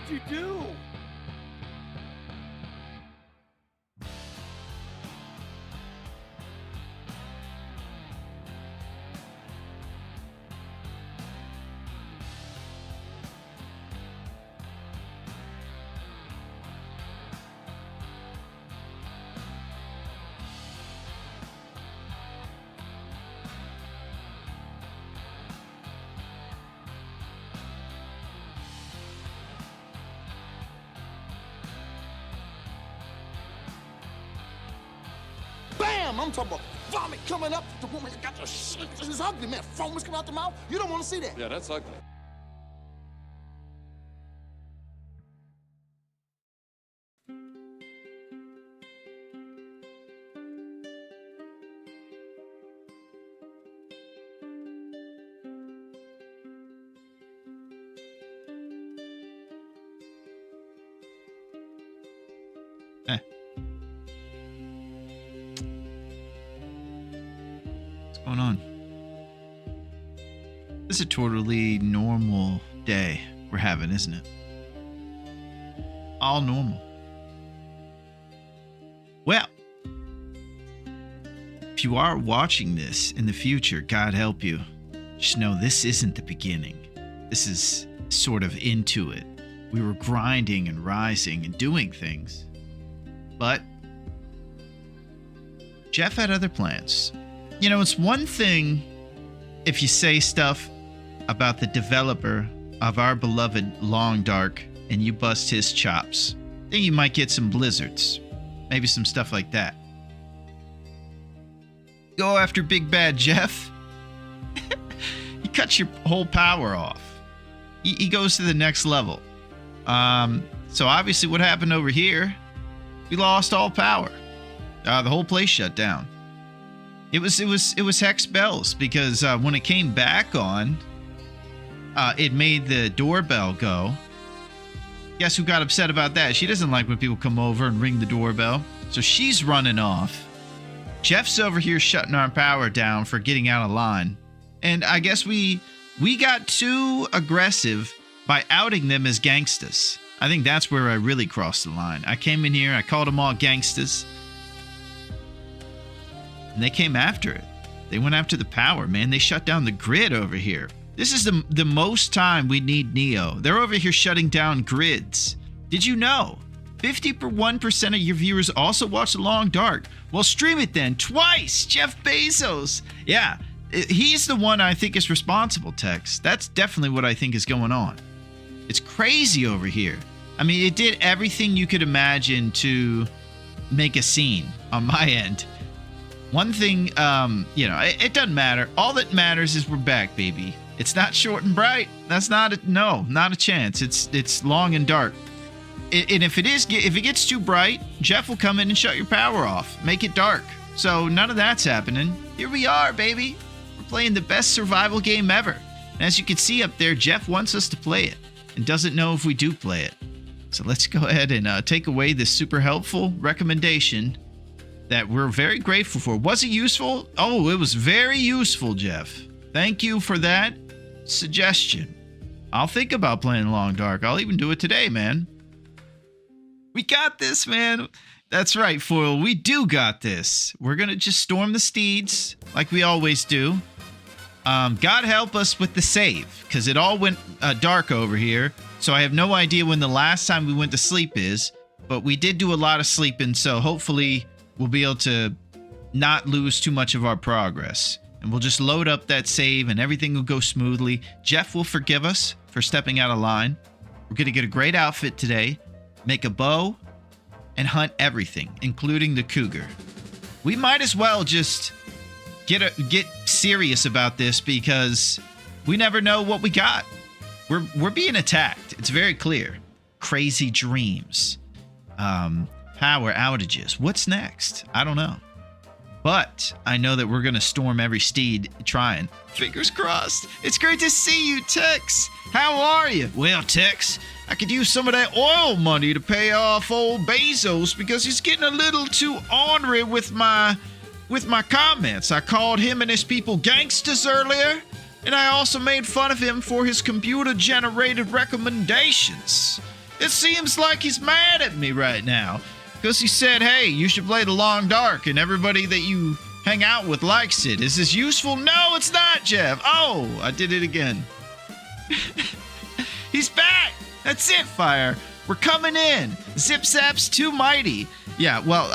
you do? Bam! I'm talking about vomit coming up. The woman got the shit. This is ugly, man. Foam is coming out the mouth. You don't want to see that. Yeah, that's ugly. What's going on? This is a totally normal day we're having, isn't it? All normal. Well, if you are watching this in the future, God help you, just know this isn't the beginning. This is sort of into it. We were grinding and rising and doing things. But Jeff had other plans. You know, it's one thing if you say stuff about the developer of our beloved Long Dark and you bust his chops. Then you might get some blizzards. Maybe some stuff like that. Go after Big Bad Jeff. He cuts your whole power off. He goes to the next level. So obviously what happened over here, we lost all power. The whole place shut down. It was hex bells because when it came back on, it made the doorbell go. Guess who got upset about that? She doesn't like when people come over and ring the doorbell. So she's running off. Jeff's over here shutting our power down for getting out of line. And I guess we got too aggressive by outing them as gangsters. I think that's where I really crossed the line. I came in here, I called them all gangsters. And they came after it. They went after the power, man. They shut down the grid over here. This is the most time we need Neo. They're over here shutting down grids. Did you know? 51% of your viewers also watch The Long Dark. Well, stream it then. Twice! Jeff Bezos. Yeah, he's the one I think is responsible, Tex. That's definitely what I think is going on. It's crazy over here. I mean, it did everything you could imagine to make a scene on my end. One thing, it doesn't matter. All that matters is we're back, baby. It's not short and bright. That's not a chance. It's long and dark. And if it gets too bright, Jeff will come in and shut your power off, make it dark. So none of that's happening. Here we are, baby. We're playing the best survival game ever. And as you can see up there, Jeff wants us to play it and doesn't know if we do play it. So let's go ahead and take away this super helpful recommendation that we're very grateful for. Was it useful? Oh, it was very useful, Jeff. Thank you for that suggestion. I'll think about playing Long Dark. I'll even do it today, man. We got this, man. That's right, Foil. We do got this. We're going to just storm the steeds like we always do. God help us with the save, because it all went dark over here. So I have no idea when the last time we went to sleep is, but we did do a lot of sleeping, so hopefully we'll be able to not lose too much of our progress. And we'll just load up that save and everything will go smoothly. Jeff will forgive us for stepping out of line. We're going to get a great outfit today, make a bow, and hunt everything, including the cougar. We might as well just get serious about this because we never know what we got. We're being attacked. It's very clear. Crazy dreams. Power outages. What's next? I don't know. But I know that we're going to storm every steed trying. Fingers crossed. It's great to see you, Tex. How are you? Well, Tex, I could use some of that oil money to pay off old Bezos because he's getting a little too ornery with my comments. I called him and his people gangsters earlier, and I also made fun of him for his computer-generated recommendations. It seems like he's mad at me right now. Because he said, hey, you should play the long dark and everybody that you hang out with likes it. Is this useful? No, it's not, Jeff. Oh, I did it again. He's back. That's it, Fire. We're coming in. Zip Zap's too mighty. Yeah, well,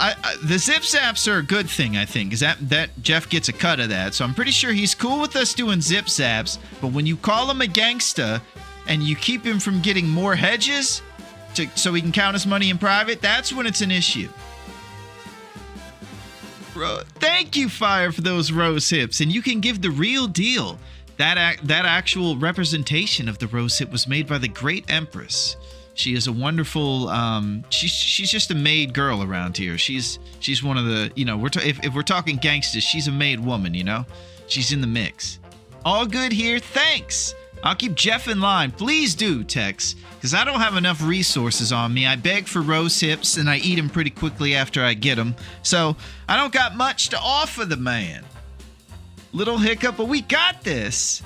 the Zip Zaps are a good thing, I think, because that Jeff gets a cut of that. So I'm pretty sure he's cool with us doing Zip Zaps. But when you call him a gangsta and you keep him from getting more hedges so he can count his money in private, that's when it's an issue. Thank you, Fire, for those rose hips. And you can give the real deal. That actual representation of the rose hip was made by the great Empress. She is a wonderful. She's just a made girl around here. She's one of the. You know, if we're talking gangsters, she's a made woman. You know, she's in the mix. All good here. Thanks. I'll keep Jeff in line. Please do, Tex, because I don't have enough resources on me. I beg for rose hips and I eat them pretty quickly after I get them. So I don't got much to offer the man. Little hiccup, but we got this.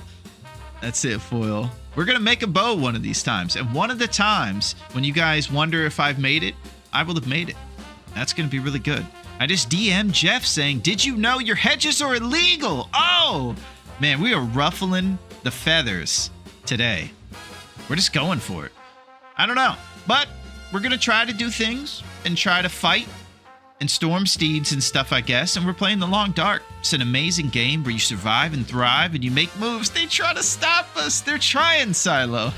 That's it, Foil. We're going to make a bow one of these times. And one of the times when you guys wonder if I've made it, I will have made it. That's going to be really good. I just DM'd Jeff saying, did you know your hedges are illegal? Oh, man, we are ruffling the feathers today. We're just going for it. I don't know. But we're going to try to do things and try to fight and storm steeds and stuff, I guess. And we're playing the Long Dark. It's an amazing game where you survive and thrive and you make moves. They try to stop us. They're trying, Silo.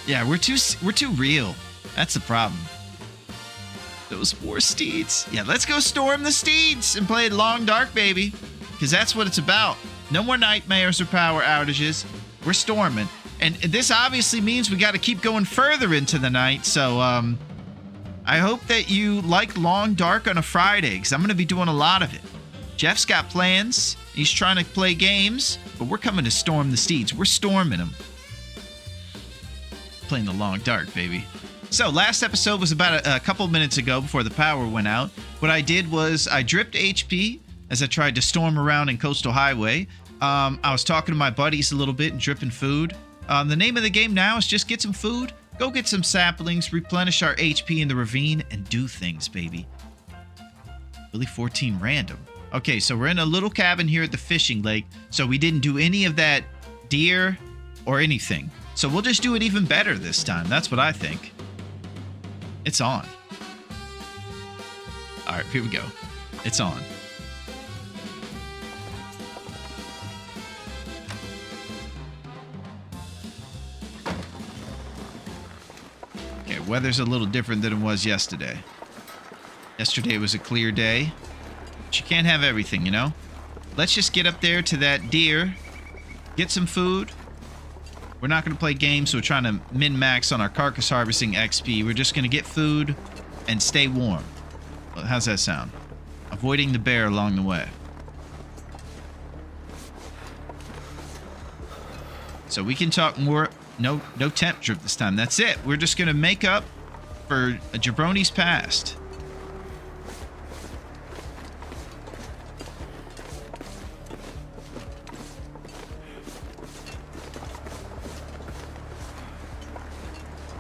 Yeah, we're too real. That's the problem. Those war steeds. Yeah, let's go storm the steeds and play Long Dark, baby. Because that's what it's about. No more nightmares or power outages. We're storming. And this obviously means we got to keep going further into the night. So, I hope that you like Long Dark on a Friday, because I'm going to be doing a lot of it. Jeff's got plans. He's trying to play games, but we're coming to storm the steeds. We're storming them. Playing the Long Dark, baby. So, last episode was about a couple minutes ago before the power went out. What I did was I dripped HP as I tried to storm around in Coastal Highway. I was talking to my buddies a little bit and dripping food. The name of the game now is just get some food. Go get some saplings, replenish our HP in the ravine, and do things, baby. Really 14 random. Okay, so we're in a little cabin here at the fishing lake, so we didn't do any of that deer or anything. So we'll just do it even better this time. That's what I think. It's on. All right, here we go. It's on. Weather's a little different than it was yesterday. Yesterday was a clear day, but you can't have everything, you know? Let's just get up there to that deer, get some food. We're not going to play games, so we're trying to min-max on our carcass harvesting XP. We're just going to get food and stay warm. Well, how's that sound? Avoiding the bear along the way. So we can talk more. No temp drip this time. That's it. We're just going to make up for a jabroni's past.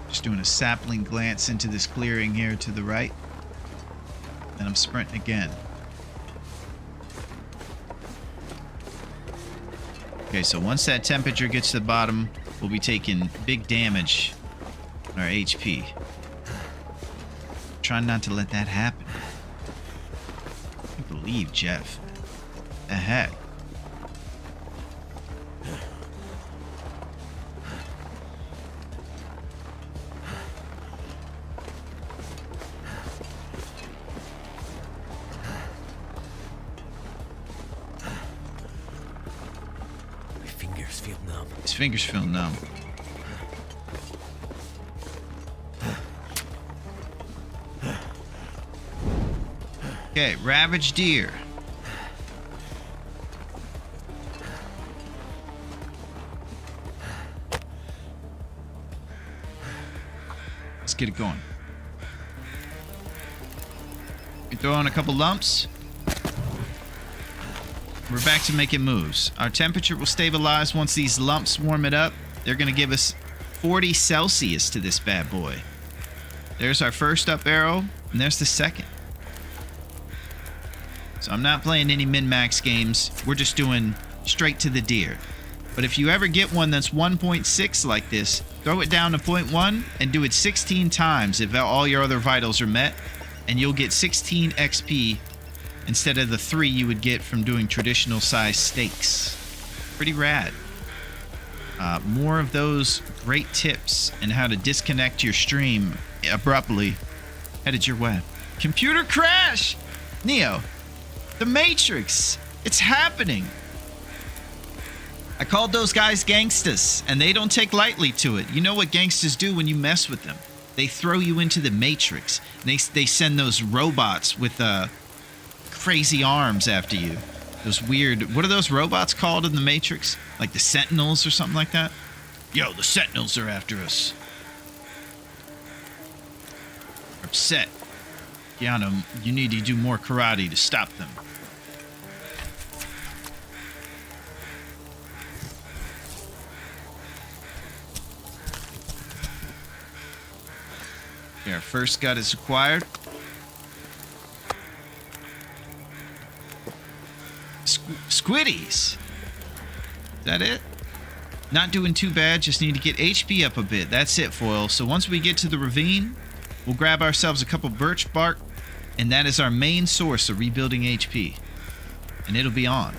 Just doing a sapling glance into this clearing here to the right. And I'm sprinting again. Okay, so once that temperature gets to the bottom, we'll be taking big damage on our HP. Trying not to let that happen. I can't believe Jeff. The heck? His fingers feel numb. Okay, ravaged deer. Let's get it going. We throw in a couple lumps. We're back to making moves. Our temperature will stabilize once these lumps warm it up. They're going to give us 40 Celsius to this bad boy. There's our first up arrow, and there's the second. So I'm not playing any min-max games. We're just doing straight to the deer. But if you ever get one that's 1.6 like this, throw it down to 0.1 and do it 16 times if all your other vitals are met, and you'll get 16 XP instead of the 3 you would get from doing traditional size stakes. Pretty rad. More of those great tips and how to disconnect your stream abruptly headed your way. Computer crash! Neo, the Matrix, it's happening. I called those guys gangsters, and they don't take lightly to it. You know what gangsters do when you mess with them? They throw you into the Matrix. They send those robots with crazy arms after you. Those weird... What are those robots called in the Matrix? Like the Sentinels or something like that? Yo, the Sentinels are after us. They're upset. Keanu, you need to do more karate to stop them. Okay, our first gut is acquired. Squiddies! Is that it? Not doing too bad, just need to get HP up a bit. That's it, Foil. So once we get to the ravine, we'll grab ourselves a couple birch bark, and that is our main source of rebuilding HP. And it'll be on.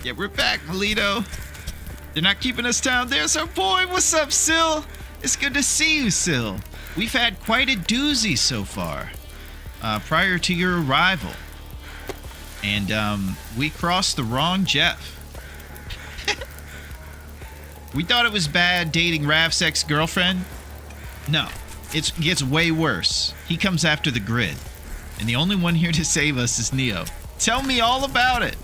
Yeah, we're back, Melito. They're not keeping us down. There's our boy. What's up, Sil? It's good to see you, Sil. We've had quite a doozy so far prior to your arrival. And we crossed the wrong Jeff. We thought it was bad dating Rav's ex-girlfriend. No, it gets way worse. He comes after the grid. And the only one here to save us is Neo. Tell me all about it.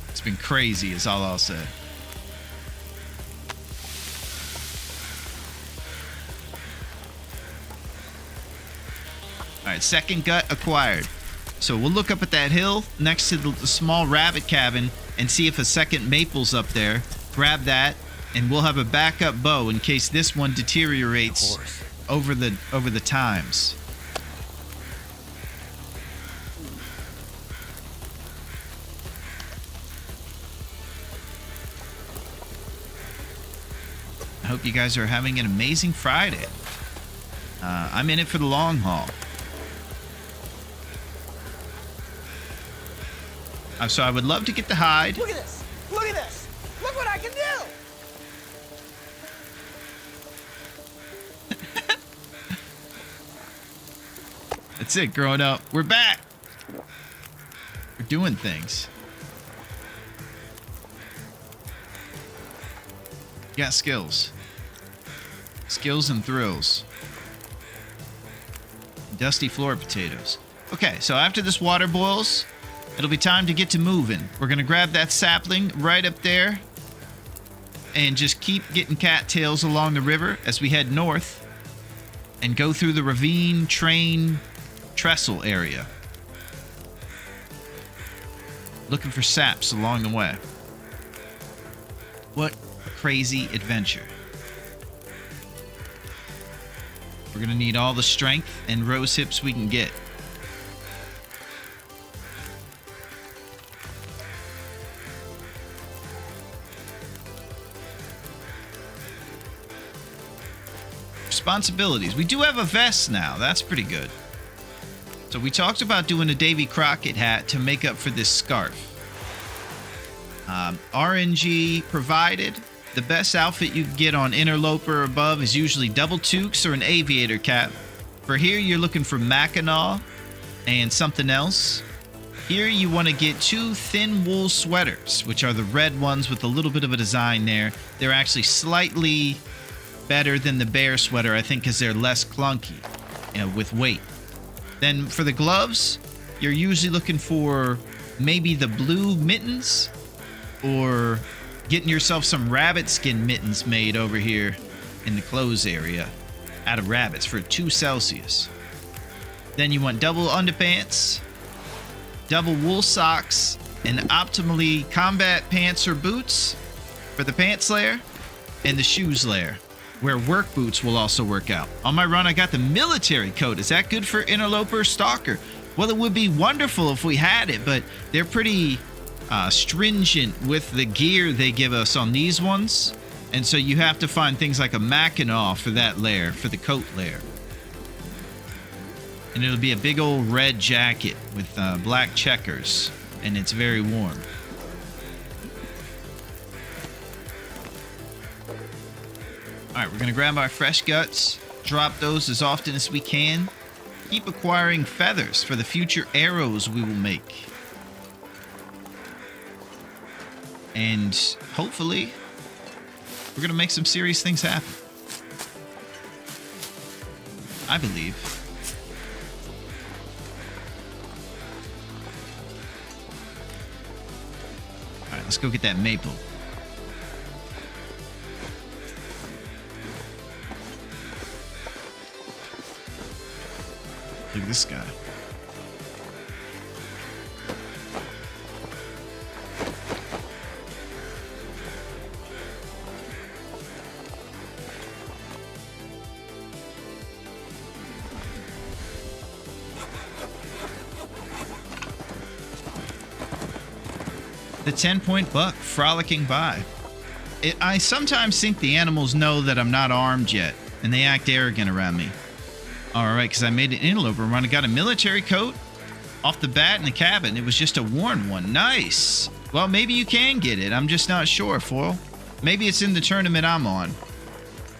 It's been crazy is all I'll say. Alright, second gut acquired. So we'll look up at that hill next to the small rabbit cabin and see if a second maple's up there. Grab that, and we'll have a backup bow in case this one deteriorates over the times. I hope you guys are having an amazing Friday. I'm in it for the long haul. So I would love to get the hide. Look at this! Look at this! Look what I can do! That's it, growing up. We're back. We're doing things. You got skills. Skills and thrills. Dusty floor potatoes. Okay, so after this water boils, it'll be time to get to moving. We're going to grab that sapling right up there and just keep getting cattails along the river as we head north and go through the ravine, train, trestle area. Looking for saps along the way. What a crazy adventure. We're going to need all the strength and rose hips we can get. Responsibilities. We do have a vest now. That's pretty good. So we talked about doing a Davy Crockett hat to make up for this scarf. RNG provided. The best outfit you can get on Interloper or above is usually double toques or an aviator cap. For here, you're looking for Mackinaw and something else. Here, you want to get 2 thin wool sweaters, which are the red ones with a little bit of a design there. They're actually slightly better than the bear sweater, I think, because they're less clunky, with weight. Then for the gloves, you're usually looking for maybe the blue mittens or getting yourself some rabbit skin mittens made over here in the clothes area out of rabbits for 2 Celsius. Then you want double underpants, double wool socks, and optimally combat pants or boots for the pants layer, and the shoes layer, where work boots will also work out. On my run, I got the military coat. Is that good for interloper stalker? Well, it would be wonderful if we had it, but they're pretty stringent with the gear they give us on these ones. And so you have to find things like a Mackinac for that layer, for the coat layer. And it'll be a big old red jacket with black checkers, and it's very warm. Alright, we're going to grab our fresh guts, drop those as often as we can. Keep acquiring feathers for the future arrows we will make. And hopefully, we're going to make some serious things happen. I believe. Alright, let's go get that maple. Look at this guy. The 10-point buck frolicking by. I sometimes think the animals know that I'm not armed yet, and they act arrogant around me. Alright, because I made an interloper run. I got a military coat off the bat in the cabin. It was just a worn one. Nice. Well, maybe you can get it. I'm just not sure, Foil. Maybe it's in the tournament I'm on.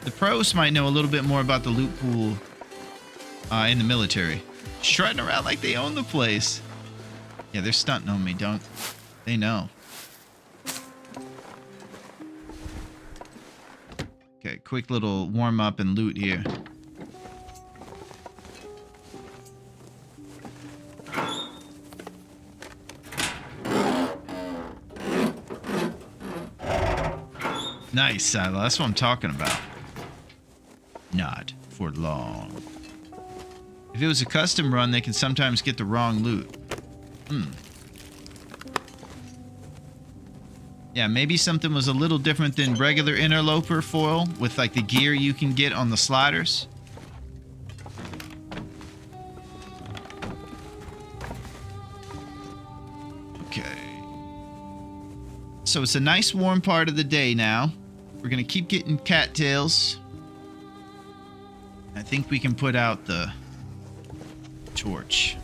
The pros might know a little bit more about the loot pool in the military. Strutting around like they own the place. Yeah, they're stunting on me, don't they? Know. Okay, quick little warm up and loot here. Nice, Silo. That's what I'm talking about. Not for long. If it was a custom run, they can sometimes get the wrong loot. Yeah, maybe something was a little different than regular interloper foil with like the gear you can get on the sliders. Okay. So it's a nice warm part of the day now. We're going to keep getting cattails. I think we can put out the torch.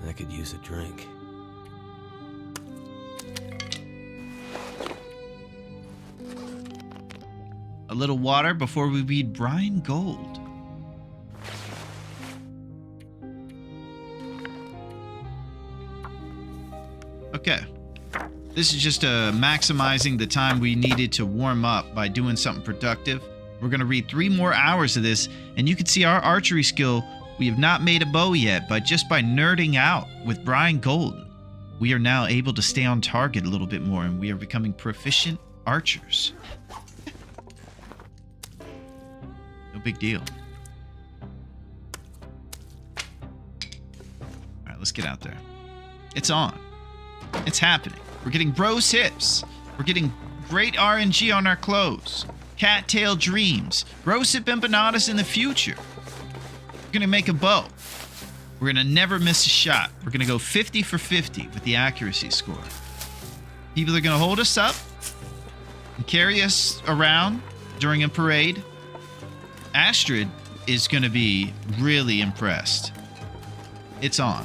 I could use a drink. A little water before we read brine gold. Okay. This is just maximizing the time we needed to warm up by doing something productive. We're going to read 3 more hours of this, and you can see our archery skill. We have not made a bow yet, but just by nerding out with brine gold, we are now able to stay on target a little bit more, and we are becoming proficient archers. No big deal. All right, let's get out there. It's on. It's happening. We're getting bros hips. We're getting great RNG on our clothes. Cattail dreams. Bros hip empanadas in the future. We're going to make a bow. We're going to never miss a shot. We're going to go 50 for 50 with the accuracy score. People are going to hold us up and carry us around during a parade. Astrid is going to be really impressed. It's on.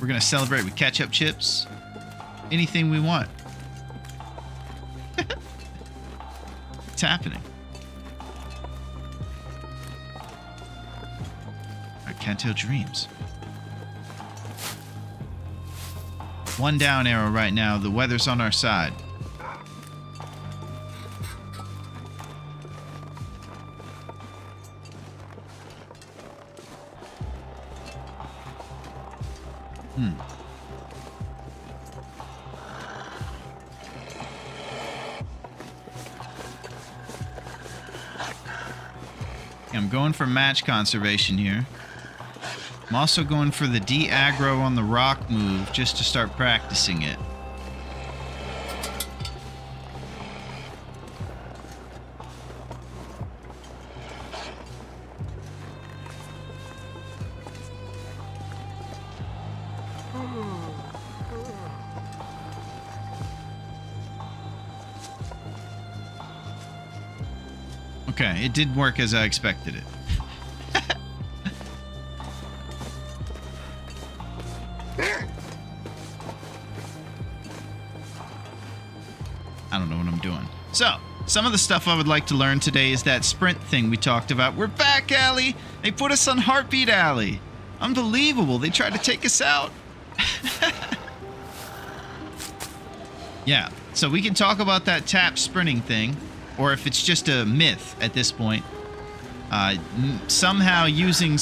We're going to celebrate with ketchup chips. Anything we want. It's happening. Our cattail dreams. 1 down arrow right now. The weather's on our side. I'm going for match conservation here. I'm also going for the de-aggro on the rock move just to start practicing it. Okay, it did work as I expected it. I don't know what I'm doing. So, some of the stuff I would like to learn today is that sprint thing we talked about. We're back, Allie! They put us on Heartbeat Alley. Unbelievable. They tried to take us out. Yeah, so we can talk about that tap sprinting thing, or if it's just a myth at this point. Somehow using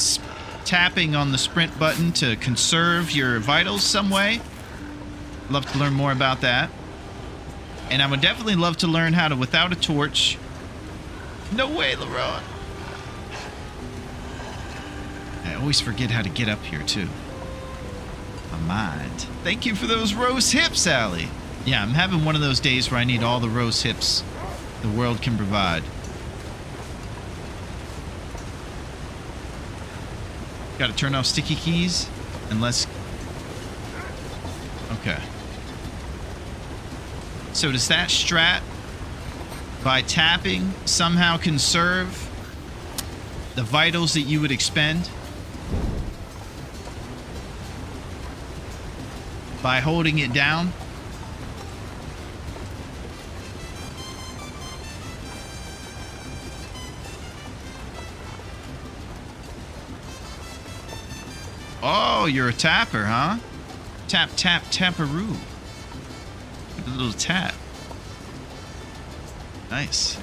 tapping on the sprint button to conserve your vitals some way. Love to learn more about that. And I would definitely love to learn how to, without a torch... No way, Larone. I always forget how to get up here, too. My mind. Thank you for those rose hips, Allie. Yeah, I'm having one of those days where I need all the rose hips the world can provide. Gotta turn off sticky keys, and let's... Okay. So does that strat, by tapping, somehow conserve the vitals that you would expend? By holding it down? Oh, you're a tapper, huh? Tap, tap, taparoo. A little tap. Nice.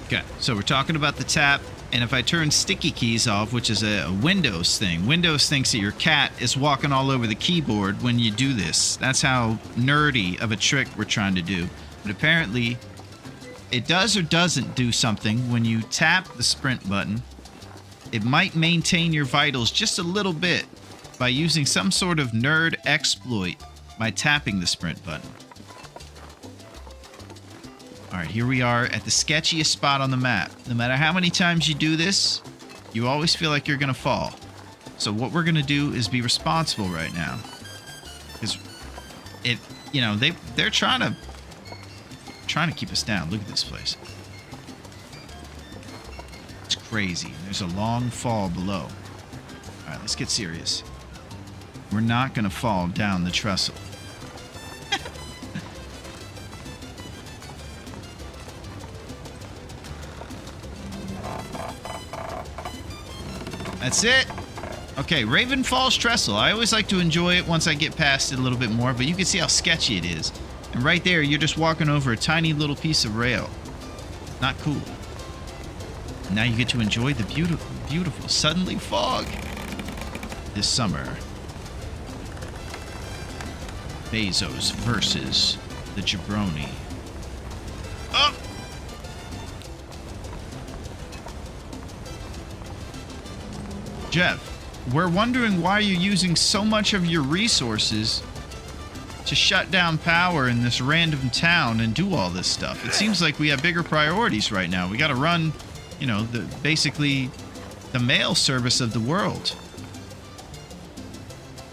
Okay, so we're talking about the tap, and if I turn sticky keys off, which is a Windows thing, Windows thinks that your cat is walking all over the keyboard when you do this. That's how nerdy of a trick we're trying to do. But apparently, it does or doesn't do something when you tap the sprint button. It might maintain your vitals just a little bit by using some sort of nerd exploit by tapping the sprint button. Alright, here we are at the sketchiest spot on the map. No matter how many times you do this, you always feel like you're going to fall. So what we're going to do is be responsible right now. Because it, you know, they're trying to keep us down. Look at this place. It's crazy. There's a long fall below. Alright, let's get serious. We're not going to fall down the trestle. That's it. Okay, Raven Falls Trestle. I always like to enjoy it once I get past it a little bit more, but you can see how sketchy it is. And right there, you're just walking over a tiny little piece of rail. Not cool. Now you get to enjoy the beautiful, beautiful suddenly fog this summer. Bezos versus the jabroni. Oh! Jeff, we're wondering why you're using so much of your resources to shut down power in this random town and do all this stuff. It seems like we have bigger priorities right now. We got to run, you know, basically the mail service of the world.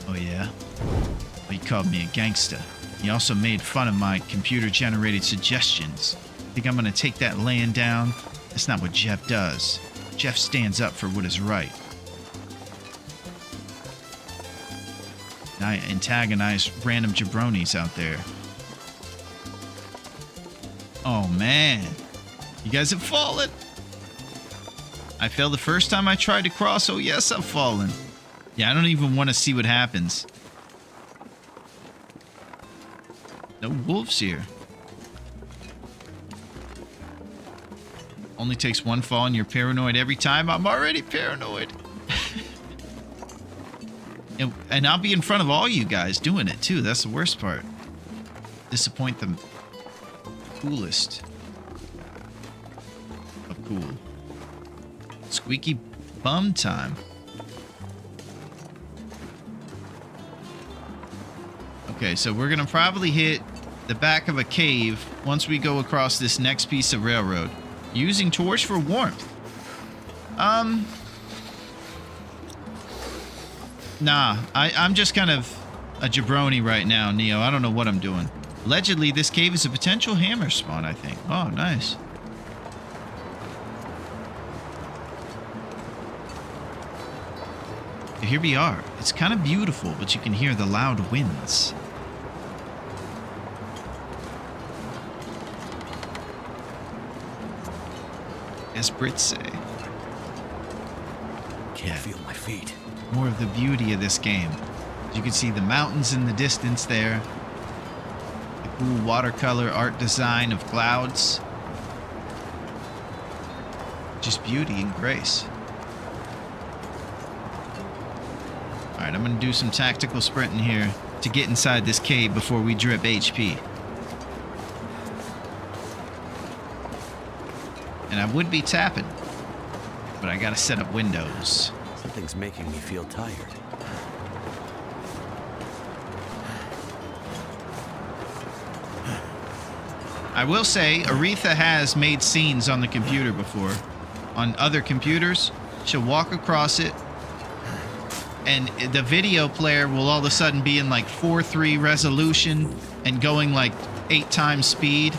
Oh, yeah? Well, he called me a gangster. He also made fun of my computer-generated suggestions. Think I'm going to take that laying down? That's not what Jeff does. Jeff stands up for what is right. I antagonize random jabronis out there. Oh, man. You guys have fallen. I failed the first time I tried to cross. Oh, yes, I've fallen. Yeah, I don't even want to see what happens. No wolves here. Only takes one fall and you're paranoid every time. I'm already paranoid. And I'll be in front of all you guys doing it too. That's the worst part. Disappoint the coolest of cool. Squeaky bum time. Okay, so we're gonna probably hit the back of a cave once we go across this next piece of railroad. Using torch for warmth. Nah, I'm just kind of a jabroni right now, Neo. I don't know what I'm doing. Allegedly, this cave is a potential hammer spawn, I think. Oh, nice. Here we are. It's kind of beautiful, but you can hear the loud winds. As Brits say. Can't feel my feet. More of the beauty of this game. You can see the mountains in the distance there. The cool watercolor art design of clouds. Just beauty and grace. Alright, I'm going to do some tactical sprinting here to get inside this cave before we drip HP. And I would be tapping, but I gotta set up windows. Something's making me feel tired. I will say, Aretha has made scenes on the computer before. On other computers, she'll walk across it, and the video player will all of a sudden be in like 4:3 resolution and going like 8 times speed.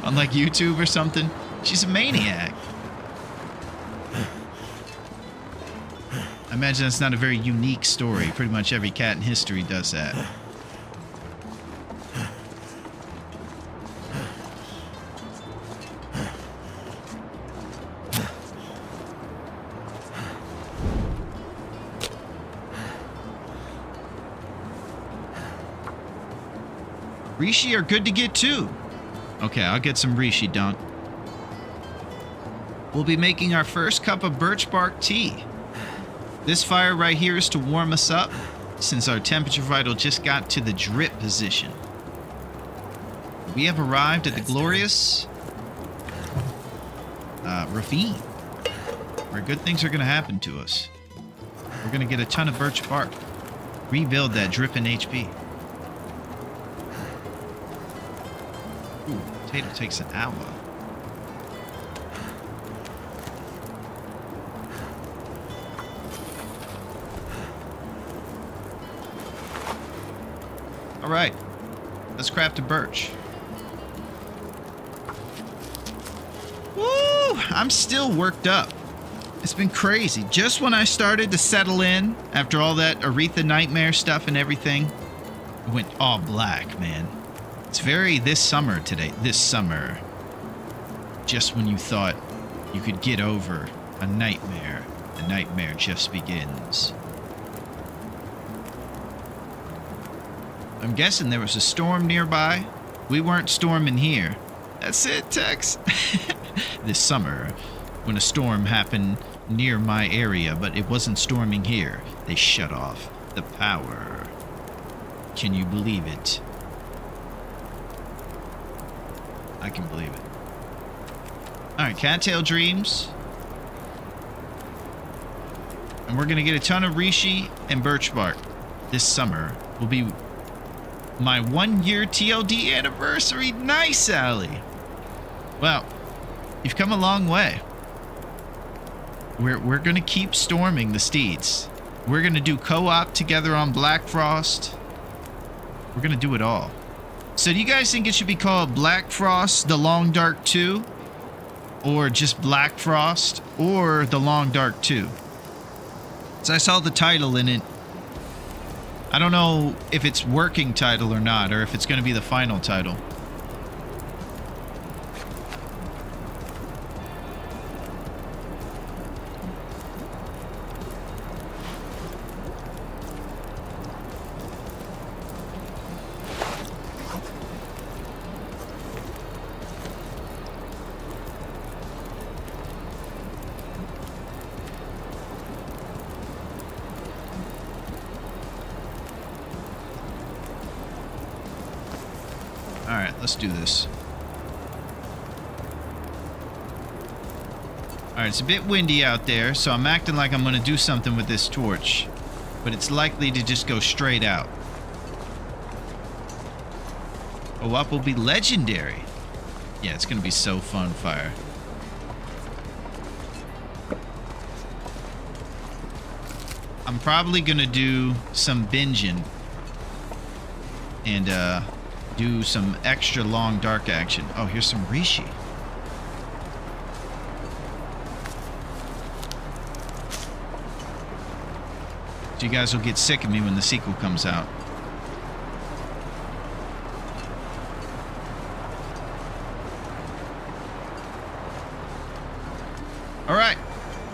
On like YouTube or something. She's a maniac. I imagine that's not a very unique story. Pretty much every cat in history does that. Rishi are good to get too. Okay, I'll get some Rishi done. We'll be making our first cup of birch bark tea. This fire right here is to warm us up, since our temperature vital just got to the drip position. We have arrived at the glorious ravine, where good things are going to happen to us. We're going to get a ton of birch bark. Rebuild that dripping HP. Ooh, potato takes an hour. All right, let's craft a birch. Woo! I'm still worked up. It's been crazy. Just when I started to settle in after all that Aretha nightmare stuff and everything, it went all black, man. It's very this summer today. This summer. Just when you thought you could get over a nightmare, the nightmare just begins. I'm guessing there was a storm nearby. We weren't storming here. That's it, Tex. This summer, when a storm happened near my area, but it wasn't storming here, they shut off the power. Can you believe it? I can believe it. Alright, Cattail Dreams. And we're gonna get a ton of Rishi and birch bark. This summer will be my 1-year TLD anniversary. Nice, Allie. Well, you've come a long way. We're gonna keep storming the steeds. We're gonna do co-op together on Black Frost. We're gonna do it all. So do you guys think it should be called Black Frost The Long Dark 2? Or just Black Frost? Or The Long Dark 2? So I saw the title in it. I don't know if it's working title or not, or if it's going to be the final title. let's do this. Alright, it's a bit windy out there, so I'm acting like I'm going to do something with this torch. But it's likely to just go straight out. Oh, up will be legendary. Yeah, it's going to be so fun, fire. I'm probably going to do some binging. And do some extra long dark action. Oh, here's some Rishi. You guys will get sick of me when the sequel comes out. All right,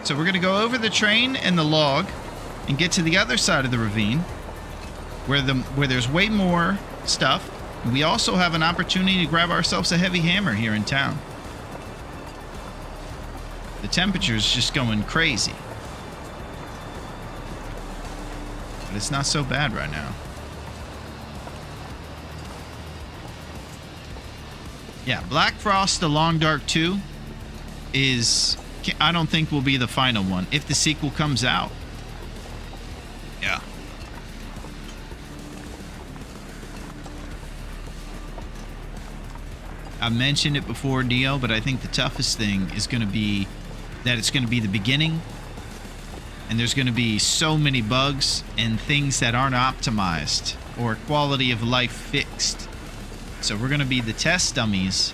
so we're gonna go over the train and the log and get to the other side of the ravine where there's way more stuff. We also have an opportunity to grab ourselves a heavy hammer here in town. The temperature's just going crazy. But it's not so bad right now. Yeah, Black Frost The Long Dark 2 is... I don't think will be the final one if the sequel comes out. Yeah. I've mentioned it before, Dio, but I think the toughest thing is going to be that it's going to be the beginning. And there's going to be so many bugs and things that aren't optimized or quality of life fixed. So we're going to be the test dummies.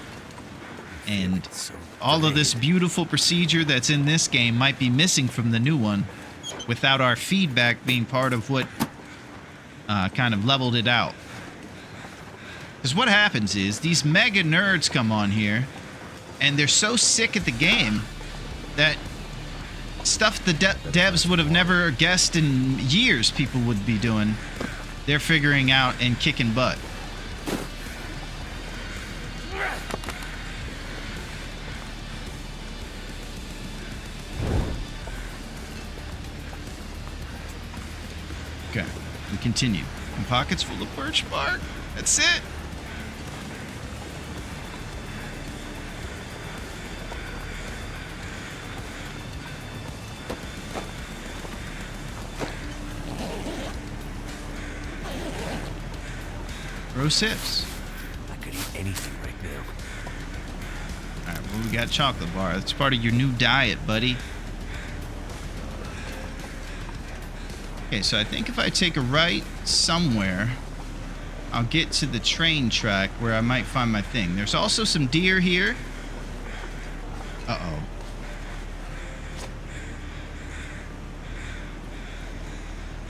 And all of this beautiful procedure that's in this game might be missing from the new one without our feedback being part of what kind of leveled it out. Because what happens is these mega nerds come on here and they're so sick at the game that stuff the devs would have never guessed in years people would be doing, they're figuring out and kicking butt. Okay, we continue. And pockets full of birch bark. That's it. Gross hips. I could eat anything right now. Alright, well, we got chocolate bar. That's part of your new diet, buddy. Okay, so I think if I take a right somewhere, I'll get to the train track where I might find my thing. There's also some deer here. Uh-oh.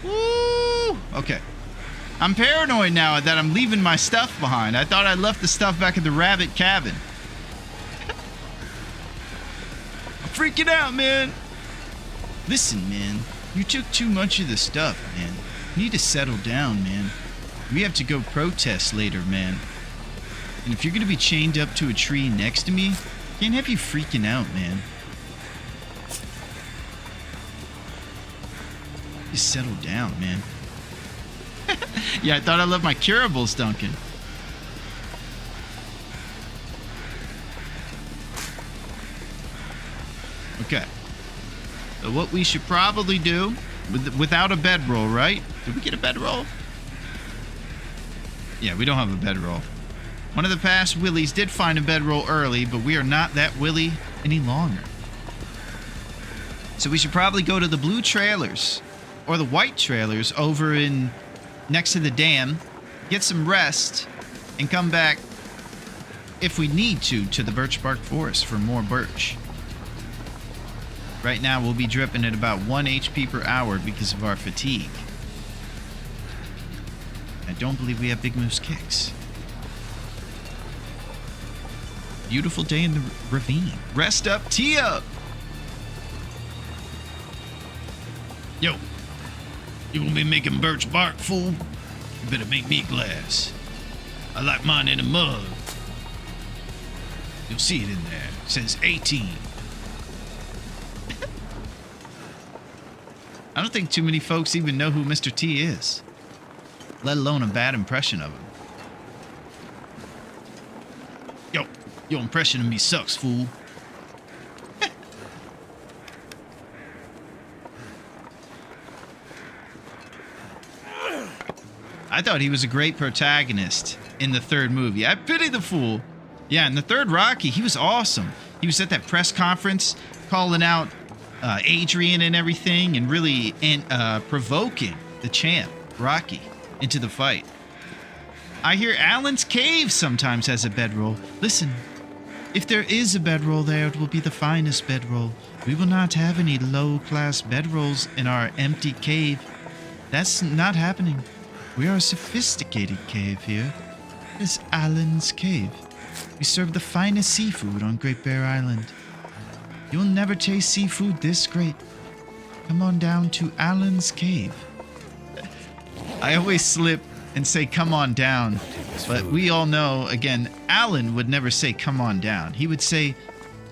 Woo! Okay. I'm paranoid now that I'm leaving my stuff behind. I thought I left the stuff back at the rabbit cabin. I'm freaking out, man. Listen, man. You took too much of the stuff, man. You need to settle down, man. We have to go protest later, man. And if you're going to be chained up to a tree next to me, I can't have you freaking out, man. Just settle down, man. Yeah, I thought I left my curables, Duncan. Okay. So what we should probably do, without a bedroll, right? Did we get a bedroll? Yeah, we don't have a bedroll. One of the past Willies did find a bedroll early, but we are not that Willy any longer. So we should probably go to the blue trailers, or the white trailers over in... next to the dam, get some rest, and come back, if we need to the birch bark forest for more birch. Right now, we'll be dripping at about 1 HP per hour because of our fatigue. I don't believe we have Big Moose kicks. Beautiful day in the ravine. Rest up, tee up! Yo. You gonna be making birch bark, fool? You better make me a glass. I like mine in a mug. You'll see it in there. It says 18. I don't think too many folks even know who Mr. T is, let alone a bad impression of him. Yo, your impression of me sucks, fool. I thought he was a great protagonist in the third movie. I pity the fool. Yeah, in the third Rocky, he was awesome. He was at that press conference calling out Adrian and everything and really provoking the champ, Rocky, into the fight. I hear Alan's Cave sometimes has a bedroll. Listen, if there is a bedroll there, it will be the finest bedroll. We will not have any low-class bedrolls in our empty cave. That's not happening. We are a sophisticated cave here. It's Alan's Cave. We serve the finest seafood on Great Bear Island. You'll never taste seafood this great. Come on down to Alan's Cave. I always slip and say come on down, but we all know, again, Alan would never say come on down. He would say,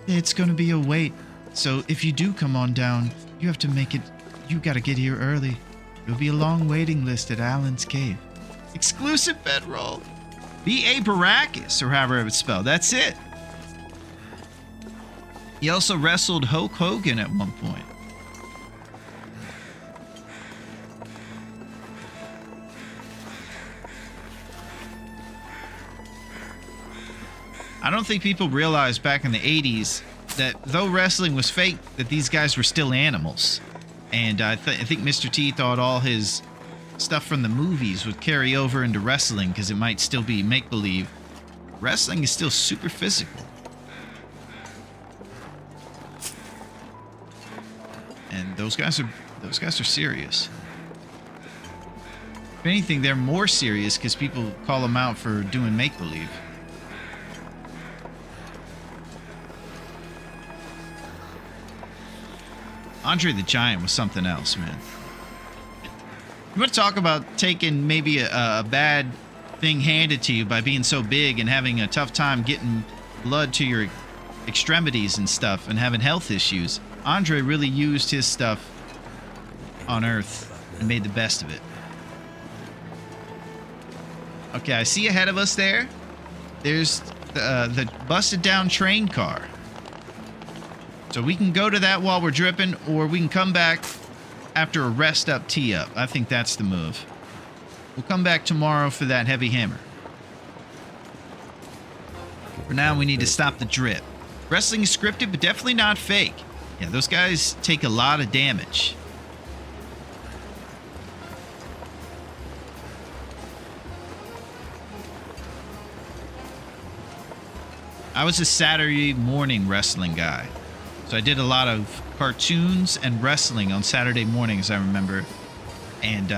it's going to be a wait. So if you do come on down, you have to make it, you got to get here early. There'll be a long waiting list at Alan's Cave. Exclusive bedroll. B.A. Baracus, or however it would spell. That's it. He also wrestled Hulk Hogan at one point. I don't think people realized back in the 80s that though wrestling was fake, that these guys were still animals. And I think Mr. T thought all his stuff from the movies would carry over into wrestling because it might still be make-believe. Wrestling is still super physical. And those guys are serious. If anything, they're more serious because people call them out for doing make-believe. Andre the Giant was something else, man. You want to talk about taking maybe a bad thing handed to you by being so big and having a tough time getting blood to your extremities and stuff and having health issues. Andre really used his stuff on Earth and made the best of it. Okay, I see ahead of us there. There's the busted down train car. So we can go to that while we're dripping, or we can come back after a rest up tee up. I think that's the move. We'll come back tomorrow for that heavy hammer. For now, we need to stop the drip. Wrestling is scripted, but definitely not fake. Yeah, those guys take a lot of damage. I was a Saturday morning wrestling guy. So I did a lot of cartoons and wrestling on Saturday mornings, I remember. And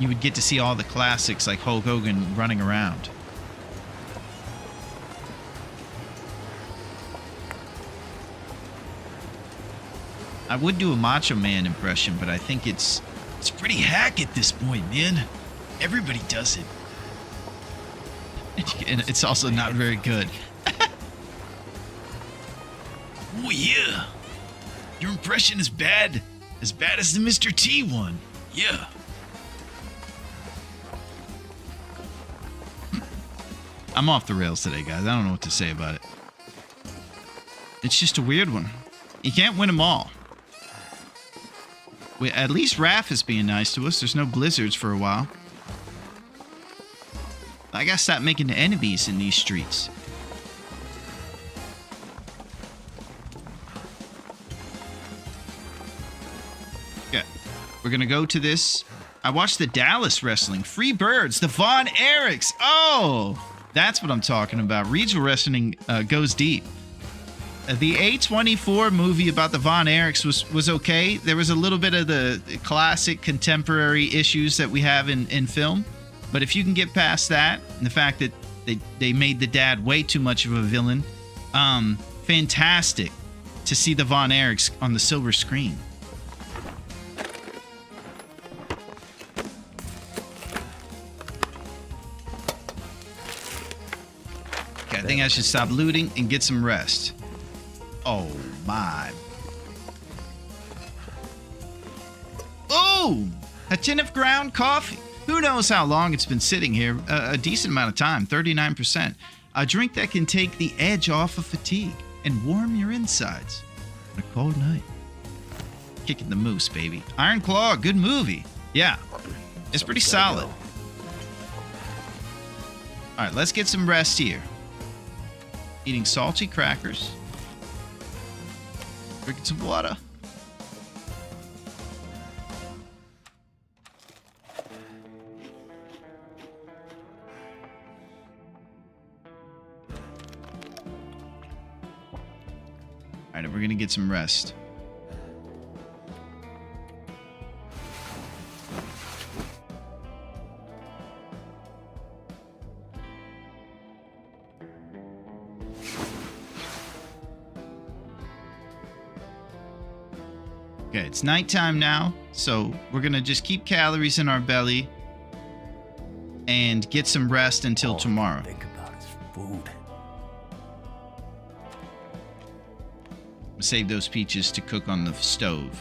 you would get to see all the classics like Hulk Hogan running around. I would do a Macho Man impression, but I think it's pretty hack at this point, man. Everybody does it. And it's also not very good. Oh yeah, your impression is bad as the Mr. T one. Yeah. I'm off the rails today, guys. I don't know what to say about it. It's just a weird one. You can't win them all. At least Raph is being nice to us. There's no blizzards for a while. I gotta stop making enemies in these streets. We're going to go to this. I watched the Dallas wrestling. Free Birds, the Von Erichs. Oh, that's what I'm talking about. Regional wrestling goes deep. The A24 movie about the Von Erichs was okay. There was a little bit of the classic contemporary issues that we have in film. But if you can get past that, and the fact that they made the dad way too much of a villain, fantastic to see the Von Erichs on the silver screen. I think I should stop looting and get some rest. Oh my. Oh! A tin of ground coffee. Who knows how long it's been sitting here? A decent amount of time, 39%. A drink that can take the edge off of fatigue and warm your insides on a cold night. Kicking the moose, baby. Iron Claw, good movie. Yeah, it's pretty solid. All right, let's get some rest here. Eating salty crackers. Drinking some water. All right, we're going to get some rest. Okay, it's nighttime now, so we're going to just keep calories in our belly and get some rest until tomorrow. Think about his food. Save those peaches to cook on the stove.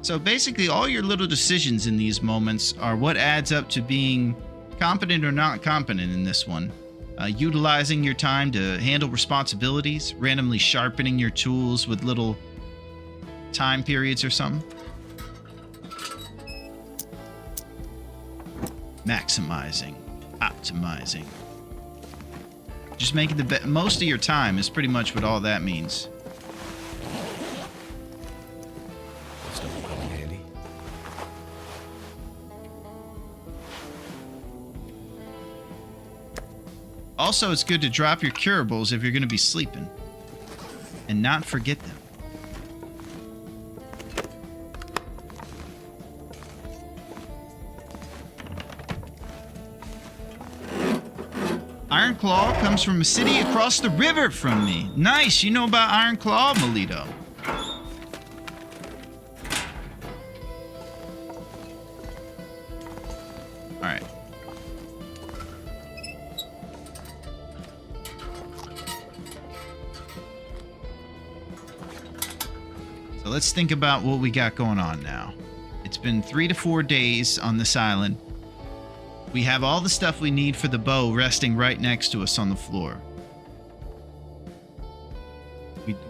So basically, all your little decisions in these moments are what adds up to being competent or not competent in this one. Utilizing your time to handle responsibilities, randomly sharpening your tools with little time periods or something. Maximizing, optimizing. Just making the most of your time is pretty much what all that means. Stuff will come in handy. Also, it's good to drop your curables if you're going to be sleeping and not forget them. Iron Claw comes from a city across the river from me. Nice, you know about Iron Claw, Melito. Alright. So let's think about what we got going on now. It's been 3 to 4 days on this island. We have all the stuff we need for the bow resting right next to us on the floor.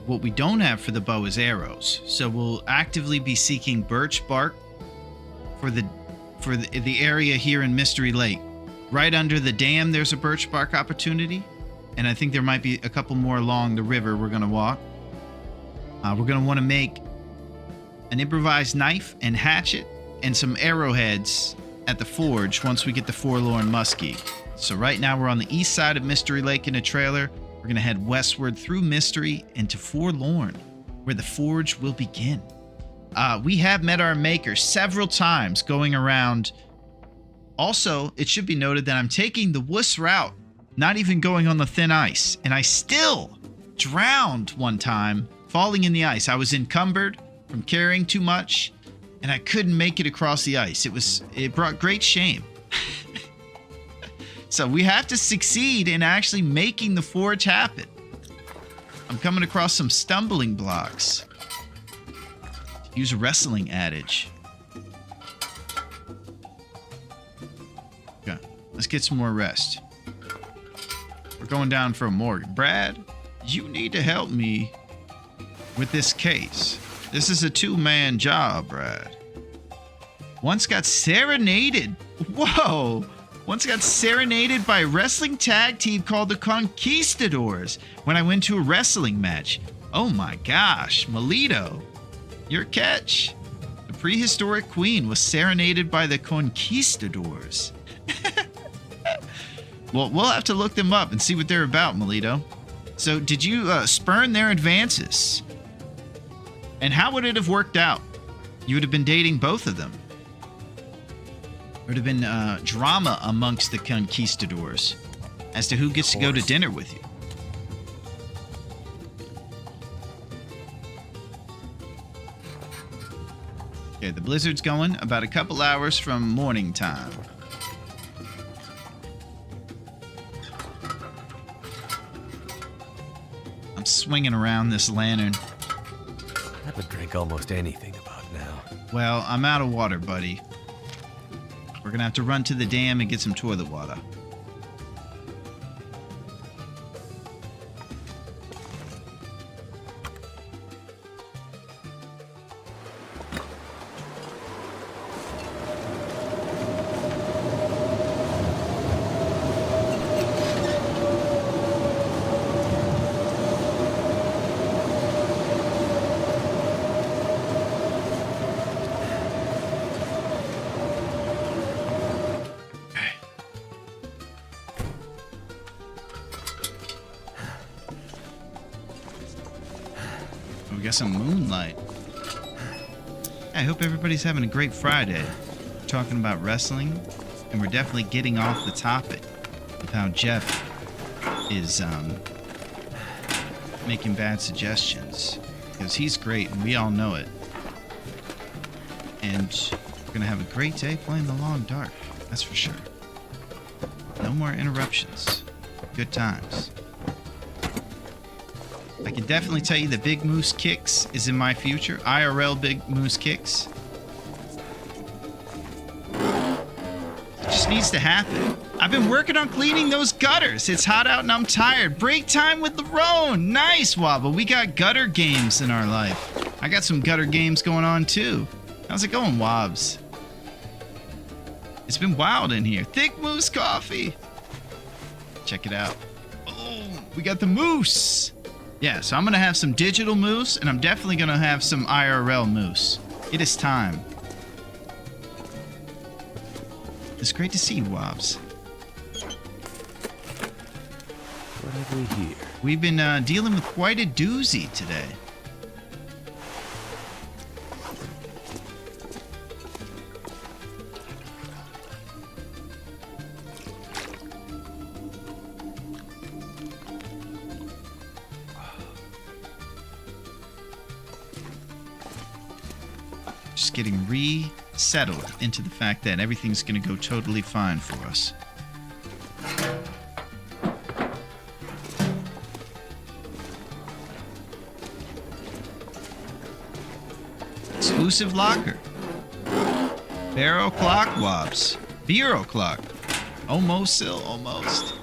What we don't have for the bow is arrows, so we'll actively be seeking birch bark for the area here in Mystery Lake. Right under the dam, there's a birch bark opportunity, and I think there might be a couple more along the river we're going to walk. We're going to want to make an improvised knife and hatchet and some arrowheads at the forge once we get the Forlorn Muskie. So right now we're on the east side of Mystery Lake in a trailer. We're going to head westward through Mystery and to Forlorn, where the forge will begin. We have met our maker several times going around. Also, it should be noted that I'm taking the wuss route, not even going on the thin ice, and I still drowned one time falling in the ice. I was encumbered from carrying too much, and I couldn't make it across the ice. It brought great shame. So we have to succeed in actually making the forge happen. I'm coming across some stumbling blocks. Use a wrestling adage. Okay, let's get some more rest. We're going down for a morgue. Brad, you need to help me with this case. This is a two-man job, Brad. Once got serenaded. Whoa! Once got serenaded by a wrestling tag team called the Conquistadors when I went to a wrestling match. Oh my gosh, Melito, your catch. The prehistoric queen was serenaded by the Conquistadors. Well, we'll have to look them up and see what they're about, Melito. So, did you spurn their advances? And how would it have worked out? You would have been dating both of them. There would have been drama amongst the Conquistadors as to who gets to go to dinner with you. Okay, the blizzard's going about a couple hours from morning time. I'm swinging around this lantern. I would drink almost anything about now. Well, I'm out of water, buddy. We're gonna have to run to the dam and get some toilet water. we got some moonlight. I hope everybody's having a great Friday. We're talking about wrestling, and we're definitely getting off the topic of how Jeff is making bad suggestions. Because he's great, and we all know it. And we're going to have a great day playing the long dark. That's for sure. No more interruptions. Good times. I can definitely tell you that Big Moose Kicks is in my future. IRL Big Moose Kicks. It just needs to happen. I've been working on cleaning those gutters. It's hot out and I'm tired. Break time with Larone. Nice, Wobble. We got gutter games in our life. I got some gutter games going on too. How's it going, Wobbs? It's been wild in here. Thick Moose Coffee. Check it out. Oh, we got the moose. Yeah, so I'm going to have some digital moose, and I'm definitely going to have some IRL moose. It is time. It's great to see you, Wobbs. What have we here? We've been dealing with quite a doozy today. Just getting resettled into the fact that everything's going to go totally fine for us. Exclusive locker. Barrel clock, Wobbs. Bureau clock. Almost still, almost.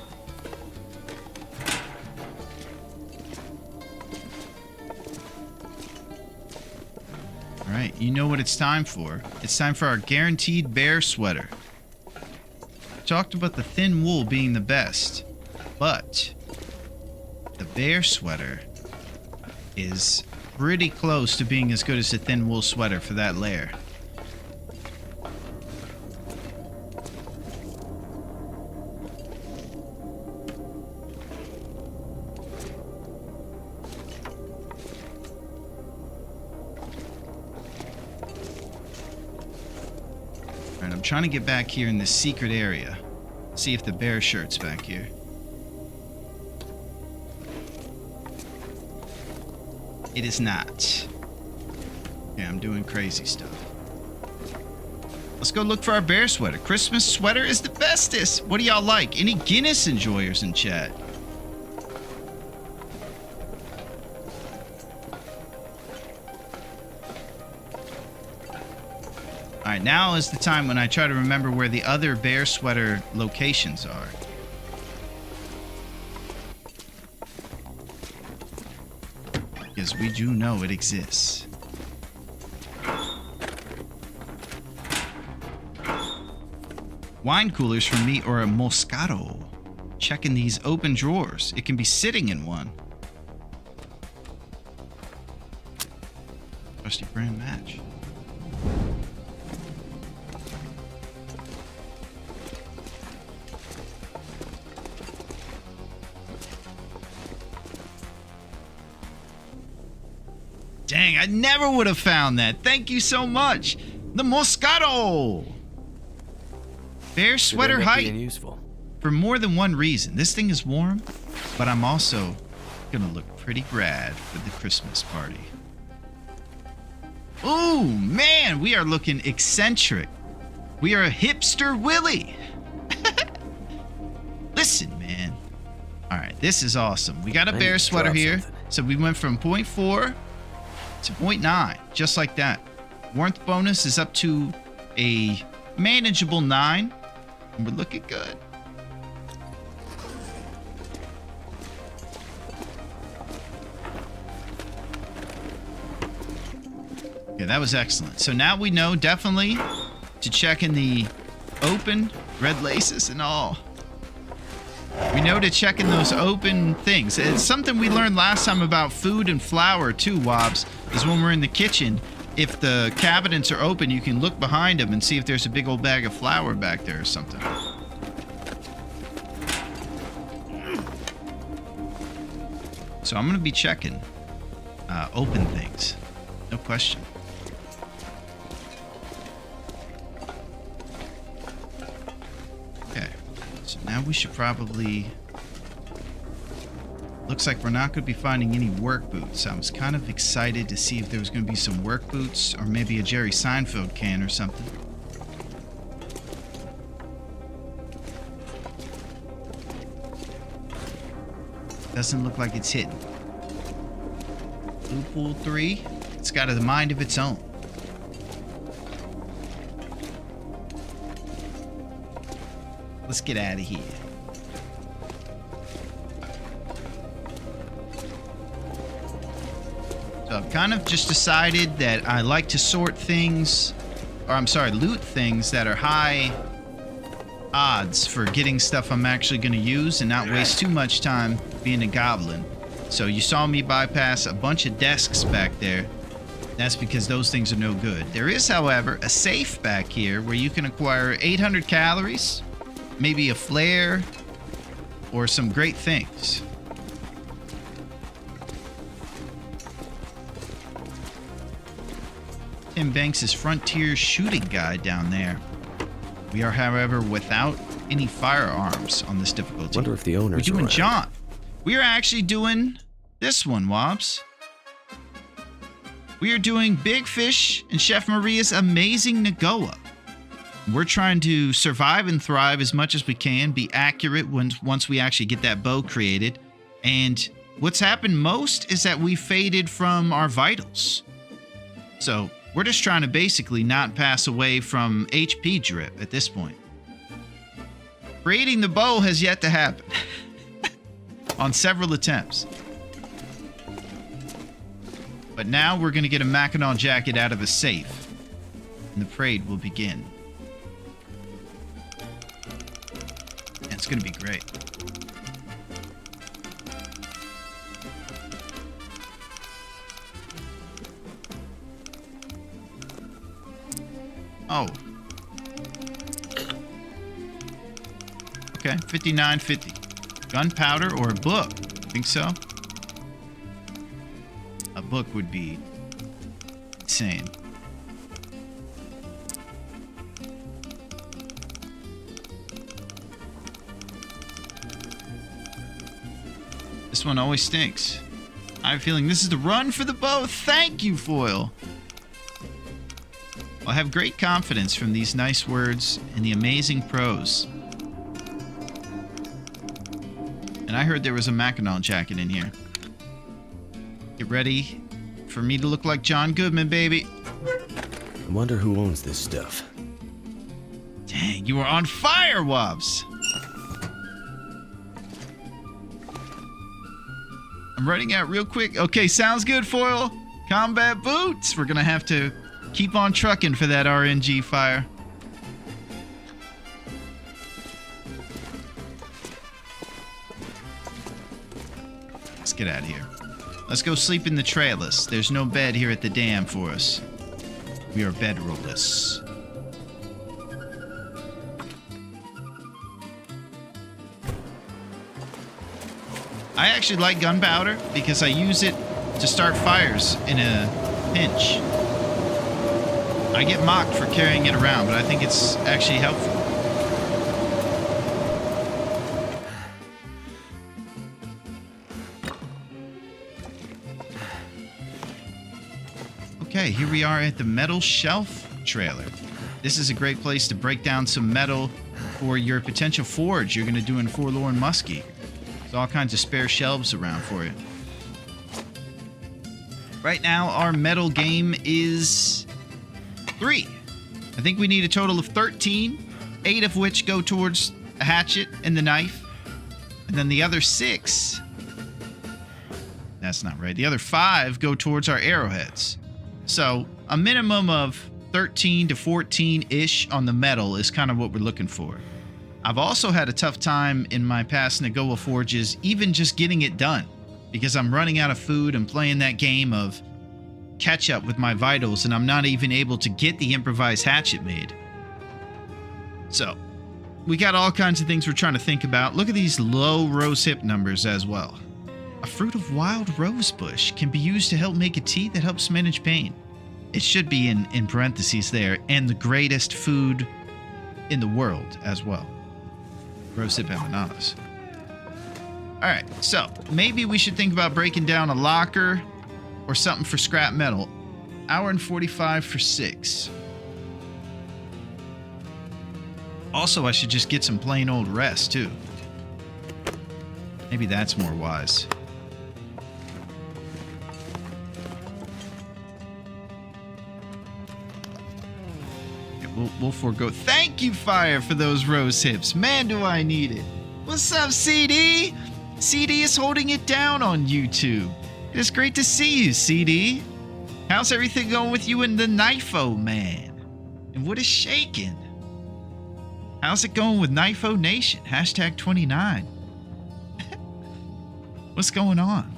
Alright, you know what it's time for. It's time for our guaranteed bear sweater. Talked about the thin wool being the best, but the bear sweater is pretty close to being as good as the thin wool sweater for that layer. Alright, I'm trying to get back here in this secret area. See if the bear shirt's back here. It is not. Yeah, I'm doing crazy stuff. Let's go look for our bear sweater. Christmas sweater is the bestest. What do y'all like? Any Guinness enjoyers in chat? Alright, now is the time when I try to remember where the other bear sweater locations are. Because we do know it exists. Wine coolers for me or a Moscato. Checking these open drawers. It can be sitting in one. Trusty brand match. Dang, I never would have found that. Thank you so much. The Moscato. Bear sweater height. Useful. For more than one reason. This thing is warm, but I'm also gonna look pretty rad for the Christmas party. Ooh, man, we are looking eccentric. We are a hipster Willie. Listen, man. All right, this is awesome. We got a bear sweater here. So we went from 0.4 to 0.9, just like that. Warmth bonus is up to a manageable 9, and we're looking good. Yeah, that was excellent. So now we know definitely to check in the open red laces and all. We know to check in those open things. It's something we learned last time about food and flour too, Wobbs, is when we're in the kitchen, if the cabinets are open, you can look behind them and see if there's a big old bag of flour back there or something. So I'm going to be checking. open things. No question. Okay. So now we should probably... Looks like we're not going to be finding any work boots. I was kind of excited to see if there was going to be some work boots or maybe a Jerry Seinfeld can or something. Doesn't look like it's hidden. Blue Pool 3, it's got a mind of its own. Let's get out of here. So I've kind of just decided that I like to sort things, or I'm sorry, loot things that are high odds for getting stuff I'm actually going to use and not waste too much time being a goblin. So you saw me bypass a bunch of desks back there. That's because those things are no good. There is, however, a safe back here where you can acquire 800 calories, maybe a flare, or some great things. Tim Banks' Frontier Shooting Guide down there. We are, however, without any firearms on this difficulty. Wonder if the owners We're doing are John. We are actually doing this one, Wobbs. We are doing Big Fish and Chef Maria's Amazing Nagoa. We're trying to survive and thrive as much as we can, be accurate once we actually get that bow created. And what's happened most is that we faded from our vitals. So we're just trying to basically not pass away from HP drip at this point. Creating the bow has yet to happen on several attempts. But now we're going to get a Mackinac jacket out of a safe, and the parade will begin. And it's going to be great. Oh. Okay, 59.50. Gunpowder or a book? Think so? A book would be insane. This one always stinks. I have a feeling this is the run for the bow. Thank you, Foil. I have great confidence from these nice words and the amazing prose. And I heard there was a Mackinac jacket in here. Get ready for me to look like John Goodman, baby. I wonder who owns this stuff. Dang, you are on fire, Wobbs. I'm running out real quick. Okay, sounds good, Foil. Combat boots. We're going to have to keep on trucking for that RNG fire. Let's get out of here. Let's go sleep in the trailers. There's no bed here at the dam for us. We are bedrollless. I actually like gunpowder because I use it to start fires in a pinch. I get mocked for carrying it around, but I think it's actually helpful. Okay, here we are at the metal shelf trailer. This is a great place to break down some metal for your potential forge you're going to do in Forlorn Muskie. There's all kinds of spare shelves around for you. Right now, our metal game is 3. I think we need a total of 13, 8 of which go towards a hatchet and the knife. And then the other 6, that's not right, the other 5 go towards our arrowheads. So a minimum of 13 to 14-ish on the metal is kind of what we're looking for. I've also had a tough time in my past Nagoa forges even just getting it done because I'm running out of food and playing that game of catch up with my vitals, and I'm not even able to get the improvised hatchet made. So we got all kinds of things we're trying to think about. Look at these low rose hip numbers as well. A fruit of wild rose bush can be used to help make a tea that helps manage pain. It should be in parentheses there, and the greatest food in the world as well. Rosehip and bananas. Alright, so maybe we should think about breaking down a locker or something for scrap metal. Hour and 45 for 6. Also, I should just get some plain old rest, too. Maybe that's more wise. Okay, we'll forego. Thank you, Fire, for those rose hips. Man, do I need it. What's up, CD? CD is holding it down on YouTube. It is great to see you, CD. How's everything going with you and the Knifo man? And what is shaking? How's it going with Knifo Nation? Hashtag 29. What's going on?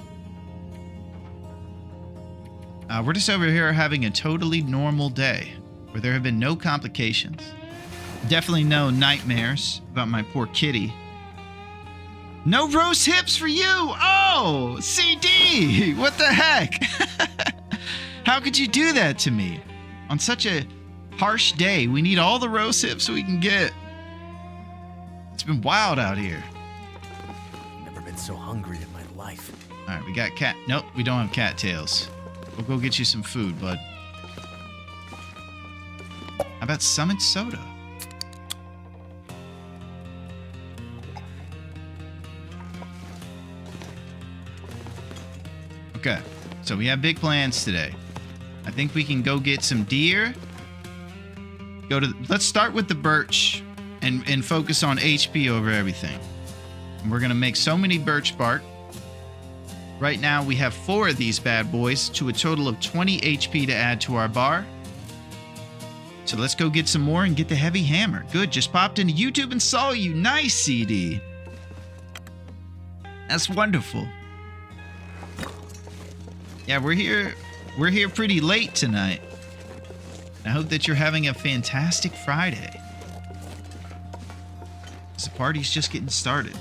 We're just over here having a totally normal day where there have been no complications. Definitely no nightmares about my poor kitty. No roast hips for you! Oh, CD! What the heck? How could you do that to me? On such a harsh day, we need all the roast hips we can get. It's been wild out here. Never been so hungry in my life. All right, we got cat. Nope, we don't have cattails. We'll go get you some food, bud. How about Summit Soda? Okay, so we have big plans today. I think we can go get some deer. Let's start with the birch and focus on HP over everything. And we're gonna make so many birch bark. Right now we have 4 of these bad boys to a total of 20 HP to add to our bar. So let's go get some more and get the heavy hammer. Good, just popped into YouTube and saw you. Nice, CD. That's wonderful. Yeah, we're here pretty late tonight. I hope that you're having a fantastic Friday. The party's just getting started.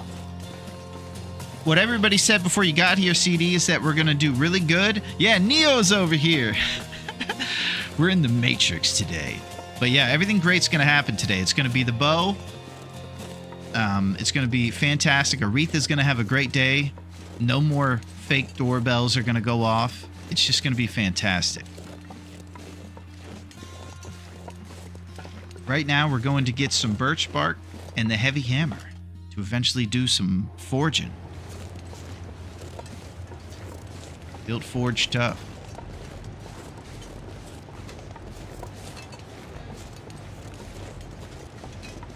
What everybody said before you got here, CD, is that we're gonna do really good. Yeah, Neo's over here. We're in the Matrix today. But yeah, everything great's gonna happen today. It's gonna be the bow. It's gonna be fantastic. Aretha's gonna have a great day. No more fake doorbells are gonna go off. It's just gonna be fantastic. Right now, we're going to get some birch bark and the heavy hammer to eventually do some forging. Built forge tough.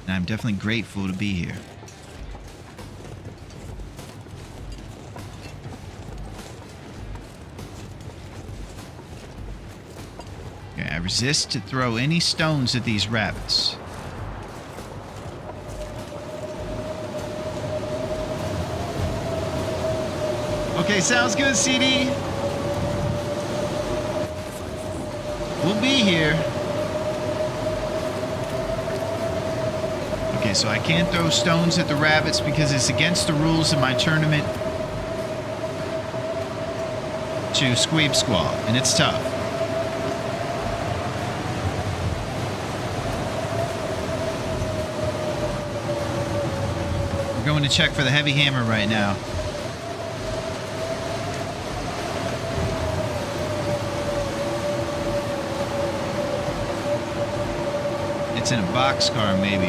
And I'm definitely grateful to be here. Okay, I resist to throw any stones at these rabbits. Okay, sounds good, CD. We'll be here. Okay, so I can't throw stones at the rabbits because it's against the rules of my tournament to Squeeb Squall, and it's tough. We're going to check for the heavy hammer right now. It's in a boxcar, maybe.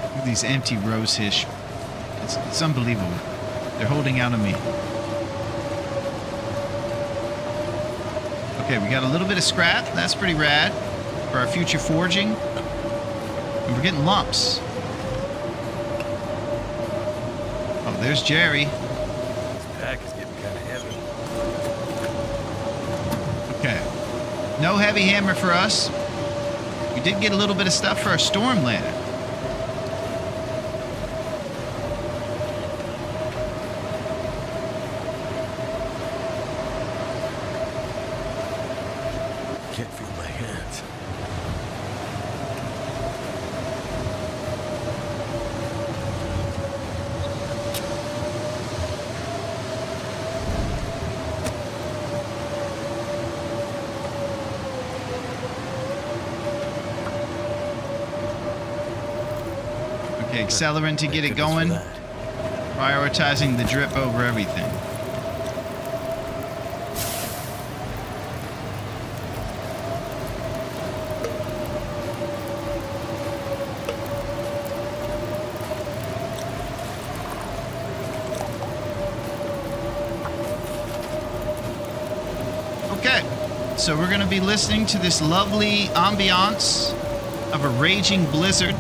Look at these empty rose hish. It's unbelievable. They're holding out on me. Okay, we got a little bit of scrap. That's pretty rad for our future forging. And we're getting lumps. Oh, there's Jerry. Pack is getting kind of heavy. Okay. No heavy hammer for us. We did get a little bit of stuff for our storm ladder. Can't feel my hands. Okay, accelerant to get it Thank goodness going. for that. Prioritizing the drip over everything. Okay, so we're going to be listening to this lovely ambiance of a raging blizzard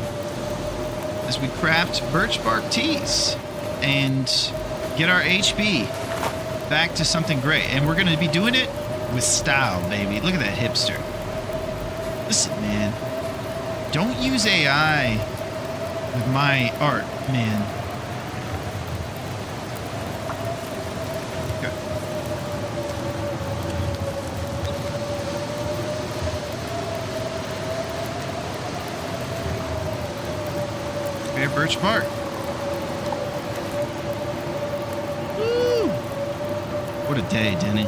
as we craft birch bark teas and get our HP back to something great. And we're going to be doing it with style, baby. Look at that hipster. Listen, man. Don't use AI with my art, man. Okay. Fair birch bark. Woo! What a day, Denny.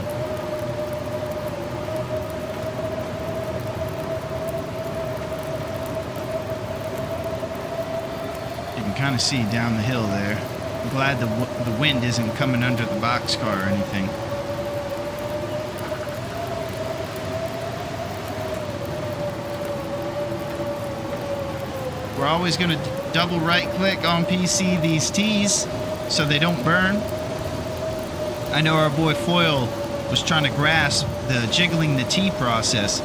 You can kind of see down the hill there. I'm glad the wind isn't coming under the boxcar or anything. We're always going to double right click on PC these teas so they don't burn. I know our boy Foyle was trying to grasp the jiggling the tea process.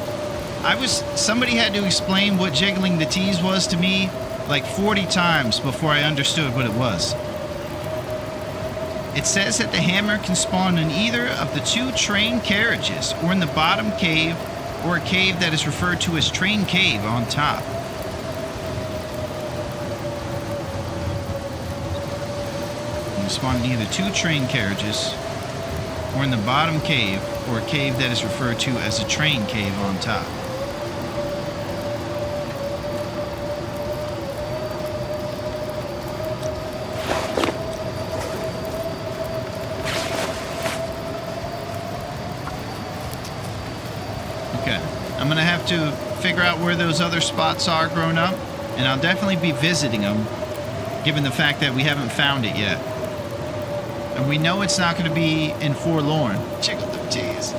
Somebody had to explain what jiggling the teas was to me like 40 times before I understood what it was. It says that the hammer can spawn in either of the two train carriages or in the bottom cave or a cave that is referred to as train cave on top. Spawn in either two train carriages or in the bottom cave or a cave that is referred to as a train cave on top. Okay, I'm gonna have to figure out where those other spots are grown up, and I'll definitely be visiting them given the fact that we haven't found it yet. And we know it's not going to be in Forlorn. Jiggle them teas.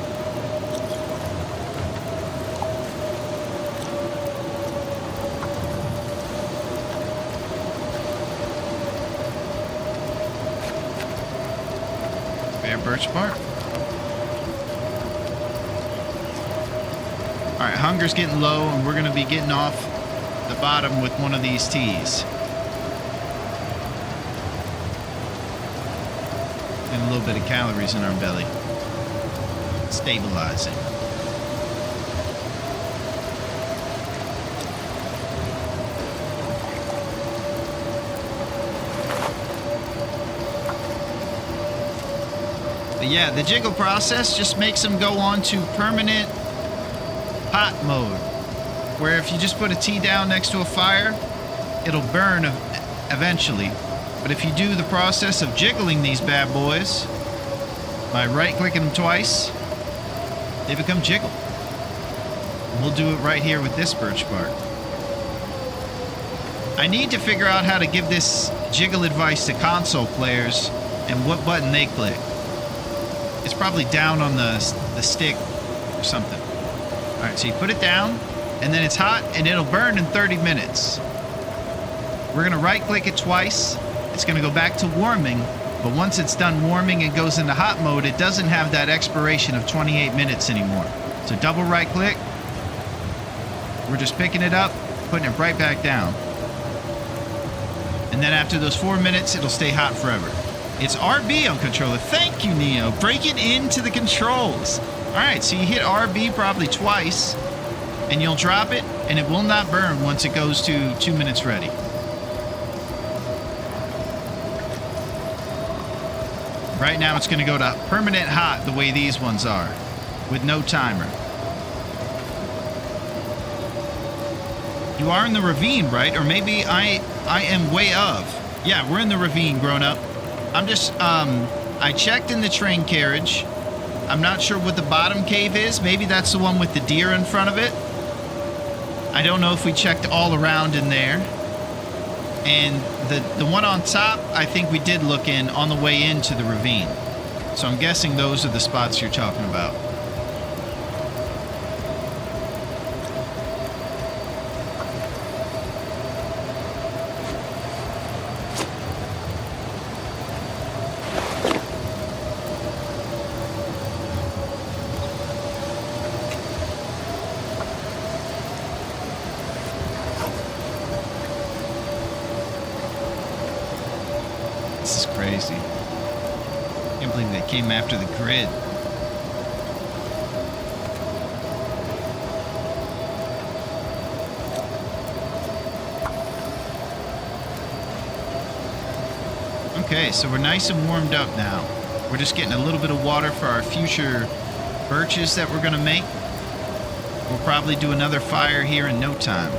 Fair birch bark. Alright, hunger's getting low, and we're going to be getting off the bottom with one of these teas. And a little bit of calories in our belly. Stabilizing. But yeah, the jiggle process just makes them go on to permanent hot mode, where if you just put a tea down next to a fire, it'll burn eventually. But if you do the process of jiggling these bad boys by right-clicking them twice, they become jiggle. And we'll do it right here with this birch bark. I need to figure out how to give this jiggle advice to console players and what button they click. It's probably down on the stick or something. All right, so you put it down, and then it's hot, and it'll burn in 30 minutes. We're going to right-click it twice. It's going to go back to warming, but once it's done warming and goes into hot mode, it doesn't have that expiration of 28 minutes anymore. So double right click. We're just picking it up, putting it right back down. And then after those 4 minutes, it'll stay hot forever. It's RB on controller. Thank you, Neo. Break it into the controls. All right, so you hit RB probably twice, and you'll drop it, and it will not burn once it goes to 2 minutes ready. Right now it's going to go to permanent hot the way these ones are, with no timer. You are in the ravine, right? Or maybe I am way of. Yeah, we're in the ravine, grown up. I'm just, I checked in the train carriage. I'm not sure what the bottom cave is. Maybe that's the one with the deer in front of it. I don't know if we checked all around in there. And the one on top, I think we did look in on the way into the ravine. So I'm guessing those are the spots you're talking about. This is crazy. Can't believe they came after the grid. Okay, so we're nice and warmed up now. We're just getting a little bit of water for our future birches that we're gonna make. We'll probably do another fire here in no time.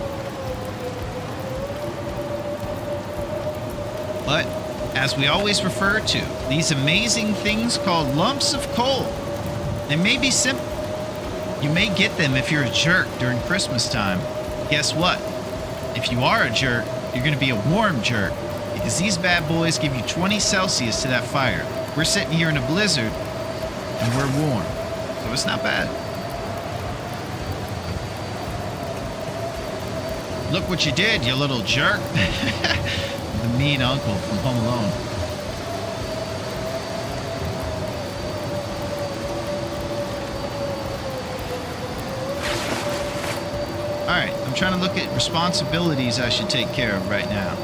But, as we always refer to, these amazing things called lumps of coal. They may be simple. You may get them if you're a jerk during Christmas time. Guess what? If you are a jerk, you're going to be a warm jerk, because these bad boys give you 20 Celsius to that fire. We're sitting here in a blizzard, and we're warm. So it's not bad. Look what you did, you little jerk. The mean uncle from Home Alone. Alright, I'm trying to look at responsibilities I should take care of right now.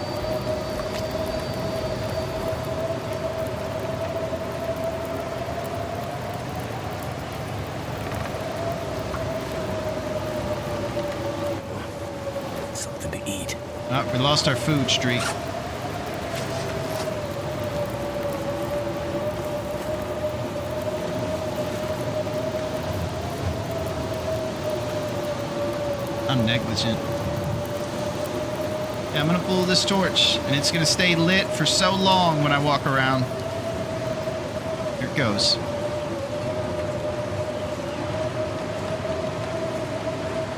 Something to eat. Oh, we lost our food streak. I'm negligent. Yeah, I'm gonna pull this torch, and it's gonna stay lit for so long when I walk around. Here it goes.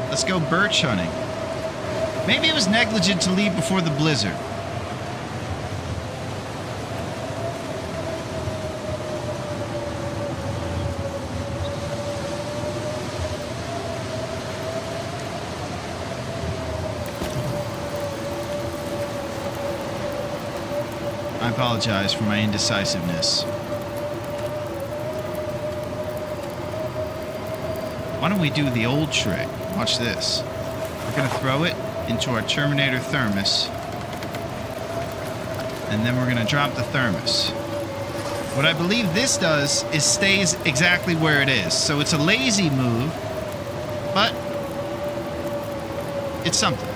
Let's go birch hunting. Maybe it was negligent to leave before the blizzard. I apologize for my indecisiveness. Why don't we do the old trick? Watch this. We're gonna throw it into our Terminator thermos, and then we're gonna drop the thermos. What I believe this does is stays exactly where it is. So it's a lazy move, but it's something.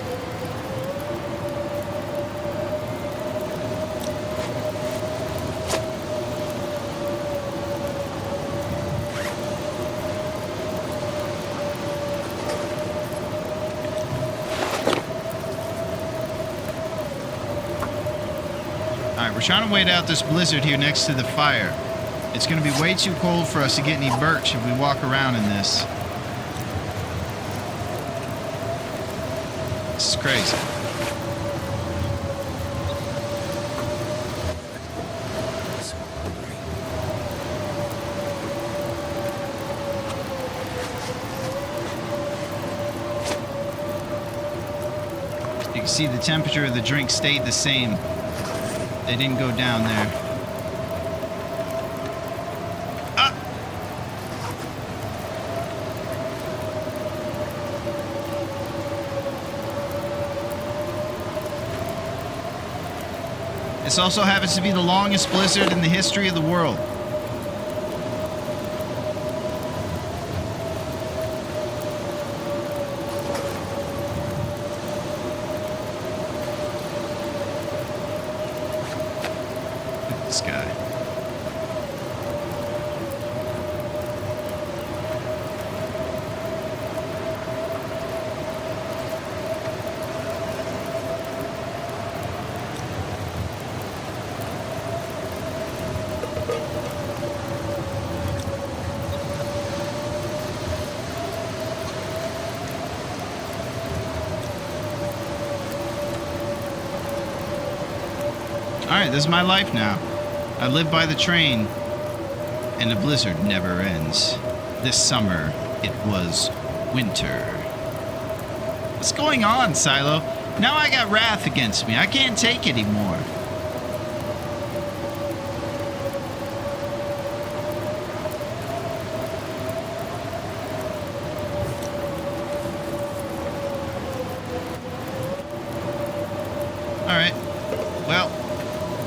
We're trying to wait out this blizzard here next to the fire. It's going to be way too cold for us to get any birch if we walk around in this. This is crazy. So hungry. You can see the temperature of the drink stayed the same. They didn't go down there. Ah! This also happens to be the longest blizzard in the history of the world. This guy. Alright, this is my life now. I live by the train, and the blizzard never ends. This summer, it was winter. What's going on, Silo? Now I got wrath against me. I can't take it anymore. Alright. Well,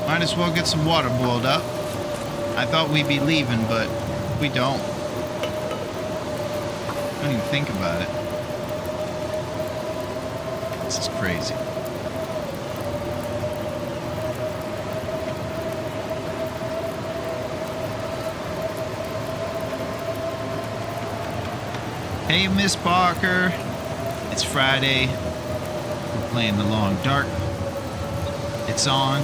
might as well get some water boiled up. I thought we'd be leaving, but we don't. Don't even think about it. This is crazy. Hey, Miss Parker. It's Friday. We're playing The Long Dark. It's on.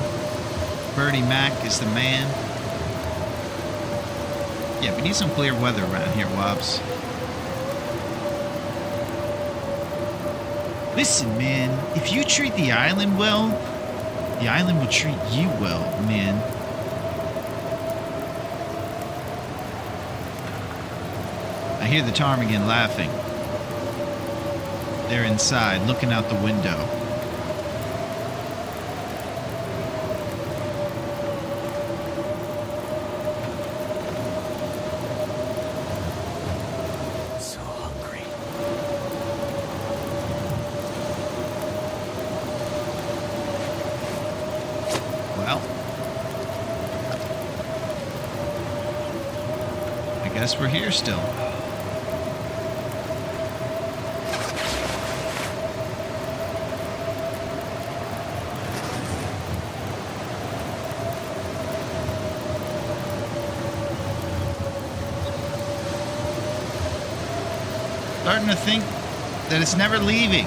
Bertie Mac is the man. Yeah, we need some clear weather around here, Wobbs. Listen, man, if you treat the island well, the island will treat you well, man. I hear the ptarmigan laughing. They're inside, looking out the window. So hungry. Well, I guess we're here still. Starting to think that it's never leaving.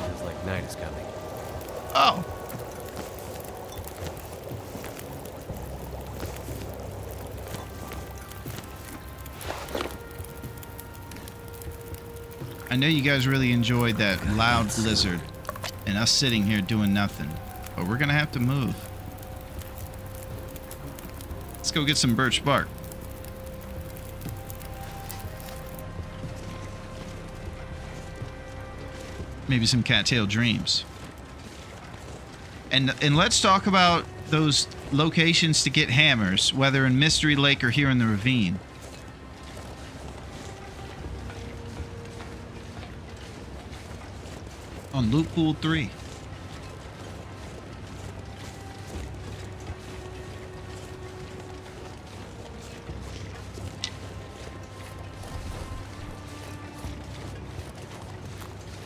Feels like night is coming. Oh. I know you guys really enjoyed that loud blizzard and us sitting here doing nothing, but we're gonna have to move. Let's go get some birch bark. Maybe some cattail dreams. And let's talk about those locations to get hammers, whether in Mystery Lake or here in the ravine. On Loot Pool 3.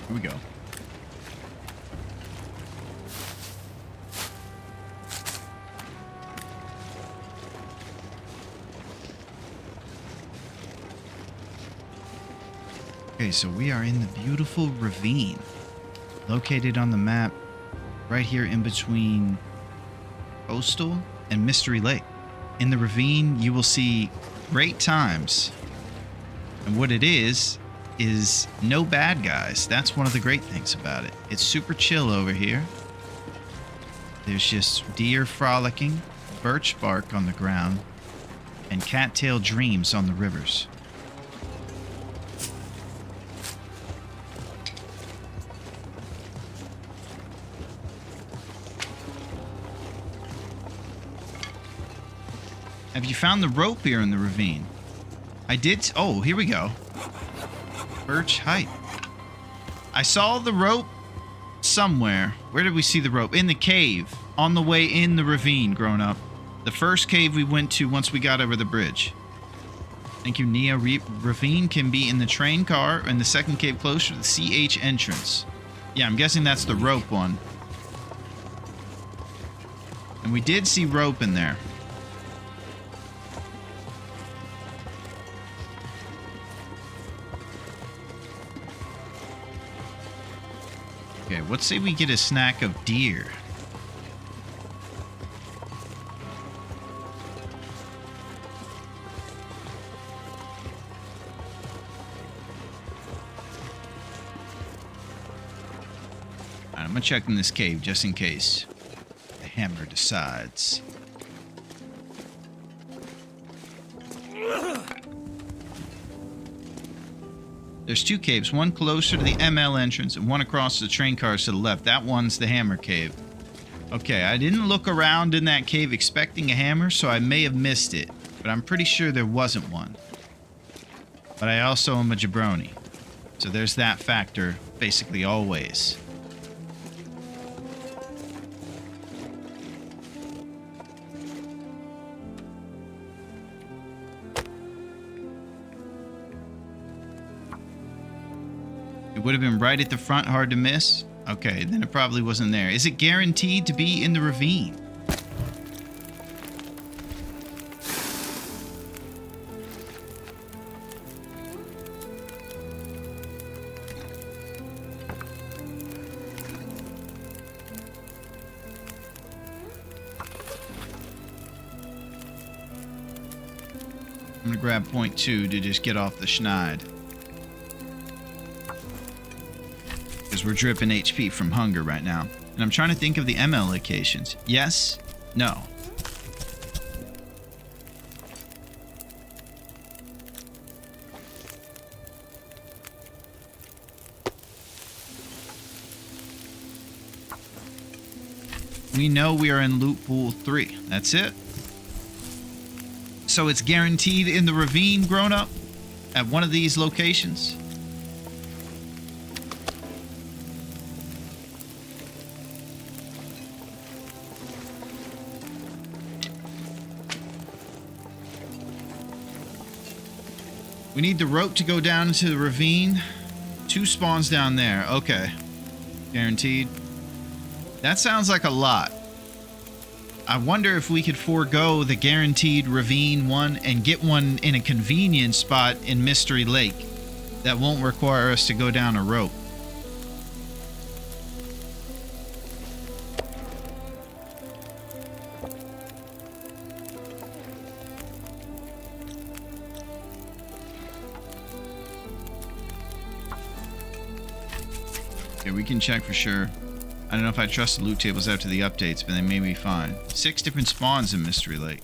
Here we go. Okay, so we are in the beautiful ravine, located on the map right here in between Coastal and Mystery Lake. In the ravine, you will see great times. And what it is no bad guys. That's one of the great things about it. It's super chill over here. There's just deer frolicking, birch bark on the ground, and cattail dreams on the rivers. Have you found the rope here in the ravine? I did. Oh, here we go. Birch Height. I saw the rope somewhere. Where did we see the rope? In the cave. On the way in the ravine, grown up. The first cave we went to once we got over the bridge. Thank you, Nia. Ravine can be in the train car and the second cave closer to the CH entrance. Yeah, I'm guessing that's the rope one. And we did see rope in there. Okay, let's say we get a snack of deer. Alright, I'm gonna check in this cave just in case the hammer decides. There's two caves, one closer to the ML entrance and one across the train cars to the left. That one's the hammer cave. Okay, I didn't look around in that cave expecting a hammer, so I may have missed it. But I'm pretty sure there wasn't one. But I also am a jabroni. So there's that factor basically always. It would have been right at the front, hard to miss. Okay, then it probably wasn't there. Is it guaranteed to be in the ravine? I'm gonna grab point 2 to just get off the schneid. Because we're dripping HP from hunger right now. And I'm trying to think of the ML locations. Yes? No. We know we are in loot pool 3. That's it. So it's guaranteed in the ravine, grown up? At one of these locations? We need the rope to go down into the ravine. 2 spawns down there. Okay. Guaranteed. That sounds like a lot. I wonder if we could forego the guaranteed ravine one and get one in a convenient spot in Mystery Lake that won't require us to go down a rope. Okay, we can check for sure. I don't know if I trust the loot tables after the updates, but they may be fine. 6 different spawns in Mystery Lake.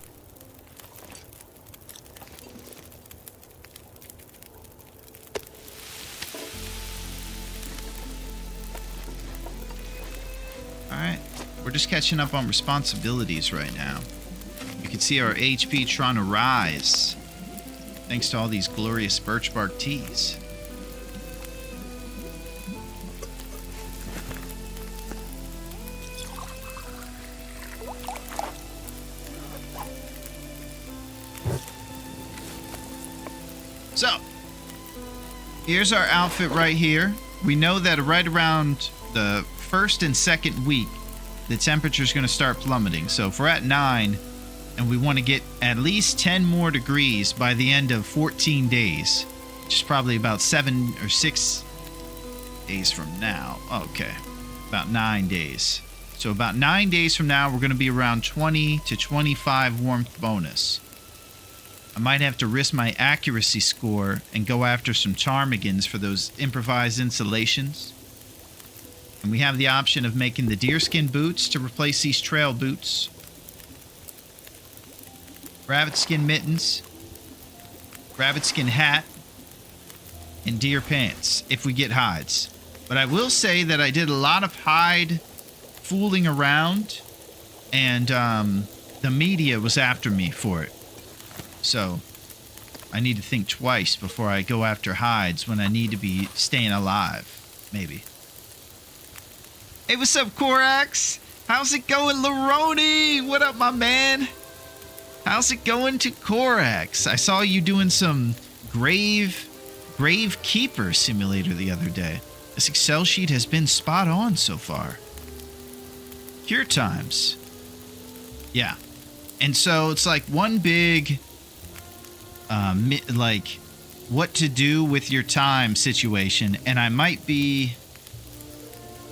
Alright, we're just catching up on responsibilities right now. You can see our HP trying to rise. Thanks to all these glorious birch bark teas. So, here's our outfit right here. We know that right around the first and second week, the temperature is going to start plummeting. So if we're at 9 and we want to get at least 10 more degrees by the end of 14 days, which is probably about 7 or 6 days from now. Okay, about 9 days. So about 9 days from now, we're going to be around 20 to 25 warmth bonus. I might have to risk my accuracy score and go after some ptarmigans for those improvised insulations. And we have the option of making the deerskin boots to replace these trail boots. Rabbit skin mittens. Rabbit skin hat. And deer pants if we get hides. But I will say that I did a lot of hide fooling around. And the media was after me for it. So, I need to think twice before I go after hides when I need to be staying alive. Maybe. Hey, what's up, Korax? How's it going, Larone? What up, my man? How's it going to Korax? I saw you doing some Grave Keeper simulator the other day. This Excel sheet has been spot on so far. Cure times. Yeah. And so it's like one big, like, what to do with your time situation. And I might be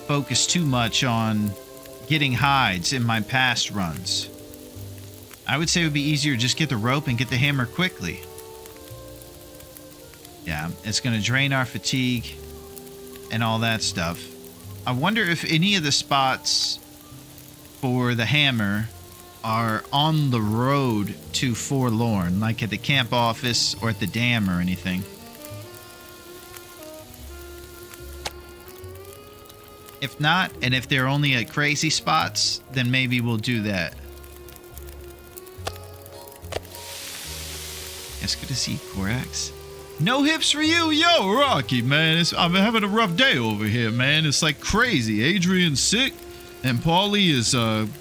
focused too much on getting hides in my past runs. I would say it would be easier to just get the rope and get the hammer quickly. Yeah, it's going to drain our fatigue and all that stuff. I wonder if any of the spots for the hammer are on the road to Forlorn, like at the camp office or at the dam or anything. If not, and if they're only at crazy spots, then maybe we'll do that. It's good to see you, Korax. No hips for you, yo, Rocky, man. I'm having a rough day over here, man. It's like crazy. Adrian's sick, and Paulie is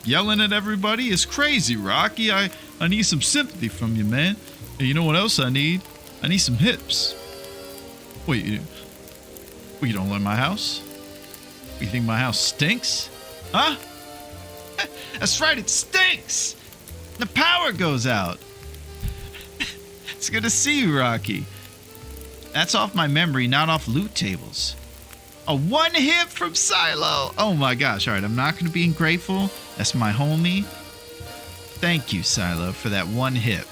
yelling at everybody. It's crazy, Rocky. I need some sympathy from you, man. And you know what else I need? I need some hips. Wait, you don't like my house? You think my house stinks? Huh? That's right, it stinks! The power goes out. It's good to see you, Rocky. That's off my memory, not off loot tables. A one hip from Silo. Oh my gosh. All right, I'm not going to be ungrateful. That's my homie. Thank you, Silo, for that one hip.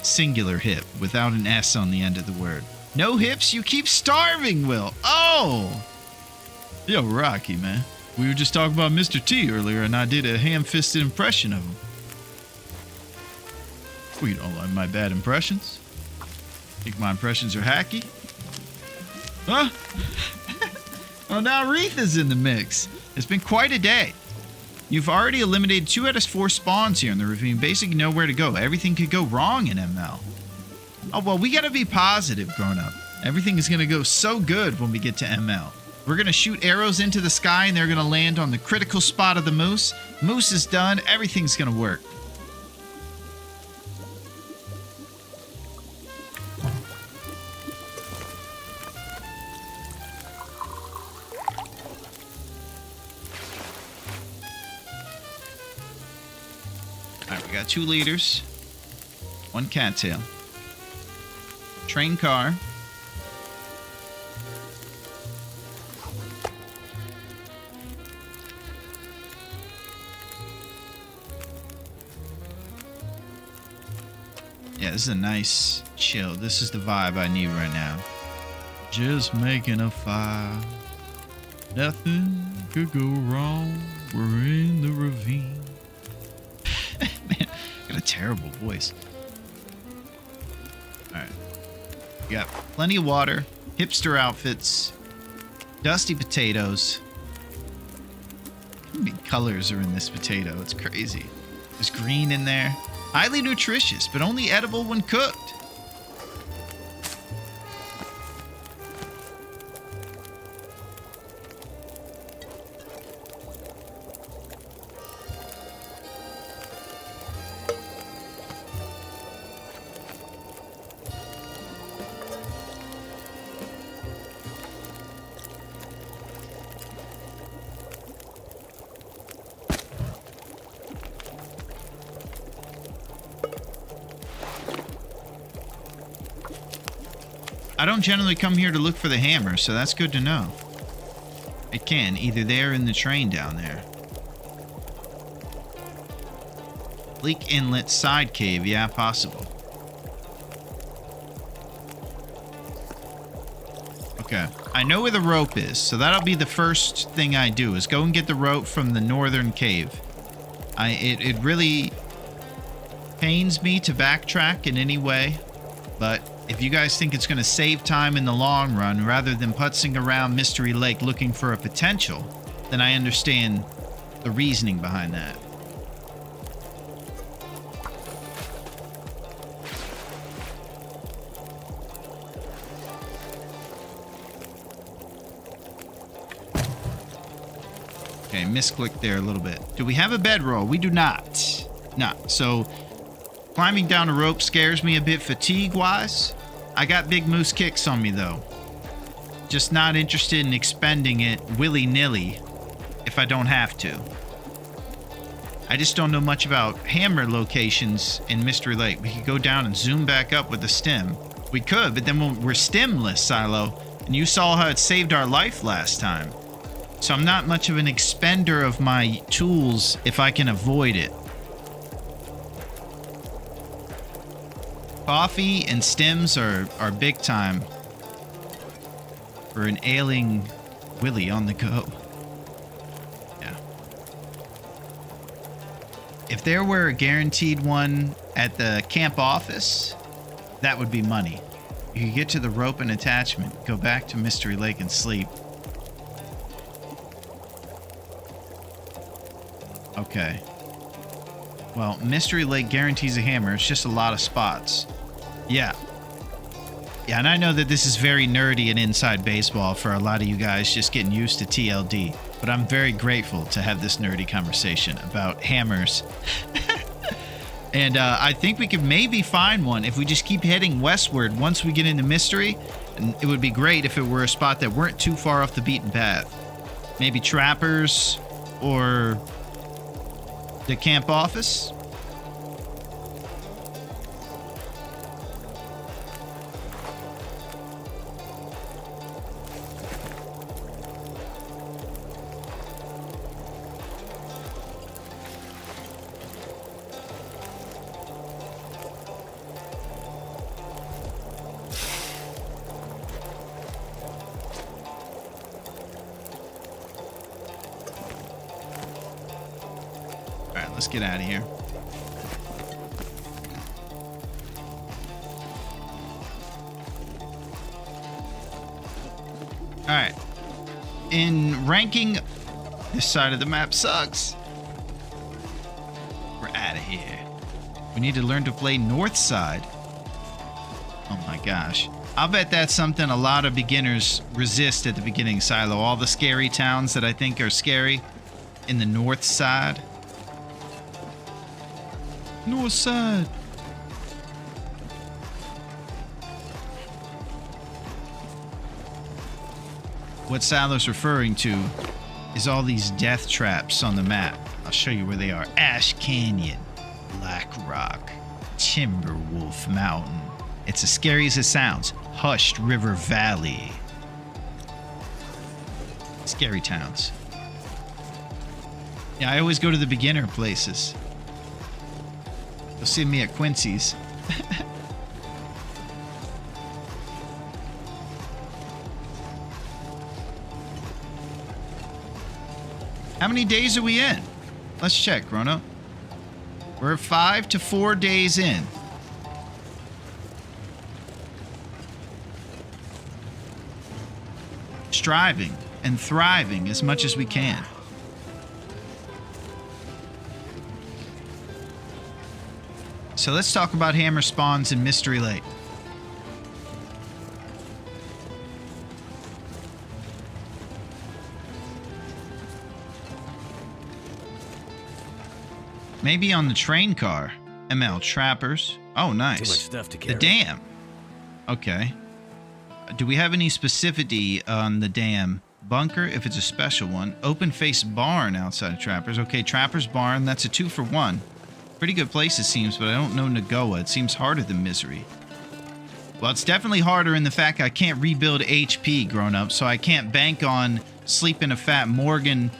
Singular hip, without an S on the end of the word. No hips, you keep starving, Will. Oh! Yo, Rocky, man. We were just talking about Mr. T earlier, and I did a ham-fisted impression of him. Well, you don't like my bad impressions? Think my impressions are hacky? Huh? Well, now Aretha's in the mix. It's been quite a day. You've already eliminated 2 out of 4 spawns here in the ravine. Basically know where to go. Everything could go wrong in ML. Oh, well, we gotta be positive, grown-up. Everything is gonna go so good when we get to ML. We're gonna shoot arrows into the sky, and they're gonna land on the critical spot of the moose. Moose is done. Everything's gonna work. Alright, we got 2 leaders. 1 cattail. Train car. Yeah, this is a nice chill. This is the vibe I need right now. Just making a fire. Nothing could go wrong. We're in the ravine. Man, I got a terrible voice. Alright. We got plenty of water, hipster outfits, dusty potatoes. How many colors are in this potato? It's crazy. There's green in there. Highly nutritious, but only edible when cooked. I don't generally come here to look for the hammer, so that's good to know. It can, either there or in the train down there. Leak inlet side cave, yeah, possible. Okay, I know where the rope is, so that'll be the first thing I do, is go and get the rope from the northern cave. It really pains me to backtrack in any way, but if you guys think it's going to save time in the long run rather than putzing around Mystery Lake looking for a potential, then I understand the reasoning behind that. Okay, misclicked there a little bit. Do we have a bedroll? We do not. No, so climbing down a rope scares me a bit fatigue-wise. I got big moose kicks on me, though. Just not interested in expending it willy-nilly if I don't have to. I just don't know much about hammer locations in Mystery Lake. We could go down and zoom back up with the stim. We could, but then we're stimless, Silo. And you saw how it saved our life last time. So I'm not much of an expender of my tools if I can avoid it. Coffee and stims are big time for an ailing Willie on the go. Yeah. If there were a guaranteed one at the camp office, that would be money. You could get to the rope and attachment, go back to Mystery Lake and sleep. Okay. Well, Mystery Lake guarantees a hammer. It's just a lot of spots. Yeah. Yeah, and I know that this is very nerdy and inside baseball for a lot of you guys just getting used to TLD, but I'm very grateful to have this nerdy conversation about hammers. And I think we could maybe find one if we just keep heading westward once we get into Mystery. And it would be great if it were a spot that weren't too far off the beaten path. Maybe Trappers or the camp office. Let's get out of here. All right. In ranking, this side of the map sucks. We're out of here. We need to learn to play north side. Oh my gosh. I'll bet that's something a lot of beginners resist at the beginning, Silo. All the scary towns that I think are scary in the north side. North side. What Silo's referring to is all these death traps on the map. I'll show you where they are. Ash Canyon, Black Rock, Timberwolf Mountain. It's as scary as it sounds. Hushed River Valley. Scary towns. Yeah, I always go to the beginner places. You'll see me at Quincy's. How many days are we in? Let's check, Grono. We're 5 to 4 days in. Striving and thriving as much as we can. So let's talk about hammer spawns in Mystery Lake. Maybe on the train car. ML Trappers. Oh, nice. Too much stuff to carry. The dam. Okay. Do we have any specificity on the dam? Bunker, if it's a special one. Open face barn outside of Trappers. Okay, Trappers barn. That's a 2-for-1. Pretty good place it seems, but I don't know Nagoa. It seems harder than Misery. Well, it's definitely harder in the fact I can't rebuild HP, grown up, so I can't bank on sleeping a fat Morgan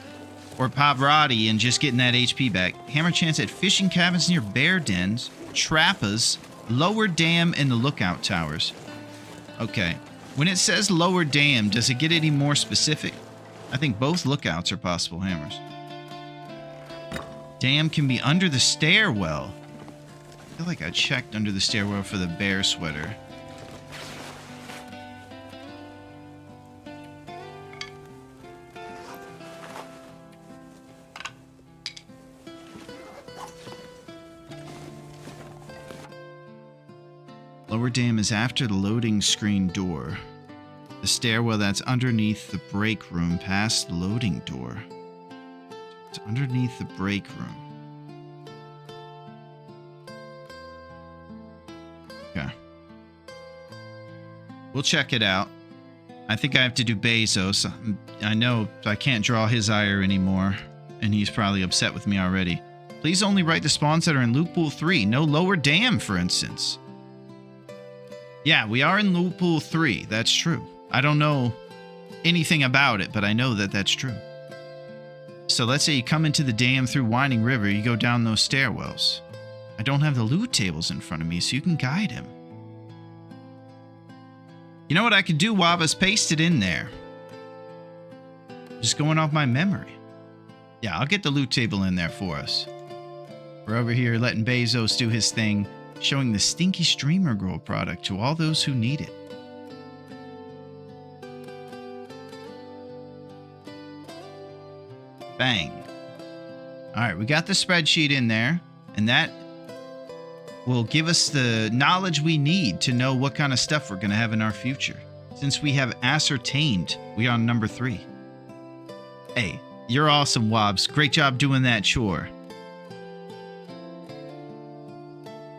or Pavarotti and just getting that HP back. Hammer chance at fishing cabins near bear dens, Trappas, lower dam, and the lookout towers. Okay. When it says lower dam, does it get any more specific? I think both lookouts are possible hammers. Dam can be under the stairwell. I feel like I checked under the stairwell for the bear sweater. Lower dam is after the loading screen door. The stairwell that's underneath the break room past the loading door. It's underneath the break room. Okay. We'll check it out. I think I have to do Bezos. I know I can't draw his ire anymore, and he's probably upset with me already. Please only write the spawns that are in Loot Pool 3. No lower dam, for instance. Yeah, we are in Loot Pool 3. That's true. I don't know anything about it, but I know that that's true. So let's say you come into the dam through Winding River. You go down those stairwells. I don't have the loot tables in front of me, so you can guide him. You know what I could do, Wabas? Paste it in there. Just going off my memory. Yeah, I'll get the loot table in there for us. We're over here letting Bezos do his thing, showing the Stinky Streamer Girl product to all those who need it. Bang. All right, we got the spreadsheet in there, and that will give us the knowledge we need to know what kind of stuff we're going to have in our future. Since we have ascertained we are on number 3. Hey, you're awesome, Wobbs. Great job doing that chore.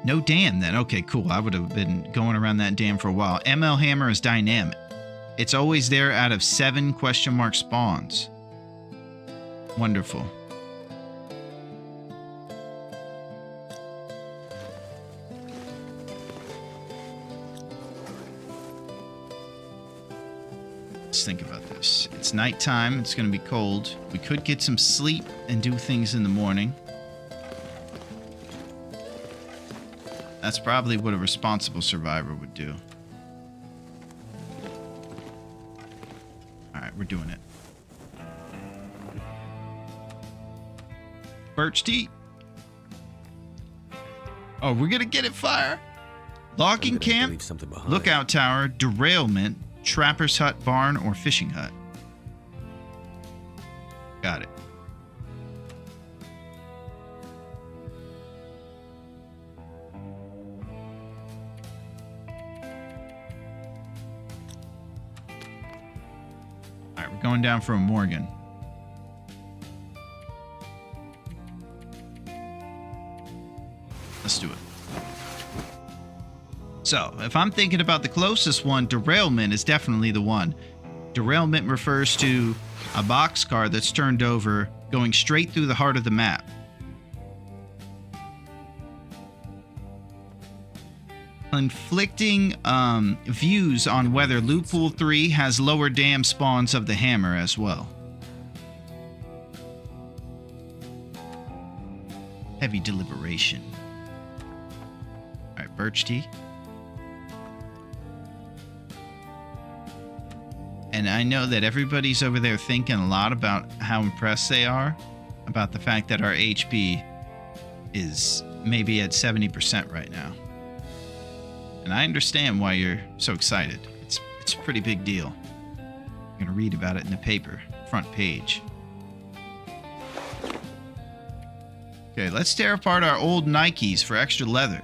No dam then. Okay, cool. I would have been going around that dam for a while. ML Hammer is dynamic. It's always there out of 7 question mark spawns. Wonderful. Let's think about this. It's nighttime. It's going to be cold. We could get some sleep and do things in the morning. That's probably what a responsible survivor would do. Alright, we're doing it. Birch tea. Oh, we're gonna get it, fire. Logging camp, lookout tower, derailment, trapper's hut, barn, or fishing hut. Got it. All right, we're going down for a Morgan. Let's do it. So, if I'm thinking about the closest one, derailment is definitely the one. Derailment refers to a boxcar that's turned over, going straight through the heart of the map. Conflicting views on whether Loot Pool 3 has lower dam spawns of the hammer as well. Heavy deliberation. Alright, birch tea. And I know that everybody's over there thinking a lot about how impressed they are about the fact that our HP is maybe at 70% right now. And I understand why you're so excited. It's a pretty big deal. I'm going to read about it in the paper, front page. Okay, let's tear apart our old Nikes for extra leather.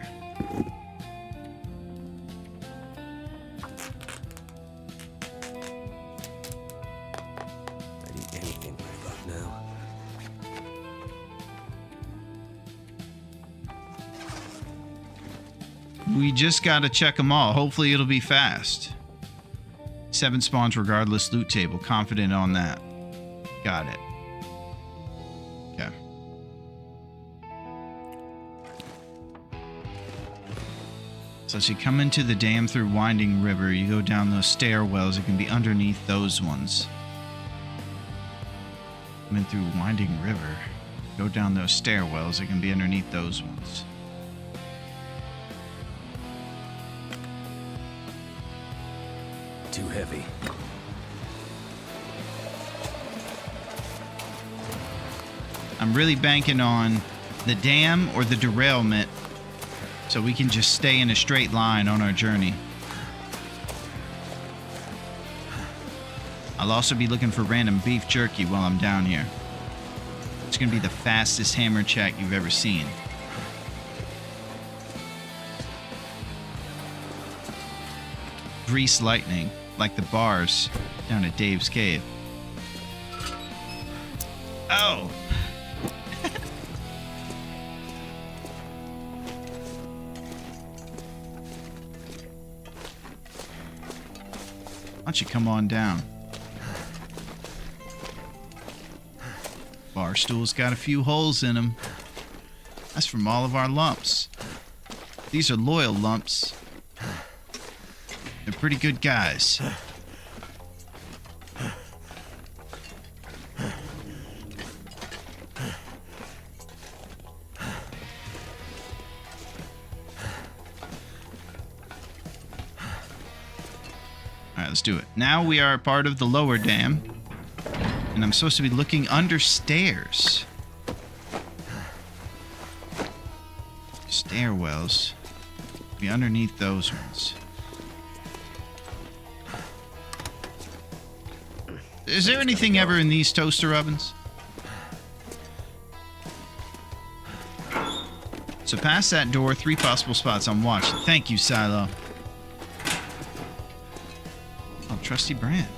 We just gotta check them all. Hopefully it'll be fast. 7 spawns regardless loot table. Confident on that. Got it. Okay. So as you come into the dam through Winding River, you go down those stairwells. It can be underneath those ones. Come in through Winding River. Go down those stairwells. It can be underneath those ones. Too heavy. I'm really banking on the dam or the derailment so we can just stay in a straight line on our journey. I'll also be looking for random beef jerky while I'm down here. It's going to be the fastest hammer check you've ever seen. Grease lightning, like the bars down at Dave's cave. Oh! don't you come on down? Bar stool's got a few holes in them. That's from all of our lumps. These are loyal lumps. They're pretty good guys. Alright, let's do it. Now we are a part of the lower dam. And I'm supposed to be looking under stairs. Stairwells. Be underneath those ones. Is there anything ever in these toaster ovens? So past that door, 3 possible spots. I'm watching. Thank you, Silo. Oh, trusty brand.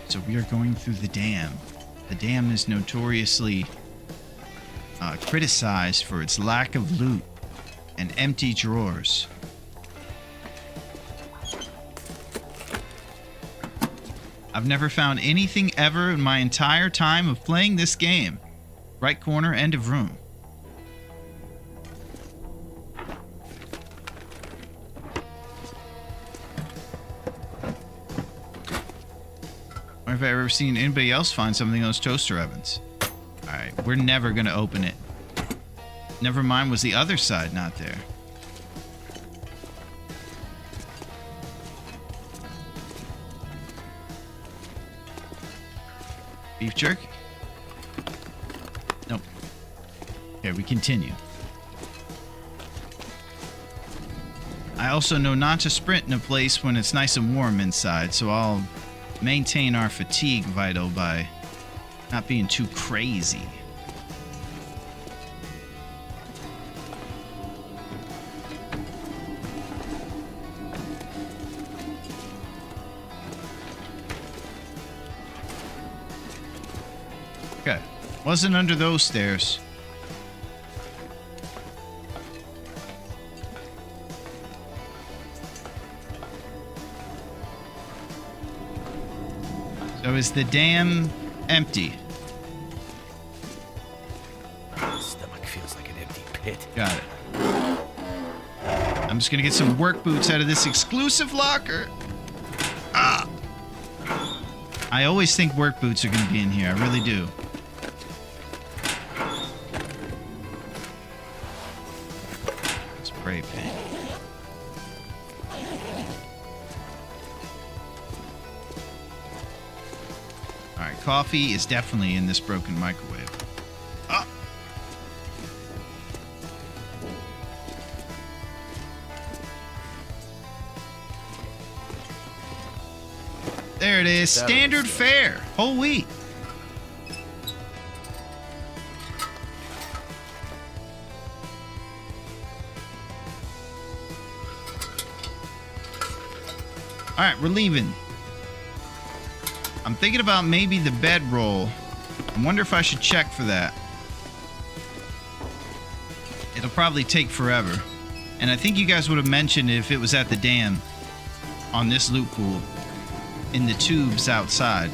So we are going through the dam. The dam is notoriously criticized for its lack of loot and empty drawers. I've never found anything ever in my entire time of playing this game. Right corner, end of room. Or if I've ever seen anybody else find something in those toaster ovens. Alright, we're never going to open it. Never mind, was the other side not there? Beef jerky? Nope. Okay, we continue. I also know not to sprint in a place when it's nice and warm inside, so I'll maintain our fatigue vital by not being too crazy. Okay, wasn't under those stairs. So is the dam empty? My stomach feels like an empty pit. Got it. I'm just gonna get some work boots out of this exclusive locker. Ah! I always think work boots are gonna be in here. I really do. Spray paint. Alright, coffee is definitely in this broken microwave. Ah! There it is. Standard fare. Whole wheat. Alright, we're leaving. I'm thinking about maybe the bedroll. I wonder if I should check for that. It'll probably take forever. And I think you guys would have mentioned if it was at the dam on this loot pool in the tubes outside.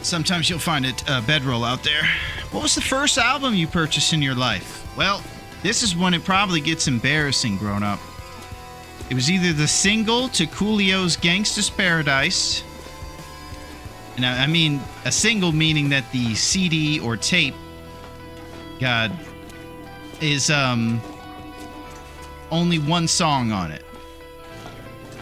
Sometimes you'll find a bedroll out there. What was the first album you purchased in your life? Well, this is when it probably gets embarrassing growing up. It was either the single to Coolio's Gangsta's Paradise. And I mean a single meaning that the CD or tape, God, is only one song on it.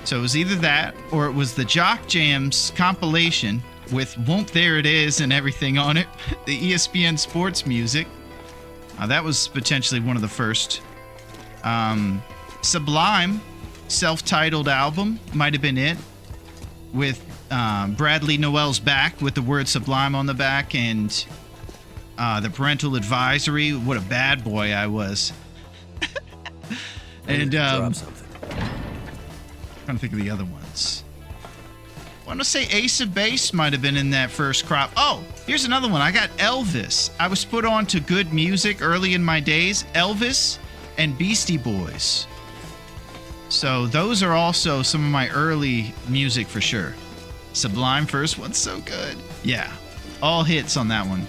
So it was either that or it was the Jock Jams compilation with Won't There It Is and everything on it. The ESPN sports music. That was potentially one of the first. Sublime, self-titled album, might have been it. With Bradley Noel's back with the word Sublime on the back and The parental advisory. What a bad boy I was. And Drop something. trying to think of the other ones. I want to say Ace of Base might have been in that first crop. Oh, here's another one. I got Elvis. I was put on to good music early in my days. Elvis and Beastie Boys. So those are also some of my early music for sure. Sublime first one's so good. Yeah, all hits on that one.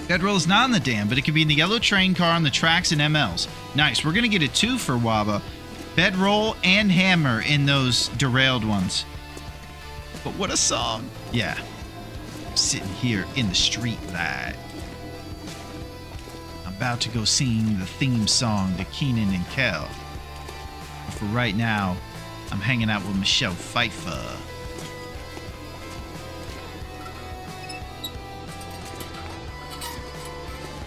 Bedroll is not in the dam, but it could be in the yellow train car on the tracks and MLs. Nice. We're going to get a 2 for Waba. Bedroll and Hammer in those derailed ones. But what a song. Yeah. I'm sitting here in the street light. I'm about to go sing the theme song to Keenan and Kel. But for right now, I'm hanging out with Michelle Pfeiffer.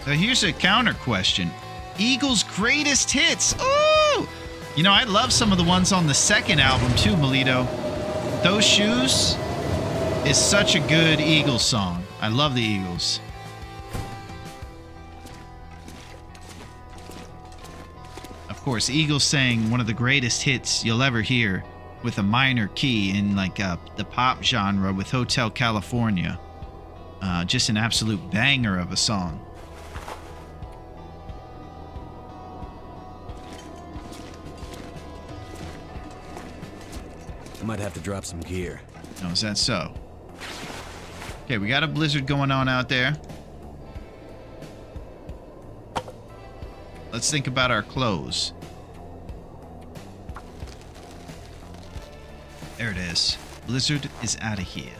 So here's a counter question. Eagles' greatest hits. Ooh! You know, I love some of the ones on the second album too, Melito. Those Shoes is such a good Eagles song. I love the Eagles. Of course, Eagles sang one of the greatest hits you'll ever hear with a minor key in like the pop genre with Hotel California. Just an absolute banger of a song. I might have to drop some gear. Oh, is that so? Okay, we got a blizzard going on out there. Let's think about our clothes. There it is. Blizzard is out of here.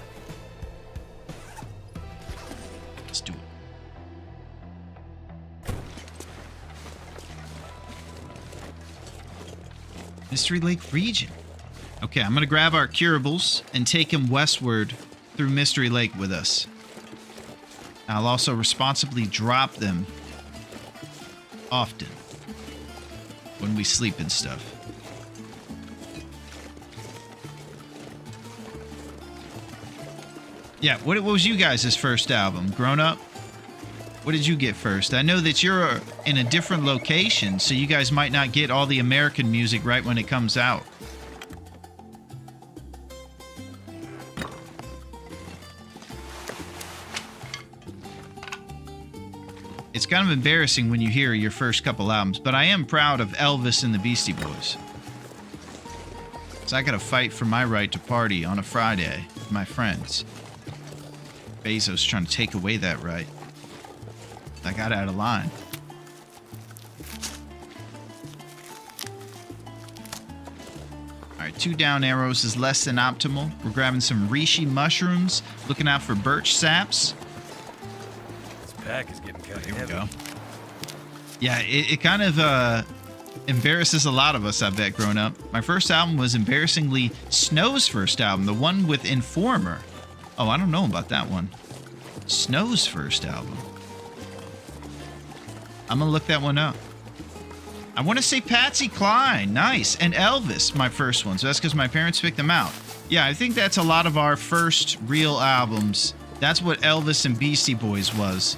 Let's do it. Mystery Lake region. Okay, I'm going to grab our curables and take him westward through Mystery Lake with us. I'll also responsibly drop them often when we sleep and stuff. Yeah, what was you guys' first album? Grown Up? What did you get first? I know that you're in a different location, so you guys might not get all the American music right when it comes out. It's kind of embarrassing when you hear your first couple albums, but I am proud of Elvis and the Beastie Boys. So I gotta fight for my right to party on a Friday with my friends. Bezos trying to take away that right. I got out of line. Alright, 2 down arrows is less than optimal. We're grabbing some reishi mushrooms, looking out for birch saps. This pack is getting kind of heavy. Here we go. Yeah, it kind of embarrasses a lot of us, I bet, growing up. My first album was embarrassingly Snow's first album, the one with Informer. Oh, I don't know about that one. Snow's first album. I'm going to look that one up. I want to say Patsy Cline. Nice. And Elvis, my first one. So that's because my parents picked them out. Yeah, I think that's a lot of our first real albums. That's what Elvis and Beastie Boys was.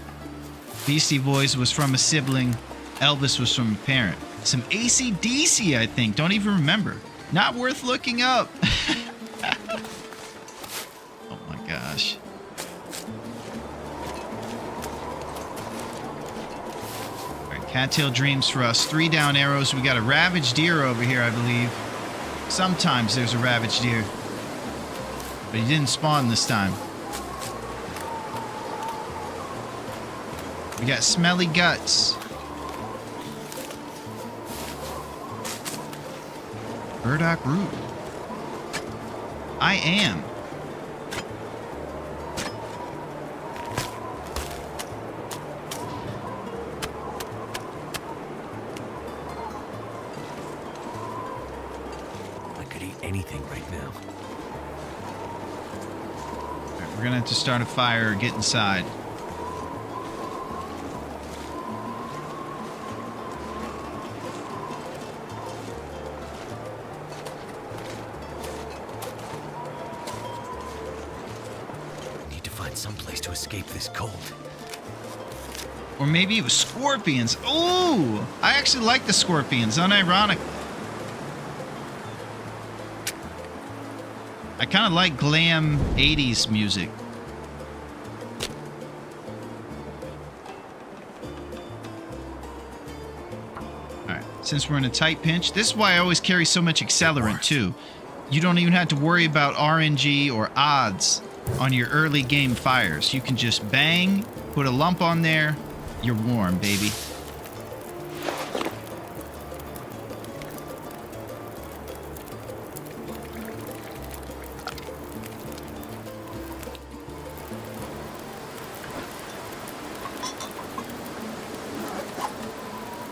Beastie Boys was from a sibling. Elvis was from a parent. Some AC/DC, I think. Don't even remember. Not worth looking up. Oh my gosh. All right, Cattail Dreams for us. 3 down arrows. We got a ravaged deer over here, I believe. Sometimes there's a ravaged deer. But he didn't spawn this time. We got smelly guts. Burdock root. I am. I could eat anything right now. All right, we're gonna have to start a fire or get inside. Someplace to escape this cold. Or maybe it was scorpions. Ooh, I actually like the scorpions, unironically. I kind of like glam 80s music. Alright, since we're in a tight pinch, this is why I always carry so much accelerant too. You don't even have to worry about RNG or odds on your early game fires. You can just bang, put a lump on there, you're warm, baby.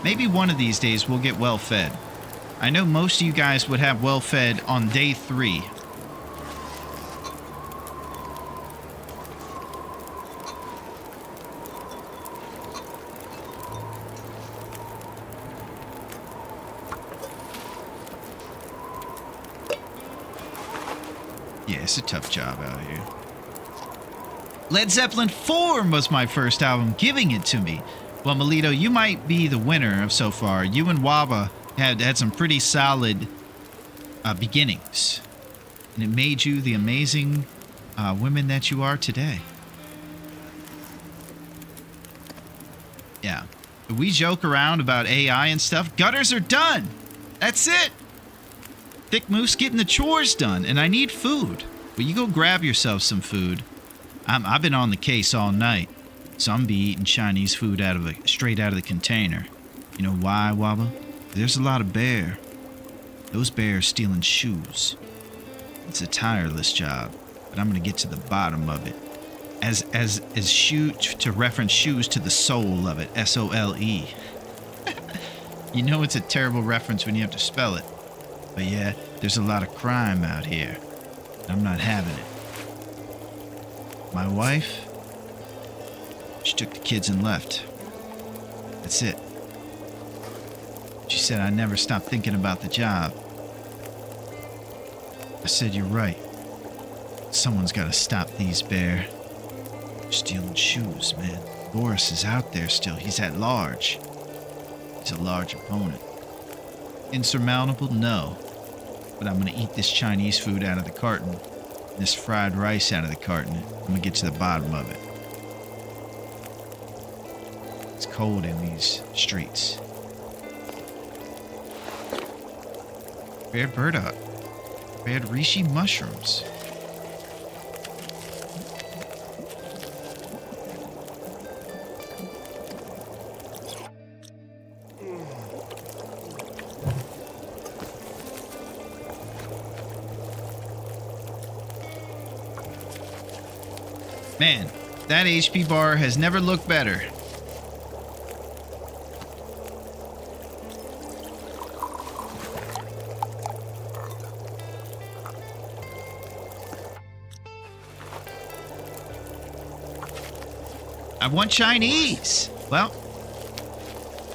Maybe one of these days we'll get well fed. I know most of you guys would have well fed on day 3. Yeah, it's a tough job out here. Led Zeppelin 4 was my first album, giving it to me. Well, Melito, you might be the winner of so far. You and Waba had some pretty solid beginnings. And it made you the amazing women that you are today. Yeah. We joke around about AI and stuff. Gutters are done. That's it. Thick Moose getting the chores done, and I need food. Well, you go grab yourself some food. I've been on the case all night, so I'm be eating Chinese food straight out of the container. You know why, Waba? There's a lot of bear. Those bears stealing shoes. It's a tireless job, but I'm gonna get to the bottom of it. As shoe to reference shoes to the soul of it, SOLE. You know it's a terrible reference when you have to spell it. But yeah, there's a lot of crime out here. I'm not having it. My wife, she took the kids and left. That's it. She said I never stopped thinking about the job. I said, you're right. Someone's got to stop these bear. Stealing shoes, man. Boris is out there still. He's at large. He's a large opponent. Insurmountable? No. But I'm going to eat this Chinese food out of the carton. This fried rice out of the carton. I'm going to get to the bottom of it. It's cold in these streets. Bear burdock. Bear reishi mushrooms. Man, that HP bar has never looked better. I want Chinese. Well,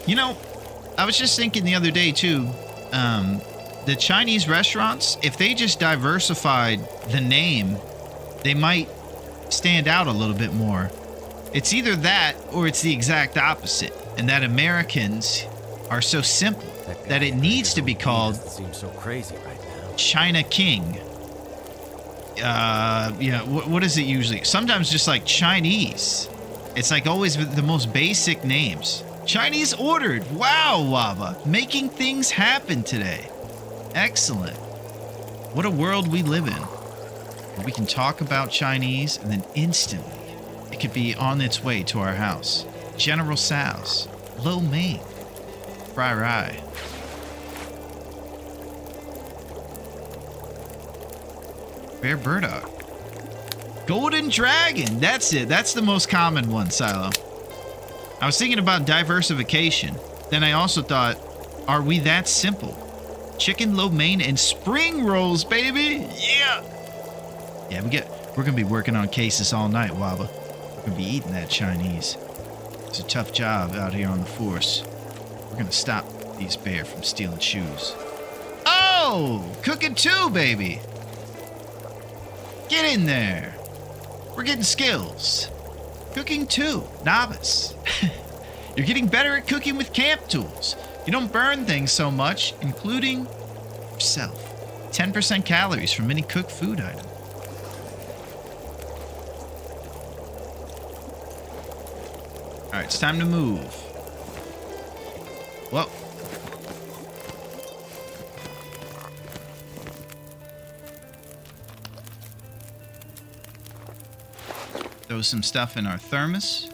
you know, I was just thinking the other day too, the Chinese restaurants, if they just diversified the name, they might stand out a little bit more. It's either that or it's the exact opposite, and that Americans are so simple that it needs to be called Seems so crazy right now. China King. What is it usually? Sometimes just like Chinese. It's like always the most basic names. Chinese ordered. Wow, Wava. Making things happen today. Excellent. What a world we live in. We can talk about Chinese and then instantly it could be on its way to our house. General Tso's, lo mein, fry rye. Bear burdock. Golden dragon. That's it. That's the most common one, Silo. I was thinking about diversification. Then I also thought, are we that simple? Chicken lo mein and spring rolls, baby. Yeah. Yeah, we're gonna be working on cases all night, Waba. We're gonna be eating that Chinese. It's a tough job out here on the force. We're gonna stop these bear from stealing shoes. Oh, cooking too, baby. Get in there. We're getting skills. Cooking too, novice. You're getting better at cooking with camp tools. You don't burn things so much, including yourself. 10% calories from any cooked food item. Alright, it's time to move. Whoa. Throw some stuff in our thermos.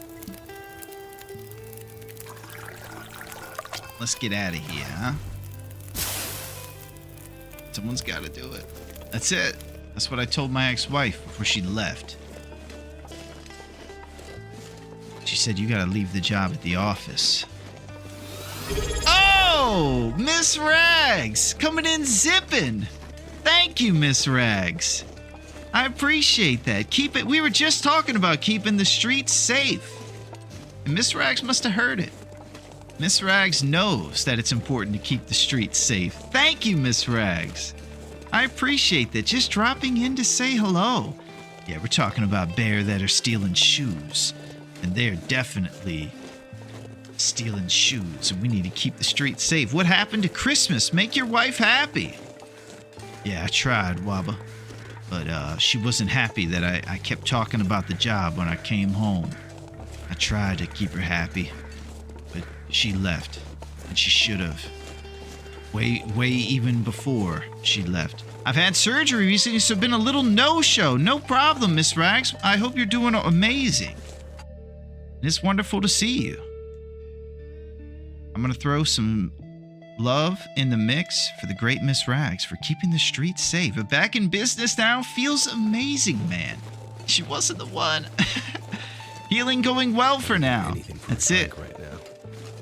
Let's get out of here, huh? Someone's got to do it. That's it. That's what I told my ex-wife before she left. She said, you gotta leave the job at the office. Oh! Miss Rags! Coming in zipping! Thank you, Miss Rags. I appreciate that. Keep it. We were just talking about keeping the streets safe. And Miss Rags must have heard it. Miss Rags knows that it's important to keep the streets safe. Thank you, Miss Rags. I appreciate that. Just dropping in to say hello. Yeah, we're talking about bear that are stealing shoes. And they're definitely stealing shoes. And we need to keep the streets safe. What happened to Christmas? Make your wife happy. Yeah, I tried, Wabba. But she wasn't happy that I kept talking about the job when I came home. I tried to keep her happy. But she left. And she should have. Way even before she left. I've had surgery recently, so been a little no-show. No problem, Miss Rags. I hope you're doing amazing. And it's wonderful to see you. I'm going to throw some love in the mix for the great Miss Rags for keeping the streets safe. But back in business now feels amazing, man. She wasn't the one. Healing going well for now. That's it. Right now.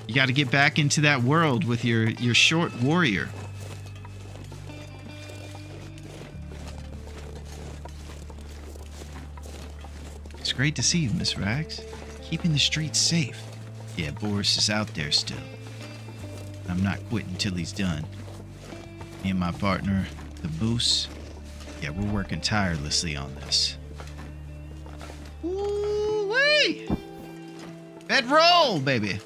You got to get back into that world with your short warrior. It's great to see you, Miss Rags. Keeping the streets safe. Yeah, Boris is out there still. I'm not quitting till he's done. Me and my partner, the Moose, yeah, we're working tirelessly on this. Woo-wee! Bedroll, baby!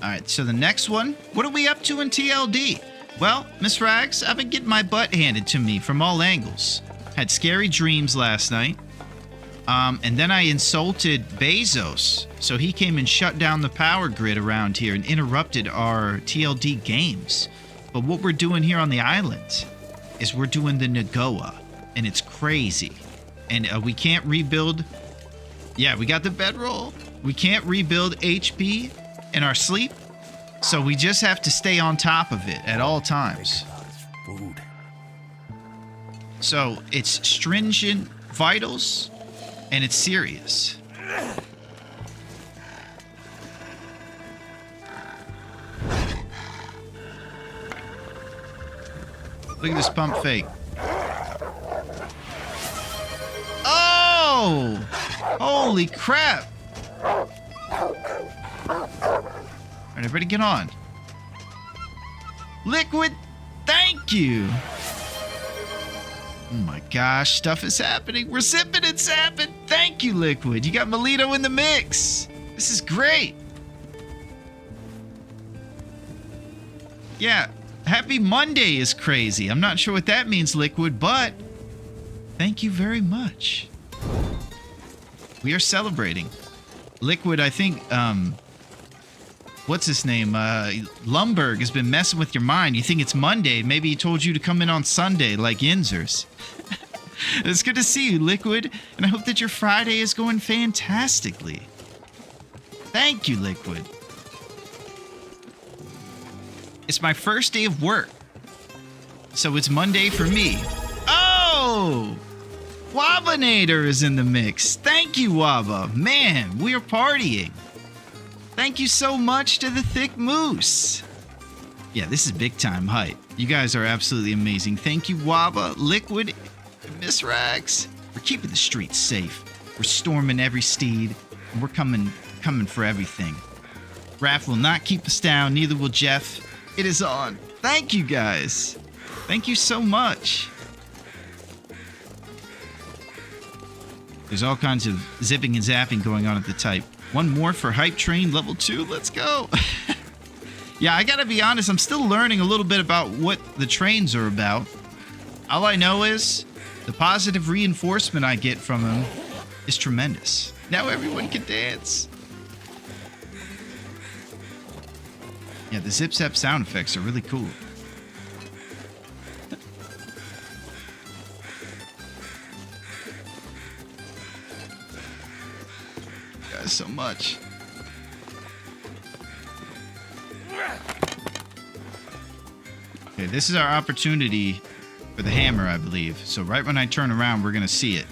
Alright, so the next one, what are we up to in TLD? Well, Miss Rags, I've been getting my butt handed to me from all angles. Had scary dreams last night. And then I insulted Bezos. So he came and shut down the power grid around here and interrupted our TLD games. But what we're doing here on the island is we're doing the Nagoa. And it's crazy. And we can't rebuild. Yeah, we got the bedroll. We can't rebuild HP in our sleep. So we just have to stay on top of it at all times. Food. So it's stringent vitals, and it's serious. Look at this pump fake. Oh! Holy crap! Alright, everybody get on. Liquid, thank you! Oh my gosh, stuff is happening. We're zipping and zapping. Thank you, Liquid. You got Melito in the mix. This is great. Yeah, happy Monday is crazy. I'm not sure what that means, Liquid, but thank you very much. We are celebrating. Liquid, I think, what's his name? Lumberg has been messing with your mind. You think it's Monday. Maybe he told you to come in on Sunday like Yinzers. It's good to see you, Liquid, and I hope that your Friday is going fantastically. Thank you, Liquid. It's my first day of work, so it's Monday for me. Oh! Wabanator is in the mix. Thank you, Waba. Man, we are partying. Thank you so much to the Thick Moose. Yeah, this is big time hype. You guys are absolutely amazing. Thank you, Waba, Liquid, and Miss Rags. We're keeping the streets safe. We're storming every steed, and we're coming for everything. Raph will not keep us down, neither will Jeff. It is on. Thank you, guys. Thank you so much. There's all kinds of zipping and zapping going on at the type. One more for Hype Train level 2. Let's go. Yeah, I gotta be honest. I'm still learning a little bit about what the trains are about. All I know is the positive reinforcement I get from them is tremendous. Now everyone can dance. Yeah, the zip-zap sound effects are really cool. Guys, so much. Okay, this is our opportunity for the hammer, I believe. So right when I turn around, we're going to see it.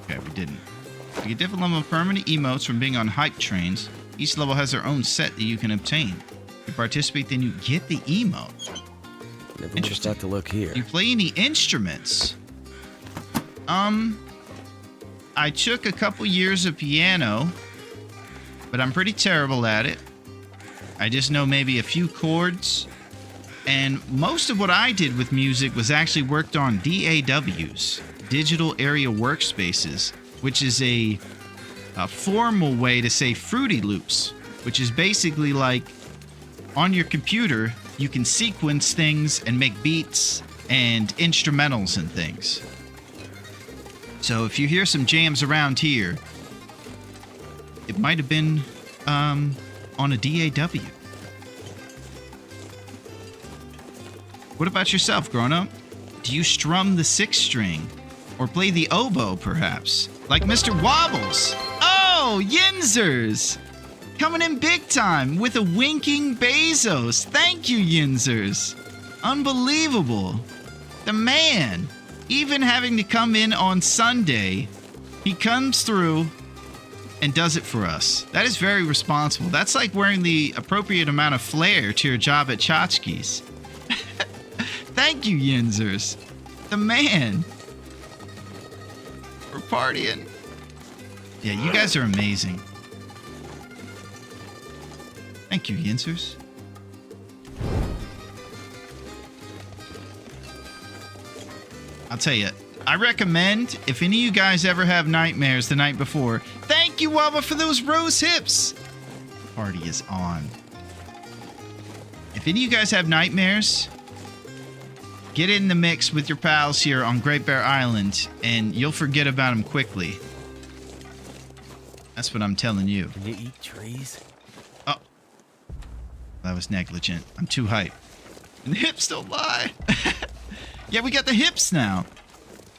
Okay, we didn't. You get different level of permanent emotes from being on hype trains. Each level has their own set that you can obtain. If you participate, then you get the emote. Never would have thought to look here. Do you play any instruments? I took a couple years of piano, but I'm pretty terrible at it. I just know maybe a few chords. And most of what I did with music was actually worked on DAWs, Digital Area Workspaces, which is a formal way to say Fruity Loops, which is basically like on your computer, you can sequence things and make beats and instrumentals and things. So if you hear some jams around here, it might have been on a DAW. What about yourself, grown-up? Do you strum the sixth string? Or play the oboe, perhaps? Like Mr. Wobbles! Oh, Yinzers! Coming in big time with a winking Bezos. Thank you, Yinzers. Unbelievable. The man. Even having to come in on Sunday, he comes through and does it for us. That is very responsible. That's like wearing the appropriate amount of flair to your job at Tchotchkes. Thank you, Yinzers. The man. We're partying. Yeah, you guys are amazing. Thank you, Yinzers. I'll tell you, I recommend if any of you guys ever have nightmares the night before, thank you, Wabba, for those rose hips. Party is on. If any of you guys have nightmares, get in the mix with your pals here on Great Bear Island, and you'll forget about them quickly. That's what I'm telling you. Can you eat trees? Oh. That was negligent. I'm too hyped. And the hips don't lie. Yeah, we got the hips now.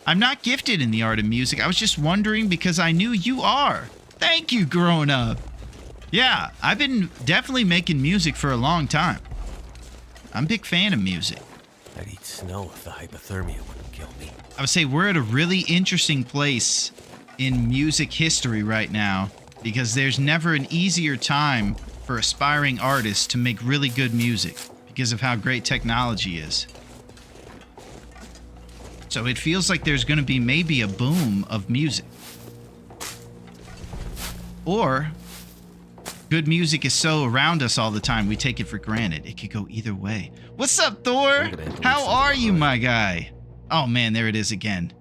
I'm not gifted in the art of music. I was just wondering because I knew you are. Thank you, grown up. Yeah, I've been definitely making music for a long time. I'm a big fan of music. I'd eat snow if the hypothermia wouldn't kill me. I would say we're at a really interesting place in music history right now because there's never an easier time for aspiring artists to make really good music because of how great technology is. So it feels like there's going to be maybe a boom of music. Or good music is so around us all the time, we take it for granted. It could go either way. What's up, Thor? How are you, my guy? Oh, man, there it is again.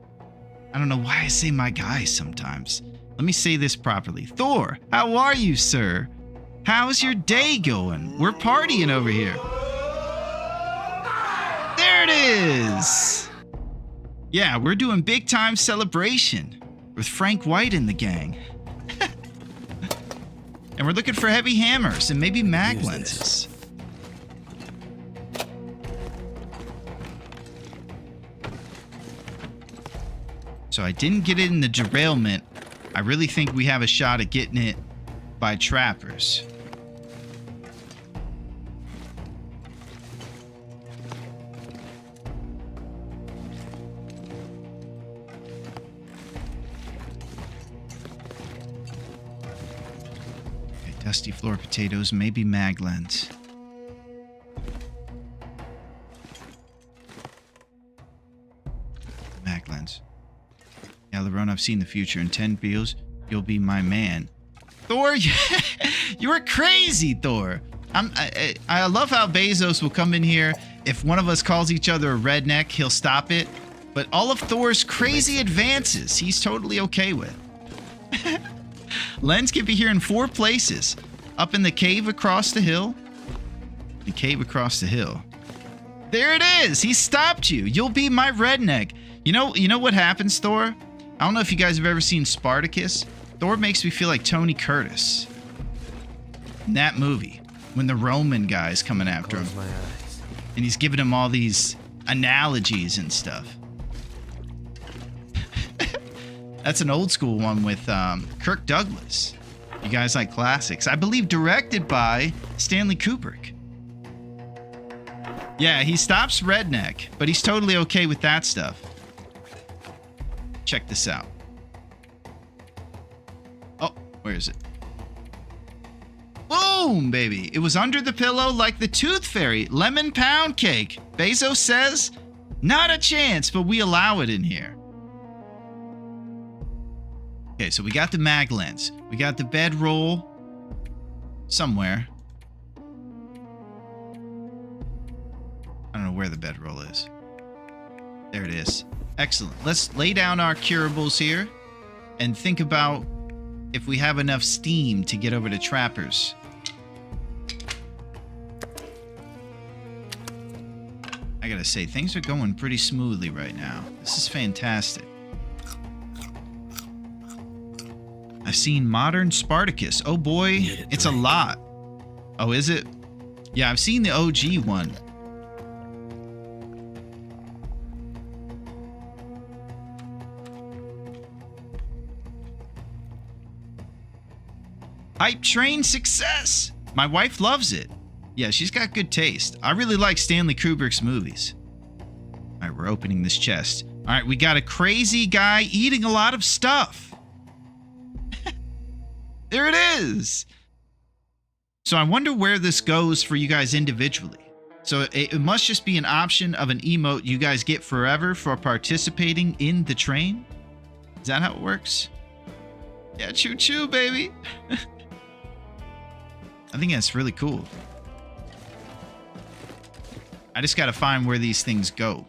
I don't know why I say my guy sometimes. Let me say this properly. Thor, how are you, sir? How's your day going? We're partying over here. There it is. Yeah, we're doing big time celebration with Frank White and the gang. And we're looking for heavy hammers and maybe mag lenses. So I didn't get it in the derailment. I really think we have a shot at getting it by trappers. Dusty floor potatoes, maybe mag lens. Mag lens. Yeah, Larone, I've seen the future. In 10 bills, you'll be my man. Thor, you were crazy, Thor. I love how Bezos will come in here if one of us calls each other a redneck, he'll stop it. But all of Thor's crazy advances, he's totally okay with. Lens can be here in 4 places. Up in the cave across the hill. The cave across the hill. There it is! He stopped you! You'll be my redneck. You know what happens, Thor? I don't know if you guys have ever seen Spartacus. Thor makes me feel like Tony Curtis. In that movie. When the Roman guy's coming after him. Close my eyes. And he's giving him all these analogies and stuff. That's an old school one with Kirk Douglas. You guys like classics. I believe directed by Stanley Kubrick. Yeah, he stops redneck, but he's totally okay with that stuff. Check this out. Oh, where is it? Boom, baby. It was under the pillow like the Tooth Fairy. Lemon pound cake. Bezos says, not a chance, but we allow it in here. Okay, so we got the mag lens. We got the bedroll somewhere. I don't know where the bedroll is. There it is. Excellent. Let's lay down our curables here and think about if we have enough steam to get over to Trappers. I gotta say, things are going pretty smoothly right now. This is fantastic. I've seen modern Spartacus. Oh boy, it's a lot. Oh, is it? Yeah, I've seen the OG one. Hype train success. My wife loves it. Yeah, she's got good taste. I really like Stanley Kubrick's movies. All right, we're opening this chest. All right, we got a crazy guy eating a lot of stuff. There it is. So I wonder where this goes for you guys individually. So it must just be an option of an emote you guys get forever for participating in the train. Is that how it works? Yeah, choo choo, baby. I think that's really cool. I just gotta find where these things go.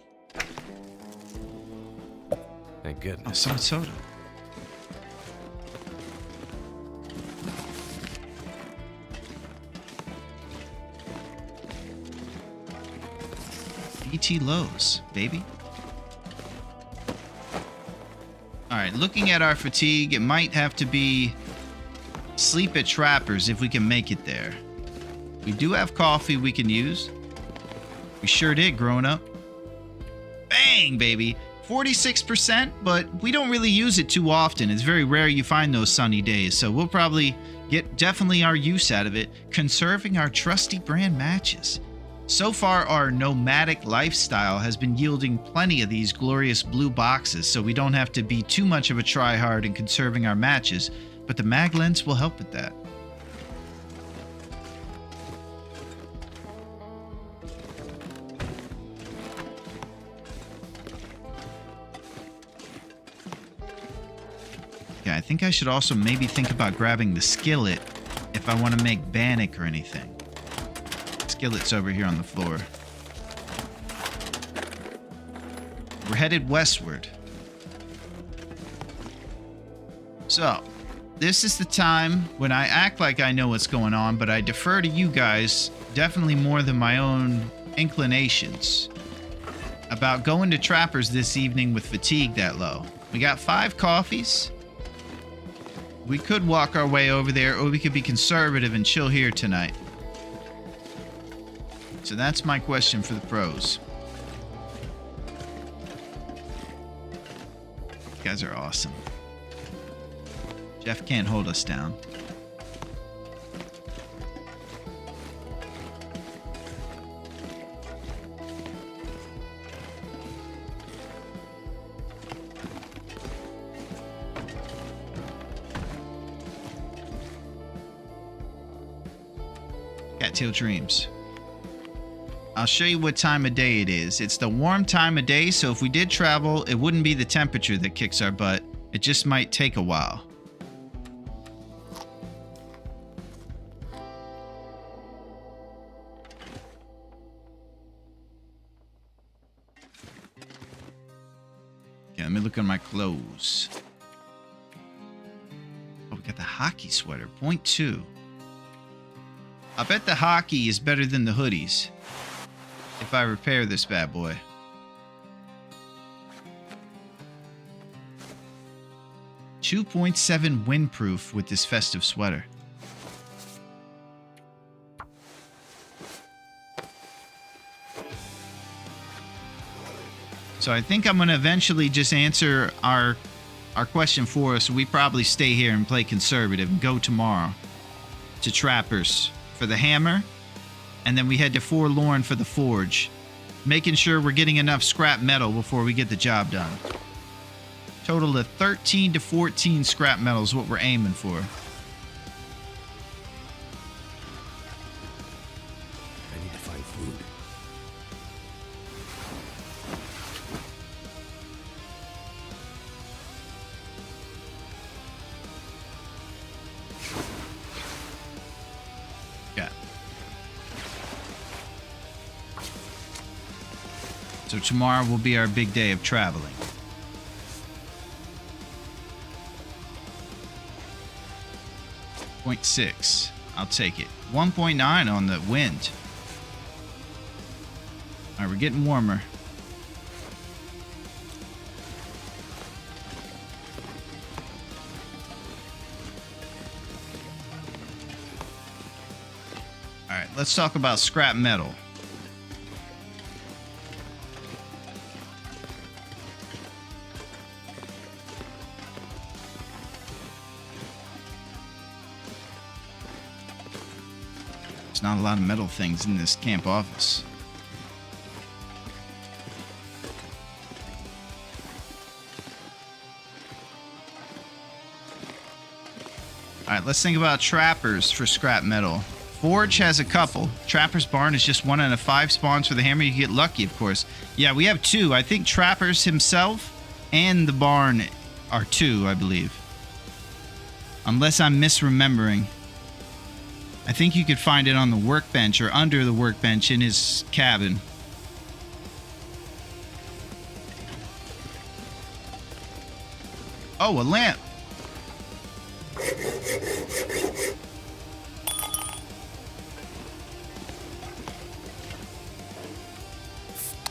Thank goodness. Oh, some soda. BT Lowe's, baby. Alright, looking at our fatigue, it might have to be sleep at Trappers if we can make it there. We do have coffee we can use. We sure did growing up. Bang, baby. 46%, but we don't really use it too often. It's very rare you find those sunny days, so we'll probably get definitely our use out of it, conserving our trusty brand matches. So far, our nomadic lifestyle has been yielding plenty of these glorious blue boxes, so we don't have to be too much of a tryhard in conserving our matches, but the mag lens will help with that. Yeah, I think I should also maybe think about grabbing the skillet if I want to make bannock or anything. Skillet's over here on the floor. We're headed westward. So, this is the time when I act like I know what's going on, but I defer to you guys definitely more than my own inclinations about going to Trappers this evening with fatigue that low. We got 5 coffees. We could walk our way over there, or we could be conservative and chill here tonight. So that's my question for the pros. You guys are awesome. Jeff can't hold us down. Cattail Dreams. I'll show you what time of day it is. It's the warm time of day, so if we did travel, it wouldn't be the temperature that kicks our butt. It just might take a while. me look at my clothes. Oh, we got the hockey sweater. 0.2. I bet the hockey is better than the hoodies. If I repair this bad boy. .7 windproof with this festive sweater. So I think I'm going to eventually just answer our question for us. We probably stay here and play conservative and go tomorrow to Trappers for the hammer. And then we head to Forlorn for the forge. Making sure we're getting enough scrap metal before we get the job done. Total of 13 to 14 scrap metal is what we're aiming for. I need to find food. Yeah. So tomorrow will be our big day of traveling. .6. I'll take it. 1.9 on the wind. Alright, we're getting warmer. Alright, let's talk about scrap metal. Not a lot of metal things in this camp office. Alright, let's think about Trappers for scrap metal. Forge has a couple. Trapper's Barn is just 1 out of 5 spawns for the hammer. You get lucky, of course. Yeah, we have 2. I think Trappers himself and the barn are 2, I believe. Unless I'm misremembering. I think you could find it on the workbench or under the workbench in his cabin. Oh, a lamp.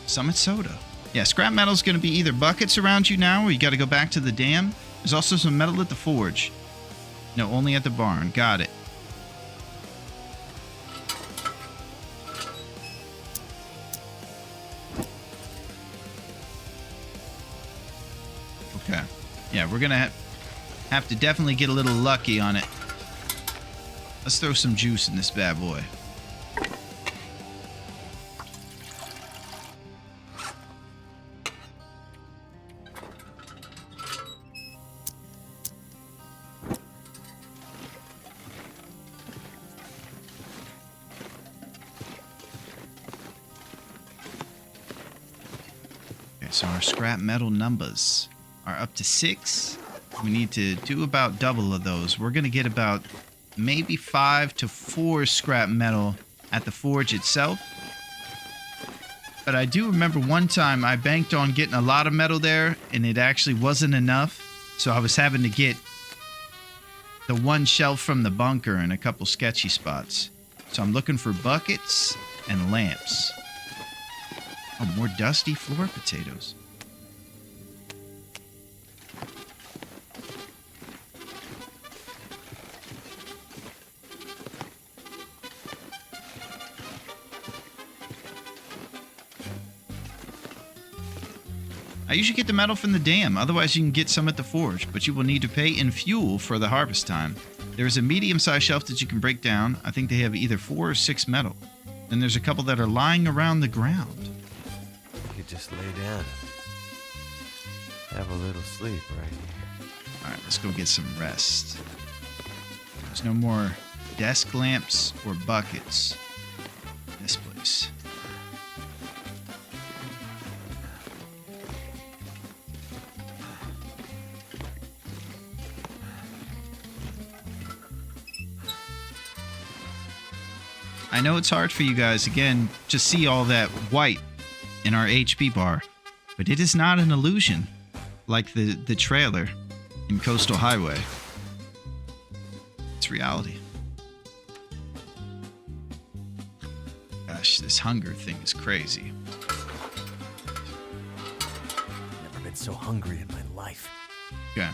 Summit soda. Yeah, scrap metal's going to be either buckets around you now or you got to go back to the dam. There's also some metal at the forge. No, only at the barn. Got it. Okay. Yeah, we're going to have to definitely get a little lucky on it. Let's throw some juice in this bad boy. Okay, so our scrap metal numbers are up to 6. We need to do about double of those. We're going to get about maybe 5 to 4 scrap metal at the forge itself. But I do remember one time I banked on getting a lot of metal there, and it actually wasn't enough. So I was having to get the one shelf from the bunker in a couple sketchy spots. So I'm looking for buckets and lamps. Oh, more dusty floor potatoes. I usually get the metal from the dam, otherwise you can get some at the forge, but you will need to pay in fuel for the harvest time. There is a medium-sized shelf that you can break down. I think they have either 4 or 6 metal. Then there's a couple that are lying around the ground. You could just lay down and have a little sleep right here. Alright, let's go get some rest. There's no more desk lamps or buckets in this place. I know it's hard for you guys, again, to see all that white in our HP bar, but it is not an illusion. like the trailer in Coastal Highway. It's reality. Gosh, this hunger thing is crazy. Never been so hungry in my life. Okay.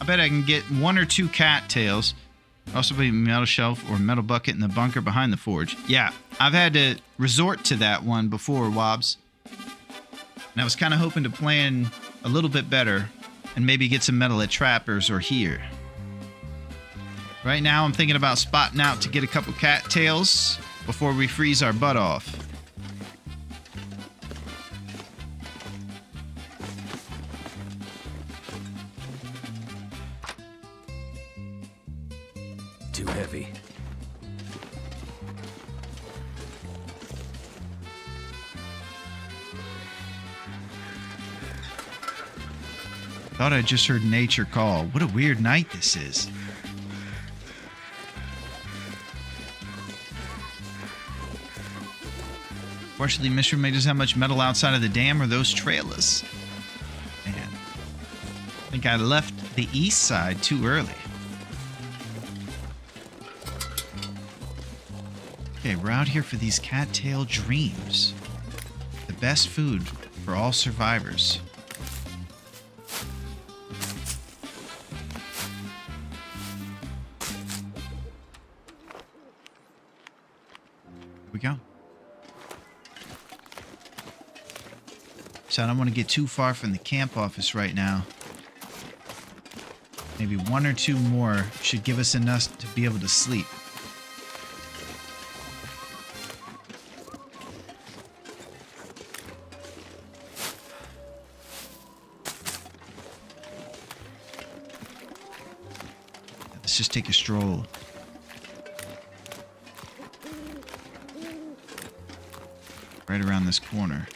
I bet I can get 1 or 2 cattails. Also be a metal shelf or metal bucket in the bunker behind the forge. Yeah, I've had to resort to that one before, Wobbs. And I was kind of hoping to plan a little bit better and maybe get some metal at Trappers or here. Right now, I'm thinking about spotting out to get a couple cattails before we freeze our butt off. Too heavy. Thought I just heard nature call. What a weird night this is. Fortunately, Mystery May doesn't have much metal outside of the dam or those trailers. Man, I think I left the east side too early. Okay, we're out here for these cattail dreams. The best food for all survivors. Here we go. So I don't want to get too far from the camp office right now. Maybe 1 or 2 more should give us enough to be able to sleep. Let's just take a stroll. Right around this corner.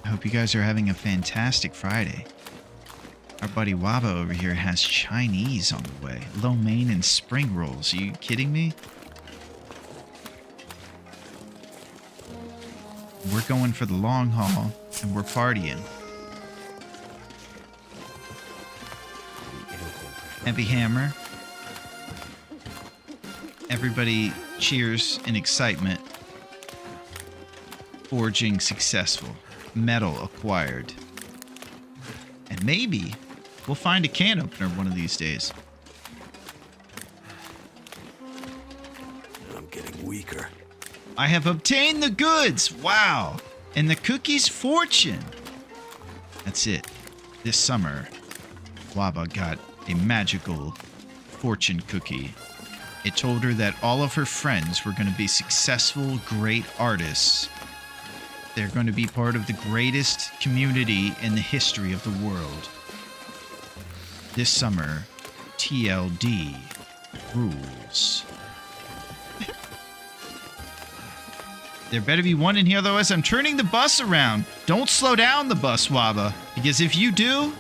I hope you guys are having a fantastic Friday. Our buddy Waba over here has Chinese on the way. Lo mein and spring rolls. Are you kidding me? We're going for the long haul, and we're partying. Heavy hammer. Everybody cheers in excitement. Forging successful. Metal acquired. And maybe we'll find a can opener one of these days. I'm getting weaker. I have obtained the goods! Wow! And the cookie's fortune! That's it. This summer, Waba got a magical fortune cookie. It told her that all of her friends were going to be successful, great artists. They're going to be part of the greatest community in the history of the world. This summer, TLD rules. There better be one in here, otherwise I'm turning the bus around. Don't slow down the bus, Waba, because if you do,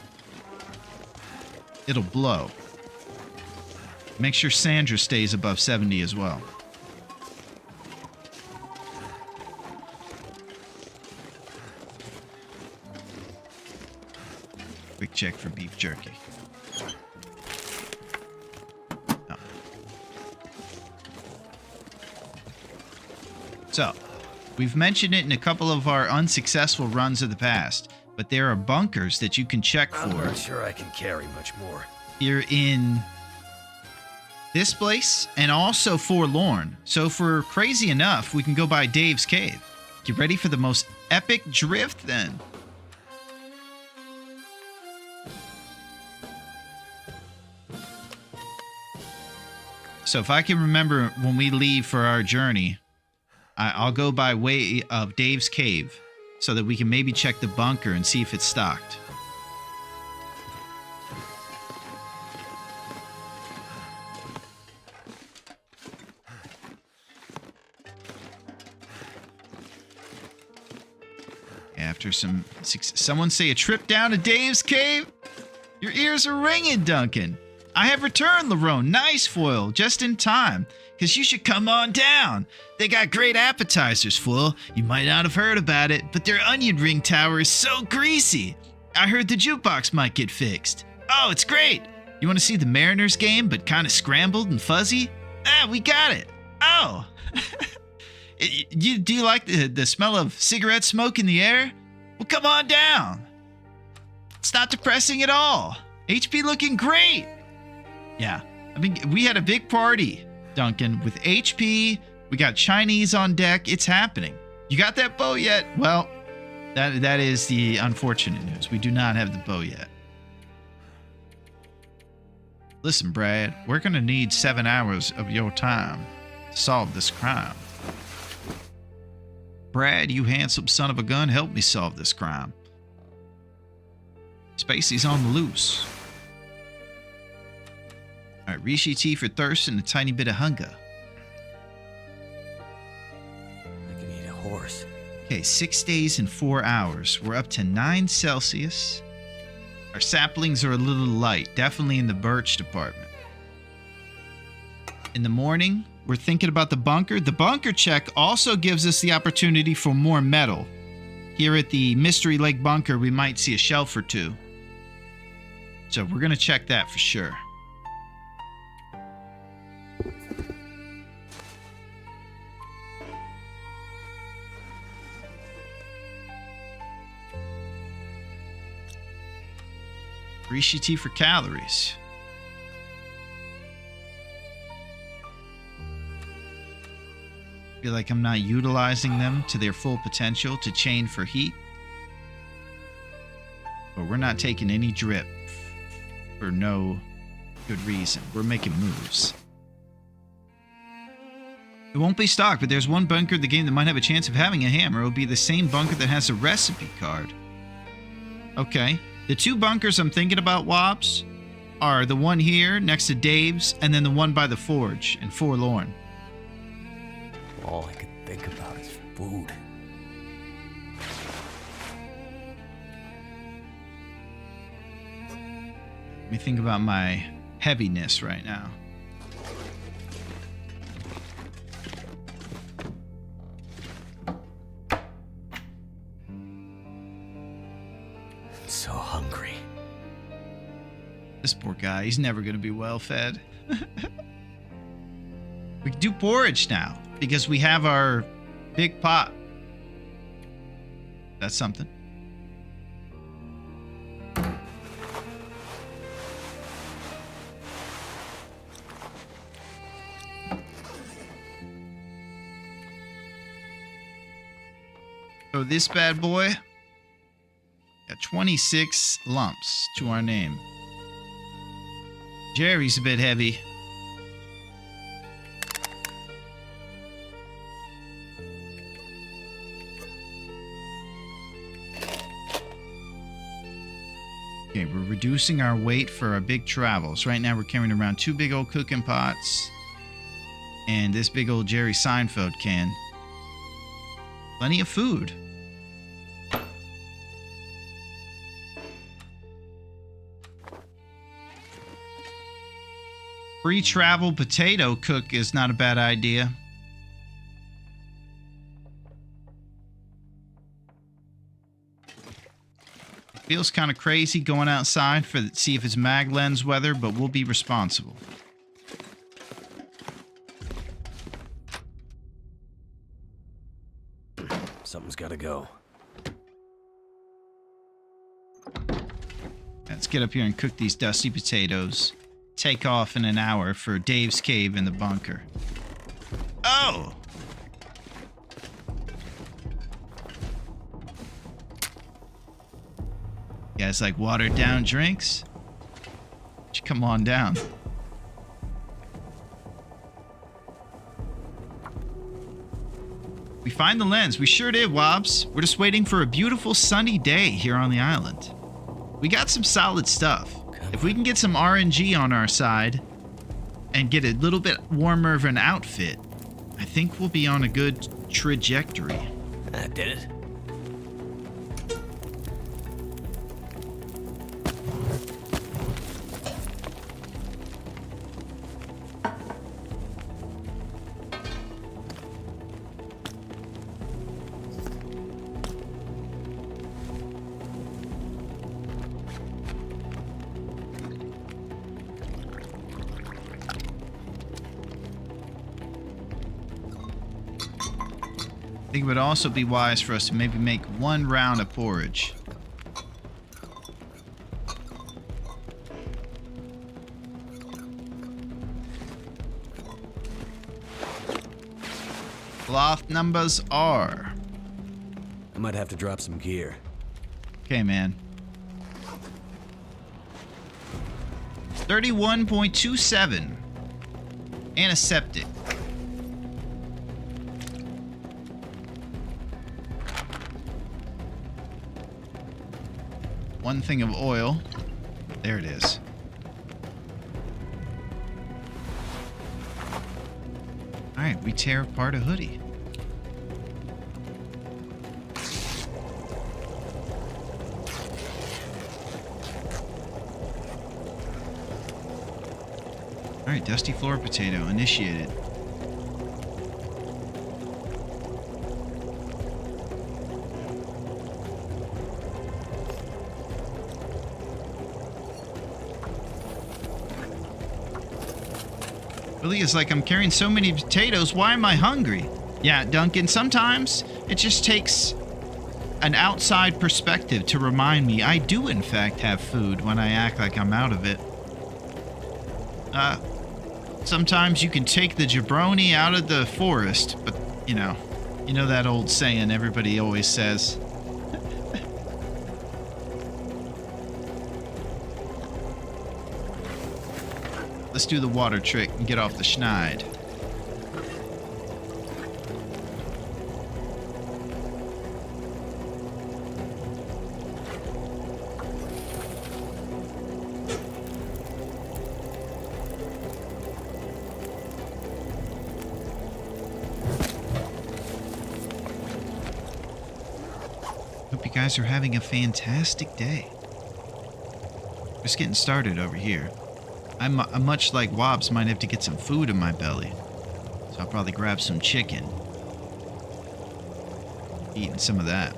it'll blow. Make sure Sandra stays above 70 as well. Quick check for beef jerky. No. So, we've mentioned it in a couple of our unsuccessful runs of the past, but there are bunkers that you can check for. I'm not sure I can carry much more. Here in this place and also Forlorn. So if we're crazy enough, we can go by Dave's Cave. Get ready for the most epic drift then. So if I can remember when we leave for our journey, I'll go by way of Dave's Cave so that we can maybe check the bunker and see if it's stocked. After someone say a trip down to Dave's cave? Your ears are ringing, Duncan. I have returned, Larone. Nice foil, just in time. Because you should come on down. They got great appetizers, fool. You might not have heard about it, but their onion ring tower is so greasy. I heard the jukebox might get fixed. Oh, it's great. You want to see the Mariners game, but kind of scrambled and fuzzy? Ah, we got it. Oh. Do you like the smell of cigarette smoke in the air? Well, come on down. It's not depressing at all. HP looking great. Yeah, I mean, we had a big party, Duncan, with HP. We got Chinese on deck. It's happening. You got that bow yet? Well, that is the unfortunate news. We do not have the bow yet. Listen, Brad, we're going to need 7 hours of your time to solve this crime. Brad, you handsome son of a gun, help me solve this crime. Spacey's on the loose. All right, Reishi tea for thirst and a tiny bit of hunger. I can eat a horse. Okay, 6 days and 4 hours. We're up to 9 Celsius. Our saplings are a little light, definitely in the birch department. In the morning, we're thinking about the bunker. The bunker check also gives us the opportunity for more metal. Here at the Mystery Lake bunker, we might see a shelf or two. So we're going to check that for sure. Reishi tea for calories. Feel like I'm not utilizing them to their full potential to chain for heat. But we're not taking any drip for no good reason. We're making moves. It won't be stocked, but there's one bunker in the game that might have a chance of having a hammer. It'll be the same bunker that has a recipe card. Okay. The 2 bunkers I'm thinking about, Wobbs, are the one here next to Dave's and then the one by the forge in Forlorn. All I could think about is food. Let me think about my heaviness right now. I'm so hungry. This poor guy, he's never going to be well fed. We can do porridge now because we have our big pot. That's something. So this bad boy got 26 lumps to our name. Jerry's a bit heavy. Okay, we're reducing our weight for our big travels. Right now we're carrying around 2 big old cooking pots and this big old Jerry Seinfeld can. Plenty of food. Pre-travel potato cook is not a bad idea. It feels kind of crazy going outside to see if it's mag lens weather, but we'll be responsible. Something's gotta go. Let's get up here and cook these dusty potatoes. Take off in an hour for Dave's cave in the bunker. Oh! You guys like watered down drinks? Why don't you come on down? We find the lens. We sure did, Wobbs. We're just waiting for a beautiful sunny day here on the island. We got some solid stuff. If we can get some RNG on our side and get a little bit warmer of an outfit, I think we'll be on a good trajectory. That did it. I think it would also be wise for us to maybe make 1 round of porridge. Cloth numbers are. I might have to drop some gear. Okay, man. 31.27. Antiseptic. One thing of oil. There it is. Alright, we tear apart a hoodie. Alright, Dusty Floor Potato initiated. Really is like I'm carrying so many potatoes. Why am I hungry? Yeah, Duncan, sometimes it just takes an outside perspective to remind me I do in fact have food when I act like I'm out of it. Sometimes you can take the jabroni out of the forest, but you know that old saying everybody always says. Let's do the water trick and get off the schneid. Hope you guys are having a fantastic day. Just getting started over here. I'm much like Wobbs, might have to get some food in my belly. So I'll probably grab some chicken. Eating some of that.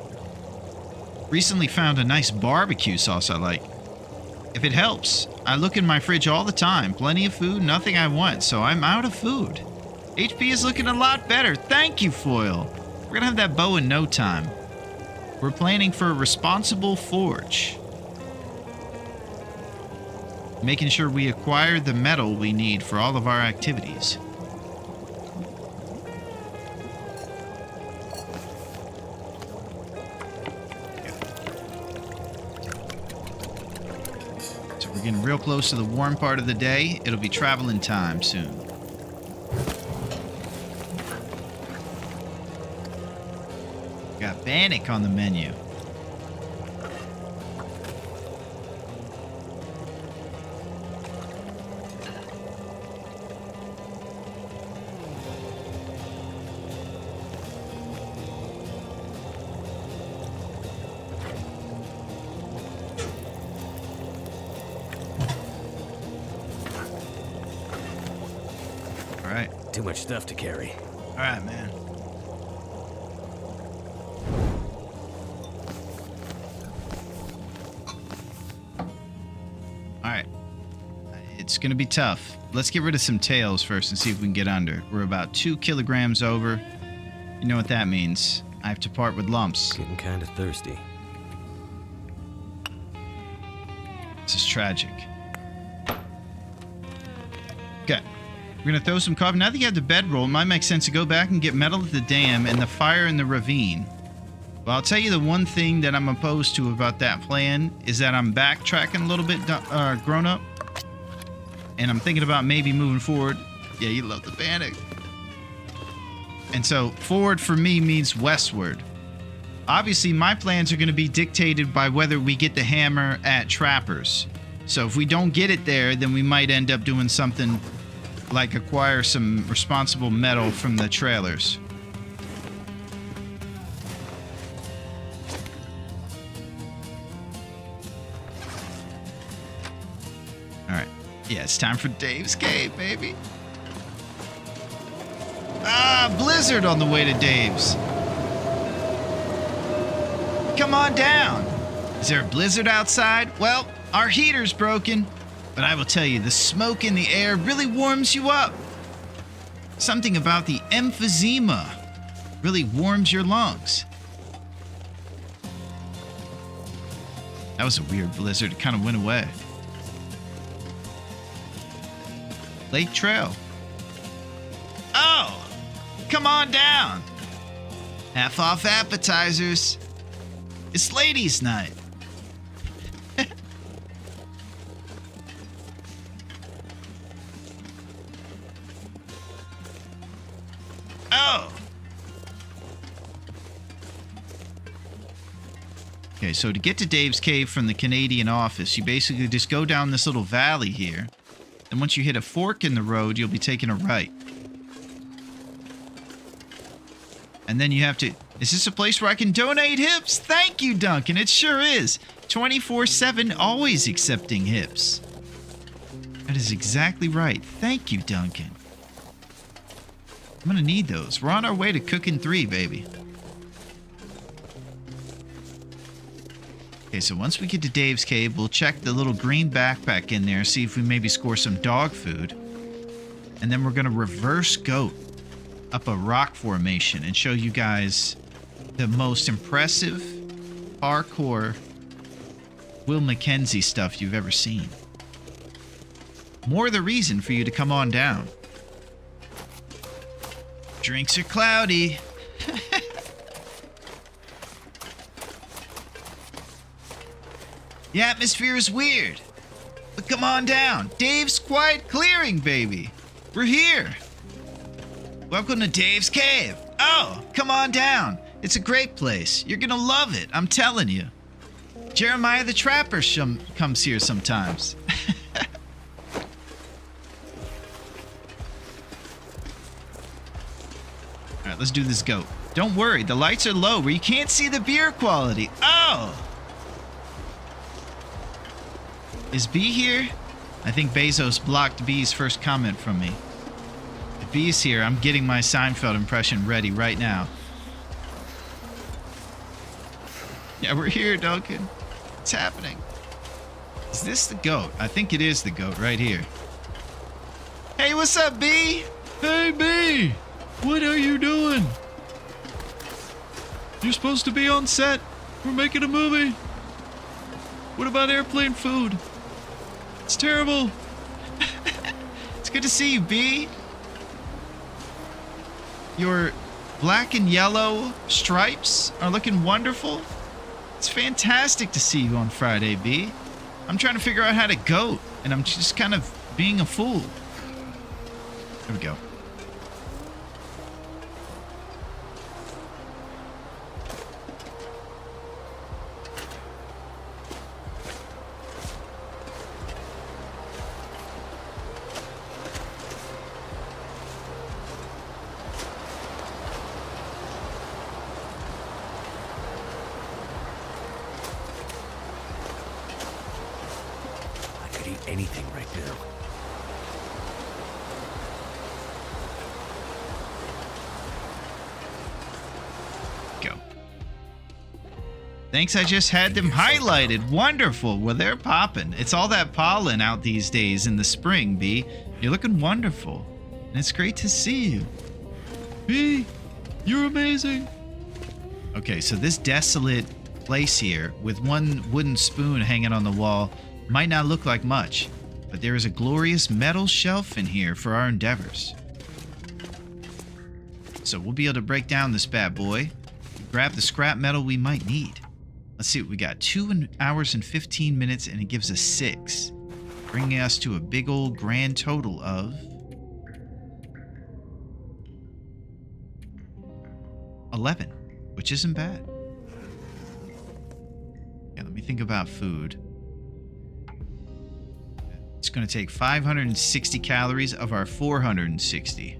Recently found a nice barbecue sauce I like. If it helps, I look in my fridge all the time. Plenty of food, nothing I want, so I'm out of food. HP is looking a lot better. Thank you, Foil. We're gonna have that bow in no time. We're planning for a responsible forge. Making sure we acquire the metal we need for all of our activities. So we're getting real close to the warm part of the day. It'll be traveling time soon. Got Bannock on the menu. Too much stuff to carry. All right, man. All right. It's going to be tough. Let's get rid of some tails first and see if we can get under. We're about 2 kilograms over. You know what that means. I have to part with lumps. Getting kind of thirsty. This is tragic. Okay. We're going to throw some coffee. Now that you have the bedroll, it might make sense to go back and get metal at the dam and the fire in the ravine. Well, I'll tell you the one thing that I'm opposed to about that plan is that I'm backtracking a little bit grown up. And I'm thinking about maybe moving forward. Yeah, you love the Bannock. And so forward for me means westward. Obviously, my plans are going to be dictated by whether we get the hammer at Trappers. So if we don't get it there, then we might end up doing something like acquire some responsible metal from the trailers. Alright. Yeah, it's time for Dave's Cave, baby. Ah, blizzard on the way to Dave's. Come on down. Is there a blizzard outside? Well, our heater's broken. But I will tell you, the smoke in the air really warms you up. Something about the emphysema Really warms your lungs. That was a weird blizzard. It kind of went away. Lake Trail. Oh, come on down. Half off appetizers. It's ladies' night. Oh. Okay, so to get to Dave's Cave from the Canadian office, you basically just go down this little valley here. And once you hit a fork in the road, you'll be taking a right. And then you have to... Is this a place where I can donate hips? Thank you, Duncan. It sure is. 24/7, always accepting hips. That is exactly right. Thank you, Duncan. I'm gonna need those. We're on our way to cooking 3, baby. Okay, so once we get to Dave's Cave, we'll check the little green backpack in there, see if we maybe score some dog food. And then we're gonna reverse goat up a rock formation and show you guys the most impressive parkour Will Mackenzie stuff you've ever seen. More the reason for you to come on down. Drinks are cloudy. The atmosphere is weird. But come on down. Dave's Quiet Clearing, baby. We're here. Welcome to Dave's Cave. Oh, come on down. It's a great place. You're gonna love it, I'm telling you. Jeremiah the Trapper comes here sometimes. Alright, let's do this goat. Don't worry, the lights are low where you can't see the beer quality. Oh! Is B here? I think Bezos blocked B's first comment from me. If B's here, I'm getting my Seinfeld impression ready right now. Yeah, we're here, Duncan. What's happening? Is this the goat? I think it is the goat right here. Hey, what's up, B? Hey, B! What are you doing? You're supposed to be on set. We're making a movie. What about airplane food? It's terrible. It's good to see you, B. Your black and yellow stripes are looking wonderful. It's fantastic to see you on Friday, B. I'm trying to figure out how to goat, and I'm just kind of being a fool. There we go. Anything right now. Go. Thanks, I just had them highlighted. Wonderful. Well, they're popping. It's all that pollen out these days in the spring, B. You're looking wonderful. And it's great to see you. B, you're amazing. Okay, so this desolate place here with one wooden spoon hanging on the wall might not look like much, but there is a glorious metal shelf in here for our endeavors. So we'll be able to break down this bad boy, grab the scrap metal we might need. Let's see what we got. 2 hours and 15 minutes, and it gives us 6, bringing us to a big old grand total of 11, which isn't bad. Yeah, let me think about food. It's going to take 560 calories of our 460.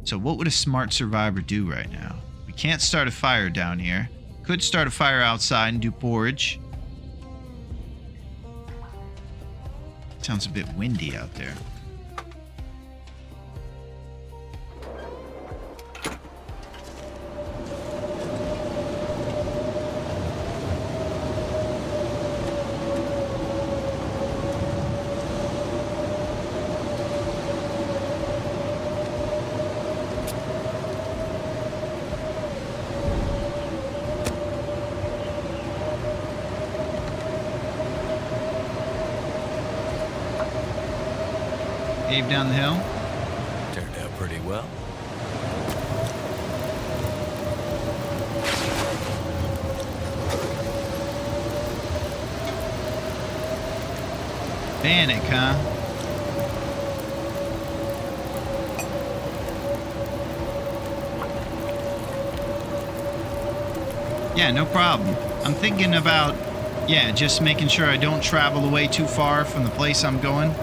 So what would a smart survivor do right now? We can't start a fire down here. Could start a fire outside and do porridge. Sounds a bit windy out there. Cave down the hill. Turned out pretty well. Panic, huh? Yeah, no problem. I'm thinking about, just making sure I don't travel away too far from the place I'm going.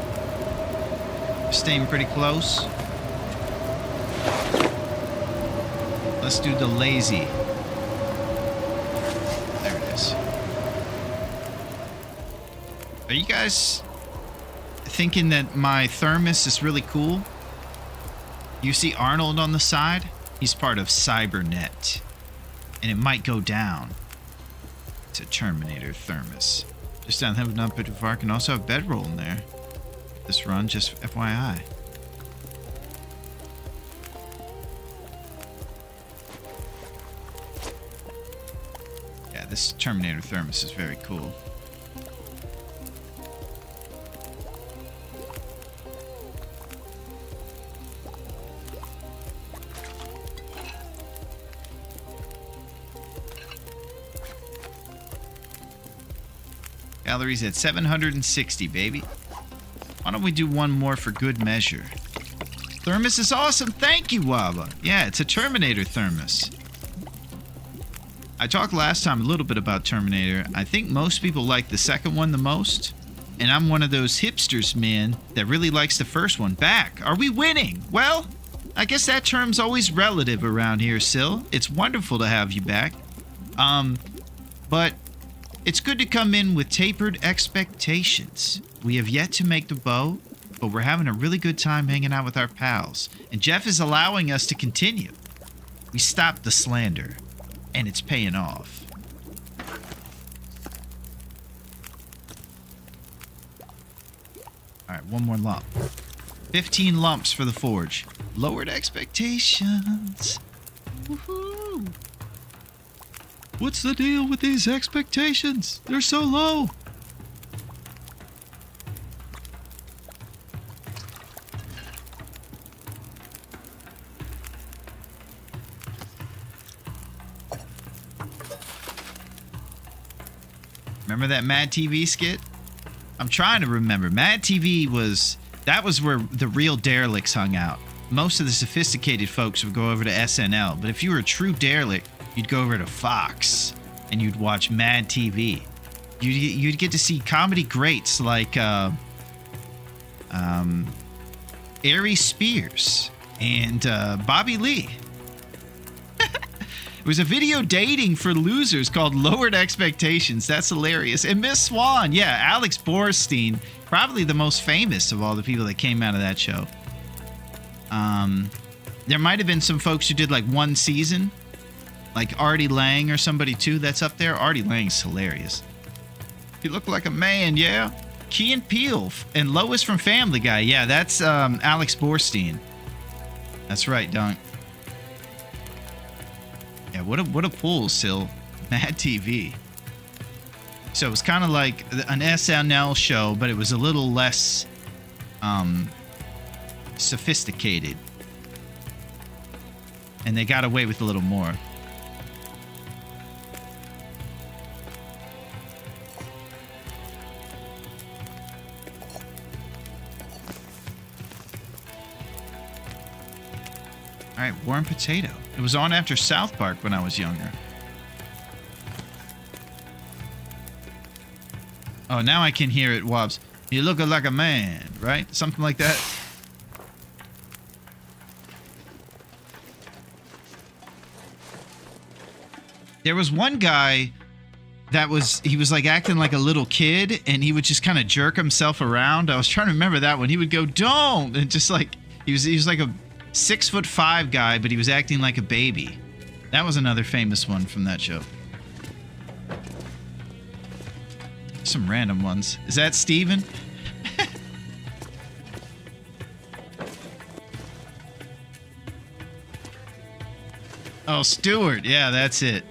Staying pretty close. Let's do the lazy. There it is. Are you guys thinking that my thermos is really cool? You see Arnold on the side? He's part of Cybernet. And it might go down. It's a Terminator thermos. Just down there, not too far. Can also have bedroll in there. This run, just FYI. Yeah, this Terminator thermos is very cool. Calories at 760, baby. Why don't we do one more for good measure? Thermos is awesome. Thank you, Waba. Yeah, it's a Terminator thermos. I talked last time a little bit about Terminator. I think most people like the second one the most. And I'm one of those hipsters, man, that really likes the first one. Back. Are we winning? Well, I guess that term's always relative around here, Sil. It's wonderful to have you back. But it's good to come in with tapered expectations. We have yet to make the bow, but we're having a really good time hanging out with our pals. And Jeff is allowing us to continue. We stopped the slander, and it's paying off. All right, one more lump. 15 lumps for the forge. Lowered expectations. Woohoo! What's the deal with these expectations? They're so low. Remember that Mad TV skit? I'm trying to remember. Mad TV was where the real derelicts hung out. Most of the sophisticated folks would go over to SNL, but if you were a true derelict, you'd go over to Fox and you'd watch Mad TV. You'd get to see comedy greats like Ari Spears and Bobby Lee. It was a video dating for losers called Lowered Expectations. That's hilarious. And Miss Swan, yeah, Alex Borstein, probably the most famous of all the people that came out of that show. There might have been some folks who did like one season, like Artie Lang or somebody too that's up there. Artie Lang's hilarious. He looked like a man, yeah. Key and Peele and Lois from Family Guy. Yeah, that's Alex Borstein. That's right, Dunk. Yeah, what a pull, Sil. Mad TV. So it was kind of like an SNL show, but it was a little less sophisticated. And they got away with a little more. All right, warm potato. It was on after South Park when I was younger. Oh, now I can hear it, Wobbs. You look like a man, right? Something like that. There was one guy he was like acting like a little kid, and he would just kind of jerk himself around. I was trying to remember that one. He would go, "Don't," and just like he was like a 6'5" guy, but he was acting like a baby. That was another famous one from that show. Some random ones. Is that Steven? Oh, Stewart. Yeah, that's it.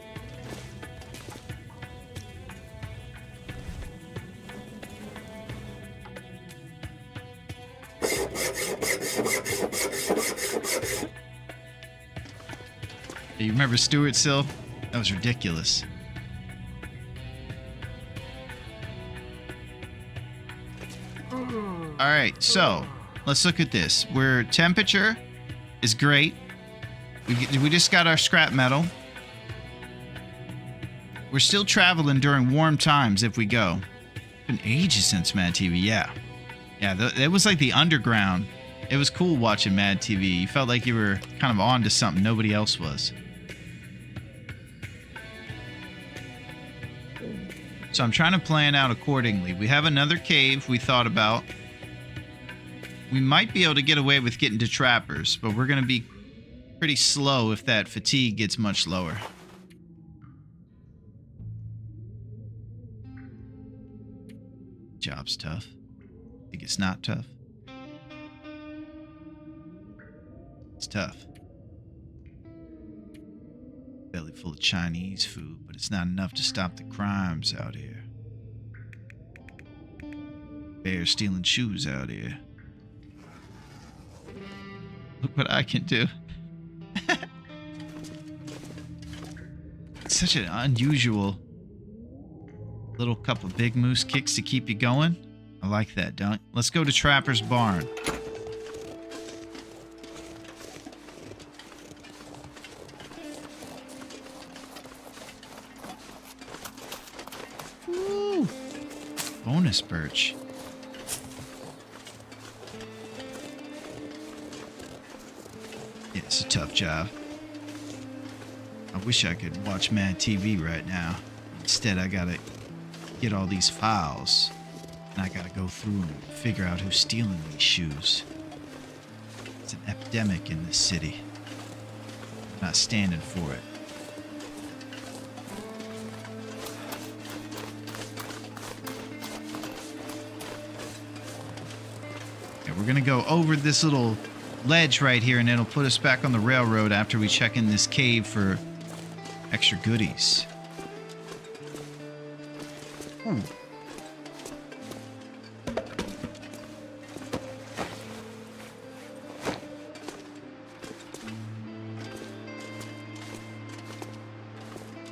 Remember Stuart Sill? That was ridiculous. All right, so let's look at this. Where temperature is great. We just got our scrap metal. We're still traveling during warm times if we go. It's been ages since Mad TV, yeah. Yeah, it was like the underground. It was cool watching Mad TV. You felt like you were kind of on to something nobody else was. So I'm trying to plan out accordingly. We have another cave we thought about. We might be able to get away with getting to trappers, but we're going to be pretty slow if that fatigue gets much lower. Job's tough. Think it's not tough? It's tough. Belly full of Chinese food, but it's not enough to stop the crimes out here. Bears stealing shoes out here. Look what I can do. It's such an unusual little cup of Big Moose kicks to keep you going. I like that, don't you? Let's go to Trapper's Barn. Woo! Bonus birch. Yeah, it's a tough job. I wish I could watch Mad TV right now. Instead, I gotta get all these files. And I gotta go through and figure out who's stealing these shoes. It's an epidemic in this city. I'm not standing for it. Okay, we're gonna go over this little ledge right here, and it'll put us back on the railroad after we check in this cave for extra goodies. Hmm.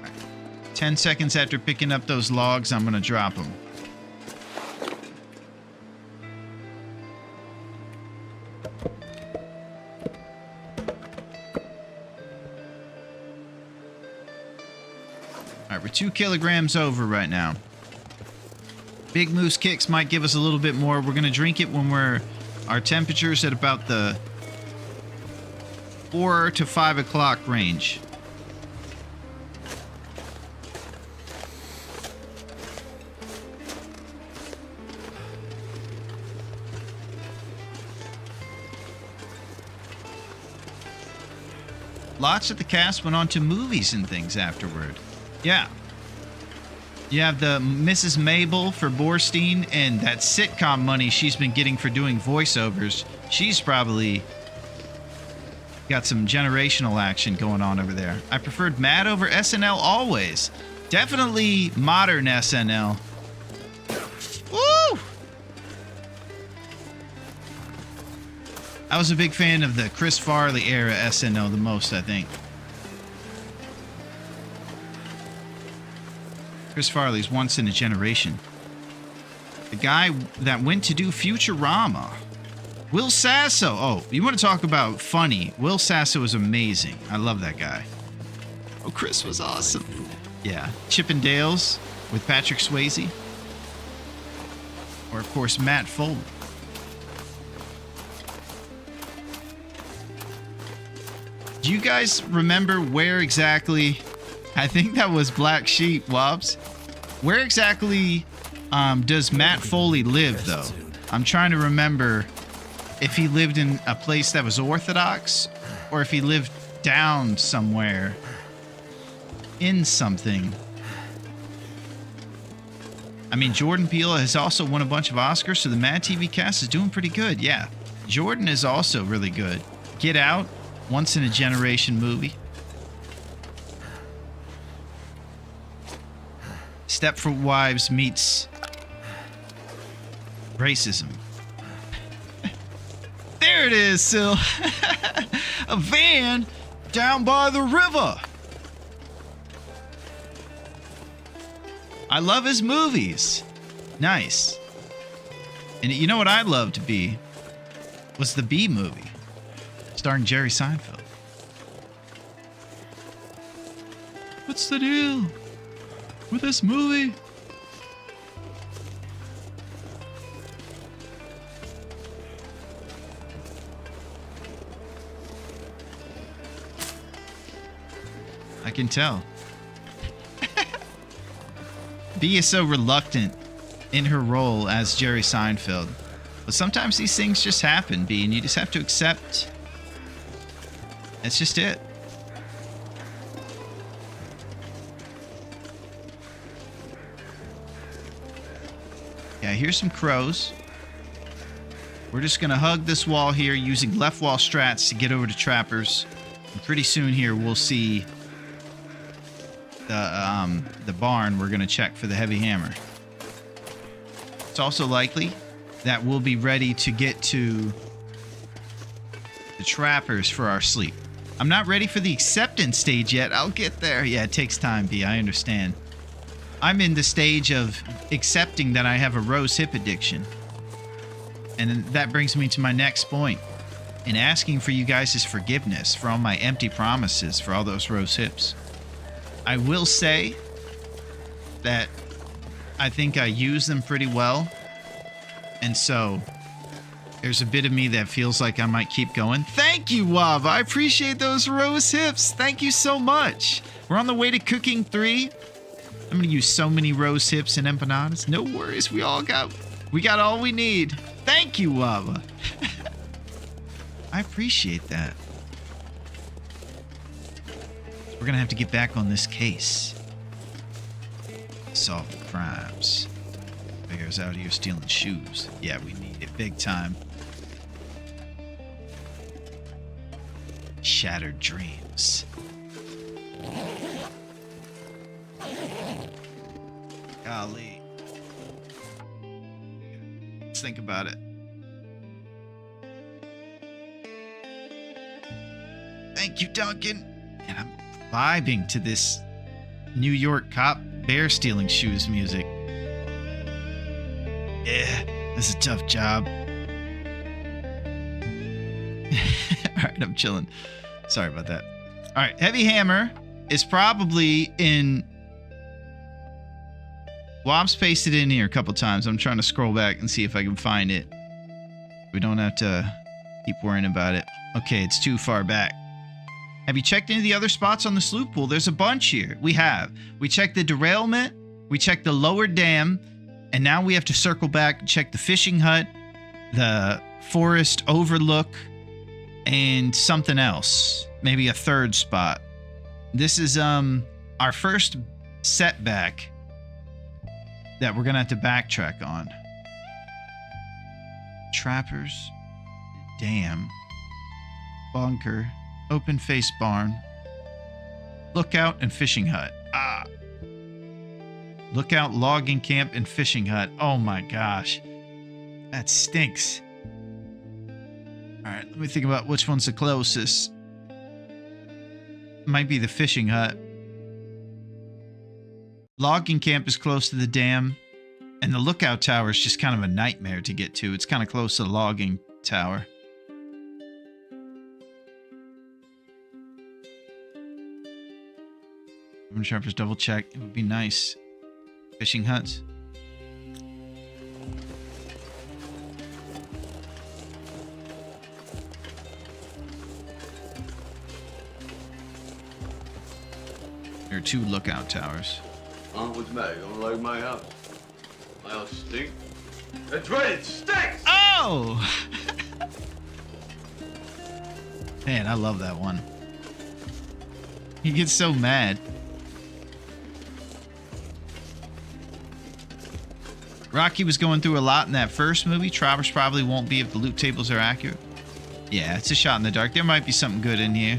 Right. 10 seconds after picking up those logs, I'm gonna drop them. Alright, we're 2 kilograms over right now. Big Moose Kicks might give us a little bit more. We're going to drink it when our temperature's at about the 4 to 5 o'clock range. Lots of the cast went on to movies and things afterward. Yeah. You have the Mrs. Mabel for Borstein, and that sitcom money she's been getting for doing voiceovers. She's probably got some generational action going on over there. I preferred Mad over SNL always. Definitely modern SNL. Woo! I was a big fan of the Chris Farley era SNL the most, I think. Chris Farley's once in a generation. The guy that went to do Futurama. Will Sasso. Oh, you want to talk about funny. Will Sasso is amazing. I love that guy. Oh, Chris was awesome. Yeah. Chippendales with Patrick Swayze. Or, of course, Matt Foley. Do you guys remember where exactly... I think that was Black Sheep, Wobbs. Where exactly does Matt Foley live, though? I'm trying to remember if he lived in a place that was Orthodox or if he lived down somewhere in something. I mean, Jordan Peele has also won a bunch of Oscars, so the Mad TV cast is doing pretty good. Yeah, Jordan is also really good. Get Out, once in a generation movie. Stepford Wives meets racism. There it is, Sil. A van down by the river. I love his movies. Nice. And you know what I'd love to be? Was the Bee Movie, starring Jerry Seinfeld. What's the deal with this movie? I can tell. Bee is so reluctant in her role as Jerry Seinfeld. But sometimes these things just happen, Bee, and you just have to accept. That's just it. Yeah, here's some crows. We're just going to hug this wall here using left wall strats to get over to trappers. And pretty soon here we'll see the barn. We're going to check for the heavy hammer. It's also likely that we'll be ready to get to the trappers for our sleep. I'm not ready for the acceptance stage yet. I'll get there. Yeah, it takes time, B. I understand. I'm in the stage of accepting that I have a rose hip addiction. And that brings me to my next point in asking for you guys' forgiveness for all my empty promises for all those rose hips. I will say that I think I use them pretty well. And so there's a bit of me that feels like I might keep going. Thank you, Wab. I appreciate those rose hips. Thank you so much. We're on the way to cooking 3. I'm going to use so many rose hips and empanadas. No worries. We got all we need. Thank you, Waba. I appreciate that. We're going to have to get back on this case. Solve the crimes. Bear's out here stealing shoes. Yeah, we need it big time. Shattered dreams. Golly. Let's think about it. Thank you, Duncan. And I'm vibing to this New York cop bear stealing shoes music. Yeah, this is a tough job. Alright, I'm chilling. Sorry about that. Alright, heavy hammer is probably in... Wob's pasted it in here a couple times. I'm trying to scroll back and see if I can find it. We don't have to keep worrying about it. Okay, it's too far back. Have you checked any of the other spots on the sloop pool? There's a bunch here. We have. We checked the derailment. We checked the lower dam. And now we have to circle back and check the fishing hut, the forest overlook, and something else. Maybe a third spot. This is our first setback that we're gonna have to backtrack on. Trappers, dam, bunker, open face barn, lookout, and fishing hut. Lookout, logging camp, and fishing hut. Oh my gosh. That stinks. Alright, let me think about which one's the closest. Might be the fishing hut. Logging camp is close to the dam. And the lookout tower is just kind of a nightmare to get to. It's kind of close to the logging tower. Urban Trappers double check. It would be nice. Fishing huts. There are 2 lookout towers. What's the matter? You don't like my house? My house stinks? That's right, it stinks! Oh! Man, I love that one. He gets so mad. Rocky was going through a lot in that first movie. Trappers probably won't be if the loot tables are accurate. Yeah, it's a shot in the dark. There might be something good in here.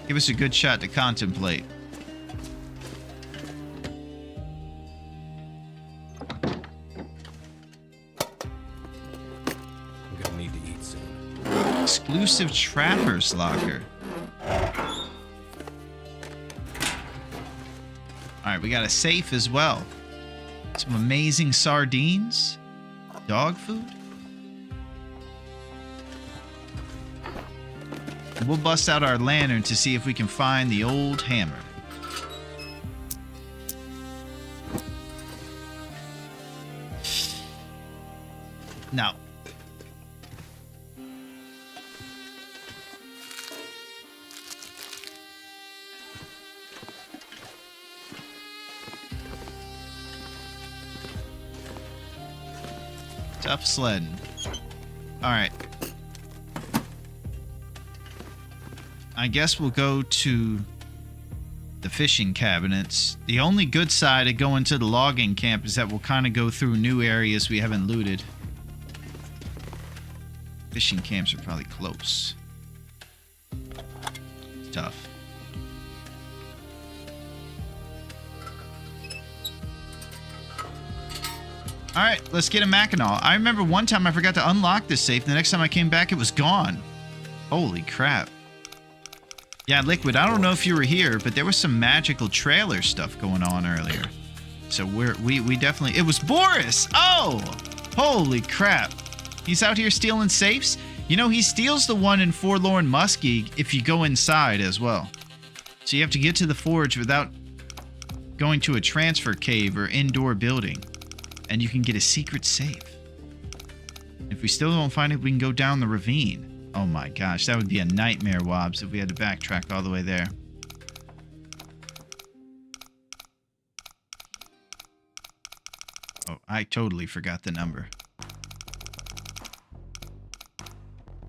Give us a good shot to contemplate. I'm gonna need to eat soon. Exclusive Trapper's Locker. All right, we got a safe as well. Some amazing sardines. Dog food. And we'll bust out our lantern to see if we can find the old hammer. No. Tough sledding. All right. I guess we'll go to the fishing cabinets. The only good side of going to the logging camp is that we'll kind of go through new areas we haven't looted. Fishing camps are probably close. It's tough. Alright, let's get a Mackinac. I remember one time I forgot to unlock this safe. The next time I came back, it was gone. Holy crap. Yeah, Liquid, I don't know if you were here, but there was some magical trailer stuff going on earlier. So we definitely... It was Boris! Oh! Holy crap. He's out here stealing safes? You know, he steals the one in Forlorn Muskie if you go inside as well. So you have to get to the forge without going to a transfer cave or indoor building. And you can get a secret safe. If we still don't find it, we can go down the ravine. Oh my gosh, that would be a nightmare, Wobbs, if we had to backtrack all the way there. Oh, I totally forgot the number.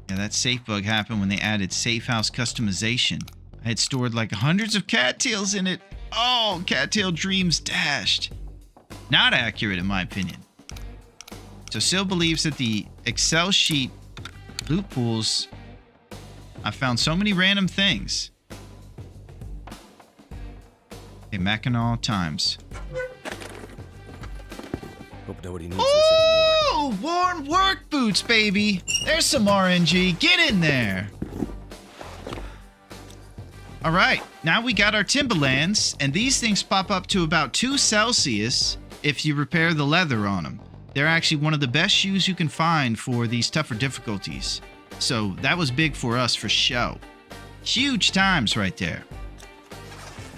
Yeah, that safe bug happened when they added safe house customization. I had stored like hundreds of cattails in it. Oh, cattail dreams dashed. Not accurate in my opinion. So Sil believes that the Excel sheet loot pools, I found so many random things. Okay, Mackinac times. Hope nobody needs this anymore. Oh, worn work boots, baby. There's some RNG. Get in there. All right, now we got our Timberlands, and these things pop up to about 2 Celsius if you repair the leather on them. They're actually one of the best shoes you can find for these tougher difficulties. So that was big for us for show. Huge times right there.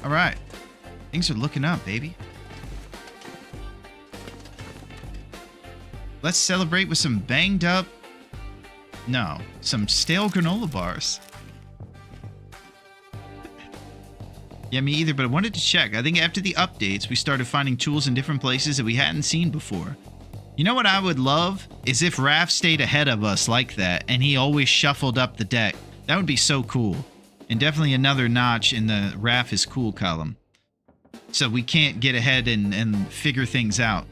All right, things are looking up, baby. Let's celebrate with some banged up, no, some stale granola bars. Yeah, me either, but I wanted to check. I think after the updates, we started finding tools in different places that we hadn't seen before. You know what I would love? Is if Raph stayed ahead of us like that, and he always shuffled up the deck. That would be so cool. And definitely another notch in the Raph is cool column. So we can't get ahead and figure things out.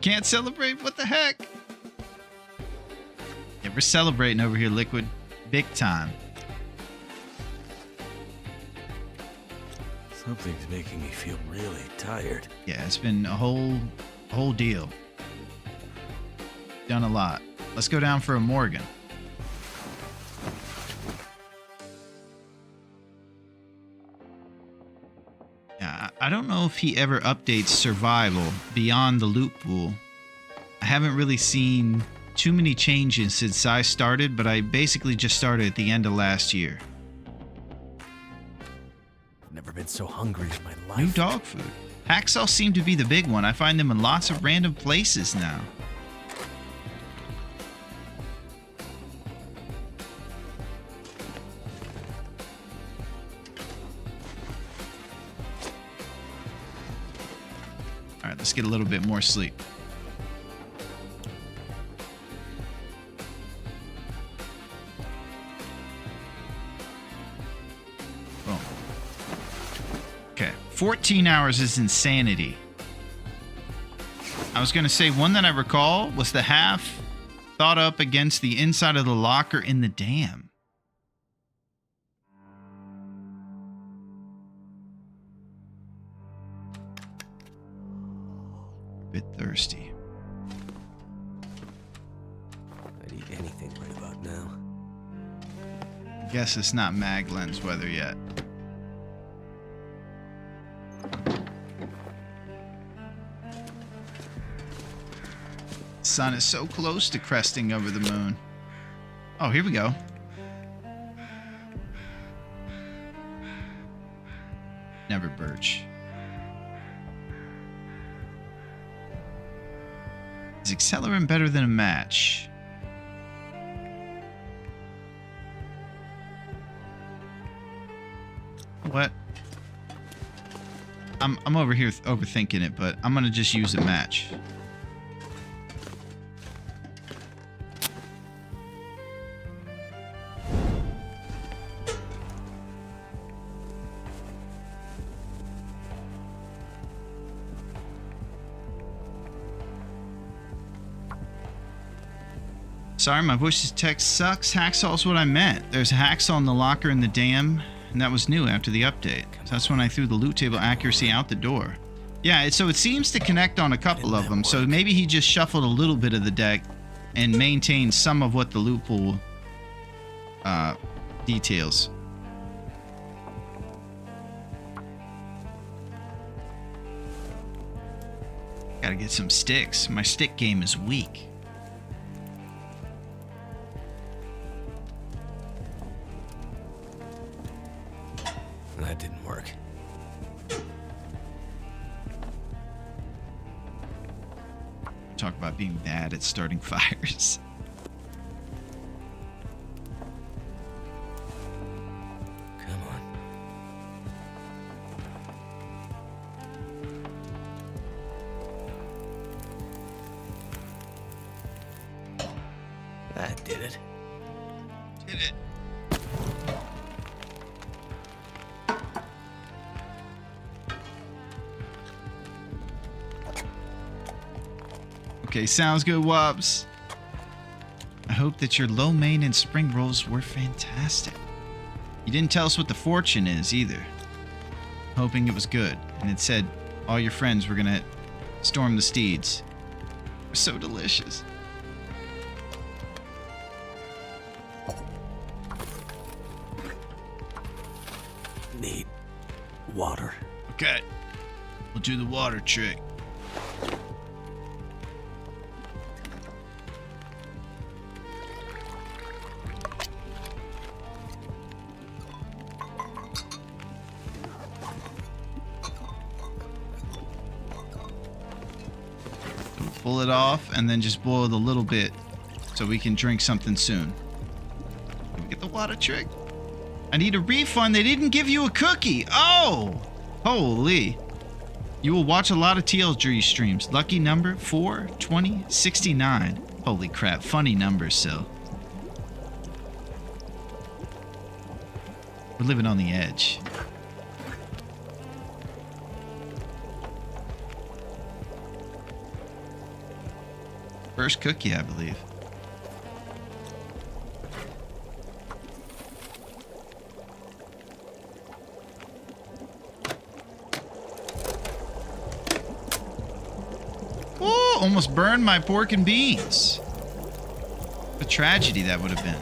Can't celebrate? What the heck? Yeah, we're celebrating over here, Liquid. Big time. Something's making me feel really tired. Yeah, it's been a whole deal. Done a lot. Let's go down for a Morgan. I don't know if he ever updates survival beyond the loot pool. I haven't really seen too many changes since I started, but I basically just started at the end of last year. I've never been so hungry in my life. New dog food. Hacksaws seem to be the big one. I find them in lots of random places now. Let's get a little bit more sleep. Boom. Okay, 14 hours is insanity. I was going to say one that I recall was the half thought up against the inside of the locker in the dam. bit thirsty. I'd eat anything right about now. Guess it's not Maglen's weather yet. Sun is so close to cresting over the moon. Oh, here we go. Never birch. Is accelerant better than a match? What? I'm over here overthinking it, but I'm gonna just use a match. Sorry, my voice text sucks. Hacksaw's what I meant. There's a hacksaw in the locker in the dam, and that was new after the update. So that's when I threw the loot table accuracy out the door. Yeah, so it seems to connect on a couple of them. So maybe he just shuffled a little bit of the deck and maintained some of what the loot pool details. Gotta get some sticks. My stick game is weak. That didn't work. Talk about being bad at starting fires. Come on. That did it. Did it. Okay, sounds good, Wobbs. I hope that your lo mein and spring rolls were fantastic. You didn't tell us what the fortune is either. Hoping it was good. And it said all your friends were gonna storm the steeds. They're so delicious. Need water. Okay. We'll do the water trick. Pull it off and then just boil it a little bit so we can drink something soon. Can we get the water trick? I need a refund. They didn't give you a cookie. Oh! Holy. You will watch a lot of TLG streams. Lucky number 4, 20, 69. Holy crap. Funny numbers, so. We're living on the edge. First cookie, I believe. Oh, almost burned my pork and beans. What a tragedy that would have been.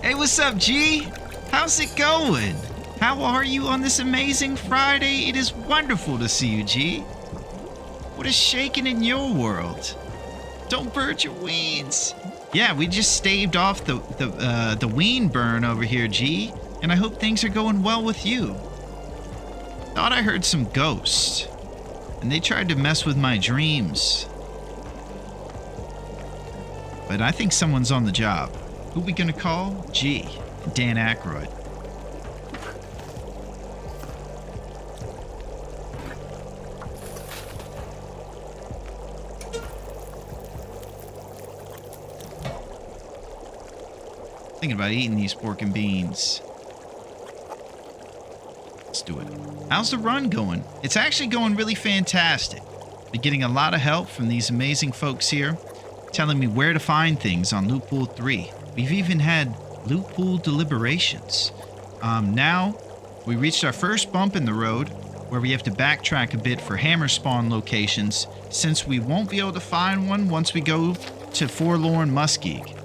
Hey, what's up, G? How's it going? How are you on this amazing Friday? It is wonderful to see you, G. What is shaking in your world? Don't burn your weeds. Yeah, we just staved off the ween burn over here, G. And I hope things are going well with you. Thought I heard some ghosts. And they tried to mess with my dreams. But I think someone's on the job. Who we gonna call? G. Dan Aykroyd. Thinking about eating these pork and beans. Let's do it. How's the run going? It's actually going really fantastic. Been getting a lot of help from these amazing folks here, telling me where to find things on Loot Pool 3. We've even had Loophole deliberations. Now, we reached our first bump in the road, where we have to backtrack a bit for hammer spawn locations, since we won't be able to find one once we go to Forlorn Muskeg.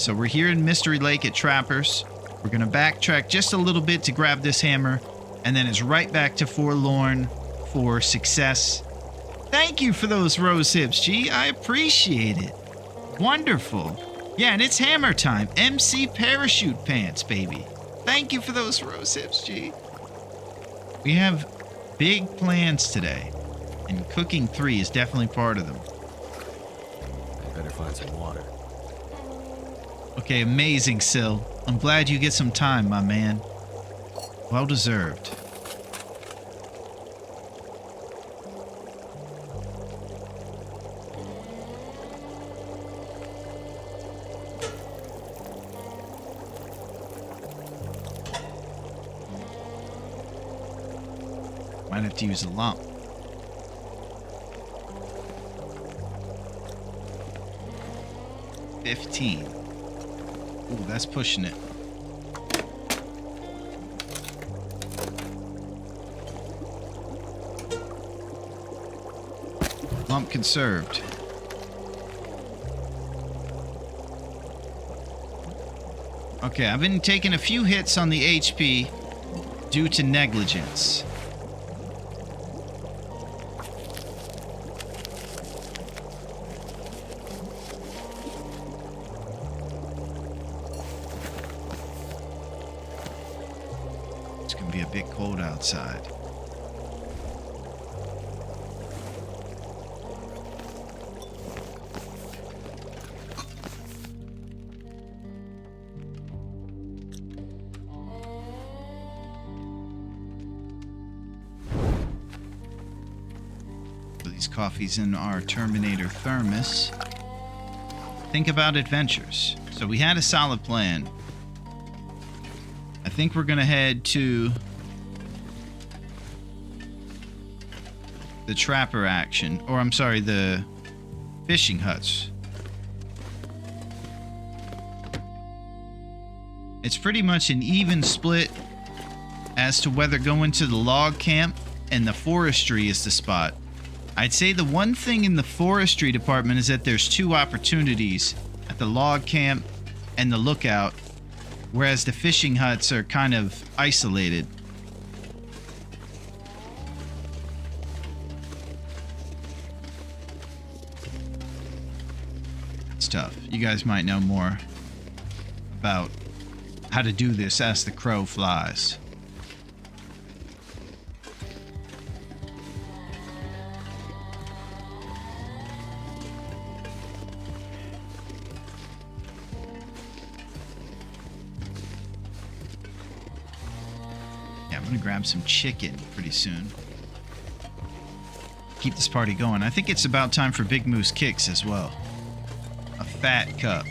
So we're here in Mystery Lake at Trappers. We're going to backtrack just a little bit to grab this hammer, and then it's right back to Forlorn for success. Thank you for those rose hips, G. I appreciate it. Wonderful. Yeah, and it's hammer time. MC Parachute Pants, baby. Thank you for those rose hips, G. We have big plans today, and cooking 3 is definitely part of them. I better find some water. Okay, amazing, Syl. I'm glad you get some time, my man. Well deserved. Might have to use a lump. $15. Ooh, that's pushing it. Lump conserved. Okay, I've been taking a few hits on the HP due to negligence. It's gonna be a bit cold outside. These coffees in our Terminator thermos. Think about adventures. So we had a solid plan. I think we're gonna head to the trapper action, or I'm sorry, the fishing huts. It's pretty much an even split as to whether going to the log camp and the forestry is the spot. I'd say the one thing in the forestry department is that there's 2 opportunities at the log camp and the lookout, whereas the fishing huts are kind of isolated. It's tough. You guys might know more about how to do this as the crow flies. I'm gonna grab some chicken pretty soon. Keep this party going. I think it's about time for Big Moose Kicks as well. A fat cup.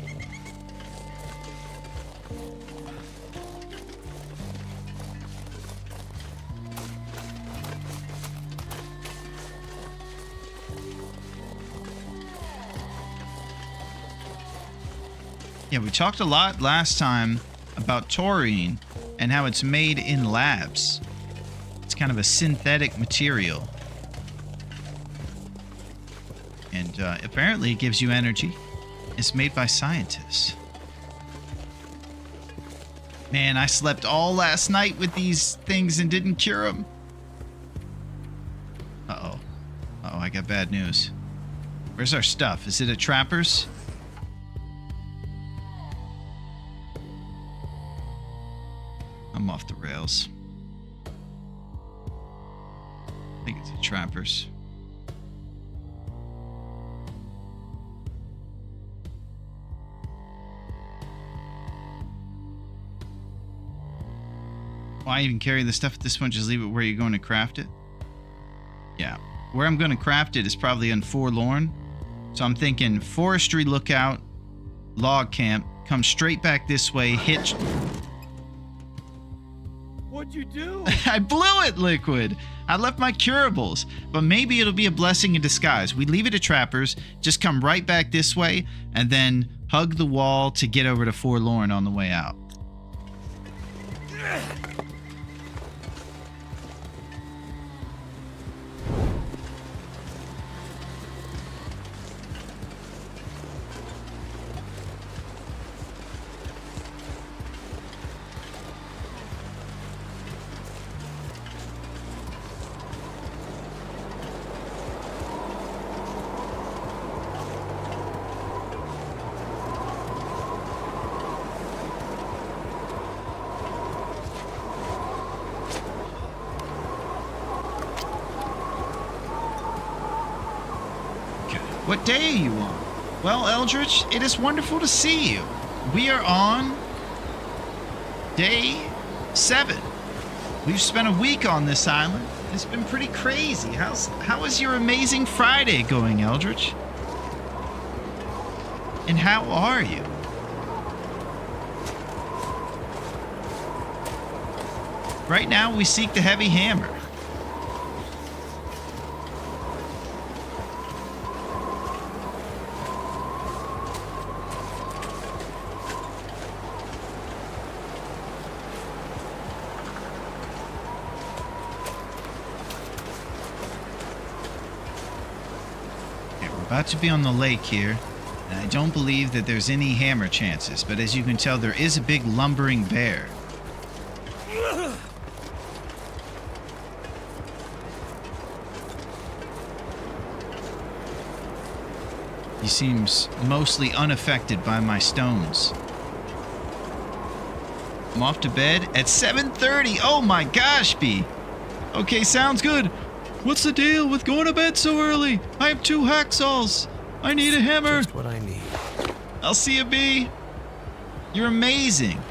Yeah, we talked a lot last time about taurine and how it's made in labs. It's kind of a synthetic material. And apparently it gives you energy. It's made by scientists. Man, I slept all last night with these things and didn't cure them. Uh-oh. Uh-oh, I got bad news. Where's our stuff? Is it at Trappers? I'm off the rails. I think it's at Trappers. Why even carry the stuff at this point? Just leave it where you're going to craft it? Yeah. Where I'm going to craft it is probably on Forlorn. So I'm thinking forestry lookout, log camp, come straight back this way, hit... What'd you do? I blew it, Liquid. I left my curables, but maybe it'll be a blessing in disguise. We leave it at Trappers, just come right back this way, and then hug the wall to get over to Forlorn on the way out. What day are you on? Well, Eldritch, it is wonderful to see you. We are on day 7. We've spent a week on this island. It's been pretty crazy. How is your amazing Friday going, Eldritch? And how are you? Right now, we seek the heavy hammer. About to be on the lake here, and I don't believe that there's any hammer chances, but as you can tell, there is a big lumbering bear. He seems mostly unaffected by my stones. I'm off to bed at 7:30. Oh my gosh, B. Okay, sounds good. What's the deal with going to bed so early? I have 2 hacksaws. I need a hammer. Just what I need. I'll see you, B. You're amazing.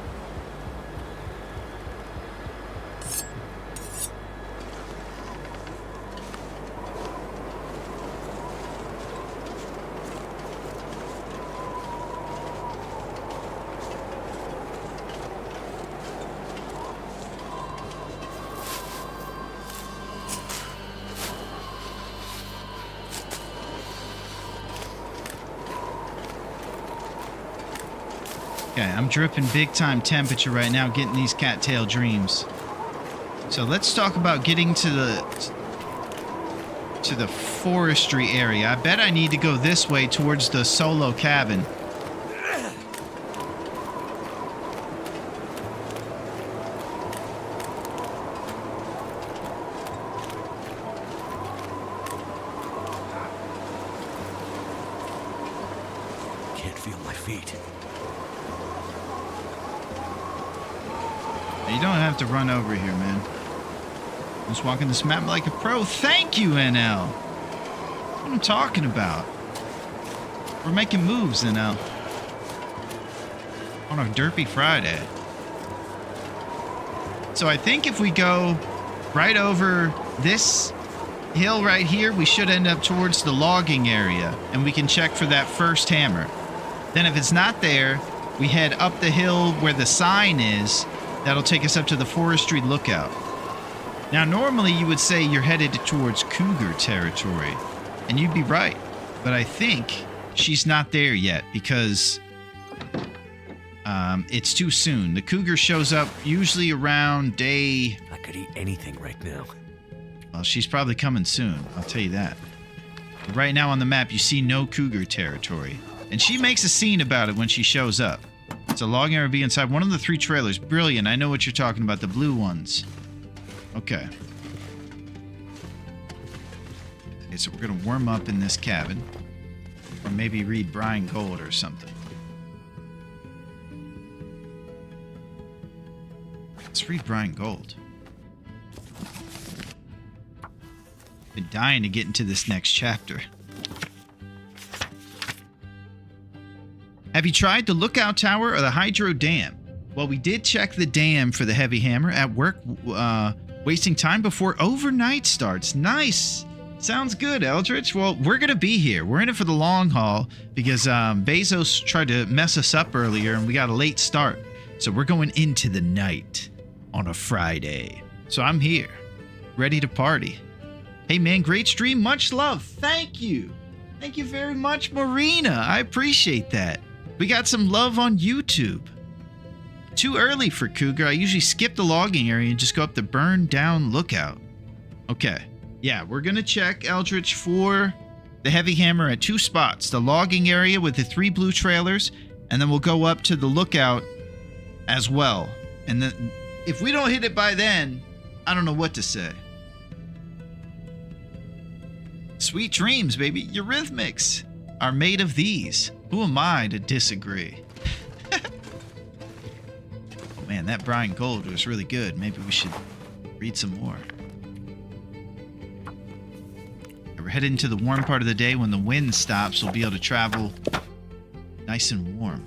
Okay, I'm dripping big time temperature right now, getting these cattail dreams. So let's talk about getting to the forestry area. I bet I need to go this way towards the solo cabin. Can't feel my feet. You don't have to run over here, man. Just walking this map like a pro. Thank you, NL. That's what I'm talking about. We're making moves, NL. On a Derpy Friday. So I think if we go right over this hill right here, we should end up towards the logging area, and we can check for that first hammer. Then if it's not there, we head up the hill where the sign is. That'll take us up to the forestry lookout. Now, normally you would say you're headed towards cougar territory, and you'd be right. But I think she's not there yet because it's too soon. The cougar shows up usually around day... I could eat anything right now. Well, she's probably coming soon, I'll tell you that. But right now on the map, you see no cougar territory. And she makes a scene about it when she shows up. It's a logging RV inside one of the 3 trailers. Brilliant. I know what you're talking about. The blue ones. Okay. Okay, so we're going to warm up in this cabin. Or maybe read Brian Gold or something. Let's read Brian Gold. Been dying to get into this next chapter. Have you tried the lookout tower or the hydro dam? Well, we did check the dam for the heavy hammer at work, wasting time before overnight starts. Nice. Sounds good, Eldritch. Well, we're going to be here. We're in it for the long haul because Bezos tried to mess us up earlier and we got a late start. So we're going into the night on a Friday. So I'm here, ready to party. Hey, man, great stream. Much love. Thank you. Thank you very much, Marina. I appreciate that. We got some love on YouTube. Too early for Cougar. I usually skip the logging area and just go up the burned down lookout. Okay. Yeah, we're going to check Eldritch for the heavy hammer at 2 spots. The logging area with the 3 blue trailers, and then we'll go up to the lookout as well. And then if we don't hit it by then, I don't know what to say. Sweet dreams, baby. Eurythmics are made of these. Who am I to disagree? Oh man, that Brian Gold was really good. Maybe we should read some more. We're heading into the warm part of the day. When the wind stops, we'll be able to travel nice and warm.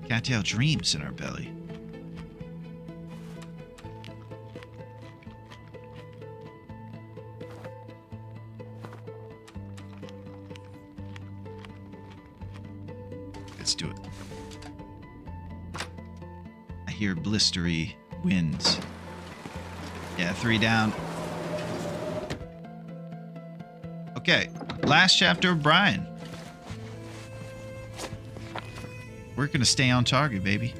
Cattail dreams in our belly. Let's do it. I hear blistery winds. Yeah, 3 down. Okay, last chapter of Brian. We're gonna stay on target, baby.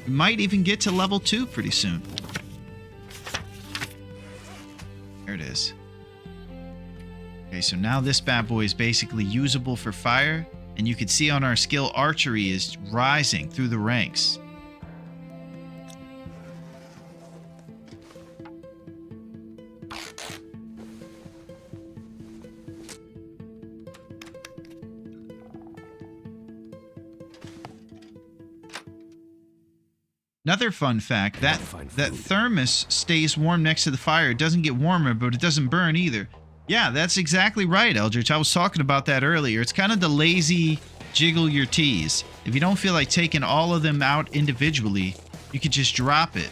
We might even get to level 2 pretty soon. There it is. Okay, so now this bad boy is basically usable for fire. And you can see on our skill, archery is rising through the ranks. Another fun fact, that thermos stays warm next to the fire. It doesn't get warmer, but it doesn't burn either. Yeah, that's exactly right, Eldritch. I was talking about that earlier. It's kind of the lazy jiggle your teas. If you don't feel like taking all of them out individually, you could just drop it.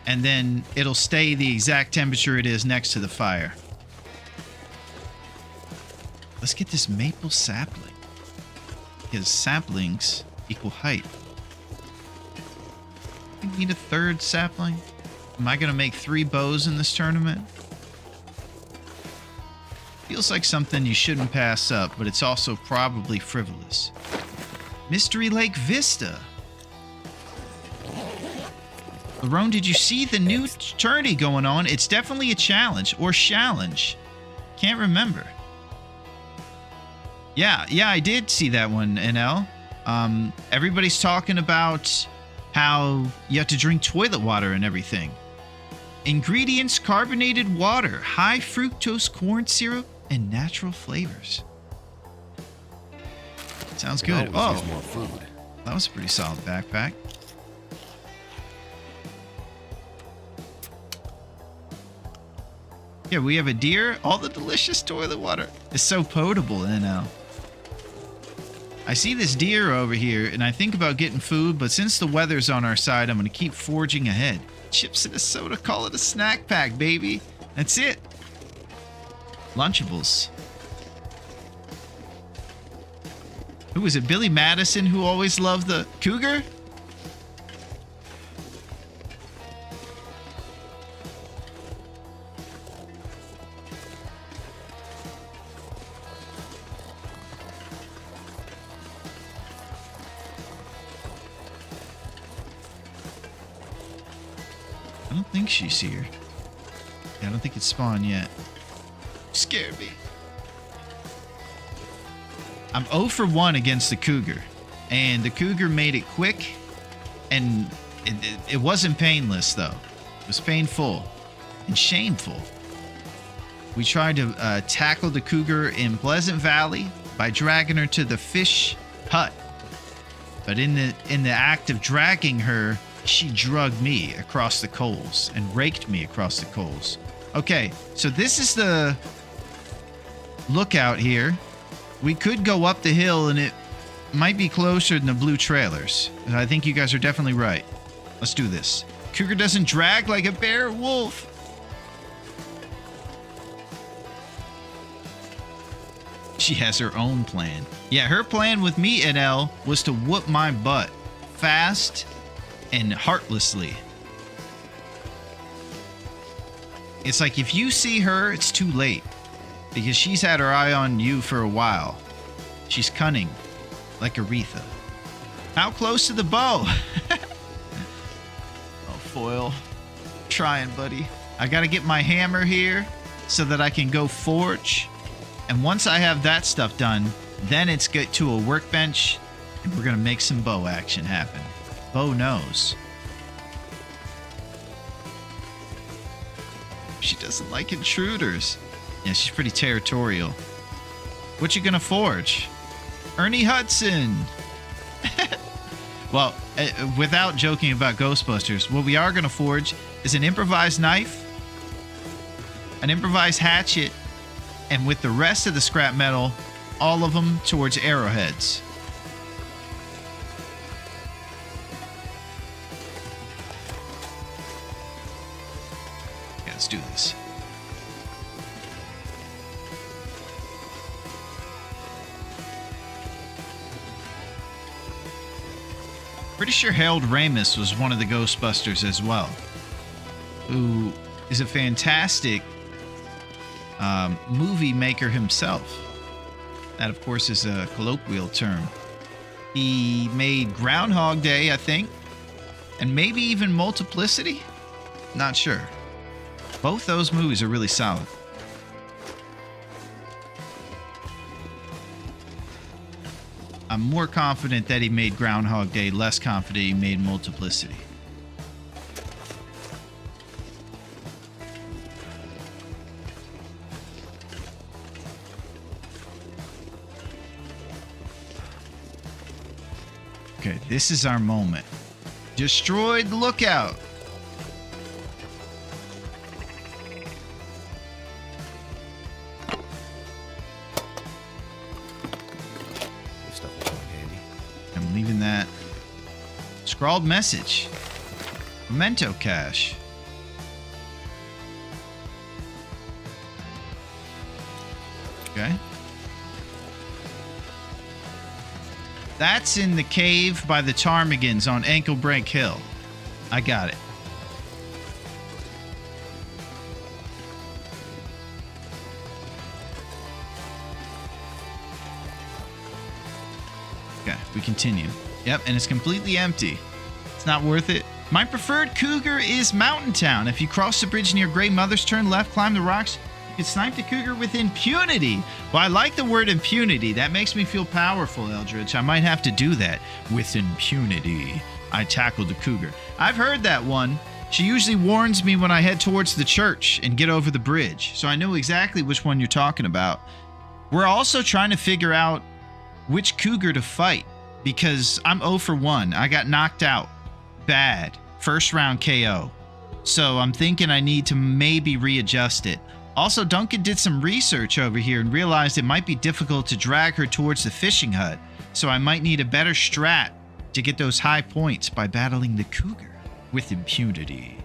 And then it'll stay the exact temperature it is next to the fire. Let's get this maple sapling. Because saplings equal height. I need a 3rd sapling. Am I going to make 3 bows in this tournament? Feels like something you shouldn't pass up, but it's also probably frivolous. Mystery Lake Vista. Larone, did you see the new tourney going on? It's definitely a challenge, or challenge. Can't remember. Yeah, I did see that one, NL. Everybody's talking about how you have to drink toilet water and everything. Ingredients: carbonated water, high fructose corn syrup, and natural flavors. Sounds good. Oh, more food. That was a pretty solid backpack. Yeah, we have a deer. All the delicious toilet water is so potable, NL. I see this deer over here, and I think about getting food, but since the weather's on our side, I'm going to keep forging ahead. Chips and a soda, call it a snack pack, baby. That's it. Lunchables. Who was it? Billy Madison, who always loved the cougar? I don't think she's here. Yeah, I don't think it's spawned yet. Scared me. I'm 0 for 1 against the cougar, and the cougar made it quick, and it wasn't painless though. It was painful and shameful. We tried to tackle the cougar in Pleasant Valley by dragging her to the fish hut, but in the act of dragging her, she drugged me across the coals and raked me across the coals. Okay, so this is the lookout here. We could go up the hill and it might be closer than the blue trailers. I think you guys are definitely right. Let's do this. Cougar doesn't drag like a bear or wolf. She has her own plan. Yeah, her plan with me, NL, was to whoop my butt fast and heartlessly. It's like if you see her, it's too late. Because she's had her eye on you for a while. She's cunning, like Aretha. How close to the bow? Oh, foil. Trying, buddy. I gotta get my hammer here so that I can go forge. And once I have that stuff done, then it's get to a workbench and we're gonna make some bow action happen. Bo knows. She doesn't like intruders. Yeah, she's pretty territorial. What you gonna forge? Ernie Hudson. Well, without joking about Ghostbusters, what we are gonna forge is an improvised knife, an improvised hatchet, and with the rest of the scrap metal, all of them towards arrowheads. Okay, let's do this. Pretty sure Harold Ramis was one of the Ghostbusters as well, who is a fantastic movie maker himself. That, of course, is a colloquial term. He made Groundhog Day, I think, and maybe even Multiplicity. Not sure. Both those movies are really solid. I'm more confident that he made Groundhog Day, less confident he made Multiplicity. Okay, this is our moment. Destroyed lookout. This stuff will come in handy. I'm leaving that. Scrawled message. Memento cache. Okay. That's in the cave by the ptarmigans on Ankle Break Hill. I got it. Okay, we continue. Yep, and it's completely empty. It's not worth it. My preferred cougar is Mountain Town. If you cross the bridge near Grey Mother's, turn left, climb the rocks, you can snipe the cougar with impunity. Well, I like the word impunity. That makes me feel powerful, Eldritch. I might have to do that. With impunity, I tackled the cougar. I've heard that one. She usually warns me when I head towards the church and get over the bridge, so I know exactly which one you're talking about. We're also trying to figure out which cougar to fight, because I'm 0 for 1. I got knocked out. Bad. First round KO. So I'm thinking I need to maybe readjust it. Also, Duncan did some research over here and realized it might be difficult to drag her towards the fishing hut, so I might need a better strat to get those high points by battling the cougar with impunity.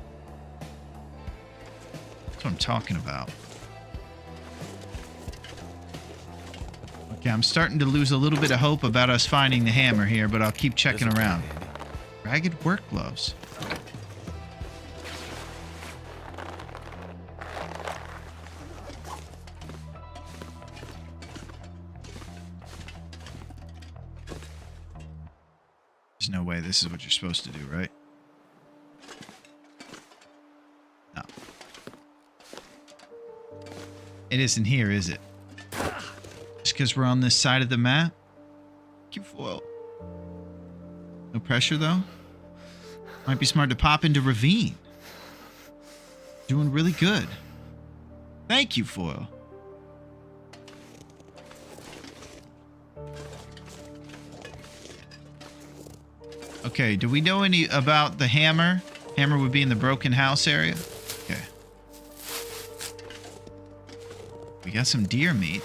That's what I'm talking about. Okay, I'm starting to lose a little bit of hope about us finding the hammer here, but I'll keep checking This'll come around. in handy. Ragged work gloves. There's no way this is what you're supposed to do, right? No. It isn't here, is it? Just because we're on this side of the map? Keep foil. No pressure, though? Might be smart to pop into ravine. Doing really good. Thank you, foil. Okay, do we know any about the hammer? Hammer would be in the broken house area. Okay. We got some deer meat.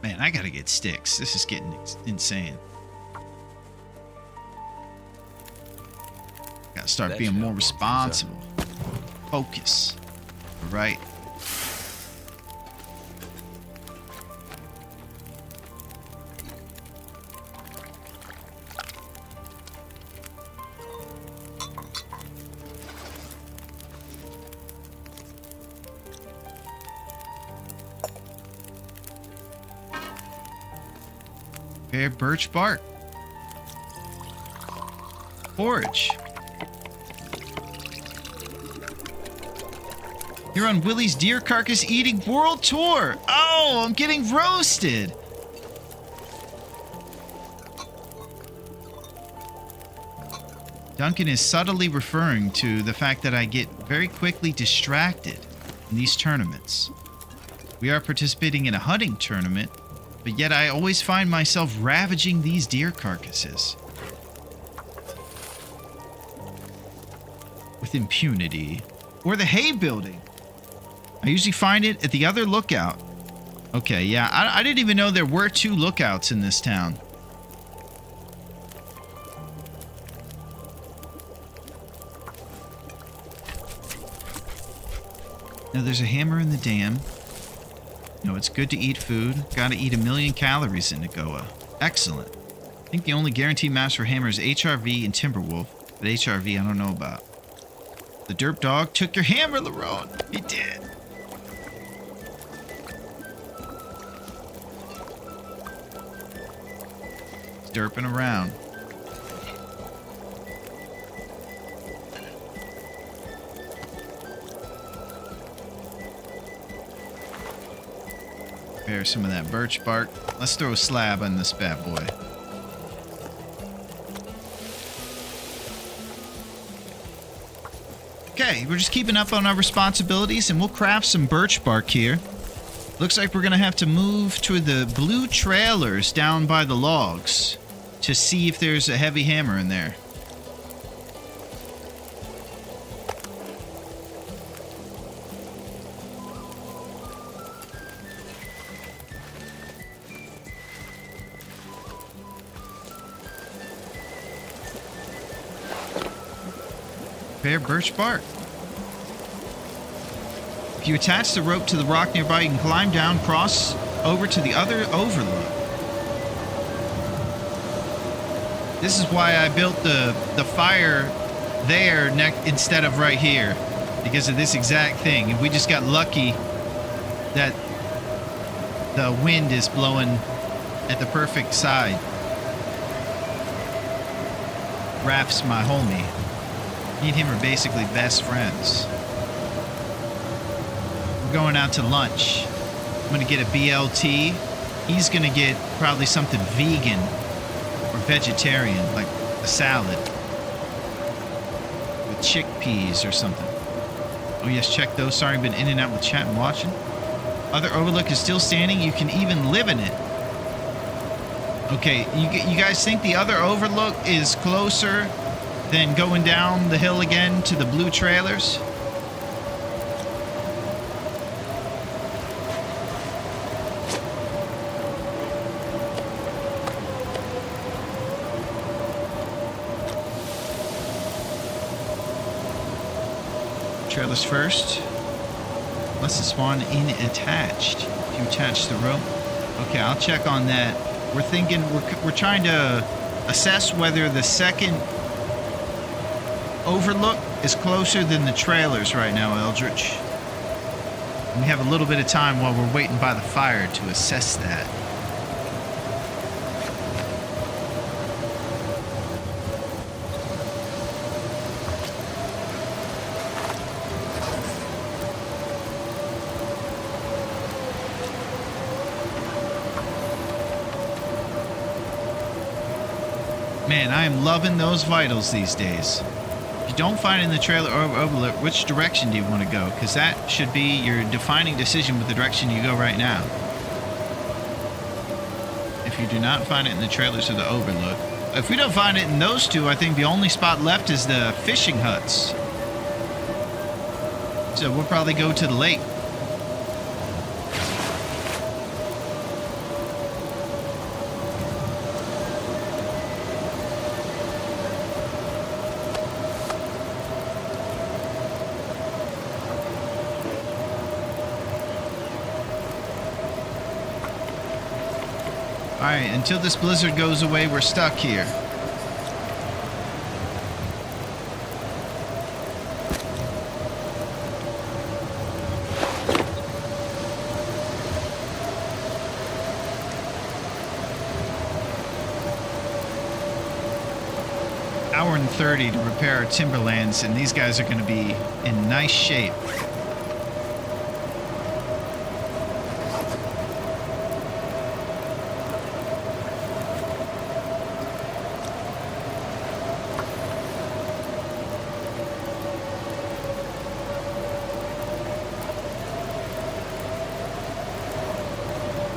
Man, I gotta get sticks. This is getting insane. Gotta start That being should more help responsible. Focus. All right. Bare birch bark. Forage. You're on Willie's Deer Carcass Eating World Tour. Oh, I'm getting roasted. Duncan is subtly referring to the fact that I get very quickly distracted in these tournaments. We are participating in a hunting tournament, but yet I always find myself ravaging these deer carcasses. With impunity. Or the hay building. I usually find it at the other lookout. Okay, yeah, I didn't even know there were 2 lookouts in this town. Now there's a hammer in the dam. You know, it's good to eat food. Gotta eat 1,000,000 calories in Nagoa. Excellent. I think the only guaranteed maps for hammer is HRV and Timberwolf, but HRV I don't know about. The derp dog took your hammer, Larone. He did. He's derping around. Prepare some of that birch bark. Let's throw a slab on this bad boy. Okay, we're just keeping up on our responsibilities, and we'll craft some birch bark here. Looks like we're gonna have to move to the blue trailers down by the logs to see if there's a heavy hammer in there. Bare birch bark. If you attach the rope to the rock nearby, you can climb down, cross over to the other overlook. This is why I built the fire there instead of right here, because of this exact thing. And we just got lucky that the wind is blowing at the perfect side. Raph's my homie. Me and him are basically best friends. We're going out to lunch. I'm gonna get a BLT. He's gonna get probably something vegan or vegetarian, like a salad with chickpeas or something. Oh yes, check those. Sorry, I've been in and out with chat and watching. Other overlook is still standing. You can even live in it. Okay, you guys think the other overlook is closer than going down the hill again to the blue trailers? Trailers first. Unless it's spawned in attached. If you attach the rope. Okay, I'll check on that. We're thinking, we're trying to assess whether the second overlook is closer than the trailers right now, Eldritch. And we have a little bit of time while we're waiting by the fire to assess that. Man, I am loving those vitals these days. If you don't find it in the trailer or overlook, which direction do you want to go? Because that should be your defining decision with the direction you go right now. If you do not find it in the trailers or the overlook. If we don't find it in those two, I think the only spot left is the fishing huts. So we'll probably go to the lake. Alright, until this blizzard goes away, we're stuck here. hour and 30 to repair our timberlands, and these guys are going to be in nice shape.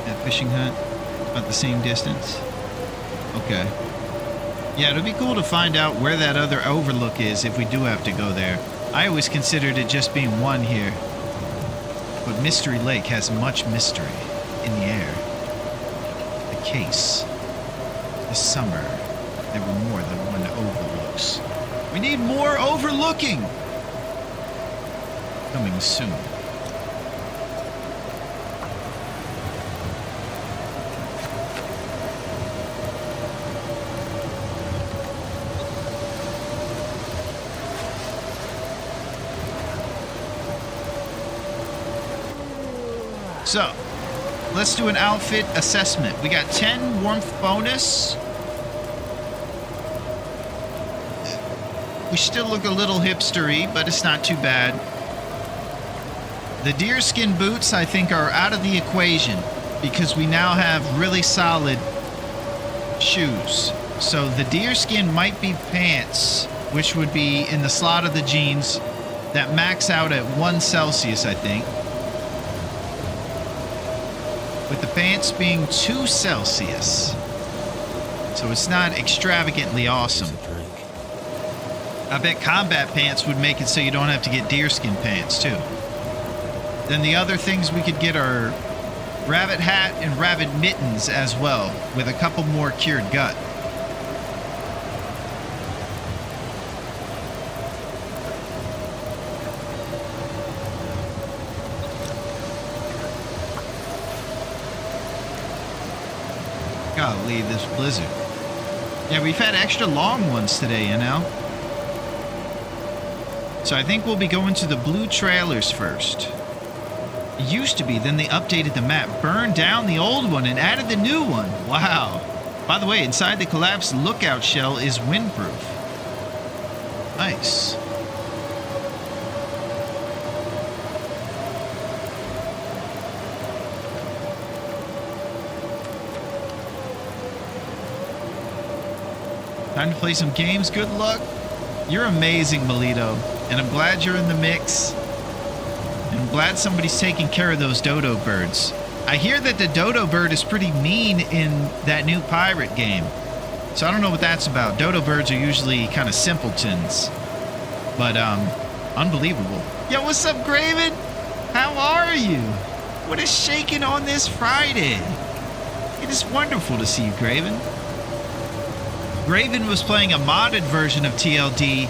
That fishing hut, about the same distance. Okay. Yeah, it'll be cool to find out where that other overlook is if we do have to go there. I always considered it just being one here. But Mystery Lake has much mystery in the air. The case. This summer, there were more than one overlooks. We need more overlooking! Coming soon. So, let's do an outfit assessment. We got 10 warmth bonus. We still look a little hipstery, but it's not too bad. The deerskin boots, I think, are out of the equation because we now have really solid shoes. So the deerskin might be pants, which would be in the slot of the jeans that max out at 1 Celsius, I think. With the pants being 2 Celsius. So it's not extravagantly awesome. I bet combat pants would make it so you don't have to get deerskin pants too. Then the other things we could get are rabbit hat and rabbit mittens as well, with a couple more cured gut. Golly, this blizzard. Yeah, we've had extra long ones today, you know? So I think we'll be going to the blue trailers first. It used to be, then they updated the map, burned down the old one, and added the new one. Wow. By the way, inside the collapsed lookout shell is windproof. Nice. Time to play some games. Good luck. You're amazing, Melito, and I'm glad you're in the mix. And I'm glad somebody's taking care of those dodo birds. I hear that the dodo bird is pretty mean in that new pirate game. So I don't know what that's about. Dodo birds are usually kind of simpletons. But, unbelievable. Yo, what's up, Graven? How are you? What is shaking on this Friday? It is wonderful to see you, Graven. Graven was playing a modded version of TLD,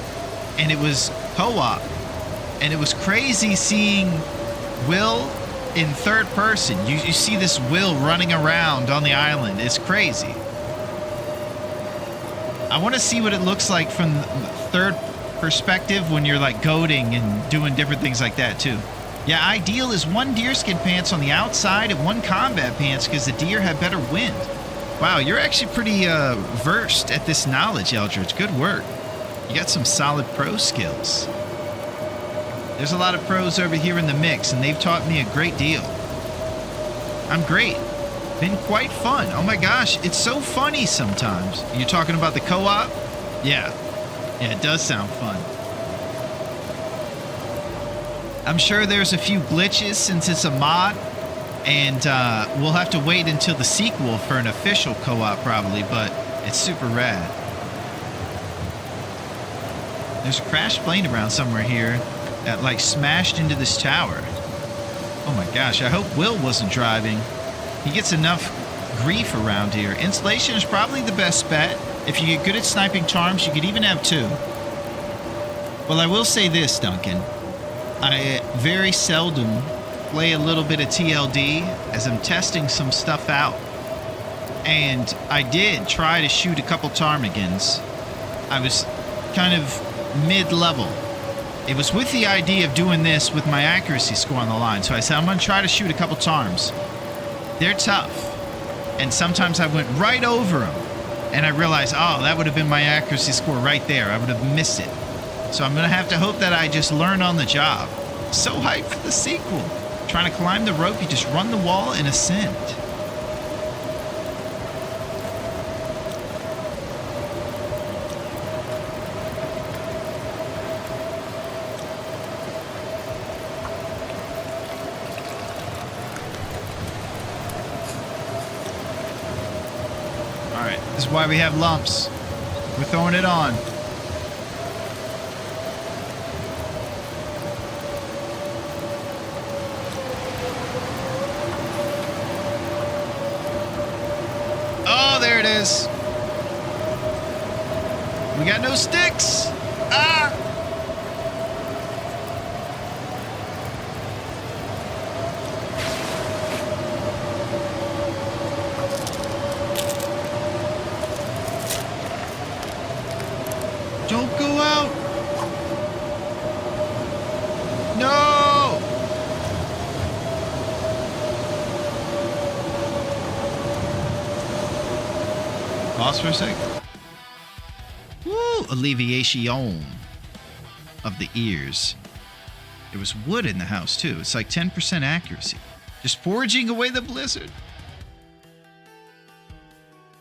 and it was co-op. And it was crazy seeing Will in third person. You see this Will running around on the island. It's crazy. I want to see what it looks like from the third perspective when you're like goading and doing different things like that too. Yeah, ideal is 1 deerskin pants on the outside and 1 combat pants because the deer have better wind. Wow, you're actually pretty versed at this knowledge, Eldridge. Good work. You got some solid pro skills. There's a lot of pros over here in the mix, and they've taught me a great deal. I'm great. Been quite fun. Oh my gosh, it's so funny sometimes. You're talking about the co-op? Yeah. Yeah, it does sound fun. I'm sure there's a few glitches since it's a mod. And we'll have to wait until the sequel for an official co-op probably, but it's super rad. There's a crashed plane around somewhere here that like smashed into this tower. Oh my gosh, I hope Will wasn't driving. He gets enough grief around here. Insulation is probably the best bet. If you get good at sniping charms, you could even have 2. Well, I will say this, Duncan. I very seldom play a little bit of TLD as I'm testing some stuff out. And I did try to shoot a couple ptarmigans. I was kind of mid-level. It was with the idea of doing this with my accuracy score on the line. So I said, I'm going to try to shoot a couple tarms. They're tough. And sometimes I went right over them. And I realized, oh, that would have been my accuracy score right there. I would have missed it. So I'm going to have to hope that I just learn on the job. So hyped for the sequel. Trying to climb the rope, you just run the wall and ascend. Alright, this is why we have lumps. We're throwing it on. Oh, there it is. We got no sticks. Ah! Don't go out. No! Pause for a sec. Woo! Alleviation of the ears. There was wood in the house, too. It's like 10% accuracy. Just foraging away the blizzard.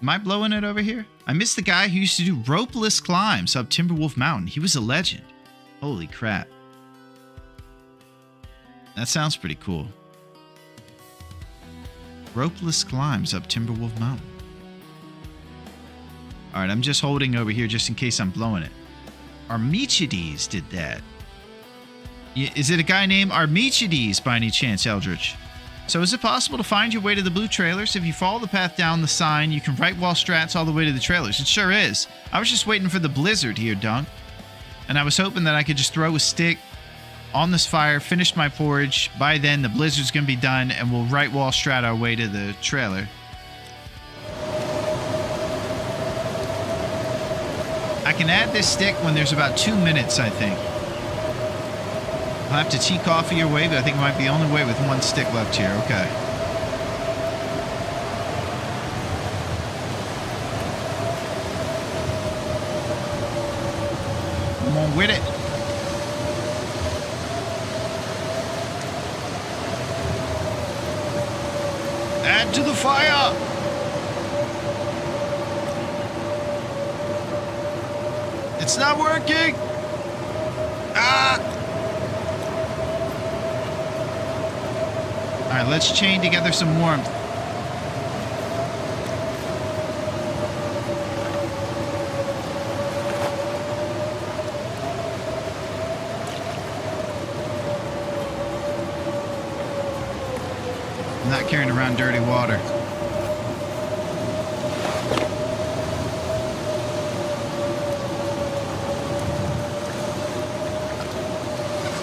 Am I blowing it over here? I missed the guy who used to do ropeless climbs up Timberwolf Mountain. He was a legend. Holy crap. That sounds pretty cool. Ropeless climbs up Timberwolf Mountain. Alright, I'm just holding over here just in case I'm blowing it. Armichides did that. Is it a guy named Armichides by any chance, Eldritch? So is it possible to find your way to the blue trailers? If you follow the path down the sign, you can right wall strats all the way to the trailers. It sure is. I was just waiting for the blizzard here, Dunk. And I was hoping that I could just throw a stick on this fire, finish my forage. By then, the blizzard's going to be done, and we'll right wall strat our way to the trailer. I can add this stick when there's about 2 minutes, I think. I'll have to tea coffee your way, but I think it might be the only way with 1 stick left here. Okay. Come on with it. Add to the fire. It's not working. Ah. All right, let's chain together some warmth. I'm not carrying around dirty water.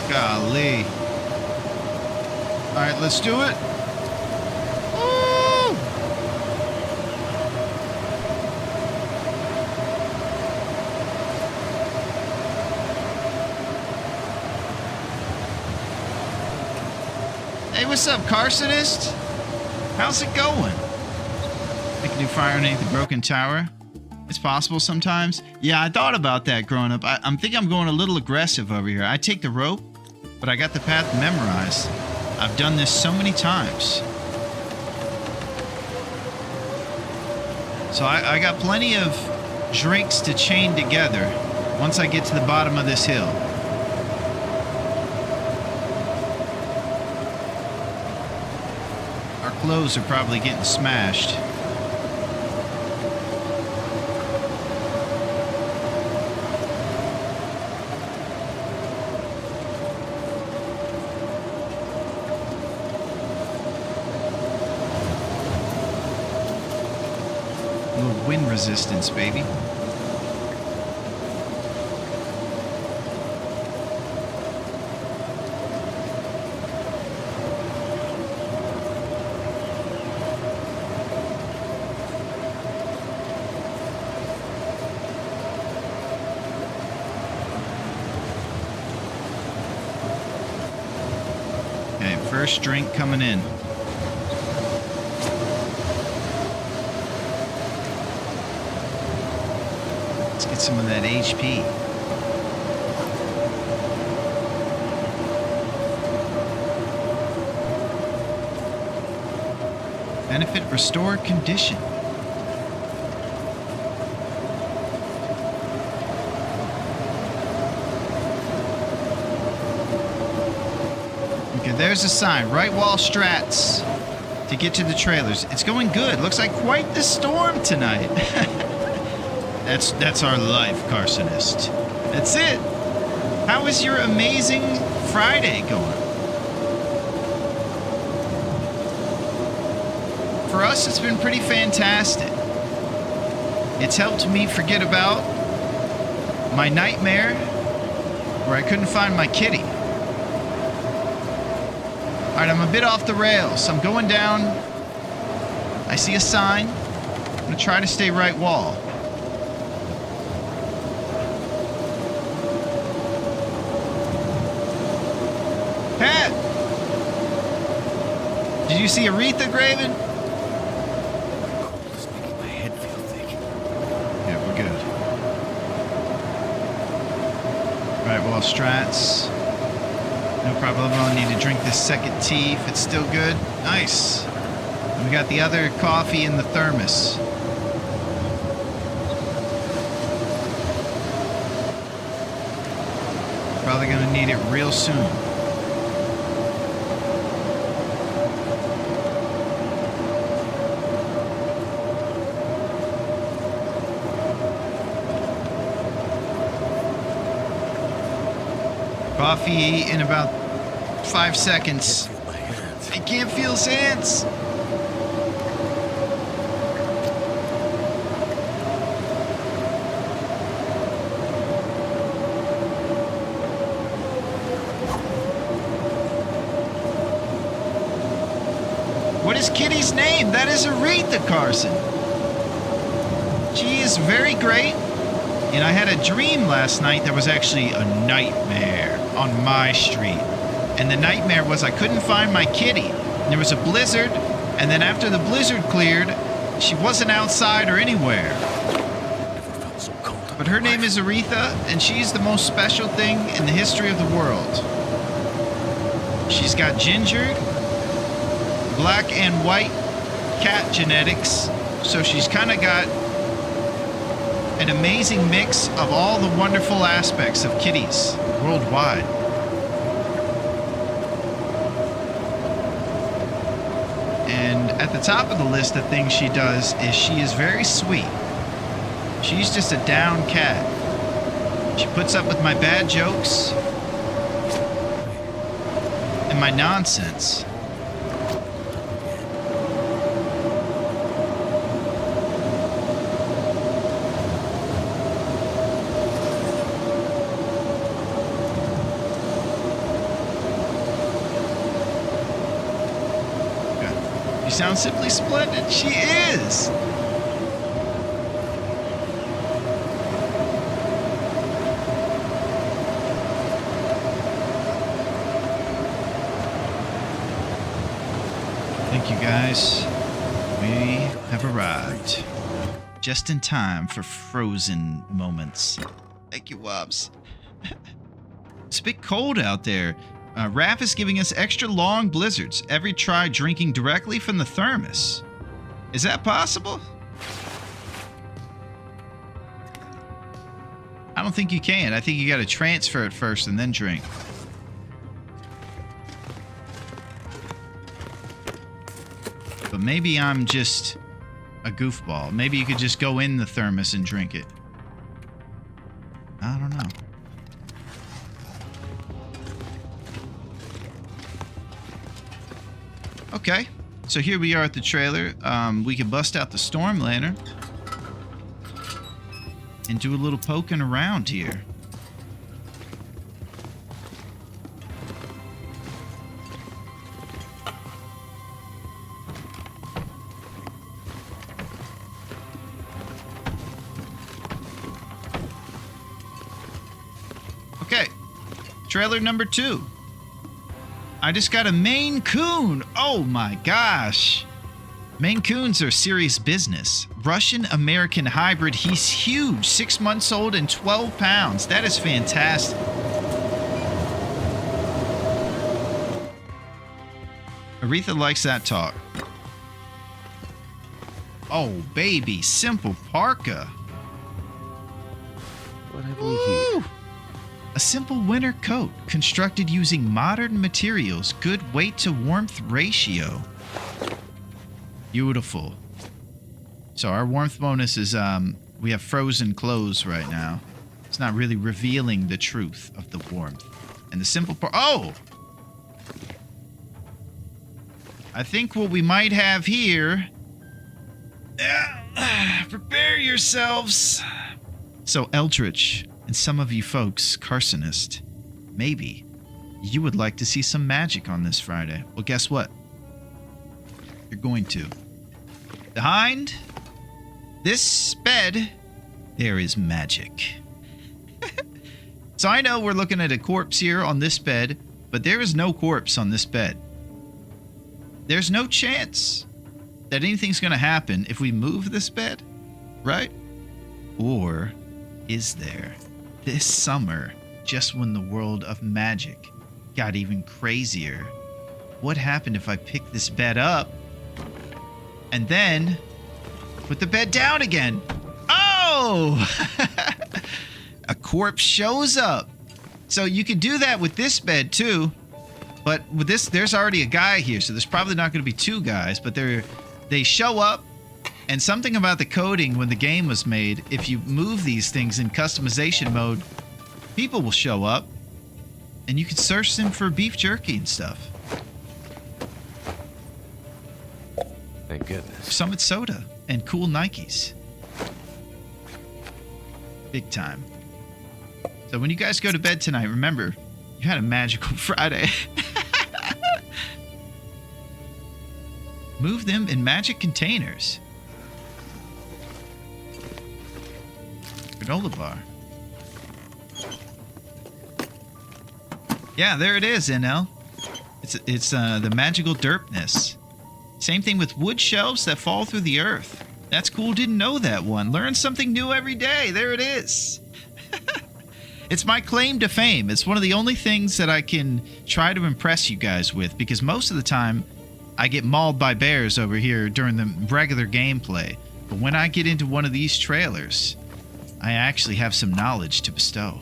Golly. All right, let's do it. Woo! Hey, what's up, Carsonist? How's it going? I can do fire underneath the broken tower. It's possible sometimes. Yeah, I thought about that growing up. I think I'm going a little aggressive over here. I take the rope, but I got the path memorized. I've done this so many times. So I got plenty of drinks to chain together once I get to the bottom of this hill. Our clothes are probably getting smashed. Wind resistance, baby. Okay, first drink coming in. Let's get some of that HP. Benefit restore condition. Okay, there's a sign. Right wall strats to get to the trailers. It's going good. Looks like quite the storm tonight. That's our life, Carsonist. That's it. How is your amazing Friday going? For us, it's been pretty fantastic. It's helped me forget about my nightmare where I couldn't find my kitty. All right, I'm a bit off the rails. I'm going down. I see a sign. I'm going to try to stay right wall. Pat! Did you see Aretha graven? It's making my head feel thick. Yeah, we're good. Right wall strats. No problem. I'll need to drink this second tea if it's still good. Nice. And we got the other coffee in the thermos. Probably gonna need it real soon. Coffee in about 5 seconds. Feel my hands. I can't feel his hands. What is Kitty's name? That is Aretha Carson. She is very great. And I had a dream last night that was actually a nightmare on my street. And the nightmare was I couldn't find my kitty. And there was a blizzard, and then after the blizzard cleared, she wasn't outside or anywhere. Never felt so cold. But her name is Aretha, and she's the most special thing in the history of the world. She's got ginger, black and white cat genetics, so she's kind of got an amazing mix of all the wonderful aspects of kitties worldwide. And at the top of the list of things she does is she is very sweet. She's just a down cat. She puts up with my bad jokes and my nonsense. You sound simply splendid. She is. Thank you, guys. We have arrived just in time for frozen moments. Thank you, Wobbs. It's a bit cold out there. Raph is giving us extra long blizzards. Every try drinking directly from the thermos. Is that possible? I don't think you can. I think you got to transfer it first and then drink. But maybe I'm just a goofball. Maybe you could just go in the thermos and drink it. I don't know. Okay, so here we are at the trailer. We can bust out the storm lantern and do a little poking around here. Okay, trailer number 2. I just got a Maine Coon. Oh my gosh. Maine Coons are serious business. Russian-American hybrid. He's huge. 6 months old and 12 pounds. That is fantastic. Aretha likes that talk. Oh, baby. Simple parka. What have we here? A simple winter coat constructed using modern materials. Good weight to warmth ratio. Beautiful. So our warmth bonus is we have frozen clothes right now. It's not really revealing the truth of the warmth. And the simple part. Oh! I think what we might have here. Prepare yourselves. So Eldritch and some of you folks, Carsonist, maybe you would like to see some magic on this Friday. Well, guess what? You're going to. Behind this bed, there is magic. So I know we're looking at a corpse here on this bed, but there is no corpse on this bed. There's no chance that anything's going to happen if we move this bed, right? Or is there? This summer, just when the world of magic got even crazier, what happened if I picked this bed up and then put the bed down again? Oh! A corpse shows up. So you could do that with this bed too. But with this, there's already a guy here, so there's probably not going to be two guys, but they show up, and something about the coding when the game was made, if you move these things in customization mode, people will show up, and you can search them for beef jerky and stuff. Thank goodness. Summit Soda and cool Nikes. Big time. So when you guys go to bed tonight, remember, you had a magical Friday. Move them in magic containers. Granola bar. Yeah, there it is, NL. It's the magical derpness. Same thing with wood shelves that fall through the earth. That's cool. Didn't know that one. Learn something new every day. There it is. It's my claim to fame. It's one of the only things that I can try to impress you guys with, because most of the time I get mauled by bears over here during the regular gameplay. But when I get into one of these trailers, I actually have some knowledge to bestow.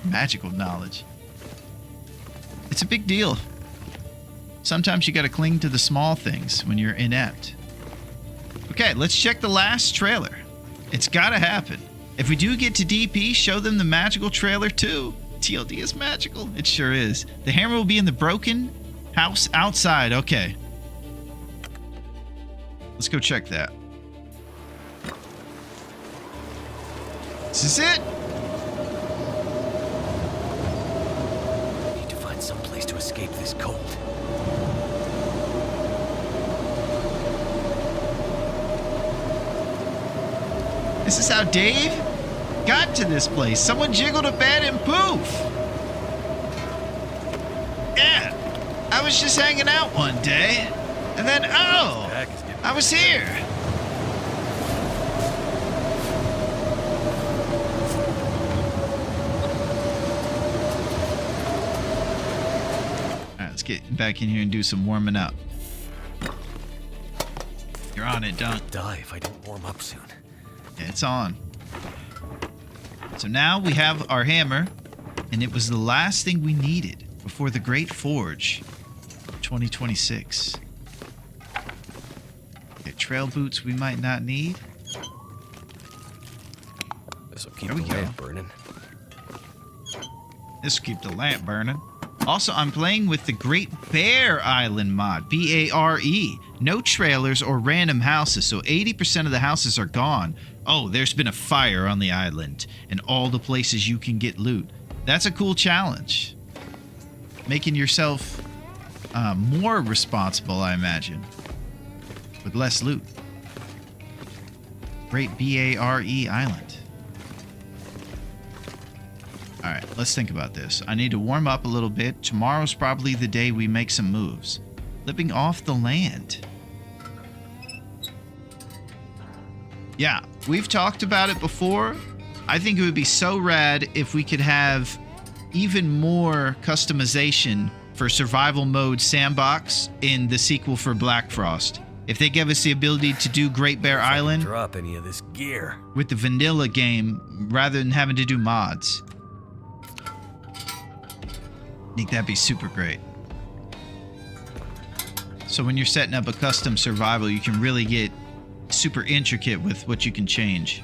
Magical knowledge. It's a big deal. Sometimes you gotta cling to the small things when you're inept. Okay, let's check the last trailer. It's gotta happen. If we do get to DP, show them the magical trailer too. TLD is magical. It sure is. The hammer will be in the broken house outside. Okay. Let's go check that. This is it. I need to find some place to escape this cold. This is how Dave got to this place. Someone jiggled a bed and poof. Yeah. I was just hanging out one day. And then, oh, I was here. All right, let's get back in here and do some warming up. You're on it, Dunk. I'd die if I didn't warm up soon. Yeah, it's on. So now we have our hammer, and it was the last thing we needed before the Great Forge 2026. Okay, trail boots we might not need. This'll keep There the we go. lamp burning. This will keep the lamp burning. Also, I'm playing with the Great Bear Island mod, B-A-R-E. No trailers or random houses, so 80% of the houses are gone. Oh, there's been a fire on the island, and all the places you can get loot. That's a cool challenge. Making yourself more responsible, I imagine, with less loot. Great B-A-R-E Island. All right, let's think about this. I need to warm up a little bit. Tomorrow's probably the day we make some moves. Living off the land. Yeah, we've talked about it before. I think it would be so rad if we could have even more customization for survival mode sandbox in the sequel for Black Frost. If they give us the ability to do Great Bear If I can Island drop any of this gear. with the vanilla game rather than having to do mods. I think that'd be super great. So when you're setting up a custom survival, you can really get super intricate with what you can change.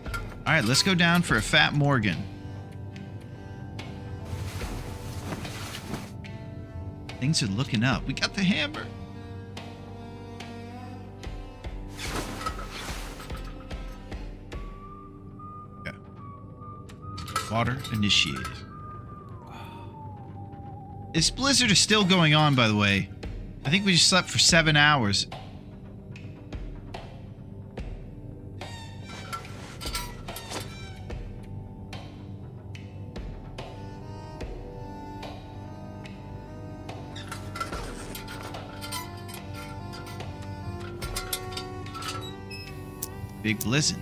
All right, let's go down for a Fat Morgan. Things are looking up. We got the hammer. Okay. Water initiated. This blizzard is still going on, by the way. I think we just slept for 7 hours. Big blizzard.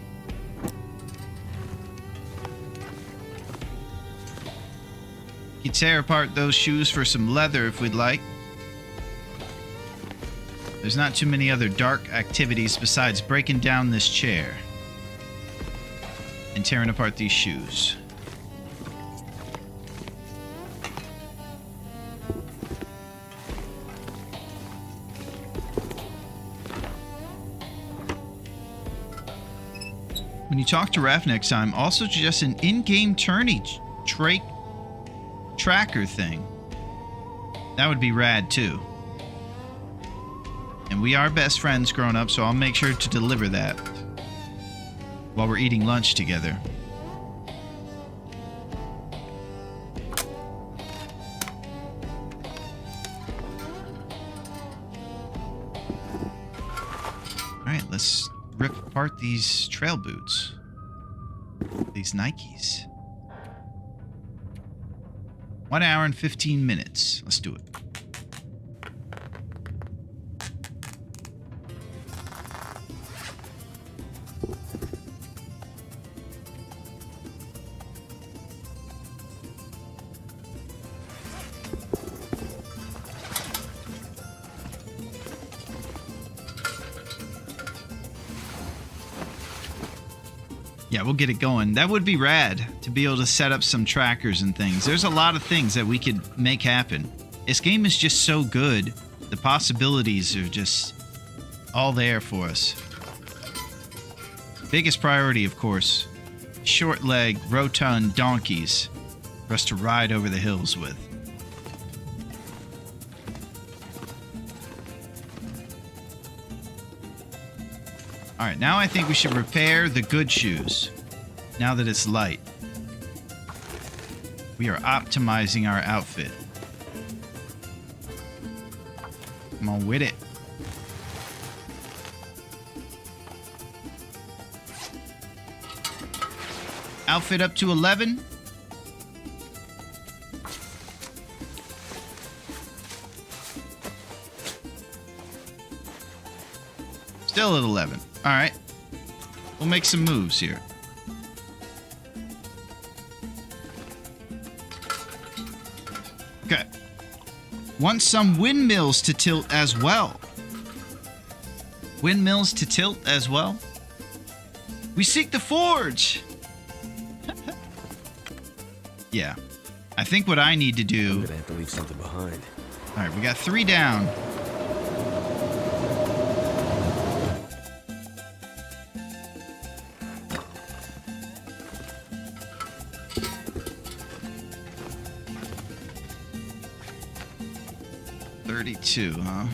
You can tear apart those shoes for some leather if we'd like. There's not too many other dark activities besides breaking down this chair and tearing apart these shoes. When you talk to Raph next time, also just an in-game tourney tracker thing. That would be rad too. And we are best friends growing up, so I'll make sure to deliver that while we're eating lunch together. Alright, let's rip apart these trail boots. These Nikes. 1 hour and 15 minutes. Let's do it. Yeah, we'll get it going. That would be rad to be able to set up some trackers and things. There's a lot of things that we could make happen. This game is just so good. The possibilities are just all there for us. Biggest priority, of course, short leg, rotund donkeys for us to ride over the hills with. All right, now I think we should repair the good shoes. Now that it's light. We are optimizing our outfit. Come on with it. Outfit up to 11. Still at 11. All right. We'll make some moves here. Okay. Want some windmills to tilt as well. Windmills to tilt as well. We seek the forge. Yeah. I think what I need to do... I'm gonna have to leave something behind. All right, we got 3 down. Huh?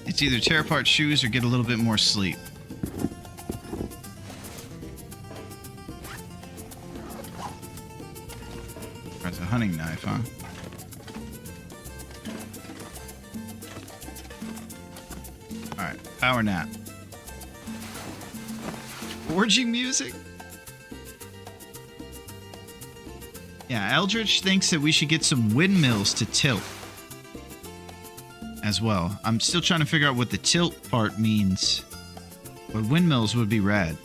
It's either tear apart shoes or get a little bit more sleep. That's a hunting knife, huh? Alright, power nap. Forging music? Yeah, Eldritch thinks that we should get some windmills to tilt as well. I'm still trying to figure out what the tilt part means. But windmills would be rad.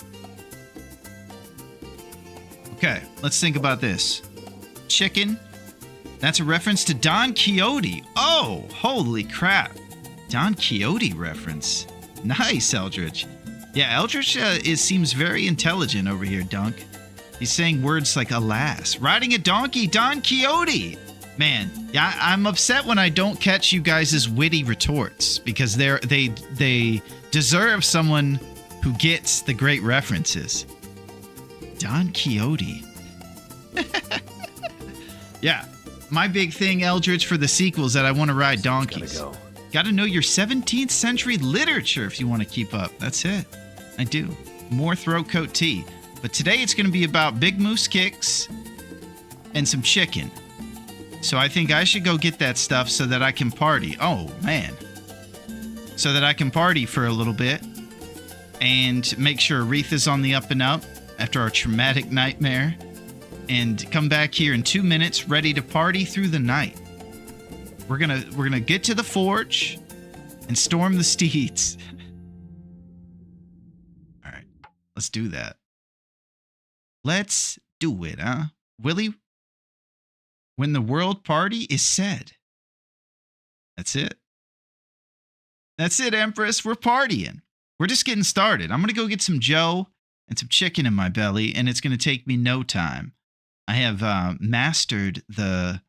Okay, let's think about this. Chicken. That's a reference to Don Quixote. Oh, holy crap. Don Quixote reference. Nice, Eldritch. Yeah, Eldritch seems very intelligent over here, Dunk. He's saying words like alas. Riding a donkey, Don Quixote. Man, yeah, I'm upset when I don't catch you guys' witty retorts because they deserve someone who gets the great references. Don Quixote. Yeah, my big thing, Eldritch, for the sequels that I want to ride donkeys. Got to know your 17th century literature if you want to keep up. That's it. I do. More throat coat tea. But today it's going to be about big moose kicks and some chicken. So I think I should go get that stuff so that I can party. Oh, man. So that I can party for a little bit and make sure Aretha's on the up and up after our traumatic nightmare and come back here in 2 minutes ready to party through the night. We're gonna get to the forge and storm the steeds. All right, let's do that. Let's do it, huh? Willie? When the world party is said. That's it. That's it, Empress. We're partying. We're just getting started. I'm gonna go get some Joe and some chicken in my belly, and it's gonna take me no time. I have mastered the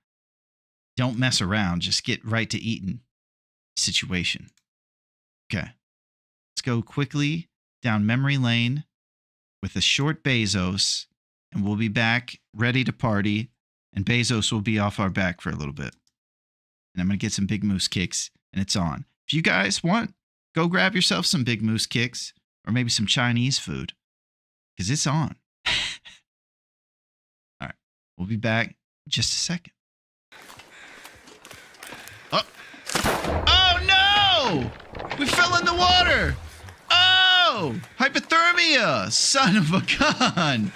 don't mess around, just get right to eating situation. Okay. Let's go quickly down memory lane with a short Bezos, and we'll be back ready to party, and Bezos will be off our back for a little bit. And I'm going to get some Big Moose kicks, and it's on. If you guys want, go grab yourself some Big Moose kicks, or maybe some Chinese food, because it's on. All right. We'll be back in just a second. Oh no! We fell in the water! Oh! Hypothermia! Son of a gun!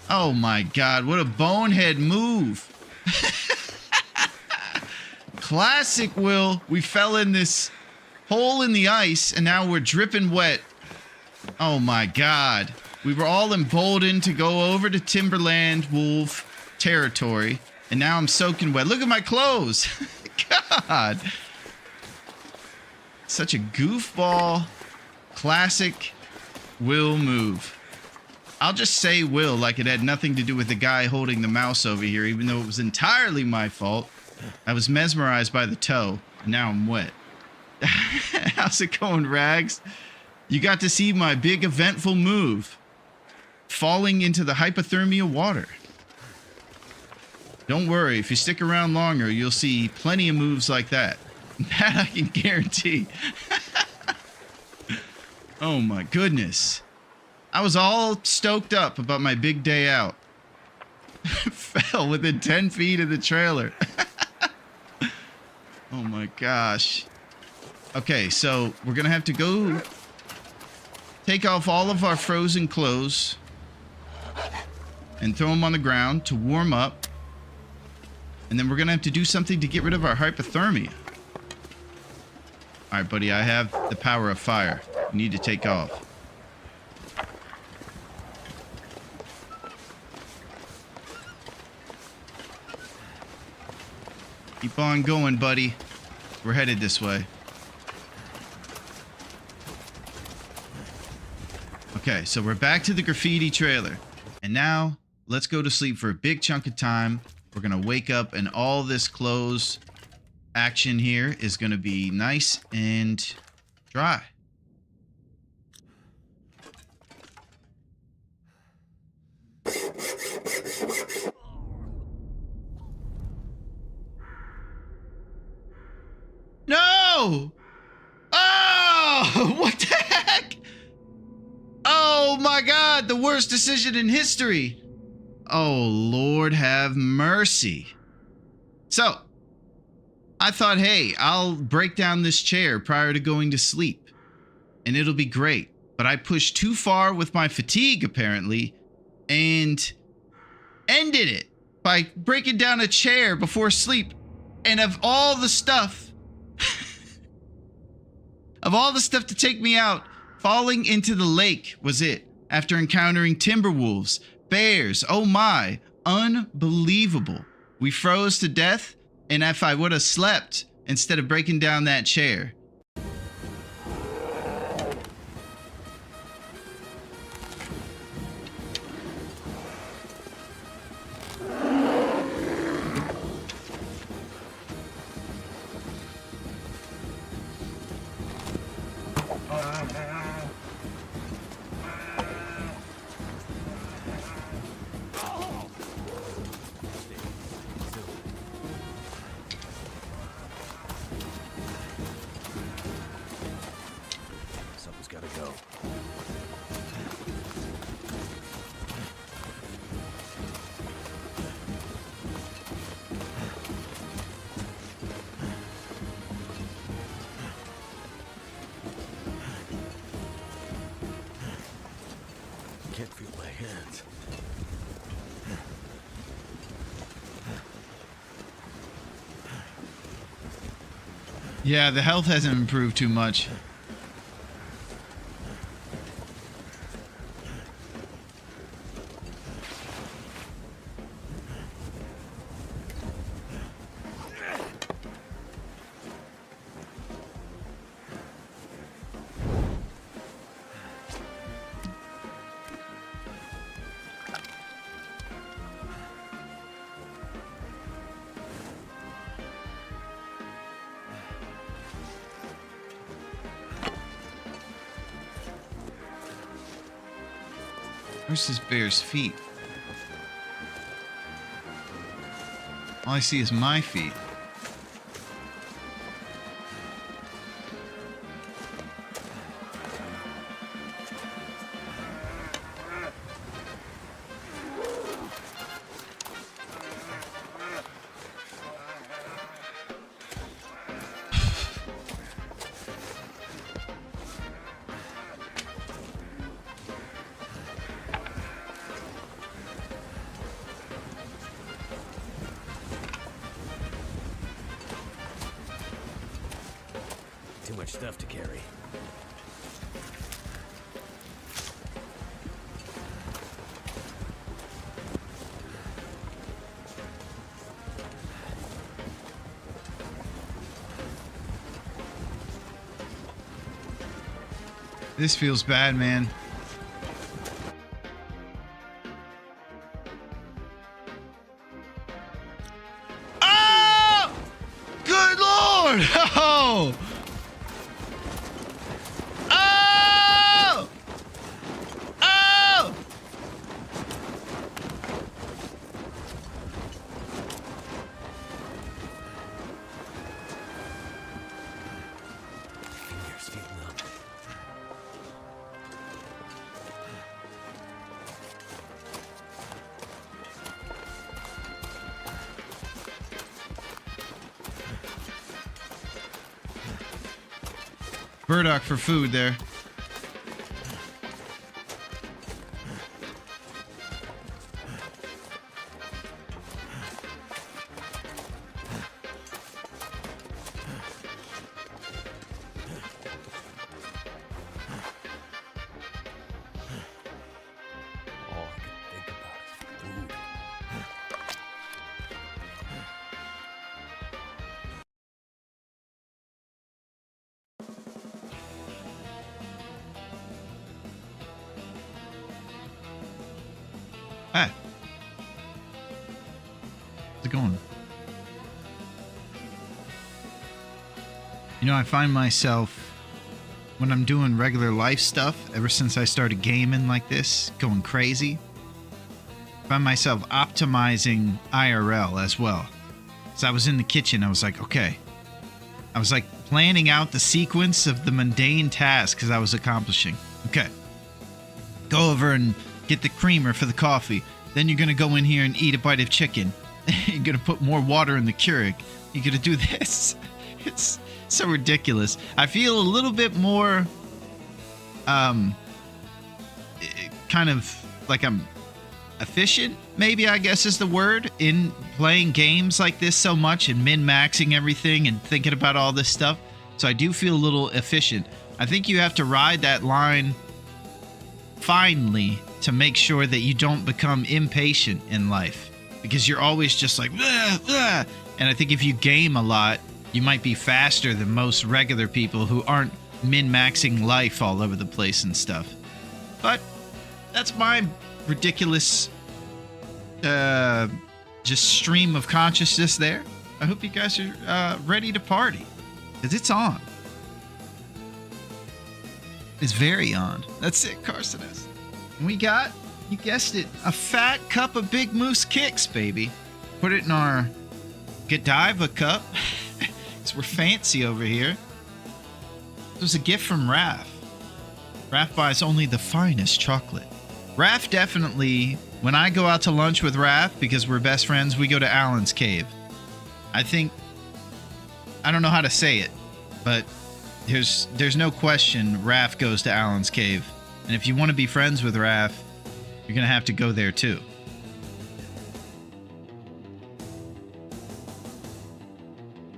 Oh my god, what a bonehead move. Classic, Will. We fell in this hole in the ice and now we're dripping wet. Oh my god. We were all emboldened to go over to Timberland Wolf territory and now I'm soaking wet. Look at my clothes! God! Such a goofball, classic Will move. I'll just say Will like it had nothing to do with the guy holding the mouse over here, even though it was entirely my fault. I was mesmerized by the toe, and now I'm wet. How's it going, Rags? You got to see my big eventful move. Falling into the hypothermia water. Don't worry, if you stick around longer, you'll see plenty of moves like that. That I can guarantee. Oh my goodness. I was all stoked up about my big day out. Fell within 10 feet of the trailer. Oh my gosh. Okay, so we're gonna have to go take off all of our frozen clothes and throw them on the ground to warm up. And then we're gonna have to do something to get rid of our hypothermia. All right, buddy, I have the power of fire. You need to take off. Keep on going, buddy. We're headed this way. Okay, so we're back to the graffiti trailer. And now, let's go to sleep for a big chunk of time. We're gonna wake up and all this clothes action here is gonna be nice and dry. No! Oh, what the heck? Oh my God, the worst decision in history. Oh, Lord have mercy. So, I thought, hey, I'll break down this chair prior to going to sleep, and it'll be great. But I pushed too far with my fatigue, apparently, and ended it by breaking down a chair before sleep. And of all the stuff, of all the stuff to take me out, Falling into the lake was it. After encountering timber wolves, bears, oh my, unbelievable. We froze to death, and if I would have slept instead of breaking down that chair. Something's gotta go. Can't feel my hands. Yeah, the health hasn't improved too much. Where's this bear's feet? All I see is my feet. Too much stuff to carry. This feels bad, man. Oh! Good Lord! Oh! Oh! Oh! Fingers feel numb. Burdock for food there. All I can think about is food. Hi. How's it going? You know, I find myself, when I'm doing regular life stuff, ever since I started gaming like this, going crazy, I find myself optimizing IRL as well. So I was in the kitchen, I was like, okay. I was like planning out the sequence of the mundane tasks I was accomplishing. Okay. Go over and get the creamer for the coffee. Then you're going to go in here and eat a bite of chicken. You're going to put more water in the Keurig. You're going to do this. It's so ridiculous. I feel a little bit more kind of like I'm efficient, maybe, I guess is the word, in playing games like this so much and min-maxing everything and thinking about all this stuff. So I do feel a little efficient. I think you have to ride that line finely to make sure that you don't become impatient in life, because you're always just like, "Ugh, ugh." And I think if you game a lot, you might be faster than most regular people who aren't min-maxing life all over the place and stuff. But that's my ridiculous just stream of consciousness there. I hope you guys are ready to party, because it's on. It's very on. That's it, Carsonis. And we got, you guessed it, a fat cup of Big Moose Kicks, baby. Put it in our Godiva cup, because we're fancy over here. It was a gift from Raph. Raph buys only the finest chocolate. Raph definitely, when I go out to lunch with Raph, because we're best friends, we go to Alan's cave. I don't know how to say it, but there's no question Raph goes to Alan's cave. And if you want to be friends with Raph, you're going to have to go there too.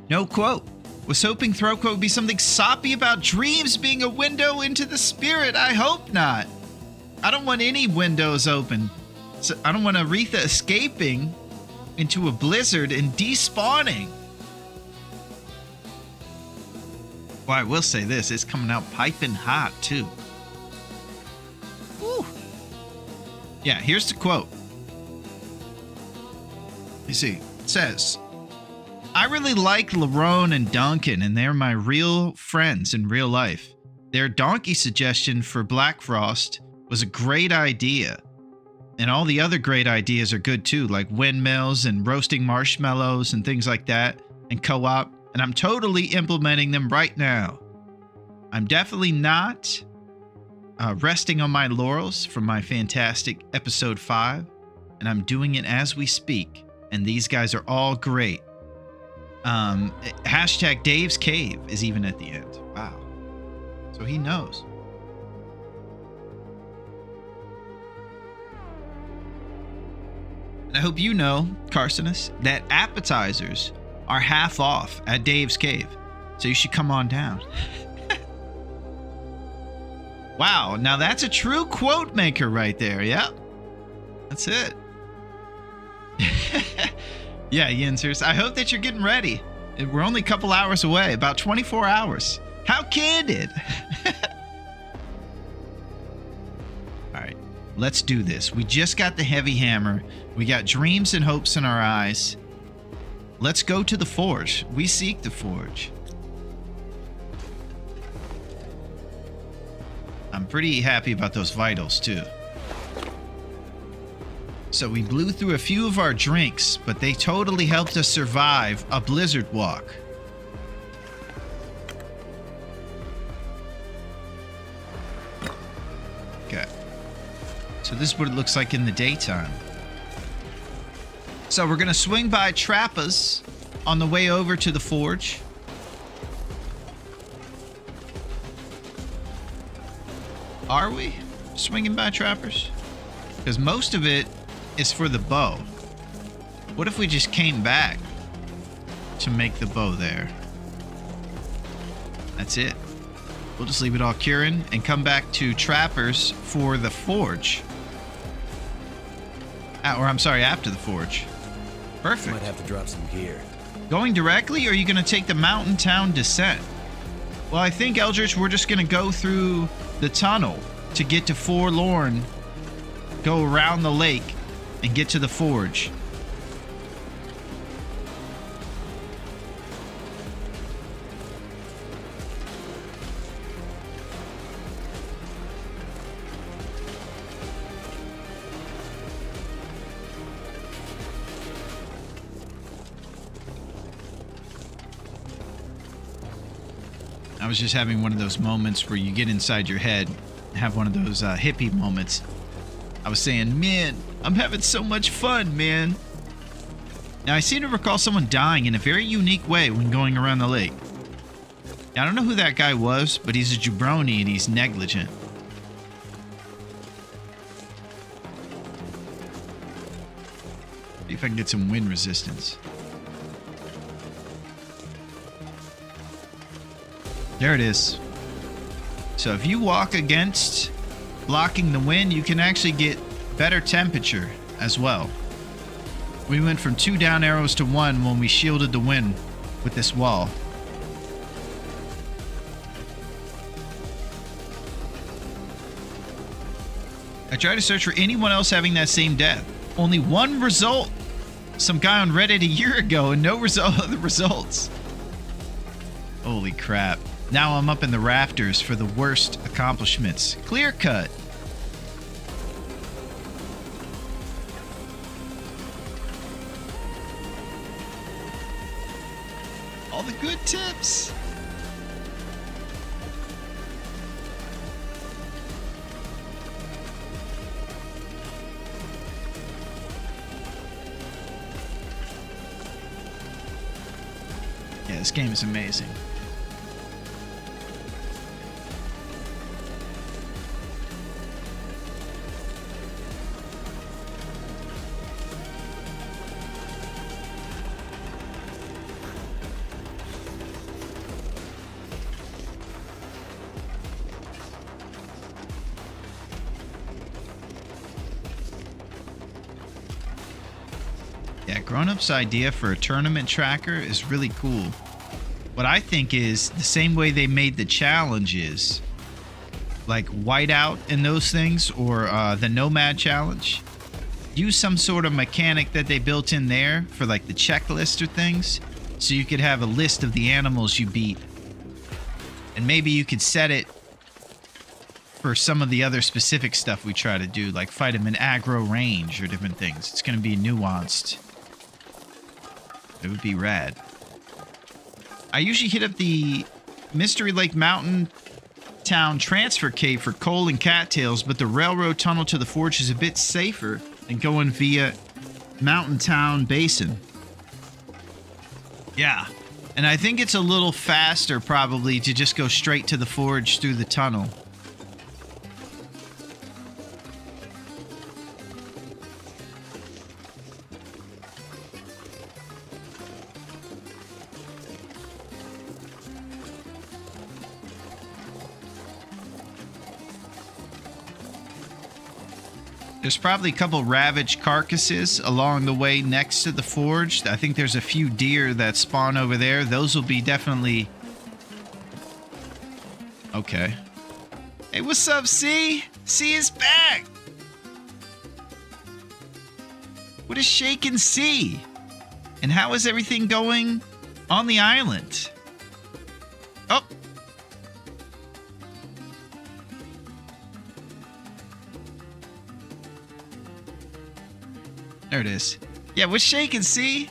No quote. Was hoping throat quote would be something soppy about dreams being a window into the spirit. I hope not. I don't want any windows open. So I don't want Aretha escaping into a blizzard and despawning. Well, I will say this. It's coming out piping hot, too. Woo. Yeah, here's the quote. You see, it says, I really like Larone and Duncan, and they're my real friends in real life. Their donkey suggestion for Black Frost was a great idea. And all the other great ideas are good too, like windmills and roasting marshmallows and things like that, and co-op. And I'm totally implementing them right now. I'm definitely not resting on my laurels from my fantastic episode 5. And I'm doing it as we speak. And these guys are all great. Hashtag Dave's Cave is even at the end. Wow. So he knows. And I hope you know, Carsonis, that appetizers are half off at Dave's Cave. So you should come on down. Wow, now that's a true quote maker right there. Yep. That's it. Yeah, Yinsers, I hope that you're getting ready. We're only a couple hours away, about 24 hours. How candid. All right, let's do this. We just got the heavy hammer. We got dreams and hopes in our eyes. Let's go to the forge. We seek the forge. I'm pretty happy about those vitals too. So we blew through a few of our drinks, but they totally helped us survive a blizzard walk. Okay. So this is what it looks like in the daytime. So we're going to swing by Trappa's on the way over to the forge. Are we swinging by Trappers? Because most of it is for the bow. What if we just came back to make the bow there? That's it. We'll just leave it all curing and come back to Trappers for the forge. After the forge. Perfect. Might have to drop some gear. Going directly, or are you going to take the mountain town descent? Well, I think, Eldritch, we're just going to go through the tunnel to get to Forlorn, go around the lake, and get to the forge. I was just having one of those moments where you get inside your head, have one of those hippie moments. I was saying, man, I'm having so much fun, man. Now, I seem to recall someone dying in a very unique way when going around the lake. I don't know who that guy was, but he's a jabroni and he's negligent. See if I can get some wind resistance. There it is. So if you walk against blocking the wind, you can actually get better temperature as well. We went from 2 down arrows to 1 when we shielded the wind with this wall. I tried to search for anyone else having that same death. Only one result. Some guy on Reddit a year ago and no other results. Holy crap. Now I'm up in the rafters for the worst accomplishments. Clear cut. All the good tips. Yeah, this game is amazing. Yeah, Grown-Up's idea for a tournament tracker is really cool. What I think is the same way they made the challenges, like Whiteout and those things, or the Nomad Challenge, use some sort of mechanic that they built in there for like the checklist or things, so you could have a list of the animals you beat. And maybe you could set it for some of the other specific stuff we try to do, like fight them in aggro range or different things. It's going to be nuanced. It would be rad. I usually hit up the Mystery Lake Mountain Town transfer cave for coal and cattails, but the railroad tunnel to the forge is a bit safer than going via Mountain Town Basin. Yeah, and I think it's a little faster probably to just go straight to the forge through the tunnel. There's probably a couple ravaged carcasses along the way next to the forge. I think there's a few deer that spawn over there. Those will be definitely... Okay. Hey, what's up, C? C is back! What is shaking C? And how is everything going on the island? Oh! There it is. Yeah, we're shaking, see?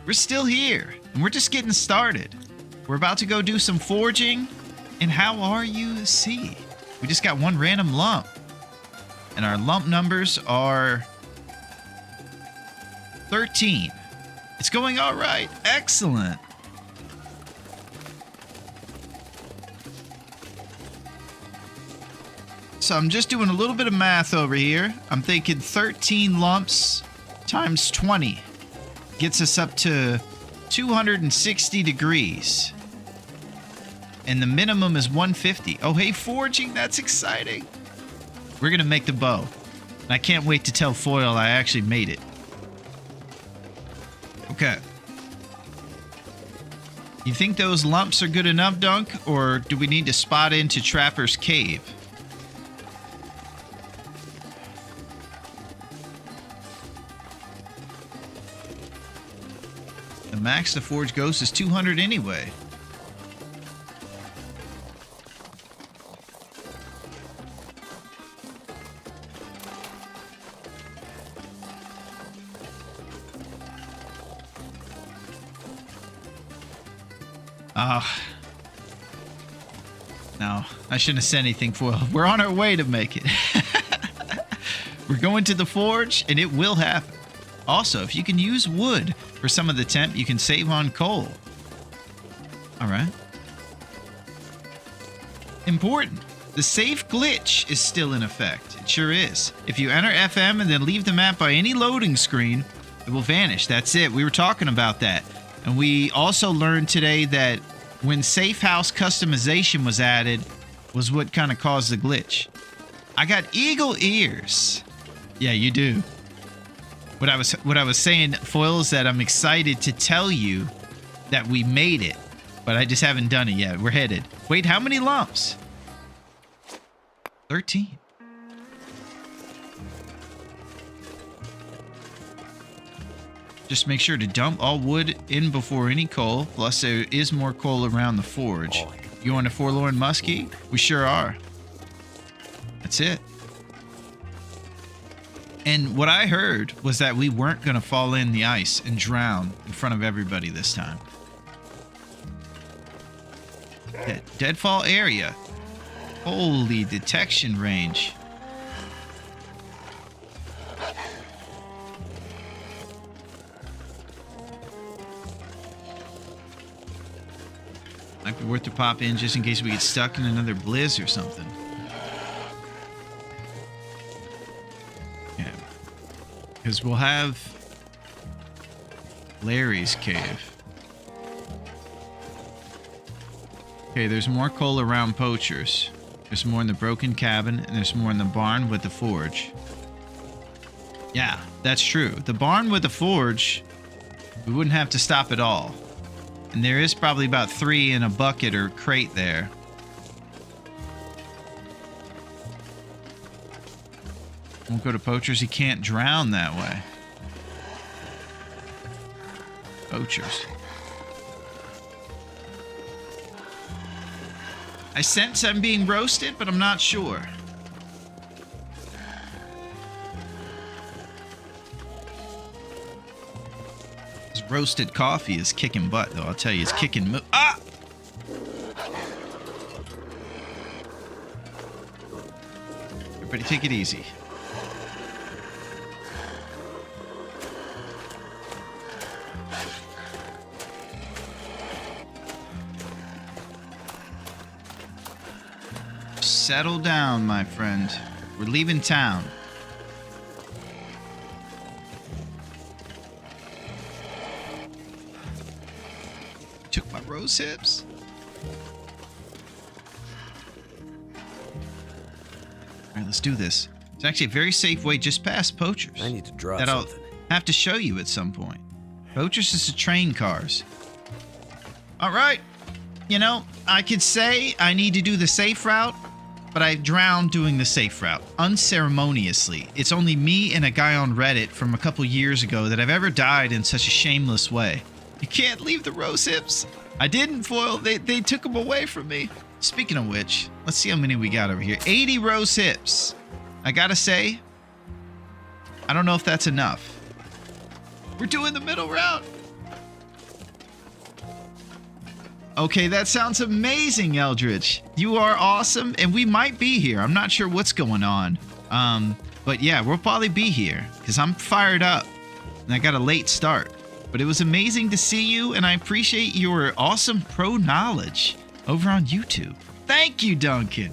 We're still here, and we're just getting started. We're about to go do some forging, and how are you, C? We just got one random lump, and our lump numbers are 13. It's going all right. Excellent. So I'm just doing a little bit of math over here. I'm thinking 13 lumps times 20 gets us up to 260 degrees. And the minimum is 150. Oh, hey, forging. That's exciting. We're going to make the bow. And I can't wait to tell Foil I actually made it. Okay. You think those lumps are good enough, Dunk? Or do we need to spot into Trapper's Cave? The max the forge goes is 200 anyway. No, I shouldn't have said anything, Foil. We're on our way to make it. We're going to the forge, and it will happen. Also, if you can use wood for some of the temp, you can save on coal. All right. Important. The safe glitch is still in effect. It sure is. If you enter FM and then leave the map by any loading screen, it will vanish. That's it. We were talking about that. And we also learned today that when Safe House customization was added, was what kind of caused the glitch. I got eagle ears. Yeah, you do. What I was saying, Foil, is that I'm excited to tell you that we made it, but I just haven't done it yet. We're headed. Wait, how many lumps? 13. Just make sure to dump all wood in before any coal. Plus, there is more coal around the forge. You on a forlorn muskie? We sure are. That's it. And what I heard was that we weren't going to fall in the ice and drown in front of everybody this time. Deadfall area. Holy detection range. Might be worth to pop in just in case we get stuck in another blizz or something. Yeah. Because we'll have Larry's cave. Okay, there's more coal around Poacher's. There's more in the broken cabin, and there's more in the barn with the forge. Yeah, that's true. The barn with the forge, we wouldn't have to stop at all. And there is probably about 3 in a bucket or crate there. Won't go to Poacher's. He can't drown that way. Poacher's. I sense I'm being roasted, but I'm not sure. This roasted coffee is kicking butt, though. I'll tell you, it's kicking ah! Everybody take it easy. Settle down, my friend. We're leaving town. Took my rose hips. All right, let's do this. It's actually a very safe way just past Poacher's. I need to drop that something. I'll have to show you at some point. Poacher's is to train cars. All right. You know, I could say I need to do the safe route, but I drowned doing the safe route, unceremoniously. It's only me and a guy on Reddit from a couple years ago that I've ever died in such a shameless way. You can't leave the rose hips. I didn't, Foil. They took them away from me. Speaking of which, let's see how many we got over here. 80 rose hips. I gotta say, I don't know if that's enough. We're doing the middle route. Okay, that sounds amazing, Eldritch. You are awesome, and we might be here. I'm not sure what's going on. But yeah, we'll probably be here, because I'm fired up, and I got a late start. But it was amazing to see you, and I appreciate your awesome pro knowledge over on YouTube. Thank you, Duncan.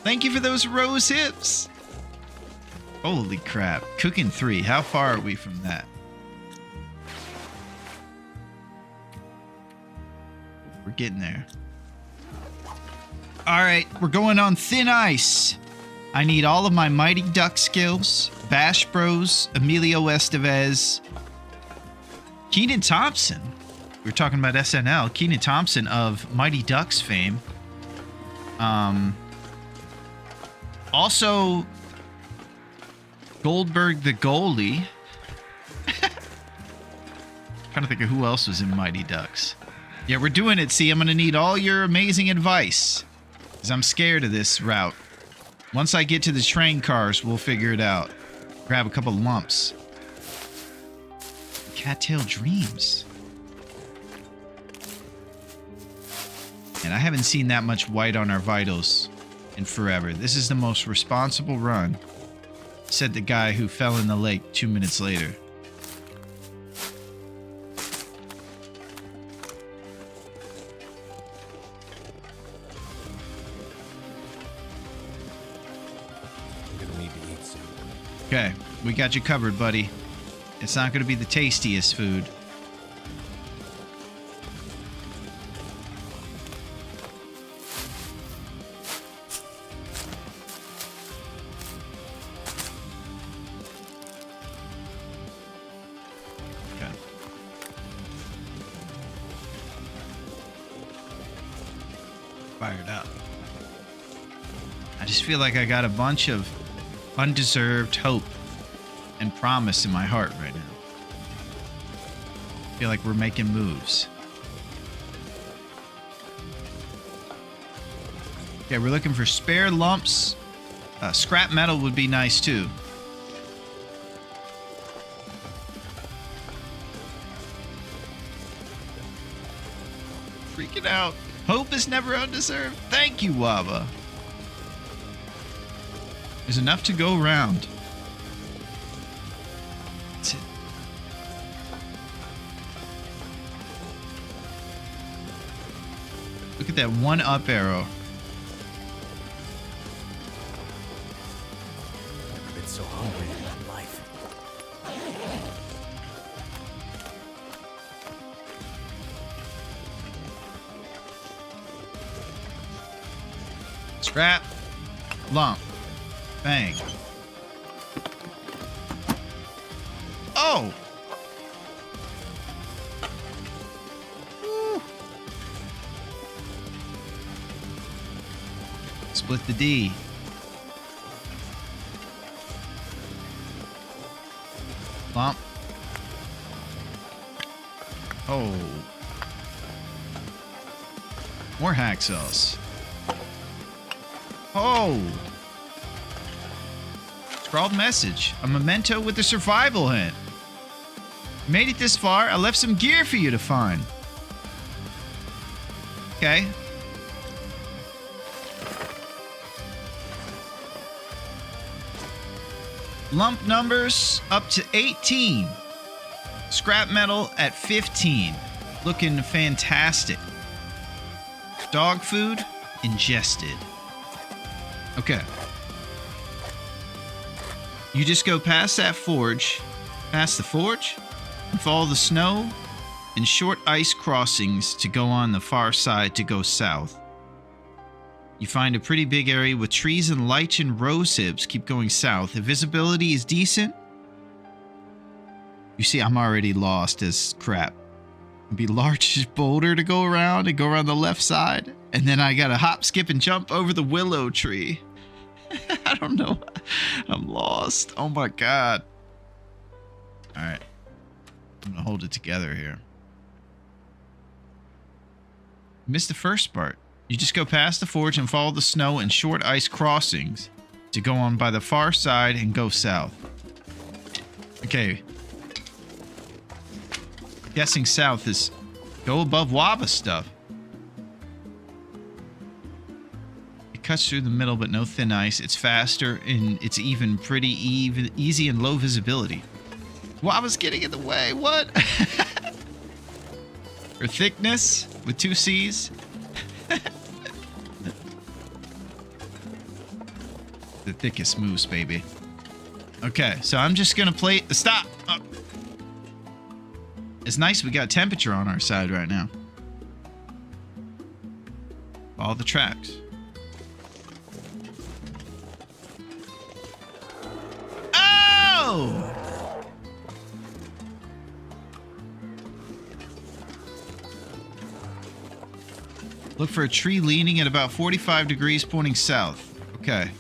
Thank you for those rose hips. Holy crap. Cooking 3. How far are we from that? We're getting there. All right, we're going on thin ice. I need all of my Mighty Duck skills. Bash Bros, Emilio Estevez, Kenan Thompson. We were talking about SNL. Kenan Thompson of Mighty Ducks fame. Also, Goldberg the goalie. Trying to think of who else was in Mighty Ducks. Yeah, we're doing it. See, I'm going to need all your amazing advice, because I'm scared of this route. Once I get to the train cars, we'll figure it out. Grab a couple lumps. Cattail Dreams. And I haven't seen that much white on our vitals in forever. This is the most responsible run, said the guy who fell in the lake 2 minutes later. Okay, we got you covered, buddy. It's not going to be the tastiest food. fired up. I just feel like I got a bunch of undeserved hope and promise in my heart right now. I feel like we're making moves. Okay, we're looking for spare lumps. Scrap metal would be nice too. Freaking out. Hope is never undeserved. Thank you, Waba. There's enough to go around. That's it. Look at that one up arrow. Never been so hungry in my life. Scrap. Lump. Bang. Oh! Woo. Split the D. Lump. Oh. More hacksaws. Oh! Scrawled message. A memento with a survival hint. Made it this far. I left some gear for you to find. Okay. Lump numbers up to 18. Scrap metal at 15. Looking fantastic. Dog food ingested. Okay. You just go past that forge, past the forge, and follow the snow and short ice crossings to go on the far side to go south. You find a pretty big area with trees and lichen rosehibs. Keep going south. The visibility is decent. You see, I'm already lost as crap. It'd be large boulder to go around and go around the left side. And then I gotta hop, skip, and jump over the willow tree. I don't know. I'm lost. Oh my god. Alright. I'm gonna hold it together here. Missed the first part. You just go past the forge and follow the snow and short ice crossings to go on by the far side and go south. Okay. Guessing south is go above Waba stuff. It cuts through the middle, but no thin ice. It's faster and it's even pretty easy and low visibility. Waba's getting in the way. What? Or thickness with 2 C's. The thickest moose, baby. Okay, so I'm just gonna play. Stop. Oh. It's nice we got temperature on our side right now. Follow the tracks. Oh! Look for a tree leaning at about 45 degrees pointing south. Okay.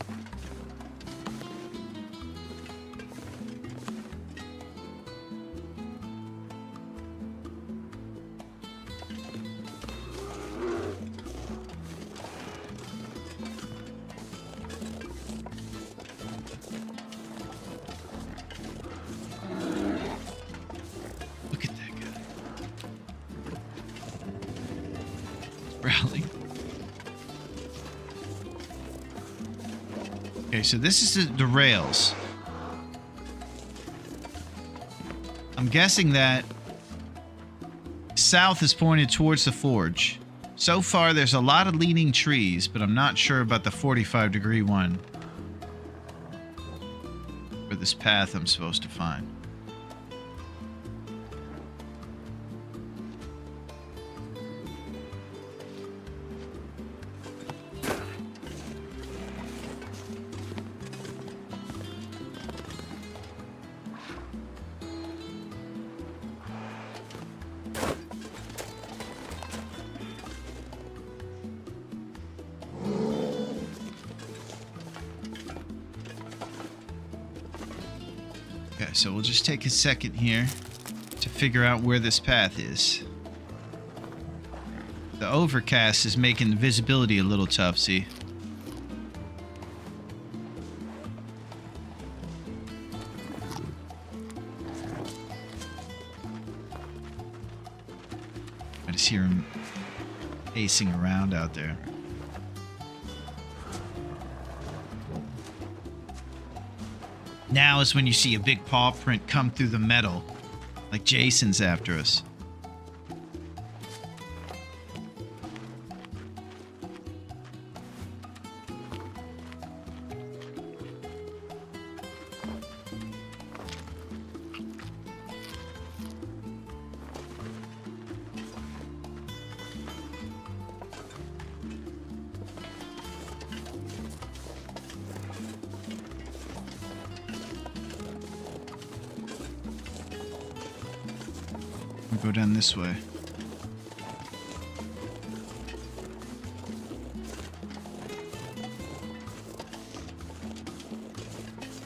Look at that guy. Rally. Okay, so this is the rails. I'm guessing that south is pointed towards the forge. So far, there's a lot of leaning trees, but I'm not sure about the 45-degree one. Or this path I'm supposed to find. Okay, so we'll just take a second here to figure out where this path is. The overcast is making the visibility a little tough, see? I just hear him pacing around out there. Now is when you see a big paw print come through the metal, like Jason's after us. We'll go down this way.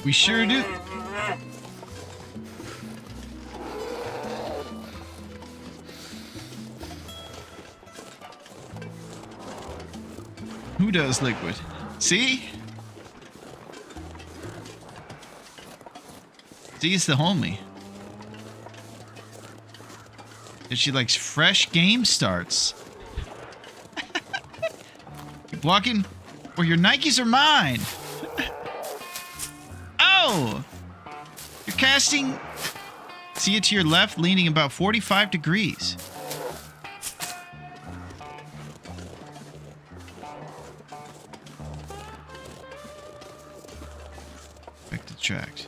We sure do. Who does liquid? See? Z's the homie. And she likes fresh game starts. Keep walking, or your Nikes are mine. Oh! You're casting... See it to your left, leaning about 45 degrees. Back to the tracks.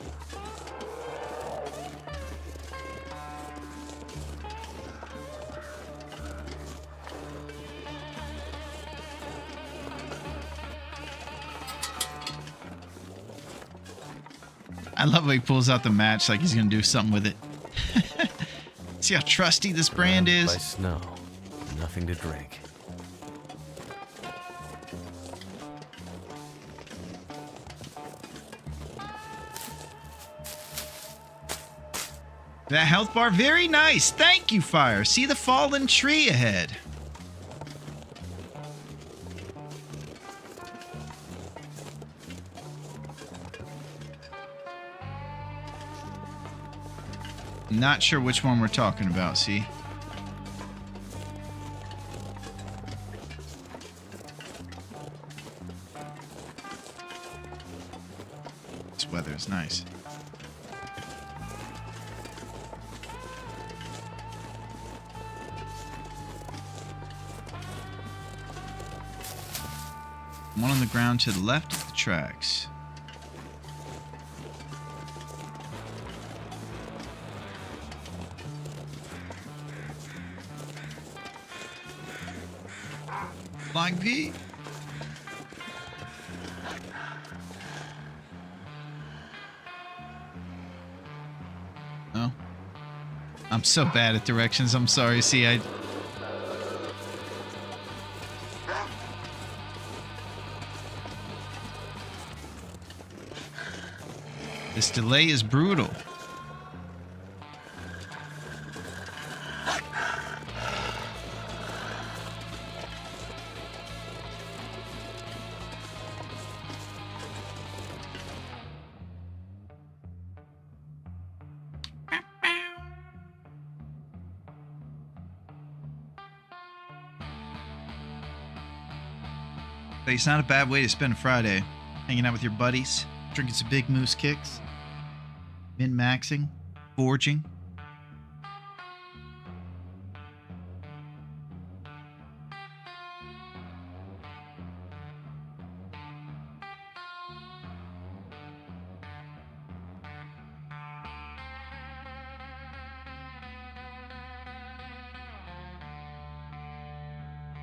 I love how he pulls out the match like he's gonna do something with it. See how trusty this brand By is? snow, nothing to drink. That health bar, very nice. Thank you, Fire. See the fallen tree ahead. Not sure which one we're talking about, see? This weather is nice. One on the ground to the left of the tracks. Flying V. No. I'm so bad at directions. I'm sorry. See, this delay is brutal. But it's not a bad way to spend a Friday. Hanging out with your buddies, drinking some Big Moose kicks, min-maxing, forging.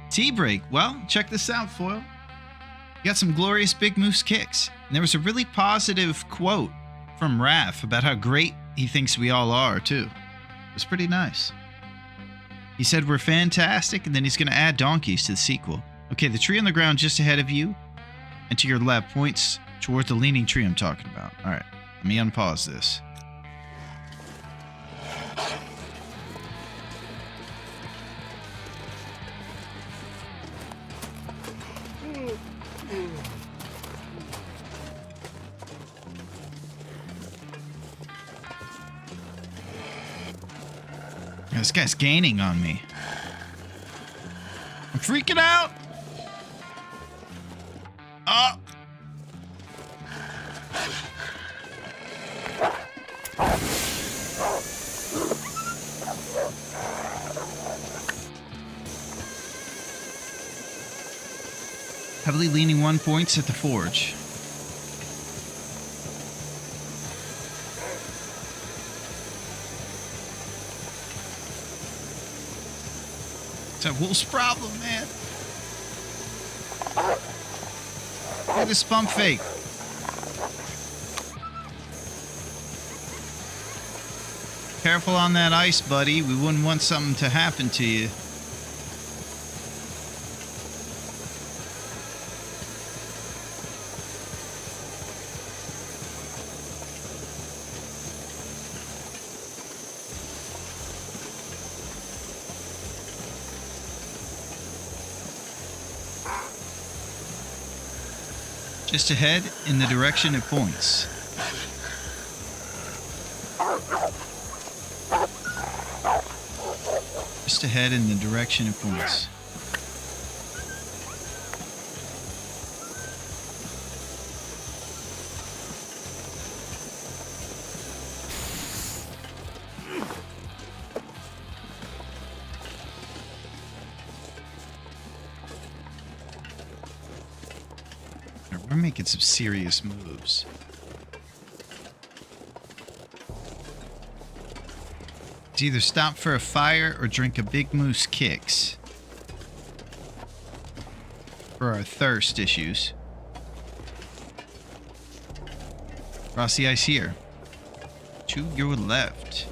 Tea break. Well, check this out, Foil. You got some glorious Big Moose kicks. And there was a really positive quote from Raph about how great he thinks we all are, too. It was pretty nice. He said we're fantastic, and then he's going to add donkeys to the sequel. Okay, the tree on the ground just ahead of you and to your left points toward the leaning tree I'm talking about. All right, let me unpause this. This guy's gaining on me. I'm freaking out. Oh. Heavily leaning 1 point at the forge. It's a wolf's problem, man. Look at this pump fake. Careful on that ice, buddy. We wouldn't want something to happen to you. Just ahead in the direction it points. Just ahead in the direction it points. We're making some serious moves. It's either stop for a fire or drink a Big Moose Kicks. For our thirst issues. Cross the ice here. To your left.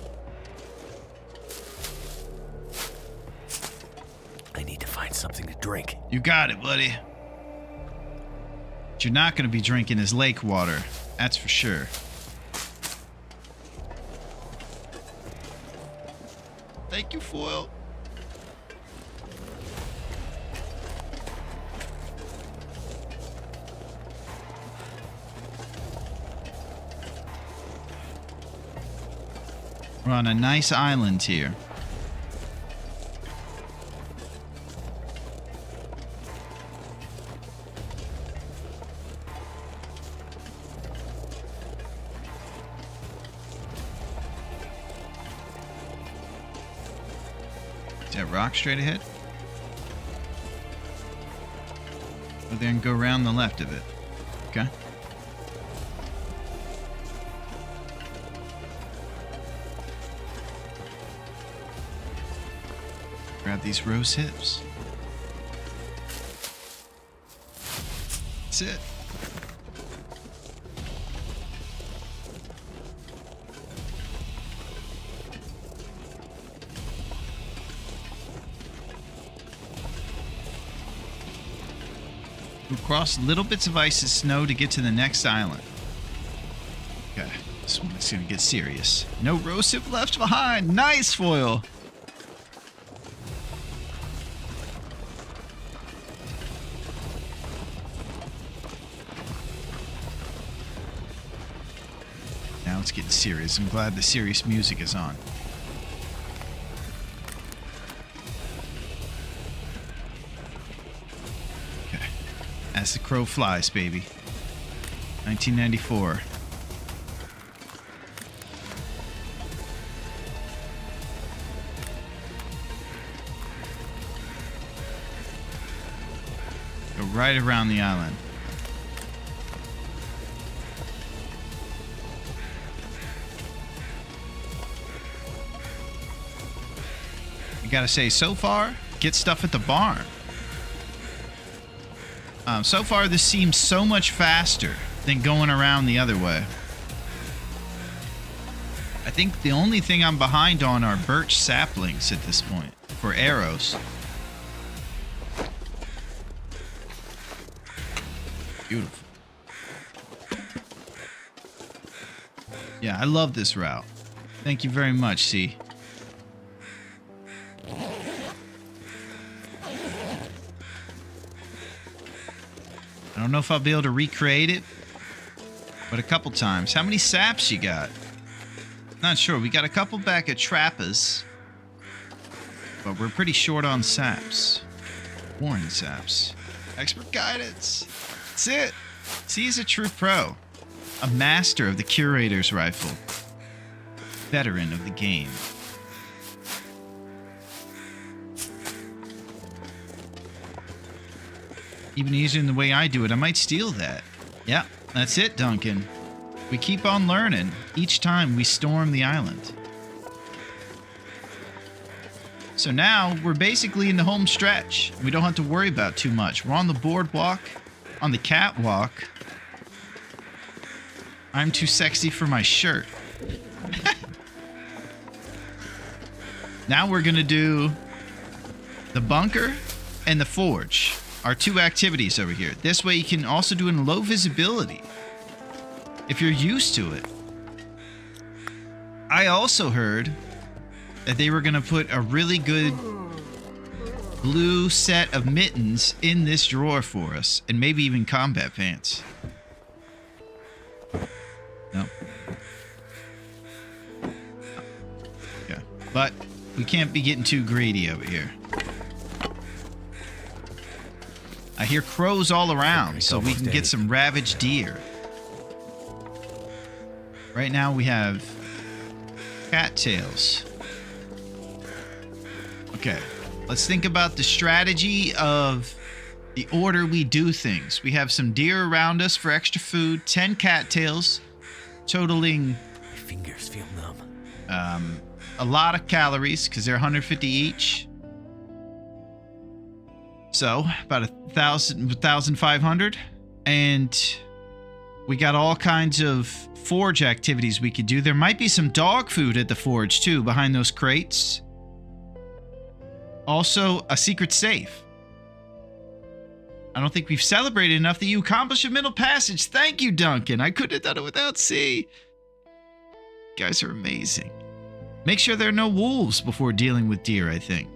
I need to find something to drink. You got it, buddy. What you're not going to be drinking is lake water. That's for sure. Thank you, Foil. We're on a nice island here. That rock straight ahead? Or then go around the left of it. Okay. Grab these rose hips. That's it. We'll cross little bits of ice and snow to get to the next island. Okay, this one's gonna get serious. No rose hip left behind. Nice, Foil. Now it's getting serious. I'm glad the serious music is on. As the crow flies, baby. 1994. Go right around the island. You gotta say, so far, get stuff at the barn. So far, this seems so much faster than going around the other way. I think the only thing I'm behind on are birch saplings at this point for arrows. Beautiful. Yeah, I love this route. Thank you very much, C. I don't know if I'll be able to recreate it, but a couple times. How many saps you got? Not sure. We got a couple back at Trappa's, but we're pretty short on saps. Warning saps. Expert guidance. That's it. See, he's a true pro. A master of the curator's rifle. Veteran of the game. Even easier than the way I do it. I might steal that. Yeah, that's it, Duncan. We keep on learning each time we storm the island. So now we're basically in the home stretch. We don't have to worry about too much. We're on the boardwalk, on the catwalk. I'm too sexy for my shirt. Now we're gonna do the bunker and the forge. Our two activities over here. This way you can also do it in low visibility if you're used to it. I also heard that they were going to put a really good blue set of mittens in this drawer for us, and maybe even combat pants. No. Yeah, but we can't be getting too greedy over here. I hear crows all around, so we can get some ravaged deer. Right now we have cattails. Okay, let's think about the strategy of the order we do things. We have some deer around us for extra food, 10 cattails, totaling My fingers feel numb. a lot of calories because they're 150 each. So about 1,500, and we got all kinds of forge activities we could do. There might be some dog food at the forge too, behind those crates. Also, a secret safe. I don't think we've celebrated enough that you accomplished a middle passage. Thank you, Duncan. I couldn't have done it without C. You guys are amazing. Make sure there are no wolves before dealing with deer, I think.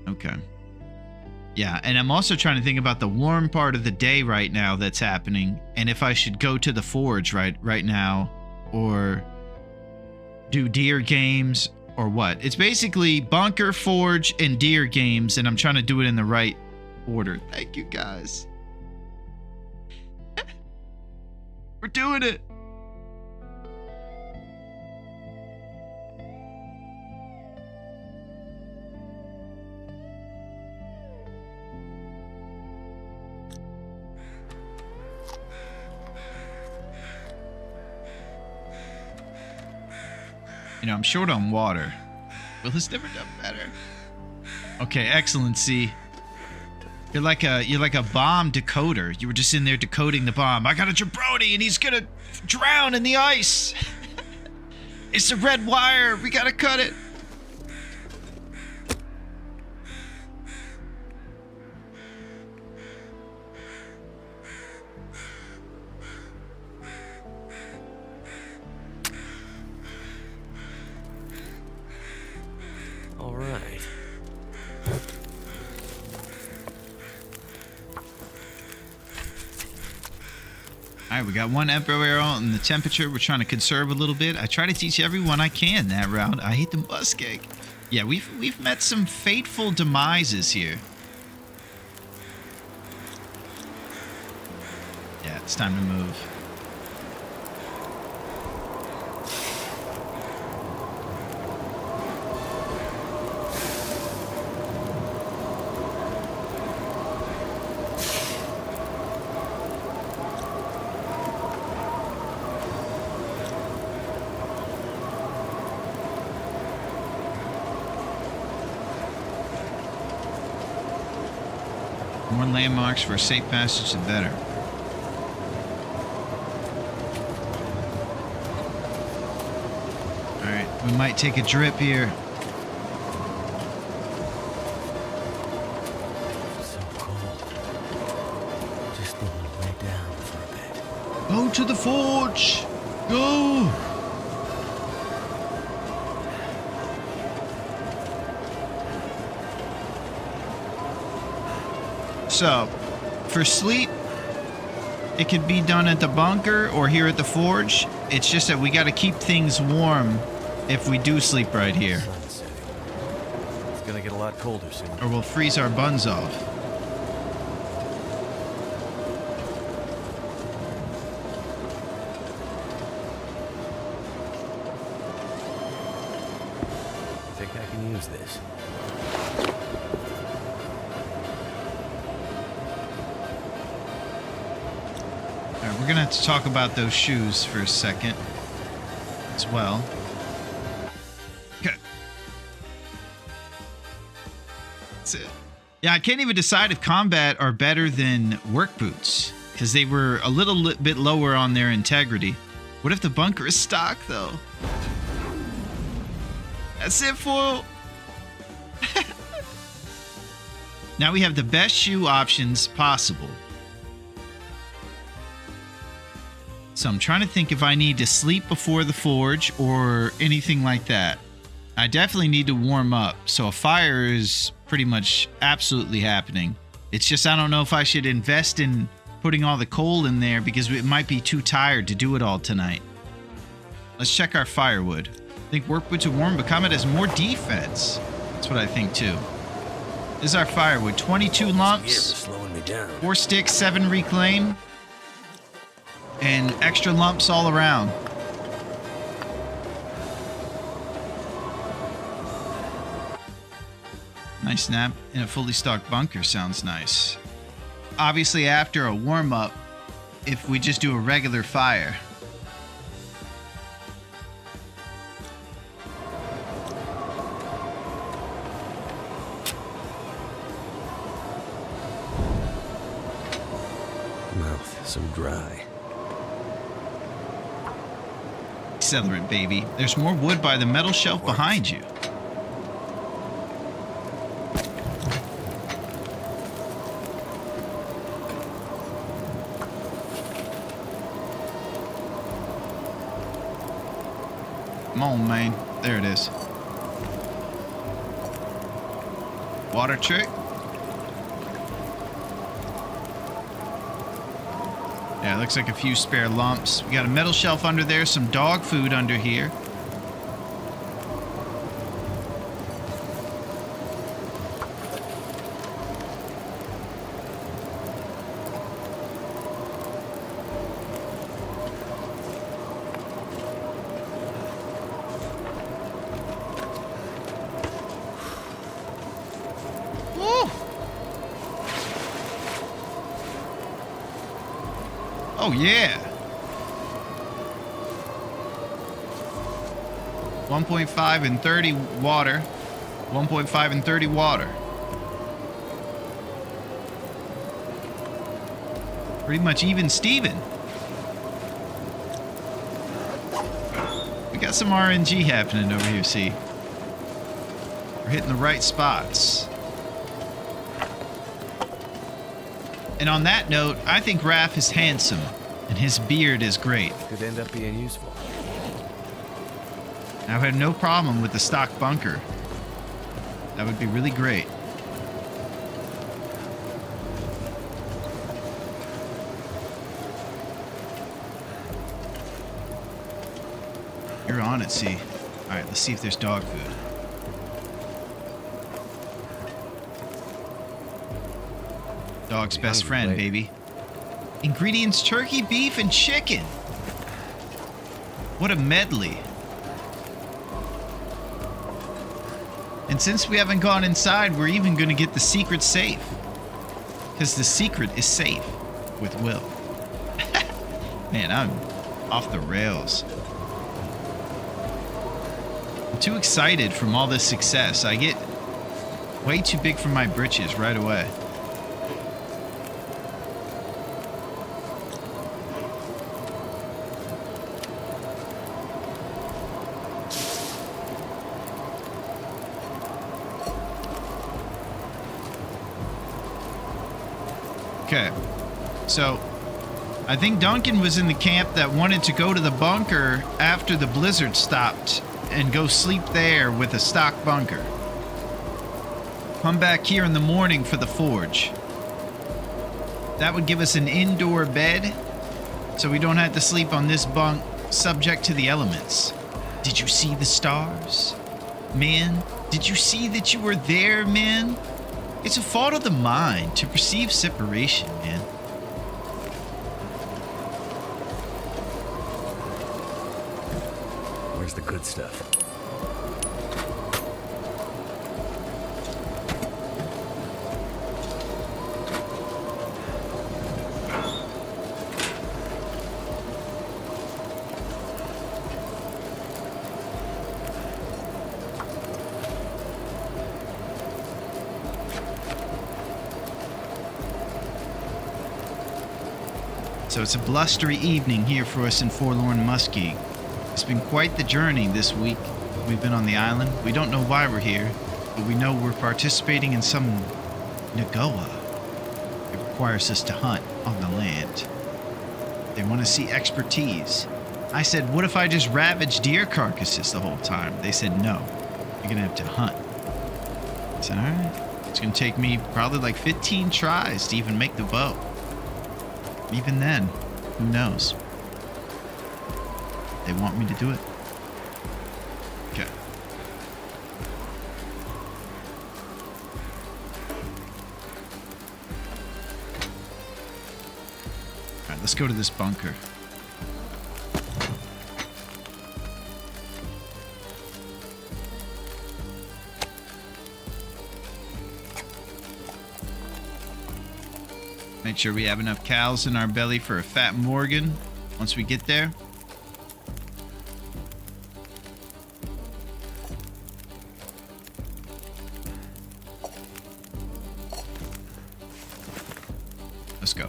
Okay. Yeah, and I'm also trying to think about the warm part of the day right now that's happening, and if I should go to the forge right now, or do deer games, or what. It's basically bunker, forge, and deer games, and I'm trying to do it in the right order. Thank you, guys. We're doing it. You know, I'm short on water. Will has never done better. Okay, Excellency. You're like a bomb decoder. You were just in there decoding the bomb. I got a jabroni and he's gonna drown in the ice. It's a red wire. We gotta cut it. All right. Alright, we got one Emperor arrow and the temperature we're trying to conserve a little bit. I try to teach everyone I can that round. I hate the muskeg. Yeah, we've met some fateful demises here. Yeah, it's time to move. More landmarks for a safe passage, the better. Alright, we might take a drip here. So cold. Just want to lay down for a bit. Go to the forge! Go! So, for sleep, It could be done at the bunker or here at the forge. It's just that we got to keep things warm if we do sleep right here, Sun's setting. It's gonna get a lot colder soon. or we'll freeze our buns off. I think I can use this. All right, we're gonna have to talk about those shoes for a second as well. Okay. That's it. Yeah, I can't even decide if combat are better than work boots because they were a little bit lower on their integrity. What if the bunker is stock though? That's it, fool. Now we have the best shoe options possible. So I'm trying to think if I need to sleep before the forge or anything like that. I definitely need to warm up, so a fire is pretty much absolutely happening. It's just I don't know if I should invest in putting all the coal in there because it might be too tired to do it all tonight. Let's check our firewood. I think work boots are warm, but combat has more defense. That's what I think too. This is our firewood. 22 Gear lumps, is slowing me down. 4 sticks, 7 reclaim, and extra lumps all around. Nice nap in a fully stocked bunker sounds nice. Obviously after a warm-up, if we just do a regular fire. Mouth so dry. Accelerant, baby. There's more wood by the metal shelf behind you. Come on, man. There it is. Water trick. Yeah, looks like a few spare lumps. We got a metal shelf under there, some dog food under here. Woo! Oh, yeah. 1.5 and 30 water. 1.5 and 30 water. Pretty much even Steven. We got some RNG happening over here, see? We're hitting the right spots. And on that note, I think Raph is handsome, and his beard is great. Could end up being useful. I have no problem with the stock bunker. That would be really great. You're on it, see. All right, let's see if there's dog food. Dog's best friend, baby. Ingredients: turkey, beef, and chicken. What a medley. And since we haven't gone inside, we're even going to get the secret safe. Because the secret is safe with Will. Man, I'm off the rails. I'm too excited from all this success. I get way too big for my britches right away. Okay, so I think Duncan was in the camp that wanted to go to the bunker after the blizzard stopped and go sleep there with a stock bunker. Come back here in the morning for the forge. That would give us an indoor bed so we don't have to sleep on this bunk subject to the elements. Did you see the stars? Man, did you see that you were there, man? It's a fault of the mind to perceive separation, man. Where's the good stuff? So it's a blustery evening here for us in Forlorn Muskie. It's been quite the journey this week. We've been on the island. We don't know why we're here, but we know we're participating in some Nagoa. It requires us to hunt on the land. They want to see expertise. I said, what if I just ravage deer carcasses the whole time? They said, no, you're going to have to hunt. I said, all right. It's going to take me probably like 15 tries to even make the bow. Even then, who knows? They want me to do it. Okay. Alright, let's go to this bunker. Make sure we have enough cows in our belly for a fat Morgan once we get there. Let's go.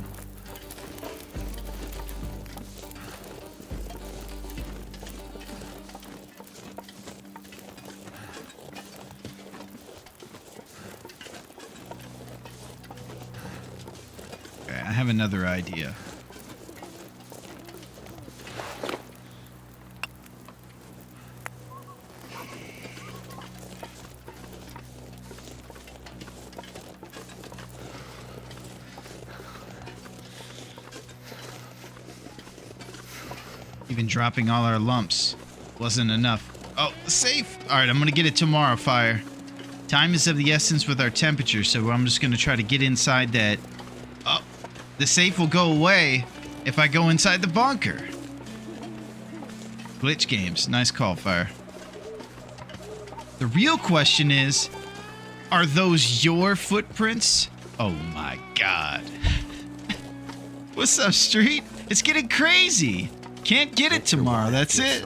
Okay, I have another idea. Even dropping all our lumps wasn't enough. Oh, safe! Alright, I'm gonna get it tomorrow, Fire. Time is of the essence with our temperature, so I'm just gonna try to get inside that. Oh, the safe will go away if I go inside the bunker. Glitch games. Nice call, Fire. The real question is, are those your footprints? Oh my god. What's up, Street? It's getting crazy. Can't get it tomorrow, that's it.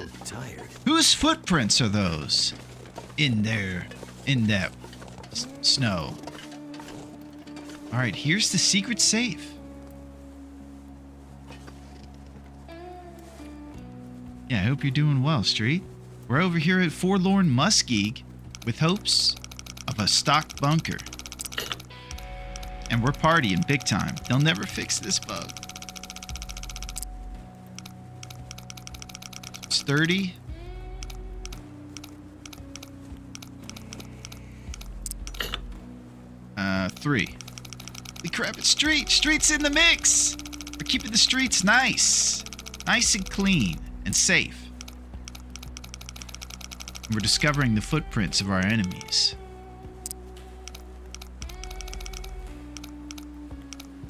Whose footprints are those? In there, in that snow. Alright, here's the secret safe. Yeah, I hope you're doing well, Street. We're over here at Forlorn Muskie with hopes of a stocked bunker. And we're partying big time. They'll never fix this bug. 30. Three. Holy crap, it's Street. Street's in the mix. We're keeping the streets nice. Nice and clean and safe. And we're discovering the footprints of our enemies.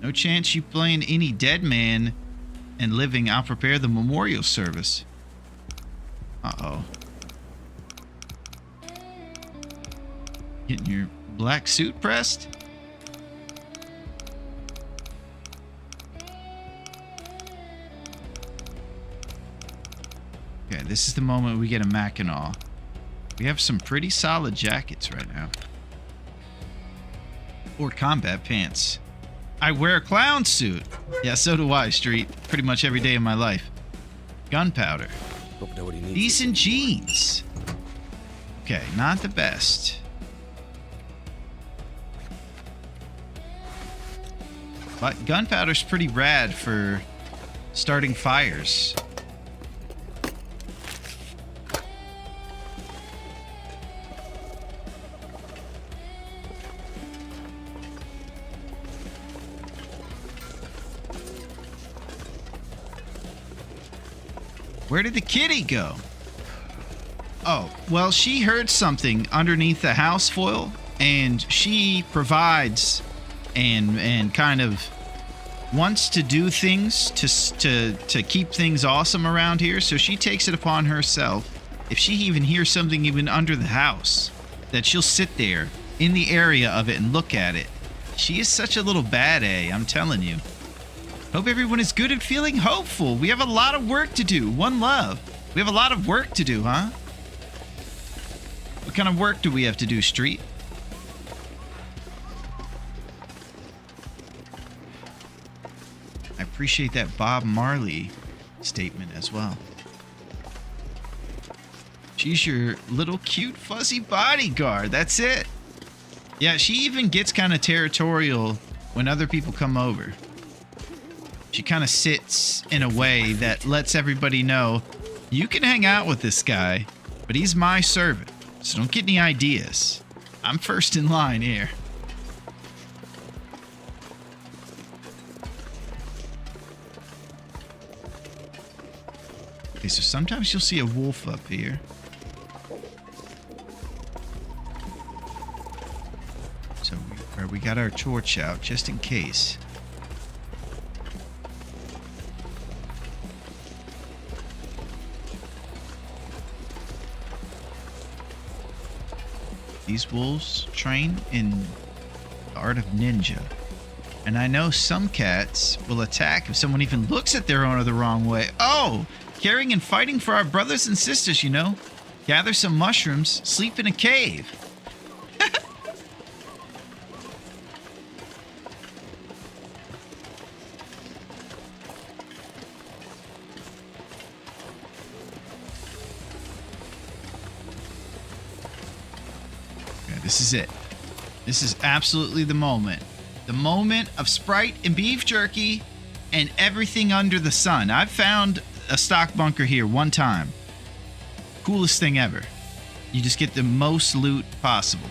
No chance you playing any dead man and living. I'll prepare the memorial service. Uh-oh. Getting your black suit pressed? Okay, this is the moment we get a Mackinac. We have some pretty solid jackets right now. Or combat pants. I wear a clown suit. Yeah, so do I, Street. Pretty much every day of my life. Gunpowder. Hope nobody needs Decent jeans. Okay, not the best. But gunpowder's pretty rad for starting fires. Where did the kitty go? Oh, well, she heard something underneath the house foil, and she provides and kind of wants to do things to keep things awesome around here. So she takes it upon herself, if she even hears something even under the house, that she'll sit there in the area of it and look at it. She is such a little bad A, I'm telling you. Hope everyone is good and feeling hopeful. We have a lot of work to do. One love. We have a lot of work to do, huh? What kind of work do we have to do, Street? I appreciate that Bob Marley statement as well. She's your little cute fuzzy bodyguard. That's it. Yeah, she even gets kind of territorial when other people come over. She kind of sits in a way that lets everybody know, you can hang out with this guy, but he's my servant. So don't get any ideas. I'm first in line here. Okay, so sometimes you'll see a wolf up here. So we got our torch out just in case. These wolves train in the art of ninja. And I know some cats will attack if someone even looks at their owner the wrong way. Oh, caring and fighting for our brothers and sisters, you know. Gather some mushrooms, sleep in a cave. This is it. This is absolutely the moment. The moment of Sprite and beef jerky and everything under the sun. I've found a stock bunker here one time. Coolest thing ever. You just get the most loot possible.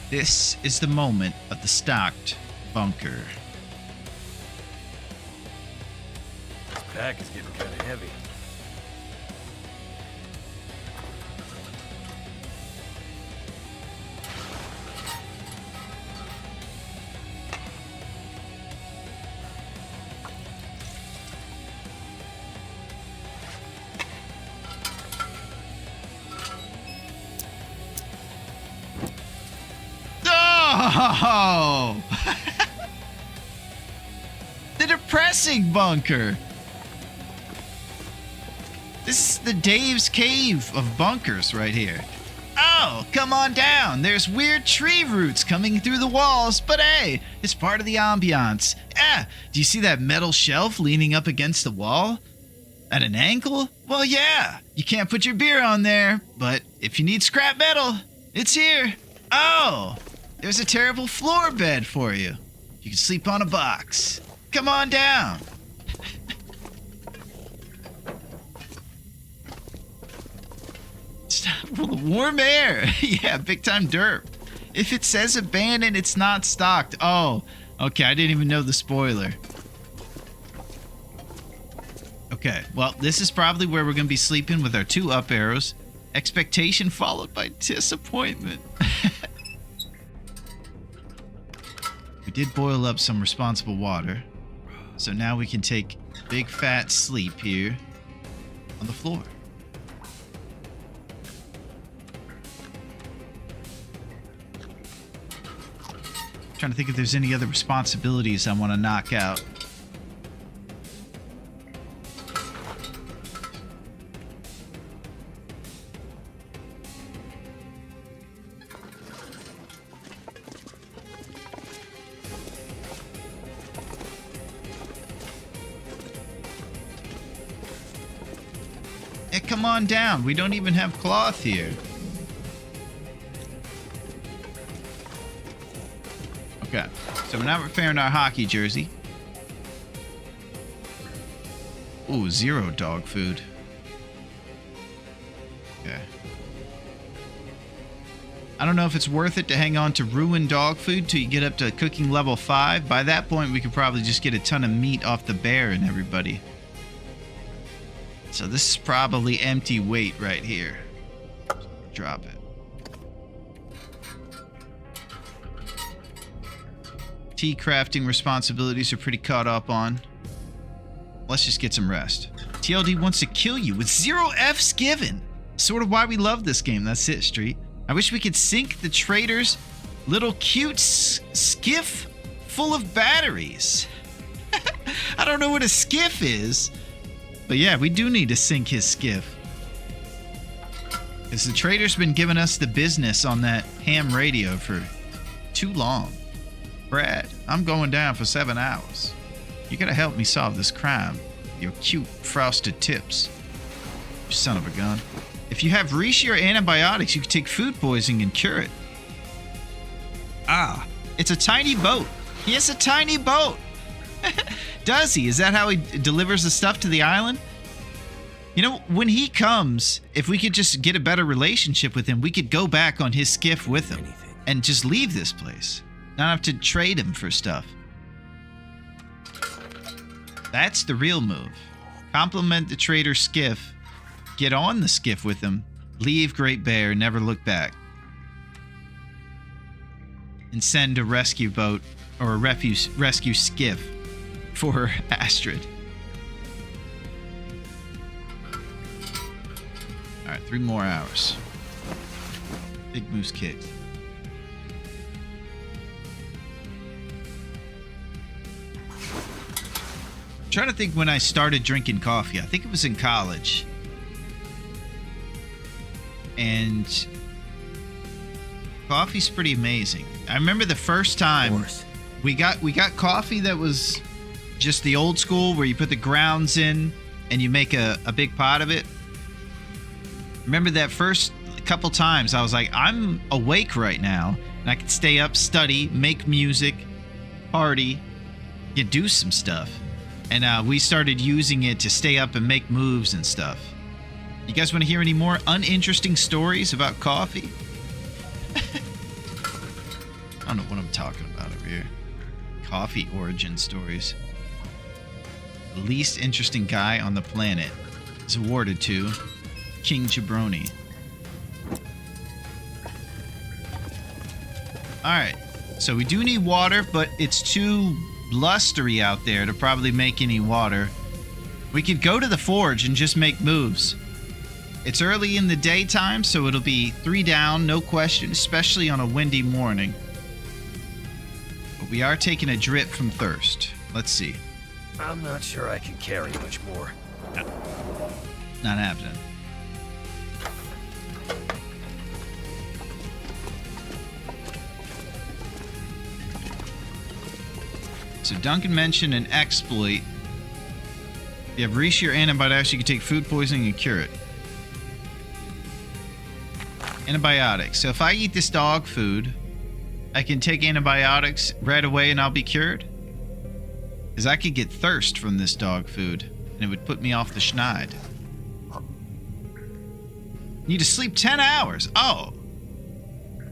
This is the moment of the stocked bunker. This pack is getting kind of heavy. Oh! The depressing bunker. This is the Dave's Cave of bunkers right here. Oh, come on down. There's weird tree roots coming through the walls, but hey, it's part of the ambiance. Ah, do you see that metal shelf leaning up against the wall? At an angle? Well, yeah. You can't put your beer on there, but if you need scrap metal, it's here. Oh! There's a terrible floor bed for you. You can sleep on a box. Come on down. Warm air. Yeah, big time derp. If it says abandoned, it's not stocked. Oh, okay. I didn't even know the spoiler. Okay, well, this is probably where we're going to be sleeping with our 2 up arrows. Expectation followed by disappointment. We did boil up some responsible water, so now we can take big fat sleep here on the floor. Trying to think if there's any other responsibilities I want to knock out. Come on down. We don't even have cloth here. Okay, so we're not repairing our hockey jersey. Ooh, 0 dog food. Okay. I don't know if it's worth it to hang on to ruined dog food till you get up to cooking level 5. By that point, we could probably just get a ton of meat off the bear and everybody. So this is probably empty weight right here. Drop it. Tea crafting responsibilities are pretty caught up on. Let's just get some rest. TLD wants to kill you with 0 Fs given. Sort of why we love this game. That's it, Street. I wish we could sink the trader's little cute skiff full of batteries. I don't know what a skiff is. But yeah, we do need to sink his skiff. Because the trader's been giving us the business on that ham radio for too long. Brad, I'm going down for 7 hours. You gotta help me solve this crime. Your cute frosted tips. You son of a gun. If you have reishi or antibiotics, you can take food poisoning and cure it. Ah, it's a tiny boat. He has a tiny boat. Does he? Is that how he delivers the stuff to the island? You know, when he comes, if we could just get a better relationship with him, we could go back on his skiff with him and just leave this place. Not have to trade him for stuff. That's the real move. Compliment the trader's skiff. Get on the skiff with him. Leave Great Bear. Never look back. And send a rescue boat or a rescue skiff for Astrid. All right, 3 more hours. Big moose kicked. I'm trying to think when I started drinking coffee. I think it was in college. And coffee's pretty amazing. I remember the first time we got coffee that was just the old school where you put the grounds in and you make a big pot of it. Remember that first couple times I was like, I'm awake right now and I can stay up, study, make music, party, you do some stuff. And we started using it to stay up and make moves and stuff. You guys want to hear any more uninteresting stories about coffee? I don't know what I'm talking about over here. Coffee origin stories. The least interesting guy on the planet is awarded to King Jabroni. Alright, so we do need water, but it's too blustery out there to probably make any water. We could go to the forge and just make moves. It's early in the daytime, so it'll be 3 down, no question, especially on a windy morning. But we are taking a drip from thirst. Let's see. I'm not sure I can carry much more. Not happening. So Duncan mentioned an exploit. If you have reishi or antibiotics, you can take food poisoning and cure it. Antibiotics. So if I eat this dog food, I can take antibiotics right away and I'll be cured? Because I could get thirst from this dog food, and it would put me off the schneid. Need to sleep 10 hours. Oh.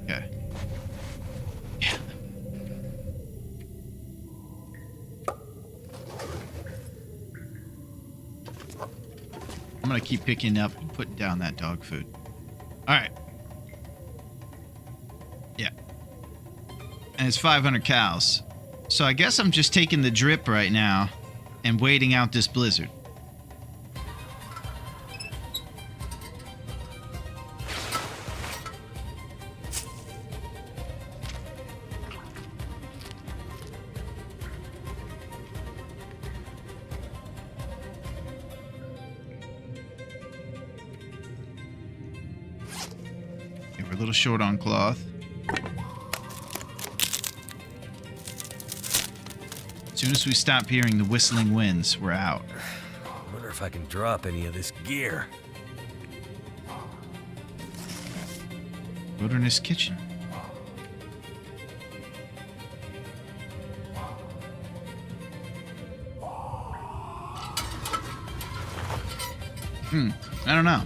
Okay. Yeah. I'm going to keep picking up and putting down that dog food. All right. Yeah. And it's 500 cows. So I guess I'm just taking the drip right now and waiting out this blizzard. Okay, we're a little short on cloth. As soon as we stop hearing the whistling winds, we're out. I wonder if I can drop any of this gear. Wilderness kitchen. I don't know.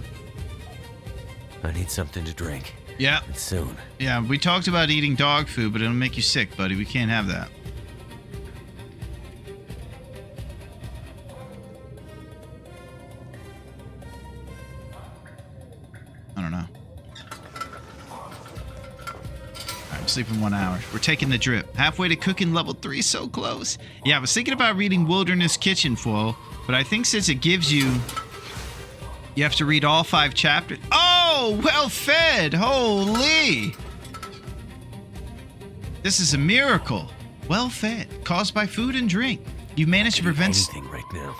I need something to drink. Yeah. And soon. Yeah, we talked about eating dog food, but it'll make you sick, buddy. We can't have that. don't know. I'm sleeping 1 hour. We're taking the drip. Halfway to cooking level 3, so close. Yeah, I was thinking about reading Wilderness Kitchen Foil, but I think since it gives you have to read all 5 chapters. Oh, well fed. Holy. This is a miracle. Well fed, caused by food and drink. You've managed to prevent Anything right now.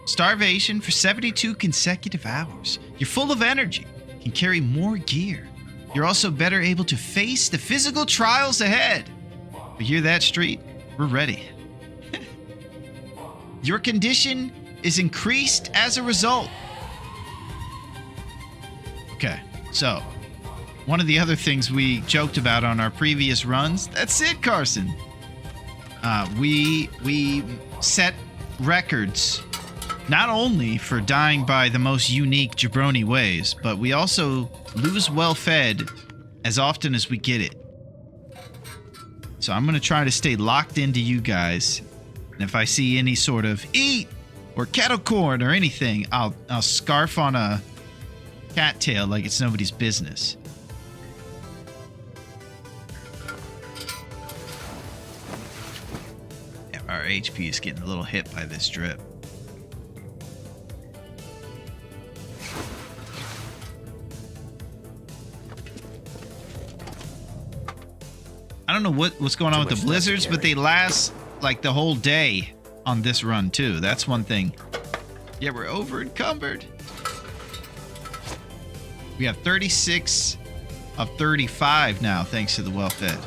starvation for 72 consecutive hours. You're full of energy, can carry more gear. You're also better able to face the physical trials ahead. You hear that, Street? We're ready. Your condition is increased as a result. Okay, so one of the other things we joked about on our previous runs, that's it, Carson. We set records not only for dying by the most unique jabroni ways, but we also lose well fed as often as we get it. So I'm going to try to stay locked into you guys. And if I see any sort of eat or kettle corn or anything, I'll scarf on a cattail like it's nobody's business. Yeah, our HP is getting a little hit by this drip. I don't know what's going on with the blizzards, but they last like the whole day on this run too. That's one thing. Yeah, we're over encumbered. We have 36 of 35 now, thanks to the well-fed.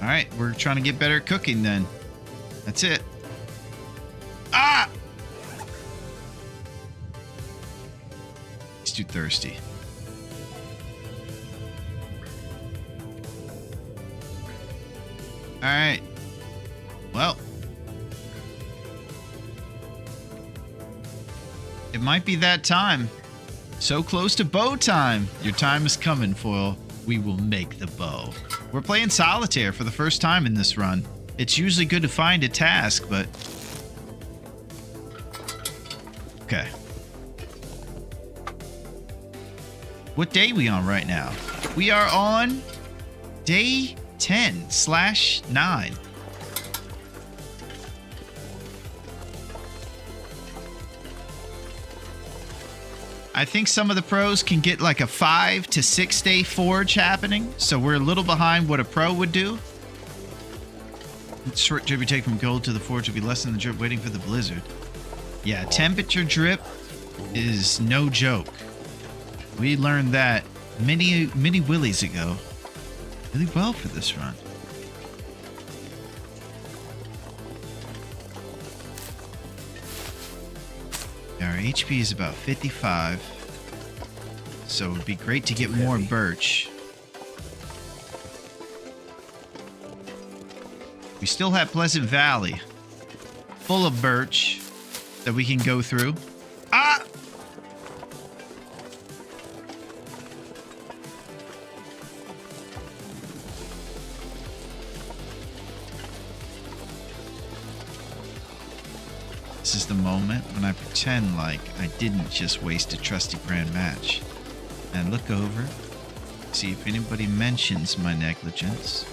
All right, we're trying to get better at cooking then. That's it. Ah! He's too thirsty. All right. Well, it might be that time. So close to bow time. Your time is coming, Foil. We will make the bow. We're playing solitaire for the first time in this run. It's usually good to find a task, but... Okay. What day are we on right now? We are on day 10/9. I think some of the pros can get like a 5 to 6 day forge happening, so we're a little behind what a pro would do. Short drip you take from gold to the forge will be less than the drip waiting for the blizzard. Yeah, temperature drip is no joke. We learned that many willies ago. Really well for this run. Our HP is about 55. So it would be great to get more birch. We still have Pleasant Valley, full of birch that we can go through. Ah! This is the moment when I pretend like I didn't just waste a trusty grand match. And look over, see if anybody mentions my negligence.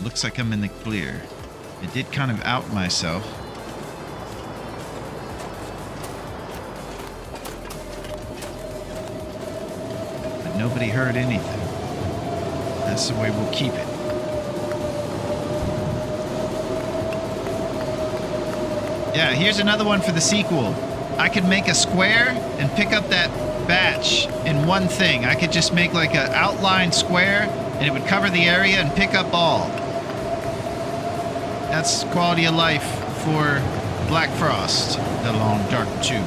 Looks like I'm in the clear. I did kind of out myself. But nobody heard anything. That's the way we'll keep it. Yeah, here's another one for the sequel. I could make a square and pick up that batch in one thing. I could just make like an outline square and it would cover the area and pick up all. That's quality of life for Black Frost, the long dark tube.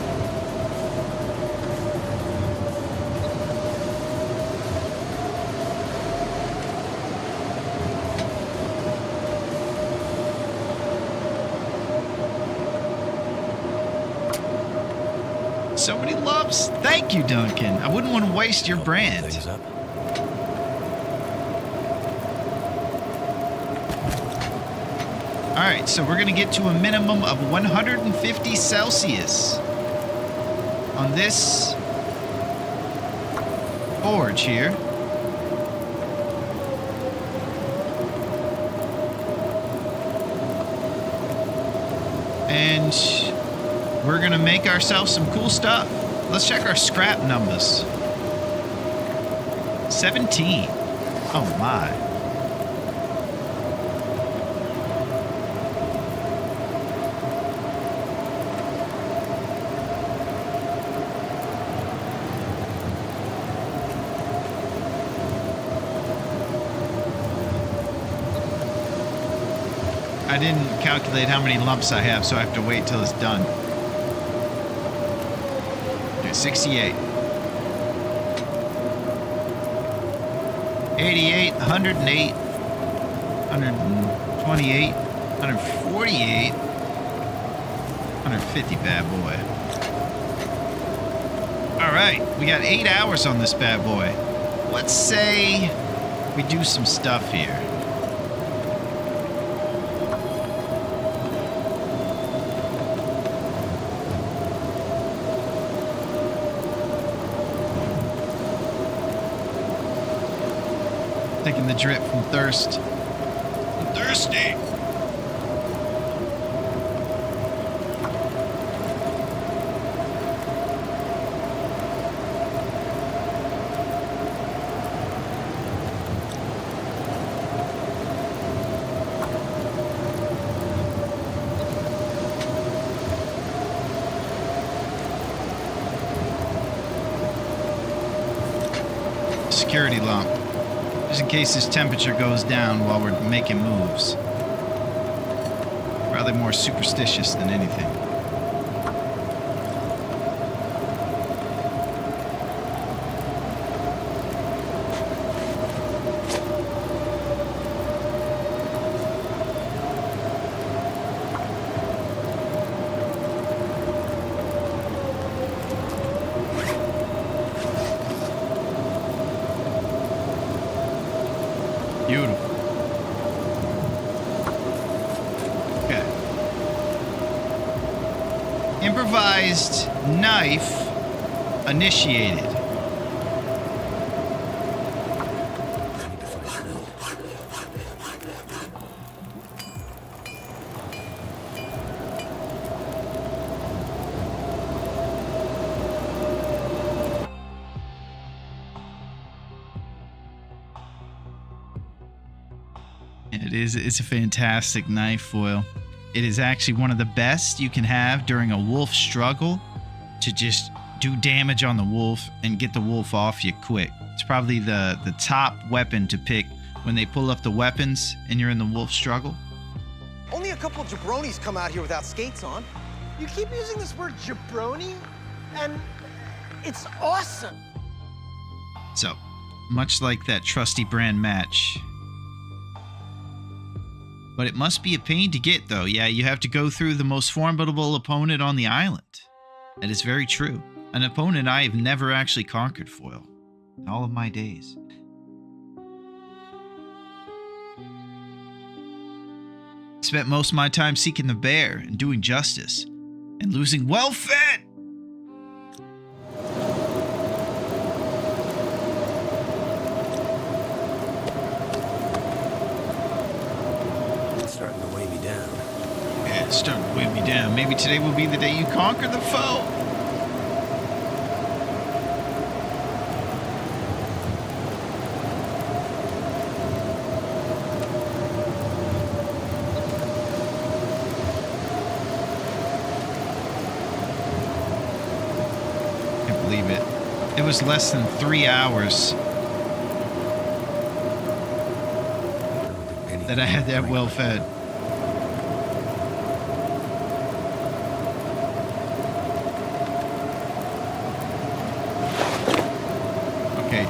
So many loves. Thank you, Duncan. I wouldn't want to waste your brand. Things up. Alright, so we're going to get to a minimum of 150 Celsius on this forge here. And we're going to make ourselves some cool stuff. Let's check our scrap numbers. 17. Oh my. I didn't calculate how many lumps I have, so I have to wait till it's done. Okay, 68. 88, 108, 128, 148, 150, bad boy. All right, we got 8 hours on this bad boy. Let's say we do some stuff here. Taking the drip from thirst. I'm thirsty. Security lump. Just in case his temperature goes down while we're making moves. Probably more superstitious than anything. Beautiful. Okay. Improvised knife initiated. It's a fantastic knife foil. It is actually one of the best you can have during a wolf struggle to just do damage on the wolf and get the wolf off you quick. It's probably the top weapon to pick when they pull up the weapons and you're in the wolf struggle. Only a couple jabronis come out here without skates on. You keep using this word jabroni, and it's awesome. So, much like that trusty brand match. But it must be a pain to get, though. Yeah, you have to go through the most formidable opponent on the island. That is very true. An opponent I have never actually conquered, foil. In all of my days. Spent most of my time seeking the bear and doing justice. And losing well-fed! Starting to weigh me down. Maybe today will be the day you conquer the foe. Can't believe it. It was less than 3 hours that I had that well fed.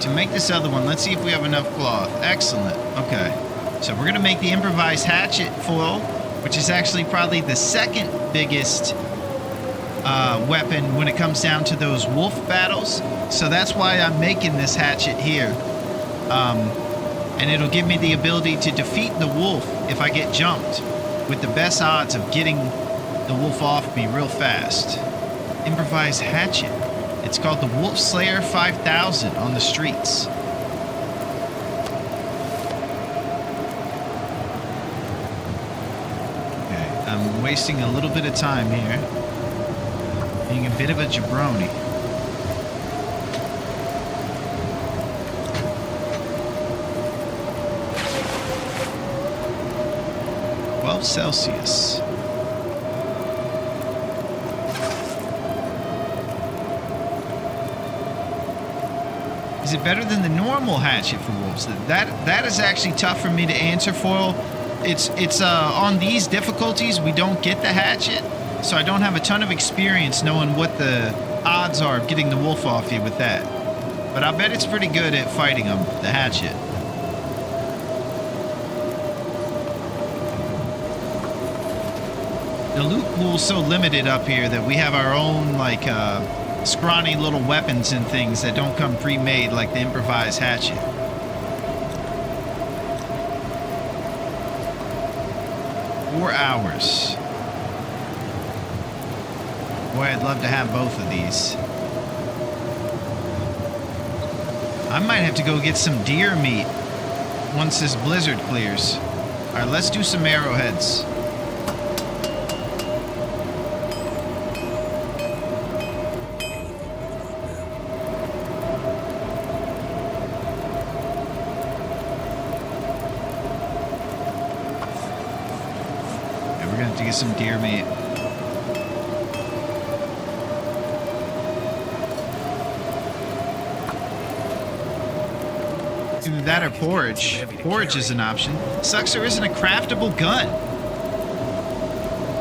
To make this other one, let's see if we have enough cloth. Excellent. Okay. So we're going to make the improvised hatchet foil, which is actually probably the second biggest weapon when it comes down to those wolf battles. So that's why I'm making this hatchet here. And it'll give me the ability to defeat the wolf if I get jumped. with the best odds of getting the wolf off me real fast. Improvised hatchet. It's called the Wolf Slayer 5000 on the streets. Okay, I'm wasting a little bit of time here. Being a bit of a jabroni. Celsius. Is it better than the normal hatchet for wolves? That is actually tough for me to answer, Foil. It's on these difficulties we don't get the hatchet, so I don't have a ton of experience knowing what the odds are of getting the wolf off you with that. But I bet it's pretty good at fighting them, the hatchet. The loot pool's so limited up here that we have our own, like, scrawny little weapons and things that don't come pre-made, like the improvised hatchet. Four hours. Boy, I'd love to have both of these. I might have to go get some deer meat once this blizzard clears. All right, let's do some arrowheads. Some deer meat. Either that or porridge. Porridge is an option. Sucks there isn't a craftable gun.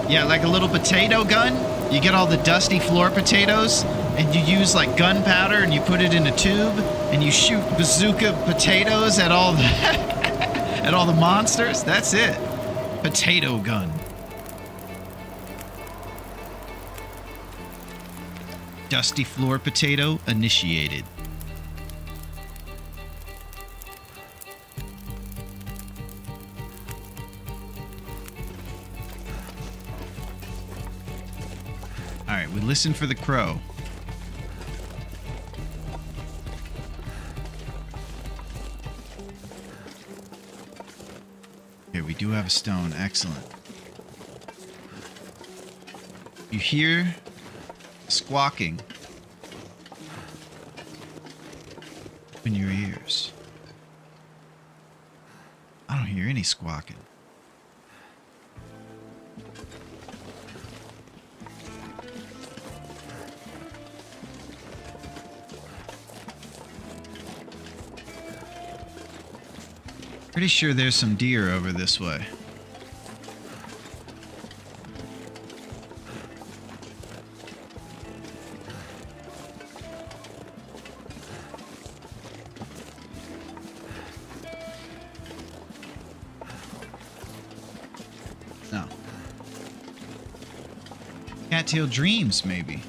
Yeah, like a little potato gun. You get all the dusty floor potatoes and you use like gunpowder and you put it in a tube and you shoot bazooka potatoes at all the at all the monsters. That's it. Potato gun. Dusty floor potato initiated. All right, we listen for the crow. Here, we do have a stone. Excellent. You hear squawking in your ears. I don't hear any squawking. Pretty sure there's some deer over this way. Cattail dreams, maybe.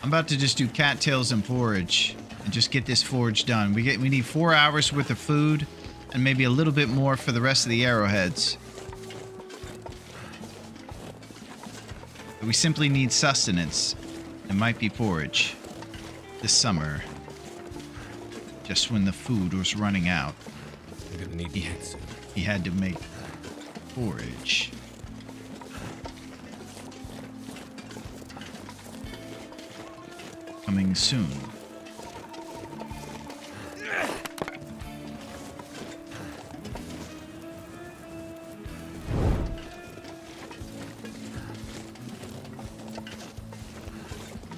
I'm about to just do cattails and porridge and just get this forge done. We need 4 hours worth of food and maybe a little bit more for the rest of the arrowheads. But we simply need sustenance. It might be porridge this summer, just when the food was running out. You're gonna need the answer. He had to make porridge. Coming soon.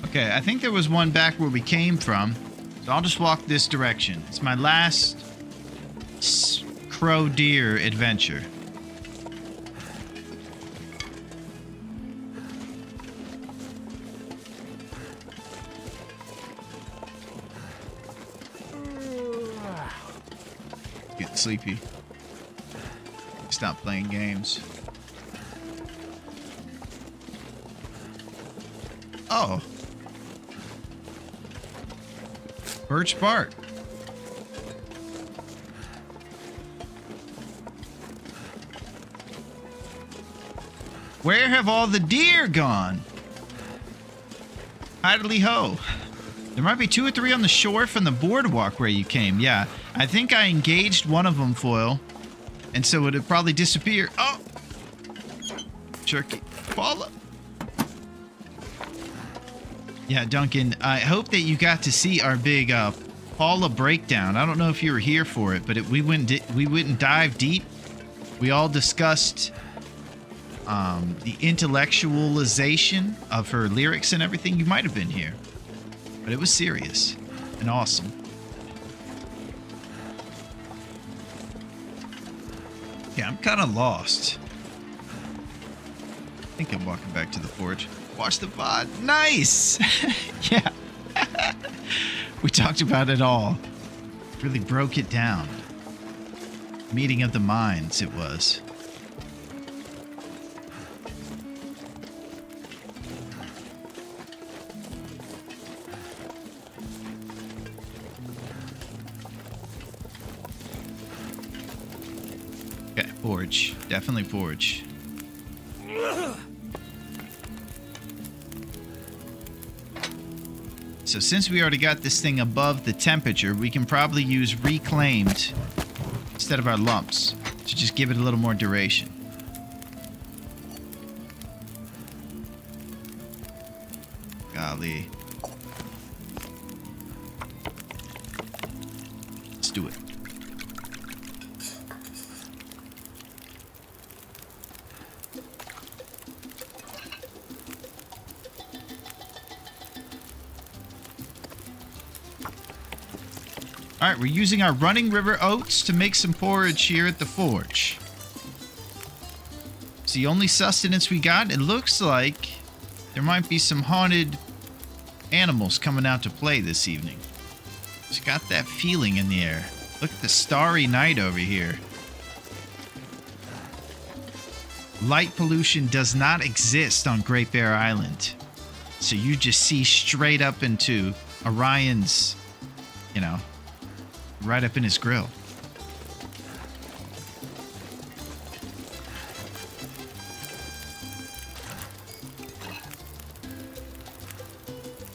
Okay, I think there was one back where we came from, so I'll just walk this direction. It's my last crow deer adventure. Getting sleepy. Stop playing games. Oh. Birch bark. Where have all the deer gone? Idly ho. There might be 2 or 3 on the shore from the boardwalk where you came. Yeah, I think I engaged one of them, Foil. And so it would probably disappear. Oh! Turkey. Paula. Yeah, Duncan, I hope that you got to see our big Paula breakdown. I don't know if you were here for it, but we went and dive deep. We all discussed the intellectualization of her lyrics and everything. You might have been here. But it was serious and awesome. Yeah, I'm kind of lost. I think I'm walking back to the forge. Watch the VOD. Nice! Yeah. We talked about it all. Really broke it down. Meeting of the minds, it was. Okay, forge. Definitely forge. So since we already got this thing above the temperature, we can probably use reclaimed instead of our lumps to just give it a little more duration. Golly. Let's do it. All right, we're using our running river oats to make some porridge here at the forge. It's the only sustenance we got. It looks like there might be some haunted animals coming out to play this evening. It's got that feeling in the air. Look at the starry night over here. Light pollution does not exist on Great Bear Island. So you just see straight up into Orion's, you know, right up in his grill.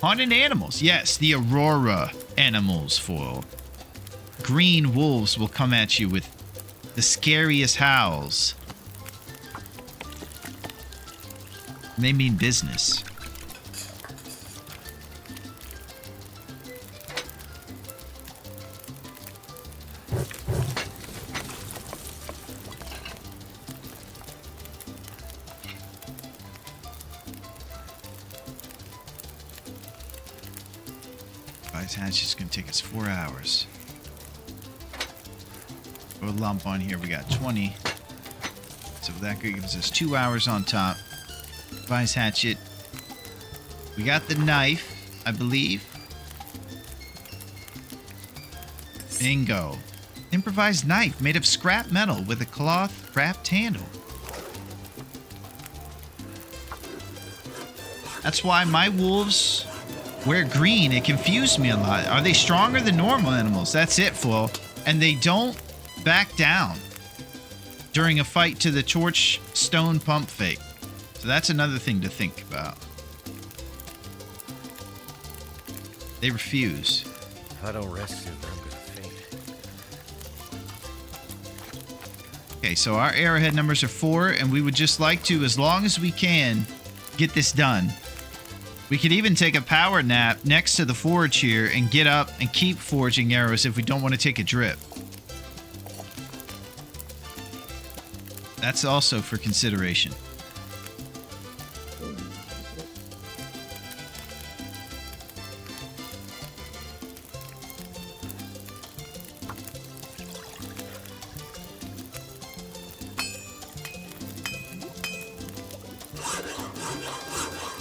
Haunted animals. Yes, the Aurora animals, Foil. Green wolves will come at you with the scariest howls. And they mean business. Hatch is going to take us 4 hours. Put a lump on here. We got 20. So that gives us 2 hours on top. Vise hatchet. We got the knife, I believe. Bingo. Improvised knife made of scrap metal with a cloth wrapped handle. That's why my wolves wear green. It confused me a lot. Are they stronger than normal animals? That's it, Flo. And they don't back down during a fight to the torch stone pump fake. So that's another thing to think about. They refuse. If I don't rest soon, I'm gonna faint. Okay, so our arrowhead numbers are 4, and we would just like to, as long as we can, get this done. We could even take a power nap next to the forge here and get up and keep forging arrows if we don't want to take a drip. That's also for consideration.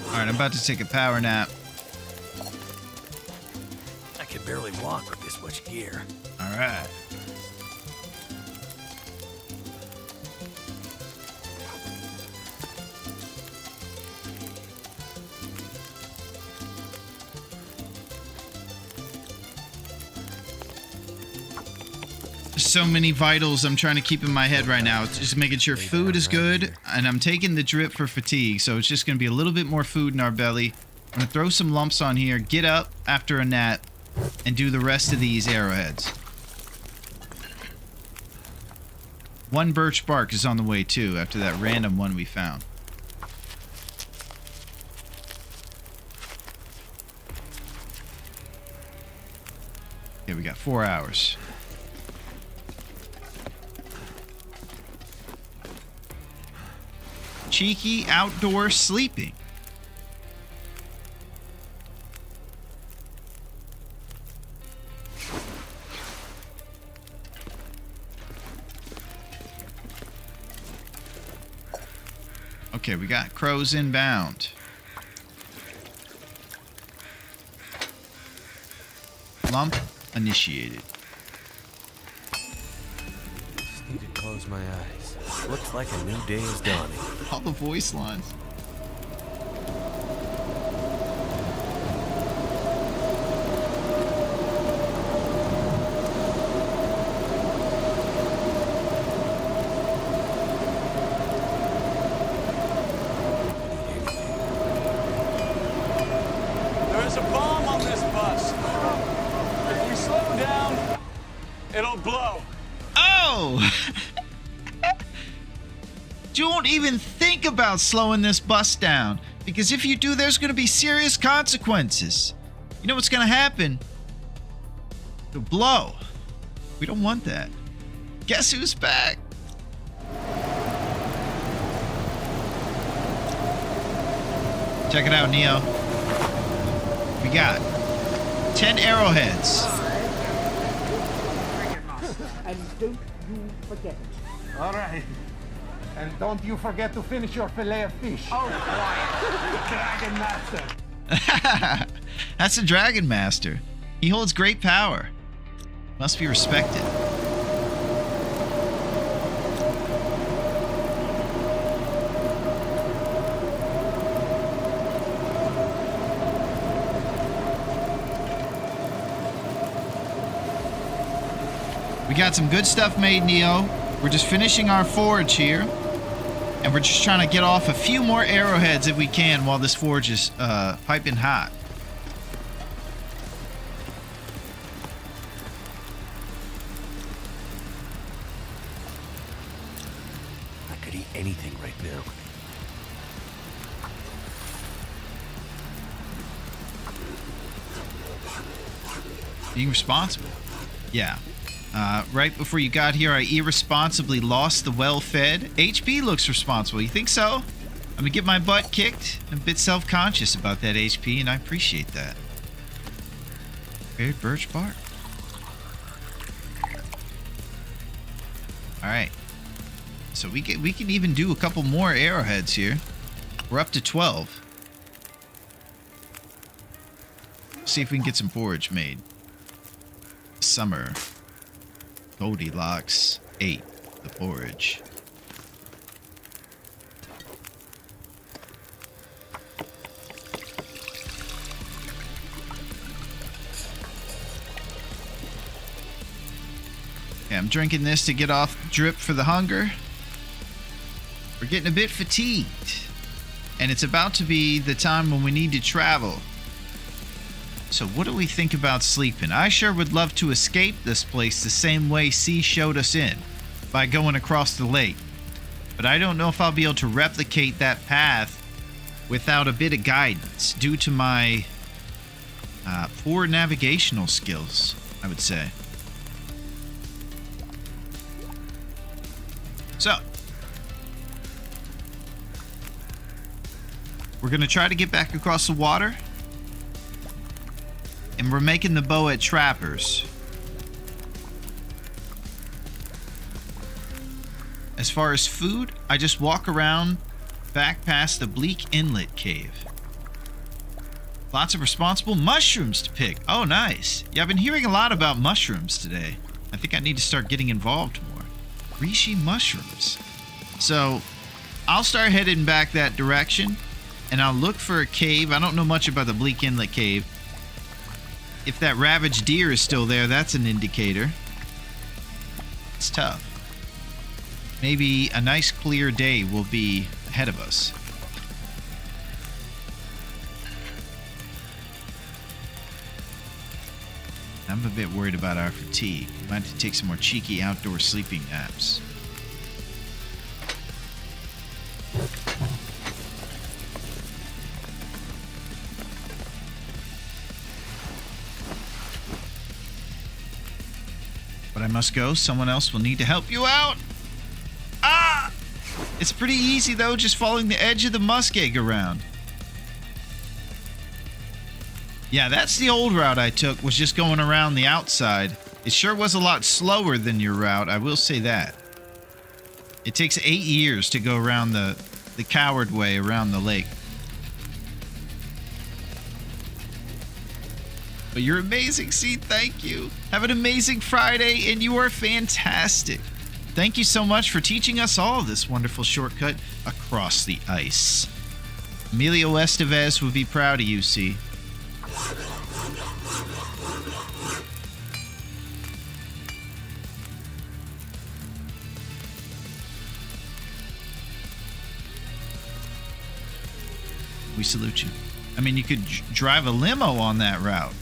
Alright, I'm about to take a power nap. I can barely walk with this much gear. Alright. so many vitals I'm trying to keep in my head right now. It's just making sure food is good, and I'm taking the drip for fatigue, so it's just going to be a little bit more food in our belly. I'm going to throw some lumps on here, get up after a nap, and do the rest of these arrowheads. One birch bark is on the way too, after that random one we found. Okay, we got 4 hours. Cheeky outdoor sleeping. Okay, we got crows inbound. Lump initiated. Just need to close my eyes. Looks like a new day is dawning. All the voice lines. There's a bomb on this bus. If we slow down, it'll blow. Oh! Don't even think about slowing this bus down, because if you do, there's going to be serious consequences. You know what's going to happen? It'll blow. We don't want that. Guess who's back? Check it out, Neo. We got 10 arrowheads. And don't you forget. All right. And don't you forget to finish your fillet of fish. Oh, quiet. Dragon Master. That's the Dragon Master. He holds great power. Must be respected. We got some good stuff made, Neo. We're just finishing our forge here. And we're just trying to get off a few more arrowheads if we can while this forge is piping hot. I could eat anything right now. Being responsible. Yeah. Right before you got here, I irresponsibly lost the well-fed. HP looks responsible. You think so? I'm gonna get my butt kicked. I'm a bit self-conscious about that HP, and I appreciate that. Prepared birch bark. All right. So we can even do a couple more arrowheads here. We're up to 12. See if we can get some forage made. Summer. Goldilocks ate the porridge. Okay, I'm drinking this to get off drip for the hunger. We're getting a bit fatigued. And it's about to be the time when we need to travel. So what do we think about sleeping? I sure would love to escape this place the same way C showed us in, by going across the lake. But I don't know if I'll be able to replicate that path without a bit of guidance, due to my poor navigational skills, I would say. So, we're going to try to get back across the water. And we're making the bow at Trappers. As far as food, I just walk around back past the Bleak Inlet Cave. Lots of responsible mushrooms to pick. Oh, nice. Yeah, I've been hearing a lot about mushrooms today. I think I need to start getting involved more. Reishi mushrooms. So, I'll start heading back that direction, and I'll look for a cave. I don't know much about the Bleak Inlet Cave. If that ravaged deer is still there, that's an indicator. It's tough. Maybe a nice clear day will be ahead of us. I'm a bit worried about our fatigue. We might have to take some more cheeky outdoor sleeping naps. But I must go. Someone else will need to help you out. Ah! It's pretty easy, though, just following the edge of the muskeg around. Yeah, that's the old route I took, was just going around the outside. It sure was a lot slower than your route, I will say that. It takes 8 years to go around the coward way around the lake. But you're amazing, C. Thank you. Have an amazing Friday, and you are fantastic. Thank you so much for teaching us all this wonderful shortcut across the ice. Emilio Estevez would be proud of you, C. We salute you. I mean, you could drive a limo on that route.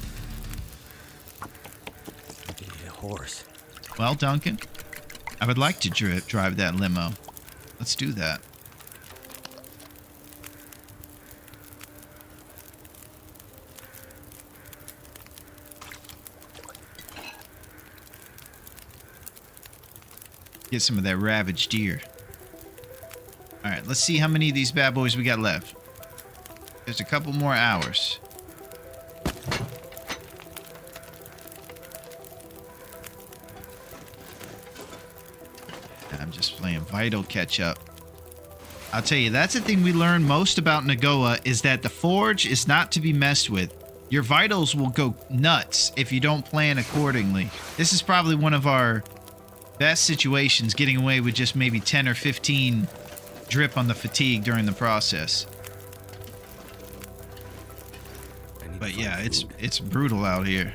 You need a horse. Well, Duncan, I would like to drive that limo. Let's do that. Get some of that ravaged deer. All right, let's see how many of these bad boys we got left. There's a couple more hours. I'm just playing vital catch up. I'll tell you, that's the thing we learned most about Nagoa, is that the forge is not to be messed with. Your vitals will go nuts if you don't plan accordingly. This is probably one of our best situations, getting away with just maybe 10 or 15 drip on the fatigue during the process. But yeah, it's brutal out here.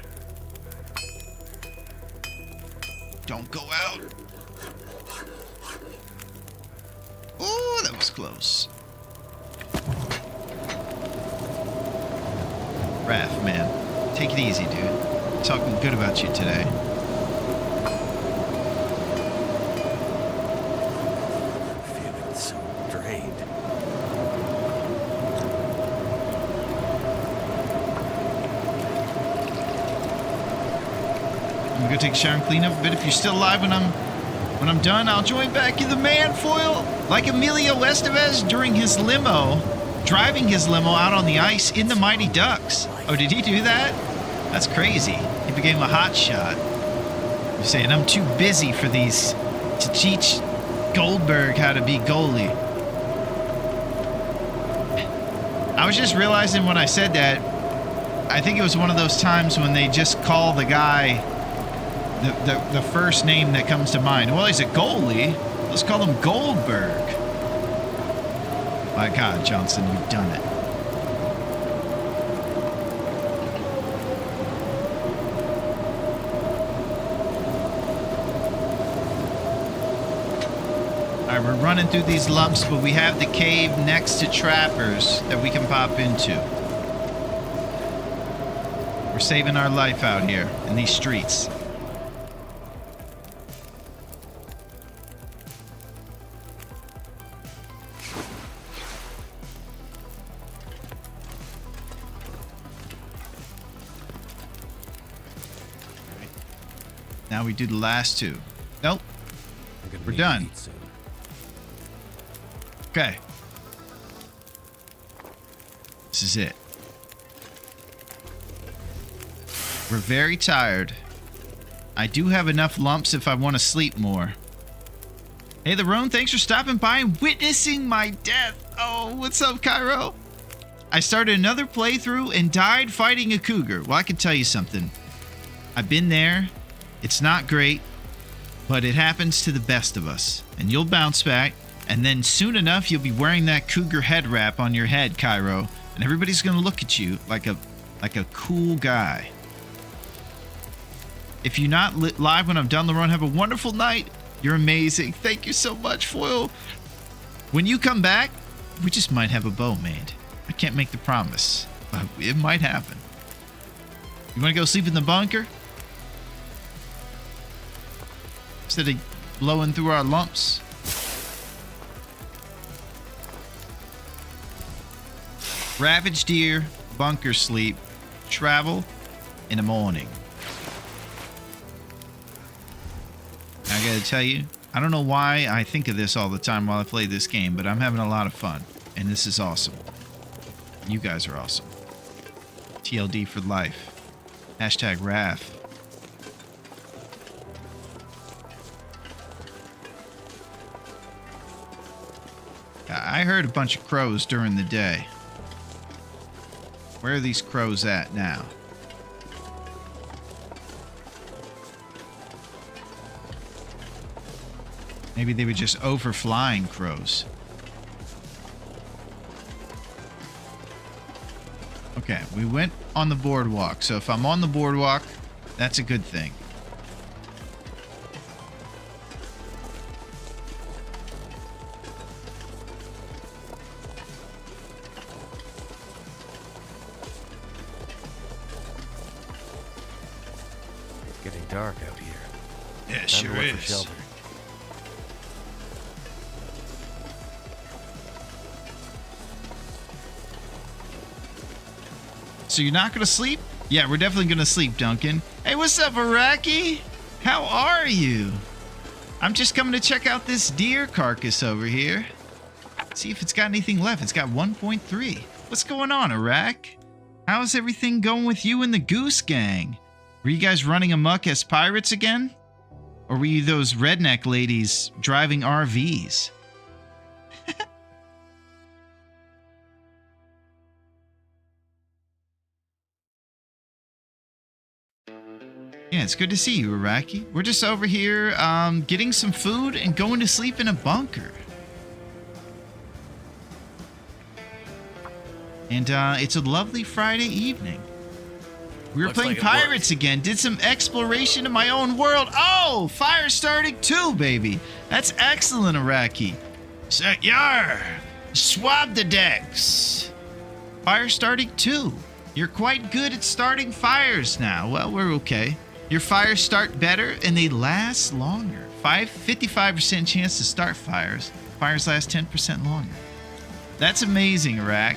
Don't go out. Oh, that was close. Raph, man, take it easy, dude. I'm talking good about you today. I'm feeling so drained. I'm gonna go take a shower and clean up a bit. If you're still alive when I'm done, I'll join back in the man foil. Like Emilio Estevez during his limo, driving his limo out on the ice in the Mighty Ducks. Oh, did he do that? That's crazy. He became a hot shot. You're saying I'm too busy for these to teach Goldberg how to be goalie. I was just realizing when I said that, I think it was one of those times when they just call the guy the first name that comes to mind. Well, he's a goalie. Let's call him Goldberg. My God, Johnson, you've done it. All right, we're running through these lumps, but we have the cave next to trappers that we can pop into. We're saving our life out here in these streets. Now we do the last two. Nope. We're done. Okay. This is it. We're very tired. I do have enough lumps if I want to sleep more. Hey, Larone, thanks for stopping by and witnessing my death. Oh, what's up, Cairo? I started another playthrough and died fighting a cougar. Well, I can tell you something. I've been there. It's not great, but it happens to the best of us. And you'll bounce back, and then soon enough, you'll be wearing that cougar head wrap on your head, Cairo, and everybody's going to look at you like a cool guy. If you're not live when I'm done, Larone, have a wonderful night. You're amazing. Thank you so much, Foil. When you come back, we just might have a bow made. I can't make the promise, but it might happen. You want to go sleep in the bunker? Instead of blowing through our lumps? Ravaged deer, bunker sleep, travel in the morning. I gotta tell you, I don't know why I think of this all the time while I play this game, but I'm having a lot of fun, and this is awesome. You guys are awesome. TLD for life. Hashtag Wrath. I heard a bunch of crows during the day. Where are these crows at now? Maybe they were just overflying crows. Okay, we went on the boardwalk. So if I'm on the boardwalk, that's a good thing. It's getting dark out here. Yeah, it Time to sure look for is. shelter. So you're not gonna sleep? Yeah, we're definitely gonna sleep, Duncan. Hey, what's up, Iraqi? How are you? I'm just coming to check out this deer carcass over here. See if it's got anything left. It's got 1.3. What's going on, Iraq? How's everything going with you and the Goose Gang? Were you guys running amok as pirates again? Or were you those redneck ladies driving RVs? Yeah, it's good to see you, Iraqi. We're just over here getting some food and going to sleep in a bunker. And it's a lovely Friday evening. We were playing pirates again. Did some exploration in my own world. Oh, fire starting too, baby. That's excellent, Iraqi. So, yar, swab the decks. Fire starting too. You're quite good at starting fires now. Well, we're okay. Your fires start better and they last longer. 55% chance to start fires. Fires last 10% longer. That's amazing, Iraq.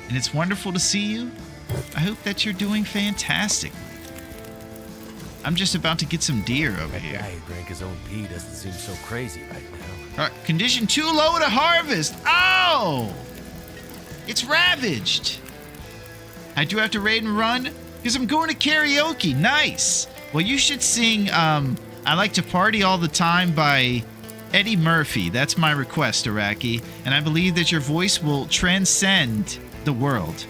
And it's wonderful to see you. I hope that you're doing fantastically. I'm just about to get some deer over That here. guy who drank his own pee doesn't seem so crazy right now. All right, condition too low to harvest. Oh! It's ravaged. I do have to raid and run because I'm going to karaoke. Nice. Well, you should sing I Like to Party All the Time by Eddie Murphy. That's my request, Iraqi. And I believe that your voice will transcend the world.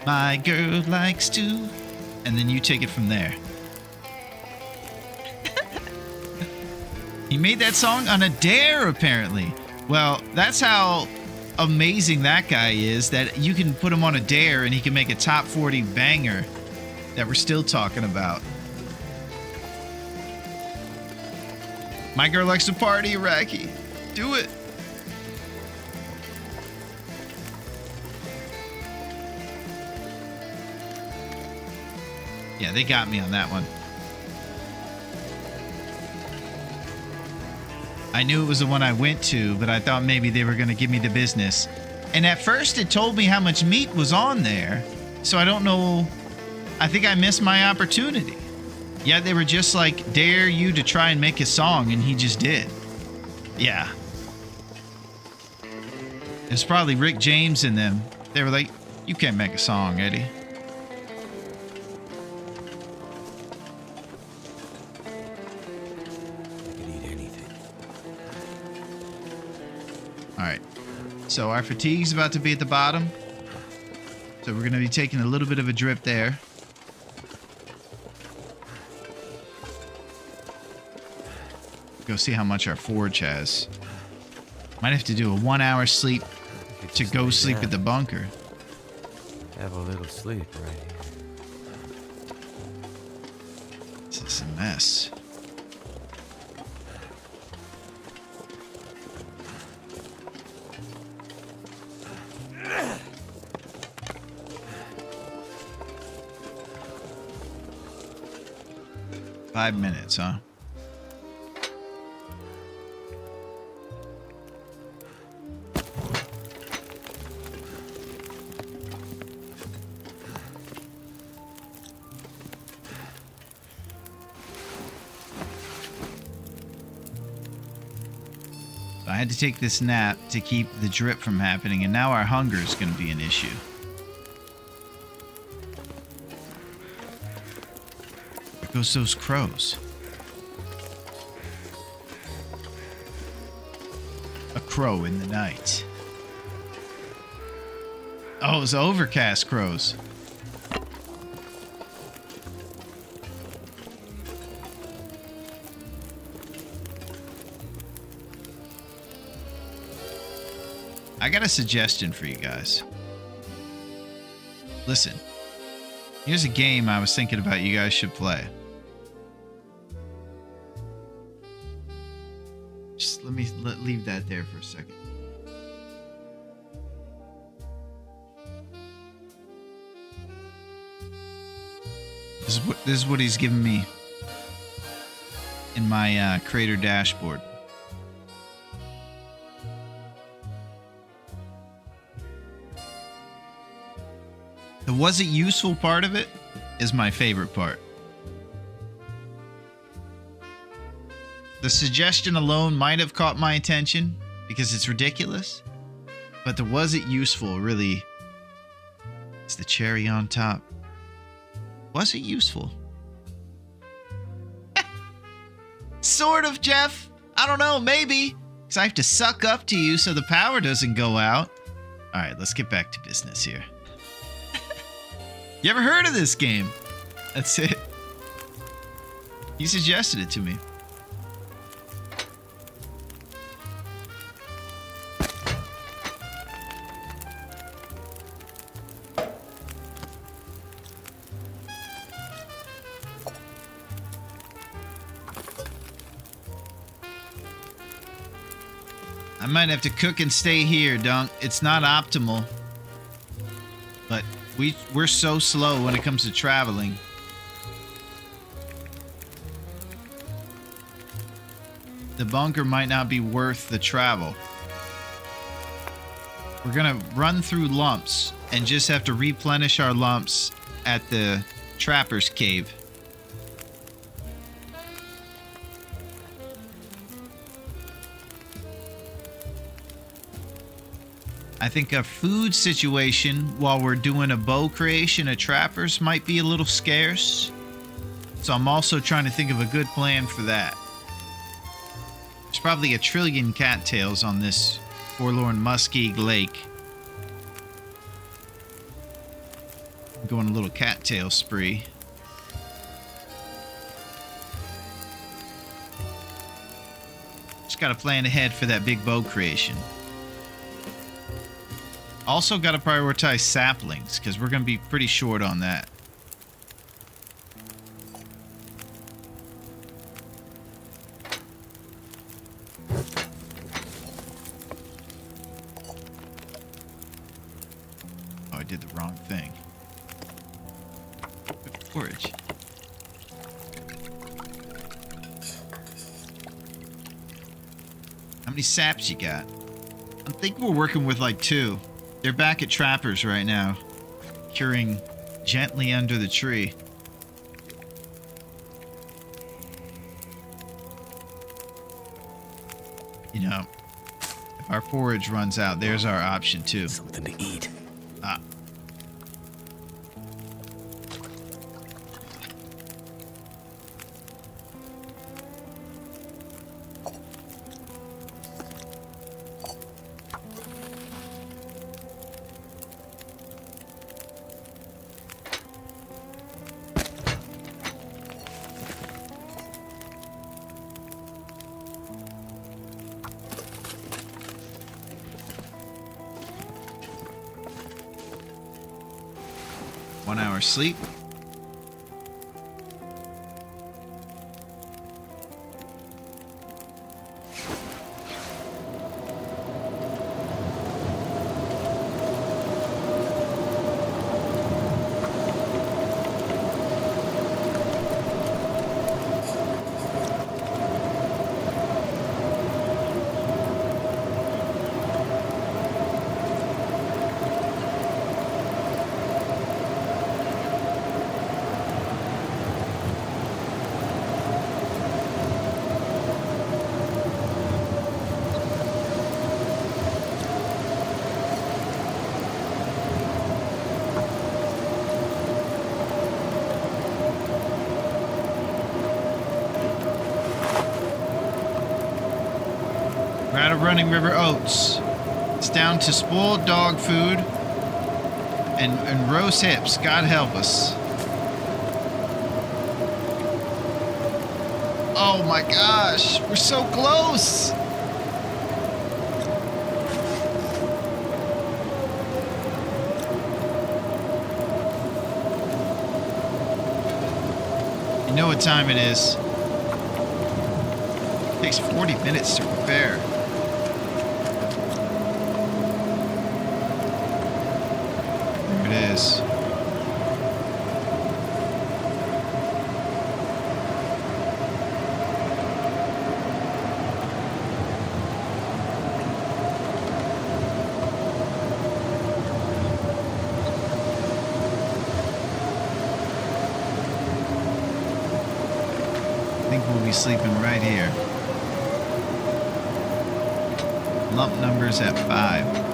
My girl likes to... And then you take it from there. He made that song on a dare, apparently. Well, that's how amazing that guy is, that you can put him on a dare and he can make a top 40 banger that we're still talking about. My girl likes to party, Iraqi. Do it. Yeah, they got me on that one. I knew it was the one I went to, but I thought maybe they were going to give me the business. And at first it told me how much meat was on there. So I don't know. I think I missed my opportunity. Yeah, they were just like, dare you to try and make a song, and he just did. Yeah. It's probably Rick James and them. They were like, you can't make a song, Eddie. Alright, so our fatigue's about to be at the bottom. So we're going to be taking a little bit of a drip there. Go see how much our forge has. Might have to do a 1 hour sleep to Just go lay sleep down. at the bunker. Have a little sleep right here. mess. Five minutes, huh? I had to take this nap to keep the drip from happening, and now our hunger is going to be an issue. There goes those crows. A crow in the night. Oh, it's overcast crows. I got a suggestion for you guys. Listen, here's a game I was thinking about you guys should play. Just let me leave that there for a second. This is what he's giving me in my creator dashboard. The was it useful part of it is my favorite part. The suggestion alone might have caught my attention because it's ridiculous, but the was it useful really is the cherry on top. Was it useful? Sort of, Jeff. I don't know, maybe. Because I have to suck up to you so the power doesn't go out. All right, let's get back to business here. You ever heard of this game? That's it. You suggested it to me. I might have to cook and stay here, Dunk. It's not optimal. But we're so slow when it comes to traveling. The bunker might not be worth the travel. We're gonna run through lumps and just have to replenish our lumps at the trapper's cave. I think a food situation while we're doing a bow creation at trappers might be a little scarce. So I'm also trying to think of a good plan for that. There's probably a trillion cattails on this forlorn muskeg lake. I'm going a little cattail spree. Just got to plan ahead for that big bow creation. Also got to prioritize saplings, because we're going to be pretty short on that. Oh, I did the wrong thing. Good forage. How many saps you got? I think we're working with like 2. They're back at Trappers right now, curing gently under the tree. You know, if our forage runs out, there's our option too. Something to eat. Ah. Sleep. We're out of running river oats. It's down to spoiled dog food and roast hips. God help us. Oh my gosh, we're so close. You know what time it is. It takes 40 minutes to prepare. There it is. I think we'll be sleeping right here. Lump numbers at 5.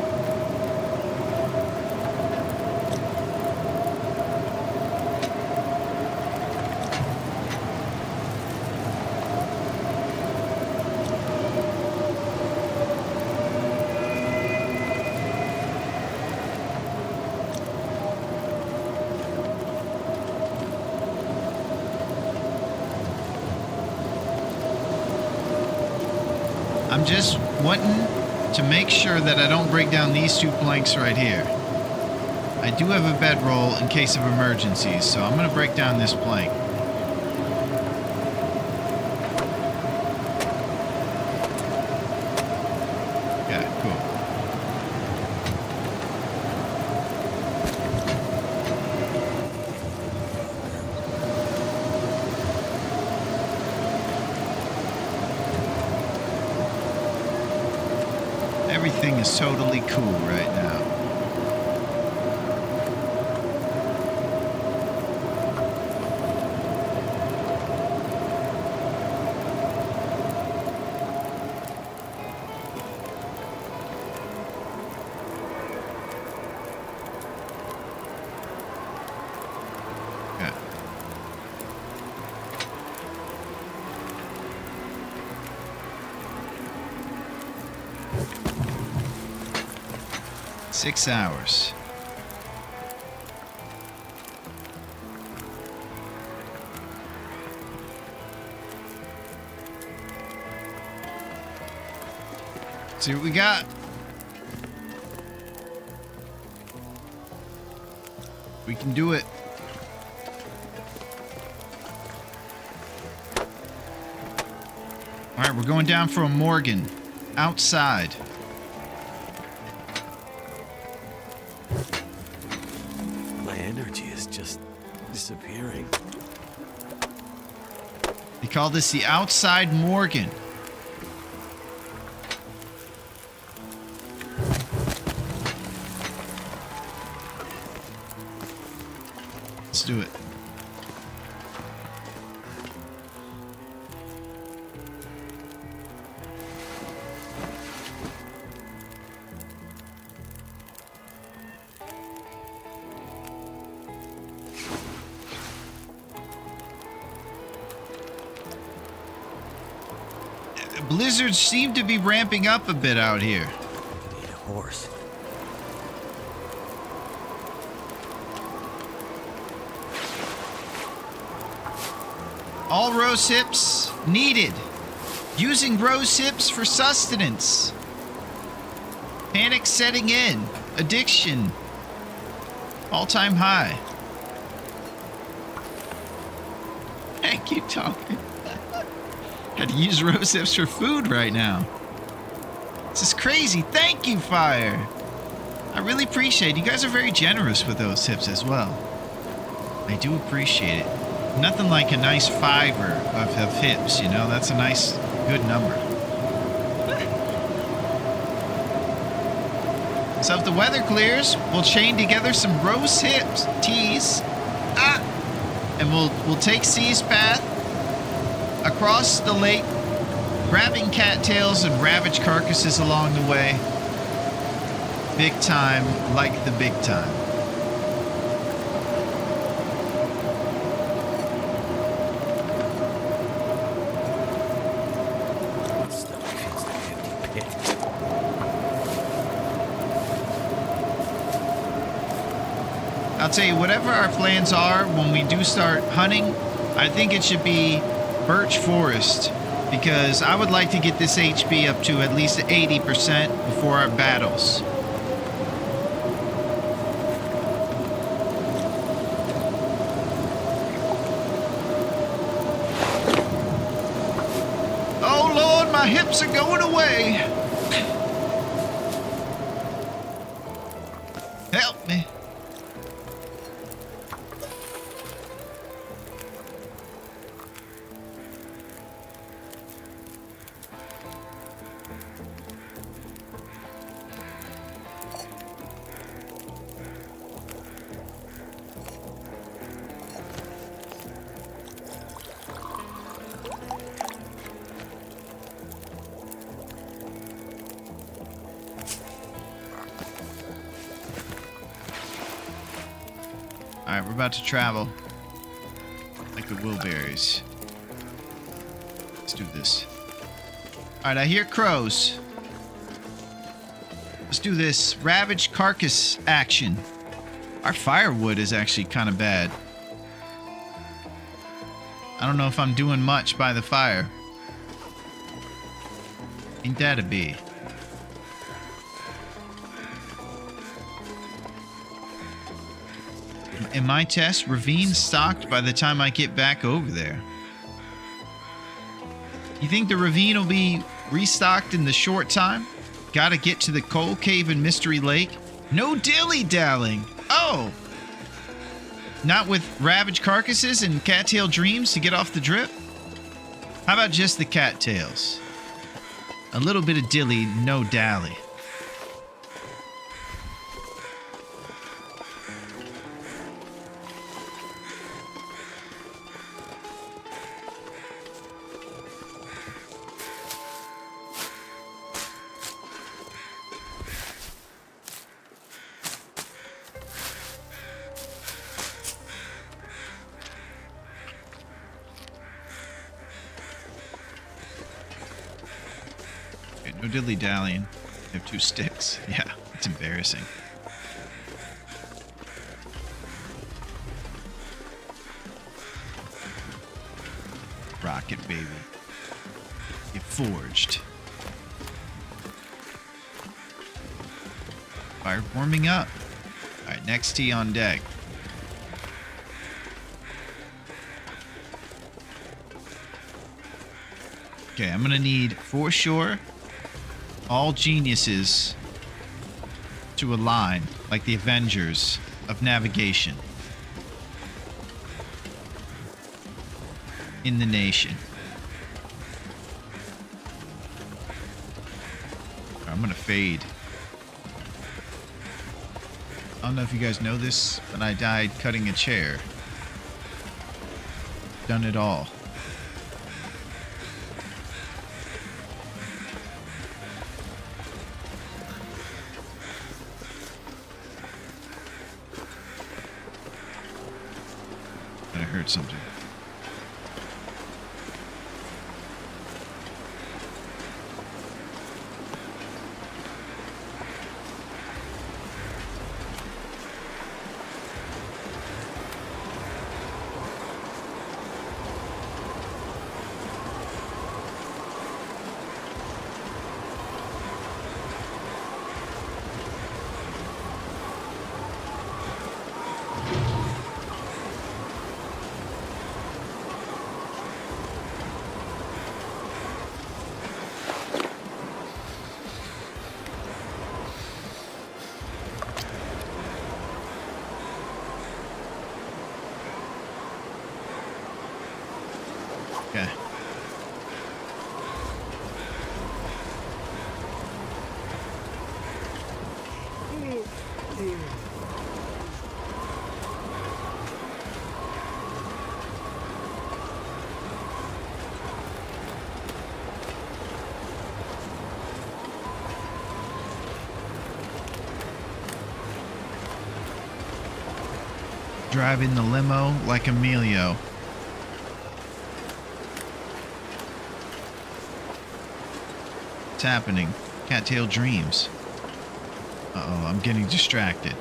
I'm just wanting to make sure that I don't break down these 2 planks right here. I do have a bedroll in case of emergencies, so I'm going to break down this plank. Okay, cool. Everything is totally cool right now. Okay. Six hours. See what we got. We can do it. All right, we're going down for a Morgan. Outside. My energy is just disappearing. They call this the outside Morgan. Let's do it. Blizzards seem to be ramping up a bit out here. I need a horse. All rose hips needed. Using rose hips for sustenance. Panic setting in. Addiction. All-time high. Thank you, Tonkin. Had to use rose hips for food right now. This is crazy. Thank you, Fire. I really appreciate it. You guys are very generous with those hips as well. I do appreciate it. Nothing like a nice fiver of hips, you know? That's a nice, good number. So if the weather clears, we'll chain together some rose hips, tees, and we'll take C's path across the lake, grabbing cattails and ravaged carcasses along the way. Big time, like the big time. Stuff feels like an empty pit. I'll tell you, whatever our plans are when we do start hunting, I think it should be birch forest, because I would like to get this HP up to at least 80% before our battles. Oh Lord, my hips are going away. Help me. All right, we're about to travel like the Wilburys. Let's do this. All right, I hear crows. Let's do this ravaged carcass action. Our firewood is actually kind of bad. I don't know if I'm doing much by the fire. Ain't that a bee? In my test, ravine stocked by the time I get back over there. You think the ravine will be restocked in the short time? Gotta get to the coal cave and Mystery Lake? No dilly-dallying. Oh! Not with ravaged carcasses and cattail dreams to get off the drip? How about just the cattails? A little bit of dilly, no dally. No dilly-dallying. I have 2 sticks. Yeah, it's embarrassing. Rocket, baby. Get forged. Fire warming up. Alright, next tea on deck. Okay, I'm gonna need, for sure, all geniuses to align like the Avengers of navigation in the nation. I'm gonna fade. I don't know if you guys know this, but I died cutting a chair. Done it all. I heard something. Okay. Driving the limo like Emilio. What's happening? Cattail dreams. Uh-oh, I'm getting distracted.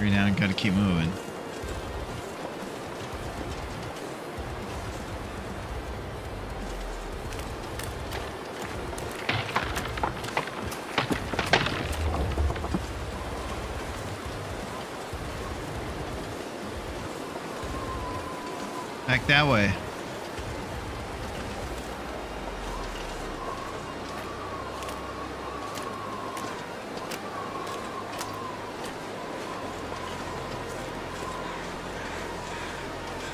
Right now, gotta keep moving. Back that way.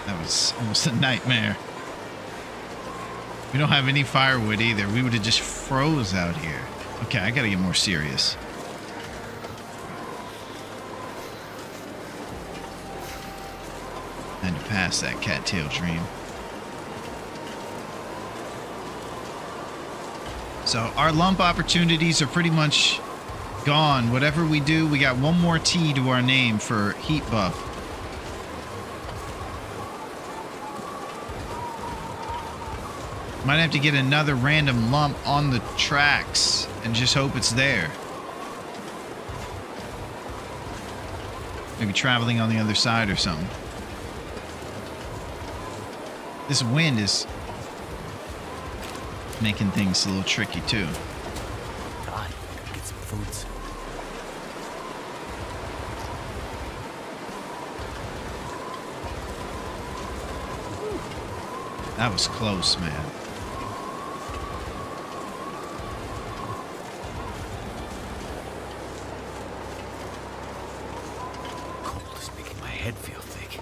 That was almost a nightmare. We don't have any firewood either. We would have just froze out here. Okay, I gotta get more serious. And to pass that cattail dream. So our lump opportunities are pretty much gone. Whatever we do, we got one more T to our name for heat buff. Might have to get another random lump on the tracks and just hope it's there. Maybe traveling on the other side or something. This wind is making things a little tricky too. God, get some food soon. That was close, man. Cold is making my head feel thick.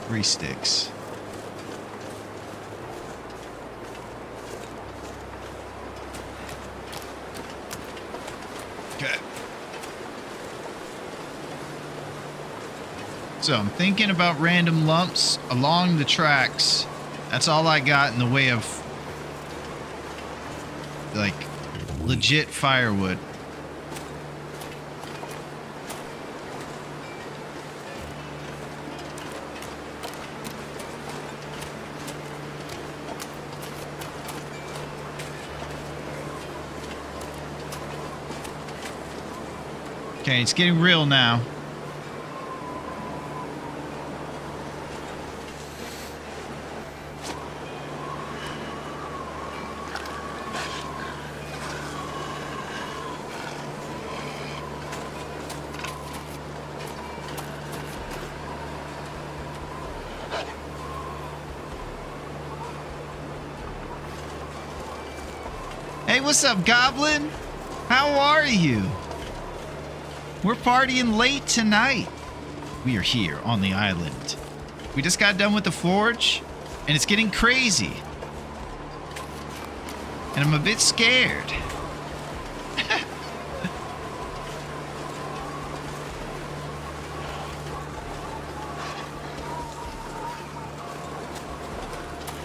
Three sticks. Okay. So I'm thinking about random lumps along the tracks. That's all I got in the way of like legit firewood. Okay, it's getting real now. Hey, what's up, Goblin? How are you? We're partying late tonight. We are here on the island. We just got done with the forge, and it's getting crazy. And I'm a bit scared.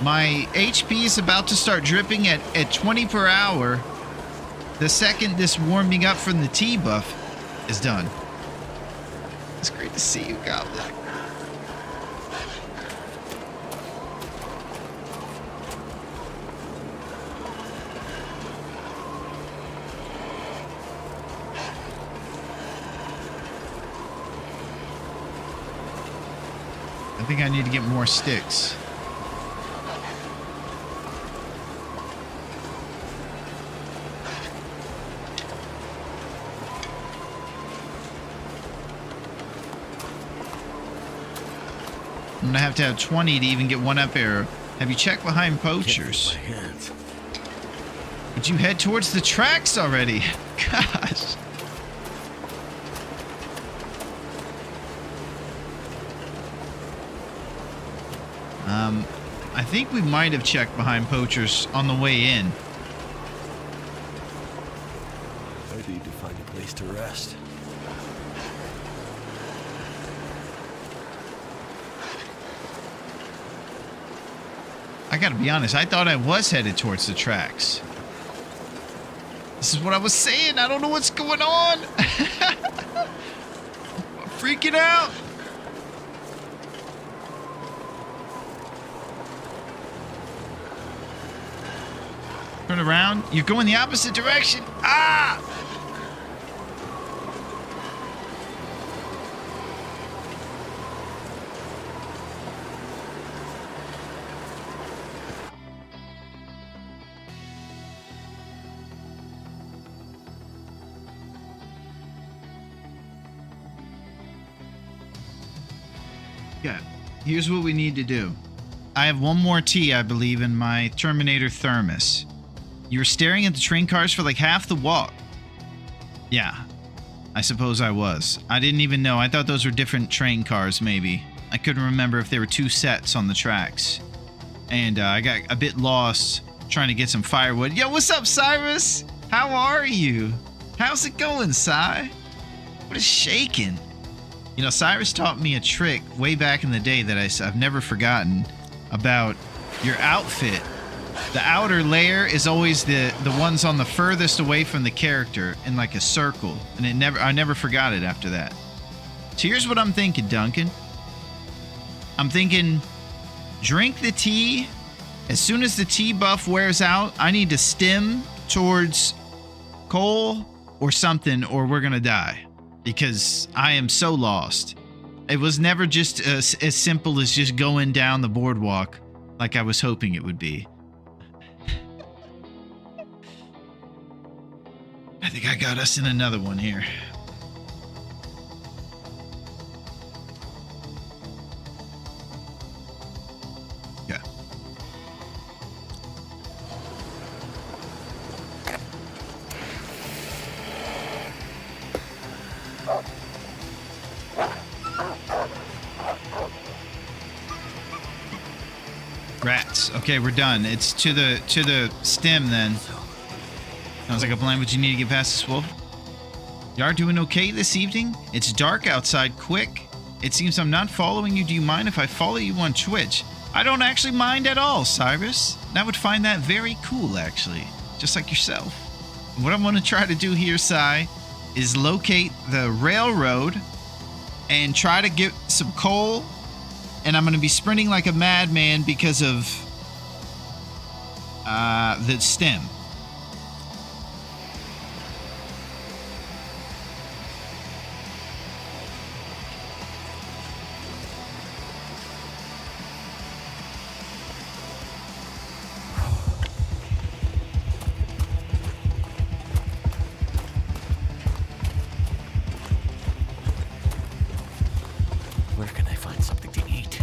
My HP is about to start dripping at 20 per hour the second this warming up from the T buff is done. It's great to see you, Goblin. I think I need to get more sticks. I'm gonna have to have 20 to even get one up arrow. Have you checked behind poachers? Would you head towards the tracks already? Gosh. I think we might have checked behind poachers on the way in. I need to find a place to rest. I gotta be honest, I thought I was headed towards the tracks. This is what I was saying. I don't know what's going on. I'm freaking out. Turn around. You're going the opposite direction. Ah! Yeah, here's what we need to do. I have one more tea, I believe, in my Terminator thermos. You were staring at the train cars for like half the walk. Yeah, I suppose I was. I didn't even know. I thought those were different train cars, maybe. I couldn't remember if there were two sets on the tracks. And I got a bit lost trying to get some firewood. Yo, what's up, Cyrus? How are you? How's it going, Cy? What is shaking? You know, Cyrus taught me a trick way back in the day that I've never forgotten about your outfit. The outer layer is always the ones on the furthest away from the character in like a circle, and I never forgot it after that. So here's what I'm thinking, Duncan. I'm thinking, drink the tea. As soon as the tea buff wears out, I need to stem towards coal or something, or we're gonna die. Because I am so lost. It was never just as simple as just going down the boardwalk like I was hoping it would be. I think I got us in another one here. Yeah. Rats. Okay, we're done. It's to the stem then. Sounds like a plan, but you need to get past this wolf. You are doing okay this evening? It's dark outside. Quick. It seems I'm not following you. Do you mind if I follow you on Twitch? I don't actually mind at all, Cyrus. I would find that very cool, actually. Just like yourself. What I'm going to try to do here, Cy, is locate the railroad and try to get some coal. And I'm going to be sprinting like a madman because of the stem. Where can I find something to eat?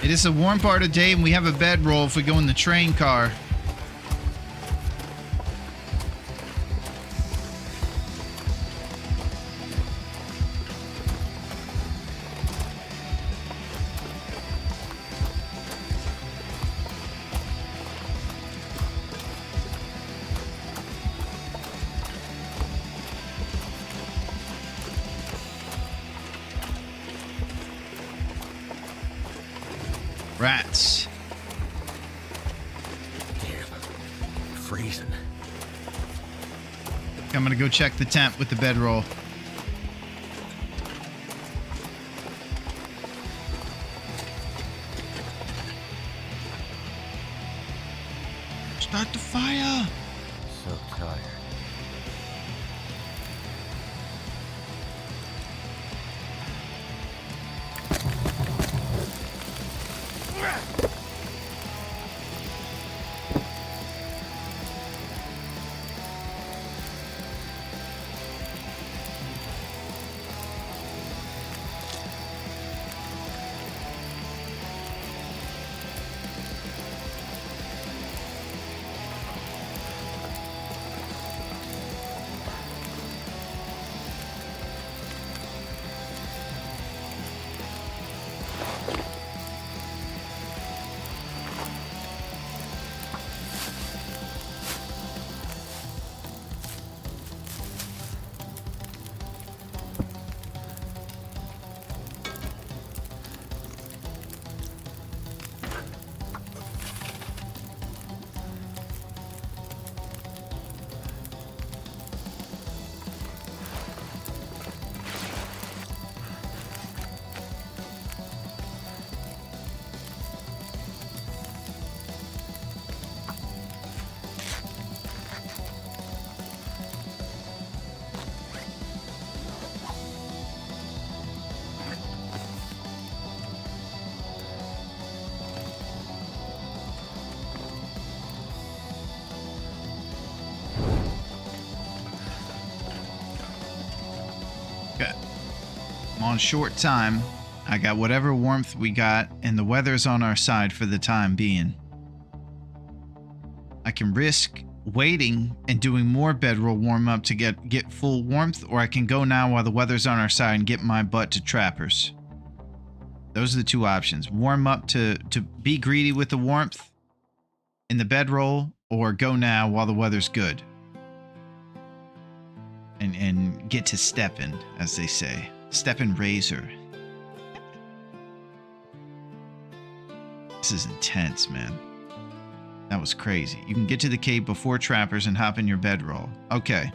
It is a warm part of the day and we have a bedroll if we go in the train car. Rats. Damn. Freezing. I'm gonna go check the tent with the bedroll. Start the fire. So tired. on short time. I got whatever warmth we got, and the weather's on our side for the time being. I can risk waiting and doing more bedroll warm-up to get full warmth, or I can go now while the weather's on our side and get my butt to trappers. Those are the two options. Warm up to be greedy with the warmth in the bedroll, or go now while the weather's good. And get to steppin', as they say. Steppin' razor. This is intense, man. That was crazy. You can get to the cave before trappers and hop in your bedroll. Okay.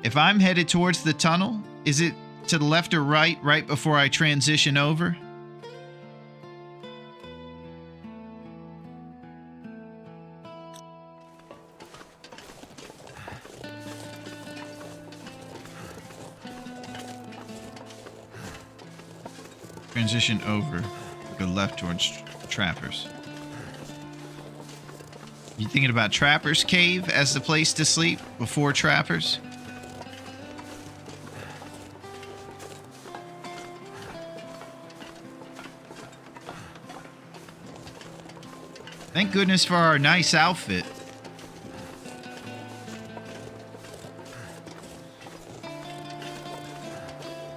If I'm headed towards the tunnel, is it to the left or right before I transition over? Transition over. Go left towards trappers. You thinking about Trappers Cave as the place to sleep before Trappers? Thank goodness for our nice outfit.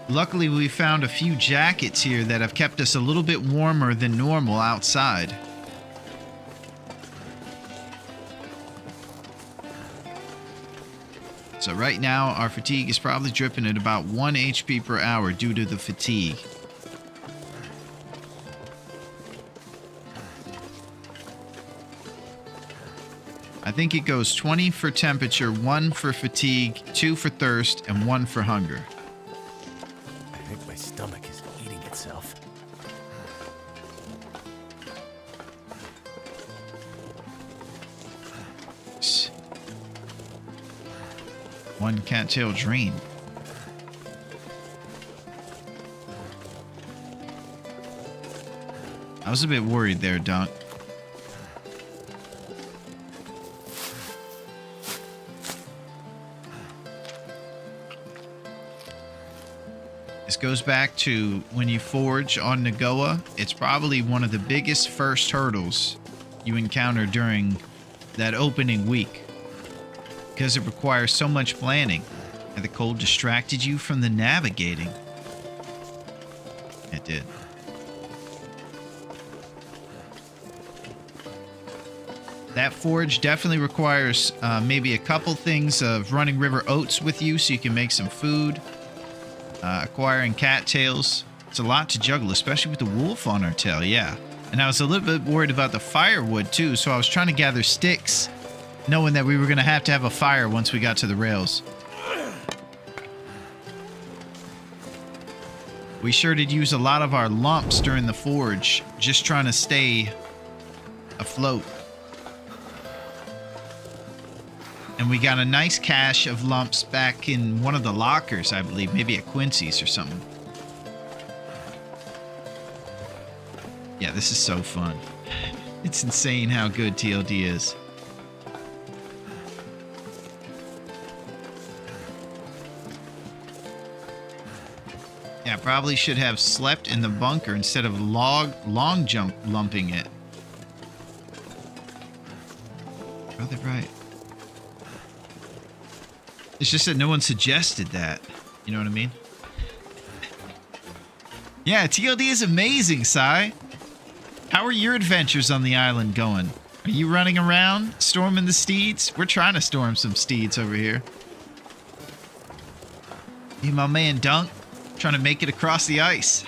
Luckily, we found a few jackets here that have kept us a little bit warmer than normal outside. So right now, our fatigue is probably dripping at about 1 HP per hour due to the fatigue. I think it goes 20 for temperature, 1 for fatigue, 2 for thirst, and 1 for hunger. I think my stomach is eating itself. One cattail dream. I was a bit worried there, Dunk. This goes back to when you forge on Nagoa. It's probably one of the biggest first hurdles you encounter during that opening week, because it requires so much planning. And the cold distracted you from the navigating. It did. That forge definitely requires maybe a couple things of running river oats with you so you can make some food. Acquiring cattails. It's a lot to juggle, especially with the wolf on our tail, yeah. And I was a little bit worried about the firewood too, so I was trying to gather sticks, knowing that we were going to have a fire once we got to the rails. We sure did use a lot of our lumps during the forge, just trying to stay afloat. And we got a nice cache of lumps back in one of the lockers, I believe, maybe at Quincy's or something. Yeah, this is so fun. It's insane how good TLD is. Yeah, probably should have slept in the bunker instead of long jump lumping it. Probably right. It's just that no one suggested that. You know what I mean? Yeah, TLD is amazing, Sai. How are your adventures on the island going? Are you running around, storming the steeds? We're trying to storm some steeds over here. Me and my man Dunk trying to make it across the ice.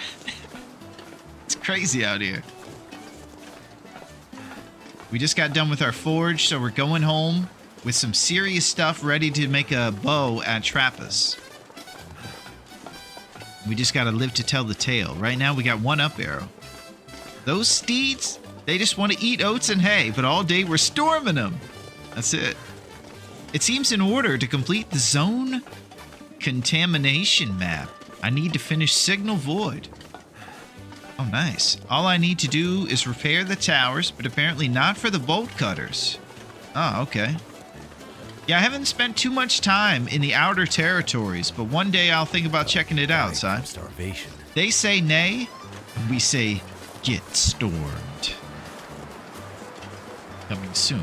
It's crazy out here. We just got done with our forge, so we're going home with some serious stuff ready to make a bow at Trappas. We just gotta live to tell the tale. Right now we got 1 up arrow. Those steeds, they just want to eat oats and hay, but all day we're storming them. That's it. It seems in order to complete the zone contamination map, I need to finish Signal Void. Oh, nice. All I need to do is repair the towers, but apparently not for the bolt cutters. Oh, okay. Yeah, I haven't spent too much time in the outer territories, but one day I'll think about checking it out, Si. Starvation. They say nay, and we say get stormed. Coming soon,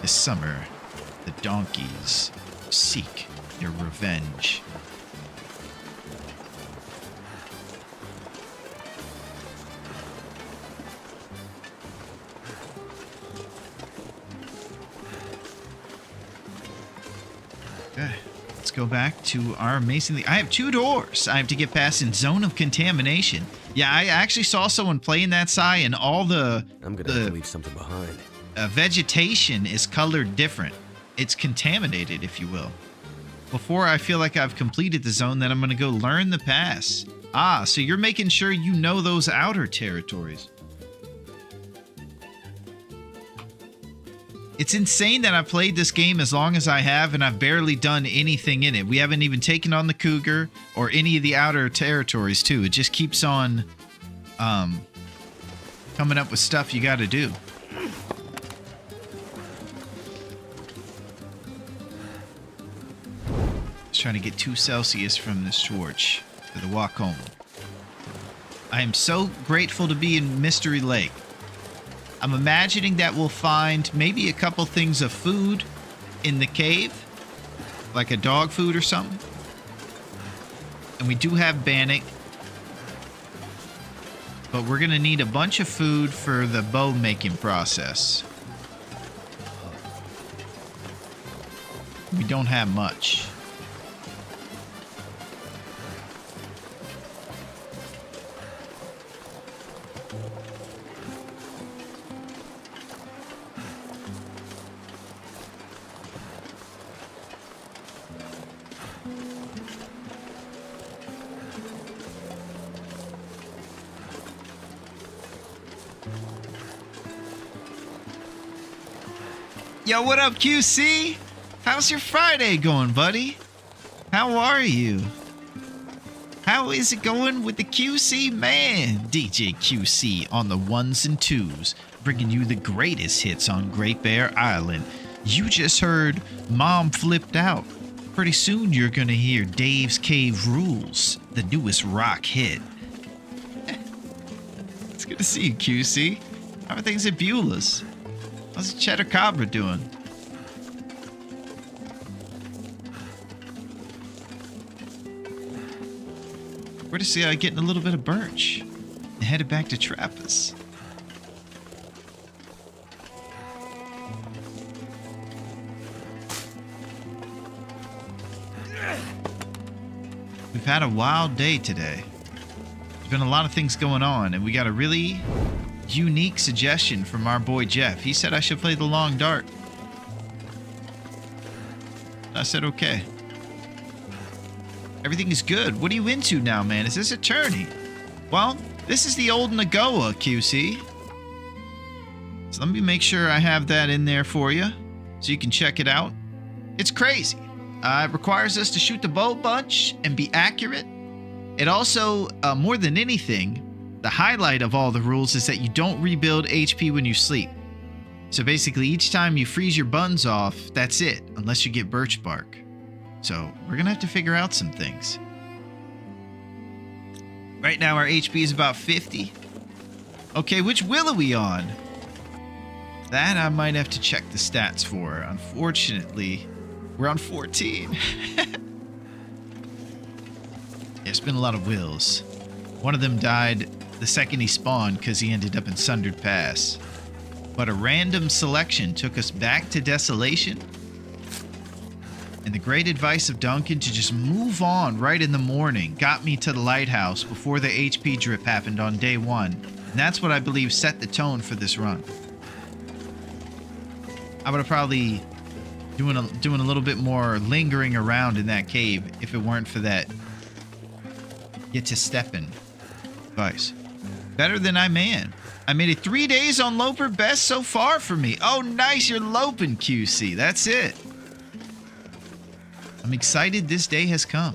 this summer, the donkeys seek their revenge. Okay, let's go back to our amazingly... I have 2 doors I have to get past in Zone of Contamination. Yeah, I actually saw someone playing that side, and all the... I'm gonna have to leave something behind. Vegetation is colored different. It's contaminated, if you will. Before I feel like I've completed the zone, then I'm going to go learn the pass. Ah, so you're making sure you know those outer territories. It's insane that I've played this game as long as I have, and I've barely done anything in it. We haven't even taken on the cougar or any of the outer territories, too. It just keeps on coming up with stuff you got to do. Just trying to get 2 Celsius from this torch for the walk home. I am so grateful to be in Mystery Lake. I'm imagining that we'll find maybe a couple things of food in the cave, like a dog food or something. And we do have bannock, but we're gonna need a bunch of food for the bow making process. We don't have much. Yo, what up, QC? How's your Friday going, buddy? How are you? How is it going with the QC man? DJ QC on the 1s and 2s, bringing you the greatest hits on Great Bear Island. You just heard Mom Flipped Out. Pretty soon you're gonna hear Dave's Cave Rules, the newest rock hit. It's good to see you, QC. How are things at Beulah's? How's the Cheddar Cobra doing? We're to see getting a little bit of birch and headed back to Trappist. We've had a wild day today. There's been a lot of things going on, and we got a really unique suggestion from our boy Jeff. He said I should play the long dart. I said okay. Everything is good. What are you into now, man? Is this a tourney? Well, this is the old Nagoa, QC. So let me make sure I have that in there for you so you can check it out. It's crazy. It requires us to shoot the bow a bunch and be accurate. It also, more than anything, the highlight of all the rules is that you don't rebuild HP when you sleep. So basically, each time you freeze your buns off, that's it, unless you get birch bark. So we're gonna have to figure out some things. Right now, our HP is about 50. Okay, which will are we on? That I might have to check the stats for. Unfortunately, we're on 14. There's been a lot of wills. One of them died the second he spawned because he ended up in Sundered Pass. But a random selection took us back to Desolation. And the great advice of Duncan to just move on right in the morning got me to the lighthouse before the HP drip happened on day 1. And that's what I believe set the tone for this run. I would have probably doing a little bit more lingering around in that cave if it weren't for that get to steppin' advice. Better than I man. I made it 3 days on Loper, best so far for me. Oh, nice, you're loping, QC. That's it. I'm excited this day has come.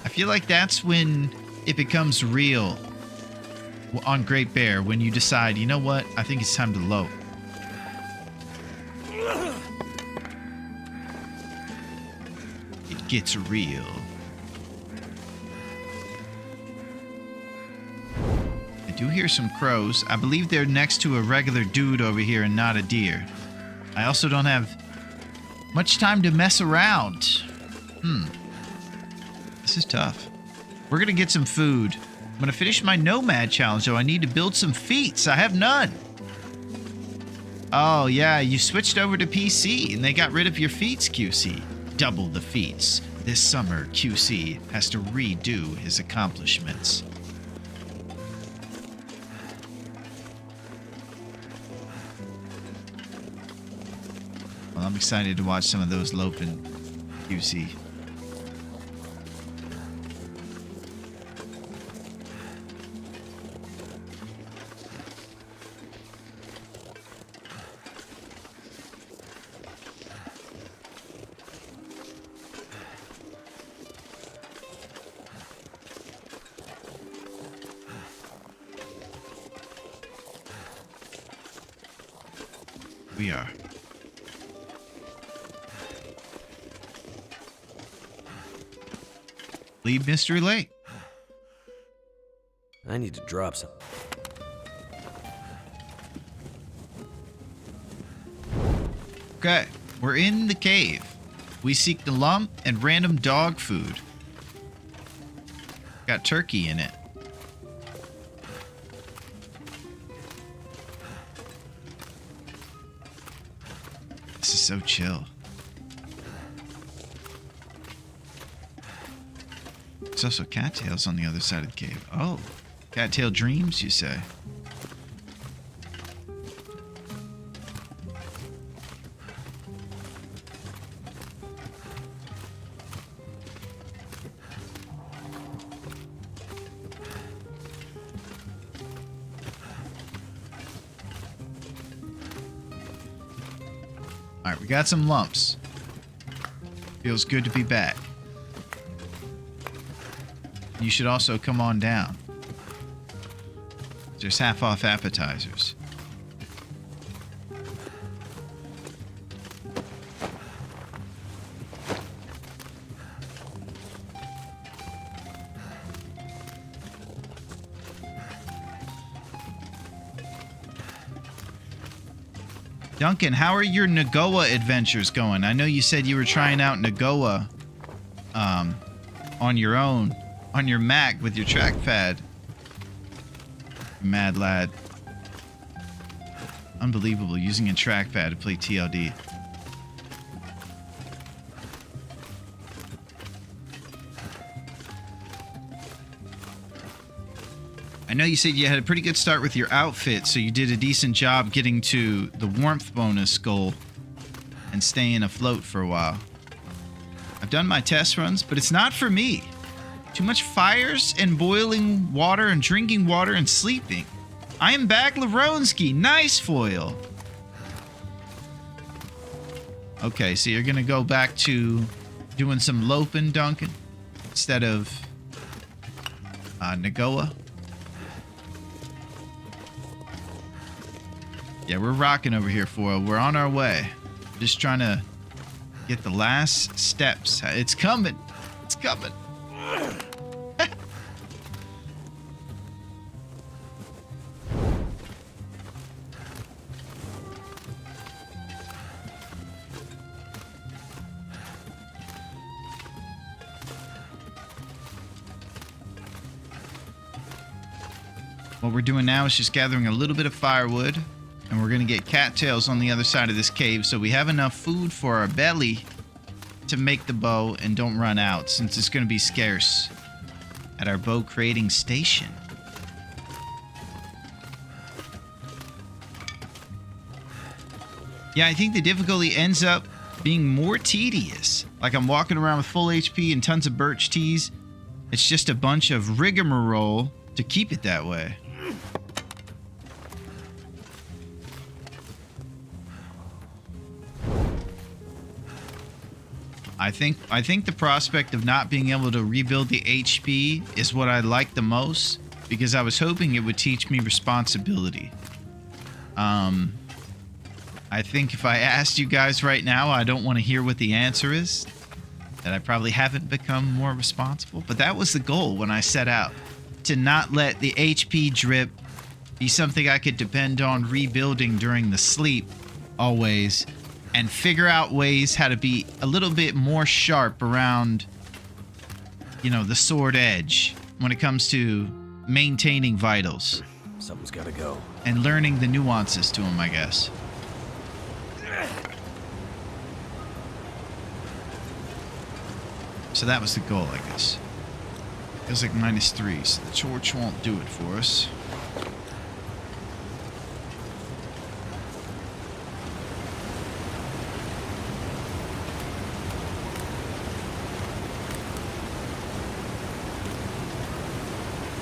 I feel like that's when it becomes real on Great Bear, when you decide, you know what, I think it's time to lope. It gets real. do hear some crows. I believe they're next to a regular dude over here and not a deer. I also don't have much time to mess around. This is tough. We're gonna get some food. I'm gonna finish my nomad challenge, though. I need to build some feats. I have none. Oh, yeah, you switched over to PC and they got rid of your feats, QC. Double the feats. This summer, QC has to redo his accomplishments. Well, I'm excited to watch some of those loping, QC. We are. Leave Mystery Lake. I need to drop some. Okay, we're in the cave. We seek the lump and random dog food. Got turkey in it. This is so chill. There's also cattails on the other side of the cave. Oh, cattail dreams, you say? All right, we got some lumps. Feels good to be back. You should also come on down. There's half-off appetizers. Duncan, how are your Nagoa adventures going? I know you said you were trying out Nagoa on your own. On your Mac with your trackpad. Mad lad. Unbelievable, using a trackpad to play TLD. I know you said you had a pretty good start with your outfit, so you did a decent job getting to the warmth bonus goal and staying afloat for a while. I've done my test runs, but it's not for me. Too much fires and boiling water and drinking water and sleeping. I am back, Laronski. Nice foil. Okay, so you're gonna go back to doing some loping, Duncan, instead of Nagoa. Yeah, we're rocking over here, foil. We're on our way. Just trying to get the last steps. It's coming. It's coming. What we're doing now is just gathering a little bit of firewood, and we're going to get cattails on the other side of this cave so we have enough food for our belly to make the bow and don't run out, since it's going to be scarce at our bow creating station. Yeah, I think the difficulty ends up being more tedious. Like I'm walking around with full HP and tons of birch teas. It's just a bunch of rigmarole to keep it that way. I think the prospect of not being able to rebuild the HP is what I like the most, because I was hoping it would teach me responsibility. I think if I asked you guys right now, I don't want to hear what the answer is, that I probably haven't become more responsible, but that was the goal when I set out, to not let the HP drip be something I could depend on rebuilding during the sleep always, and figure out ways how to be a little bit more sharp around, you know, the sword edge when it comes to maintaining vitals Something's gotta go. and learning the nuances to them, I guess. So that was the goal, I guess. Feels like -3, so the torch won't do it for us.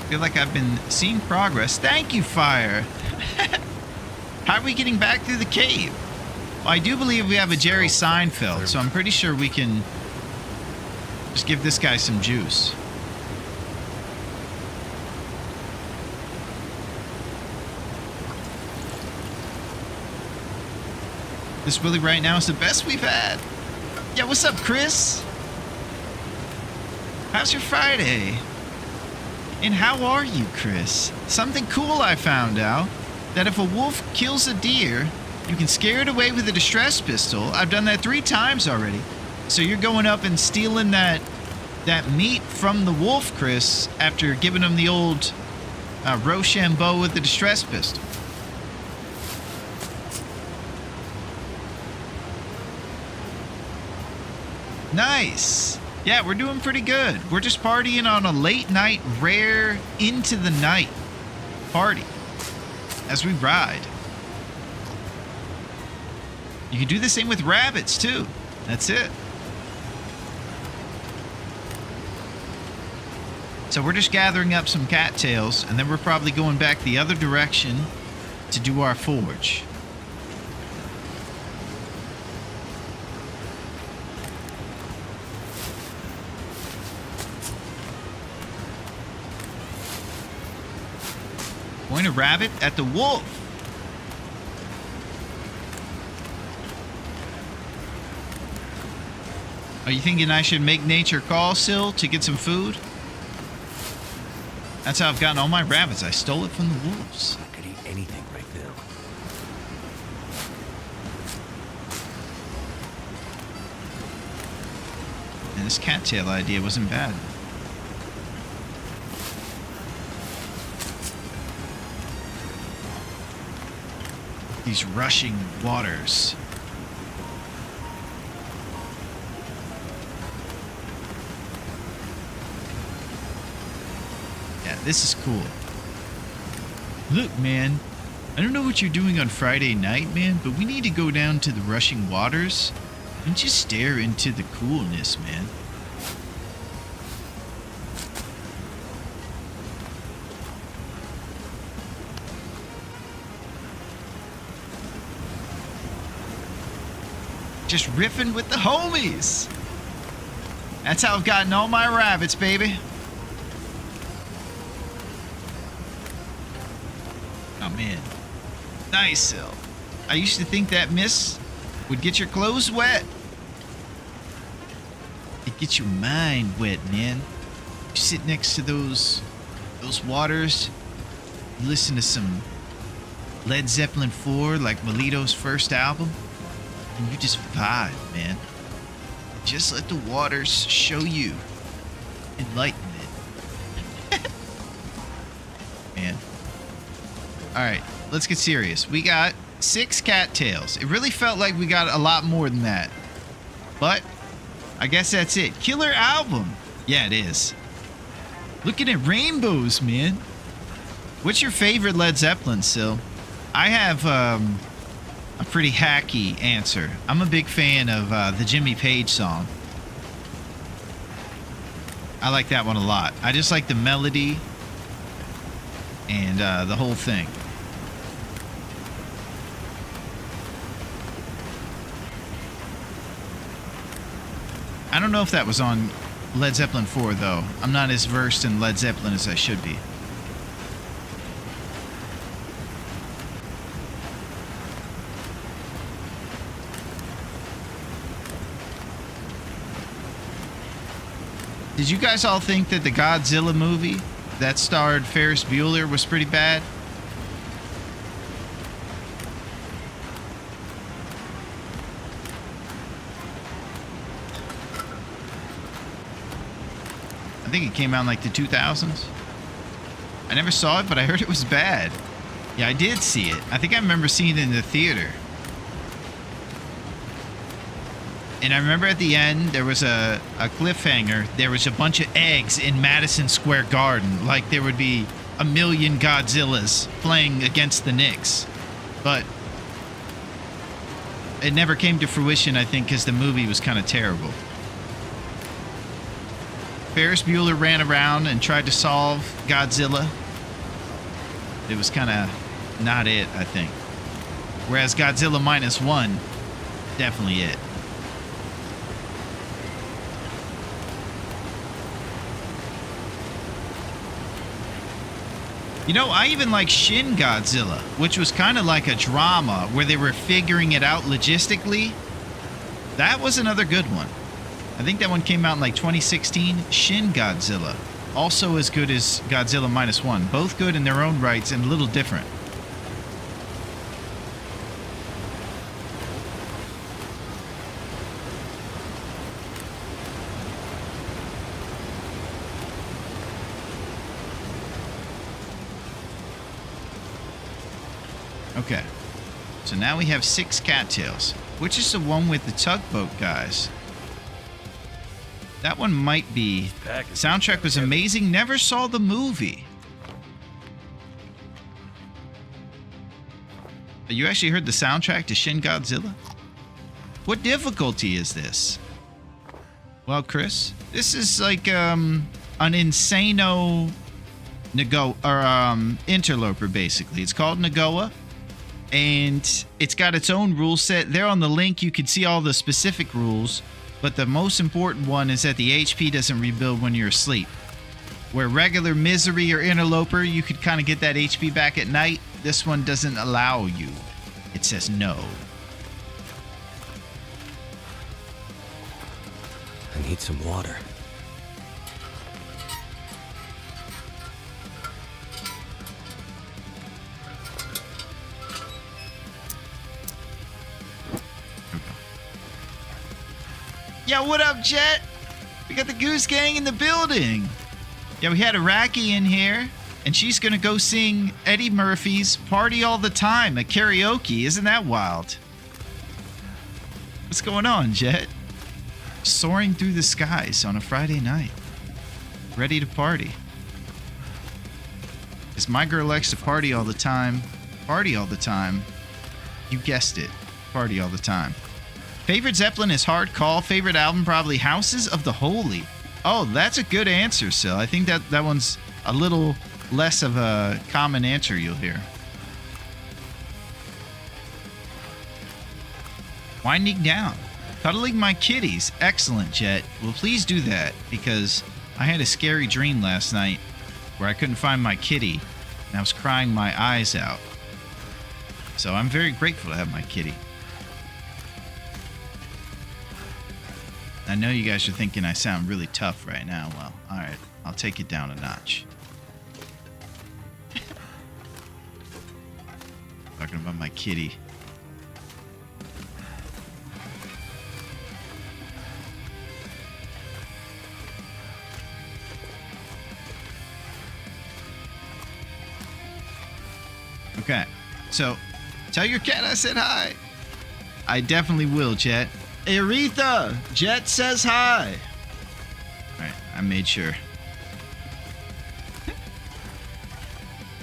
Feel like I've been seeing progress. Thank you, Fire. How are we getting back through the cave? Well, I do believe we have a Jerry Seinfeld, so I'm pretty sure we can just give this guy some juice. This Willie right now is the best we've had. Yeah, what's up, Chris? How's your Friday? And how are you, Chris? Something cool I found out, that if a wolf kills a deer, you can scare it away with a distress pistol. I've done that 3 times already. So you're going up and stealing that meat from the wolf, Chris, after giving him the old Rochambeau with the distress pistol. Nice. Yeah, we're doing pretty good. We're just partying on a late night, rare, into the night party as we ride. You can do the same with rabbits too. That's it. So we're just gathering up some cattails, and then we're probably going back the other direction to do our forge. Point a rabbit at the wolf. Are you thinking I should make nature call, Syl, to get some food? That's how I've gotten all my rabbits. I stole it from the wolves. I could eat anything right now. And this cattail idea wasn't bad. These rushing waters. Yeah, this is cool. Look, man, I don't know what you're doing on Friday night, man, but we need to go down to the rushing waters and just stare into the coolness, man. Just riffing with the homies. That's how I've gotten all my rabbits, baby. Oh, man. Nice, Syl. I used to think that mist would get your clothes wet. It gets your mind wet, man. You sit next to those waters, you listen to some Led Zeppelin 4, like Melito's first album, and you just vibe, man. Just let the waters show you enlightenment. Man. Alright, let's get serious. We got 6 cattails. It really felt like we got a lot more than that. But I guess that's it. Killer album. Yeah, it is. Looking at rainbows, man. What's your favorite Led Zeppelin, Syl? I have a pretty hacky answer. I'm a big fan of the Jimmy Page song. I like that one a lot. I just like the melody and the whole thing. I don't know if that was on Led Zeppelin 4, though. I'm not as versed in Led Zeppelin as I should be. Did you guys all think that the Godzilla movie that starred Ferris Bueller was pretty bad? think it came out in like the 2000s. I never saw it, but I heard it was bad. Yeah, I did see it. I think I remember seeing it in the theater. And I remember at the end, there was a cliffhanger. There was a bunch of eggs in Madison Square Garden. Like there would be a million Godzillas playing against the Knicks. But it never came to fruition, I think, because the movie was kind of terrible. Ferris Bueller ran around and tried to solve Godzilla. It was kind of not it, I think. Whereas Godzilla -1, definitely it. You know, I even like Shin Godzilla, which was kind of like a drama where they were figuring it out logistically. That was another good one. I think that one came out in like 2016. Shin Godzilla. Also as good as Godzilla -1. Both good in their own rights and a little different. Okay. So now we have 6 cattails. Which is the one with the tugboat guys? That one might be. Soundtrack was amazing. Never saw the movie. You actually heard the soundtrack to Shin Godzilla? What difficulty is this? Well, Chris, this is like an insano interloper, basically. It's called Nagoa. And it's got its own rule set. There on the link, you can see all the specific rules. But the most important one is that the HP doesn't rebuild when you're asleep. Where regular Misery or Interloper, you could kind of get that HP back at night. This one doesn't allow you. It says no. I need some water. Yo, what up, Jet? We got the Goose Gang in the building. Yeah, we had Iraqi in here, and she's gonna go sing Eddie Murphy's Party All the Time at karaoke. Isn't that wild? What's going on, Jet? Soaring through the skies on a Friday night. Ready to party. As my girl likes to party all the time. Party all the time. You guessed it. Party all the time. Favorite Zeppelin is Hard Call. Favorite album probably Houses of the Holy. Oh, that's a good answer, Sil. I think that one's a little less of a common answer you'll hear. Winding down. Cuddling my kitties. Excellent, Jet. Well, please do that, because I had a scary dream last night where I couldn't find my kitty, and I was crying my eyes out. So I'm very grateful to have my kitty. I know you guys are thinking I sound really tough right now. Well, alright. I'll take it down a notch. Talking about my kitty. Okay. So, tell your cat I said hi. I definitely will, Jet. Aretha, Jet says hi. All right, I made sure.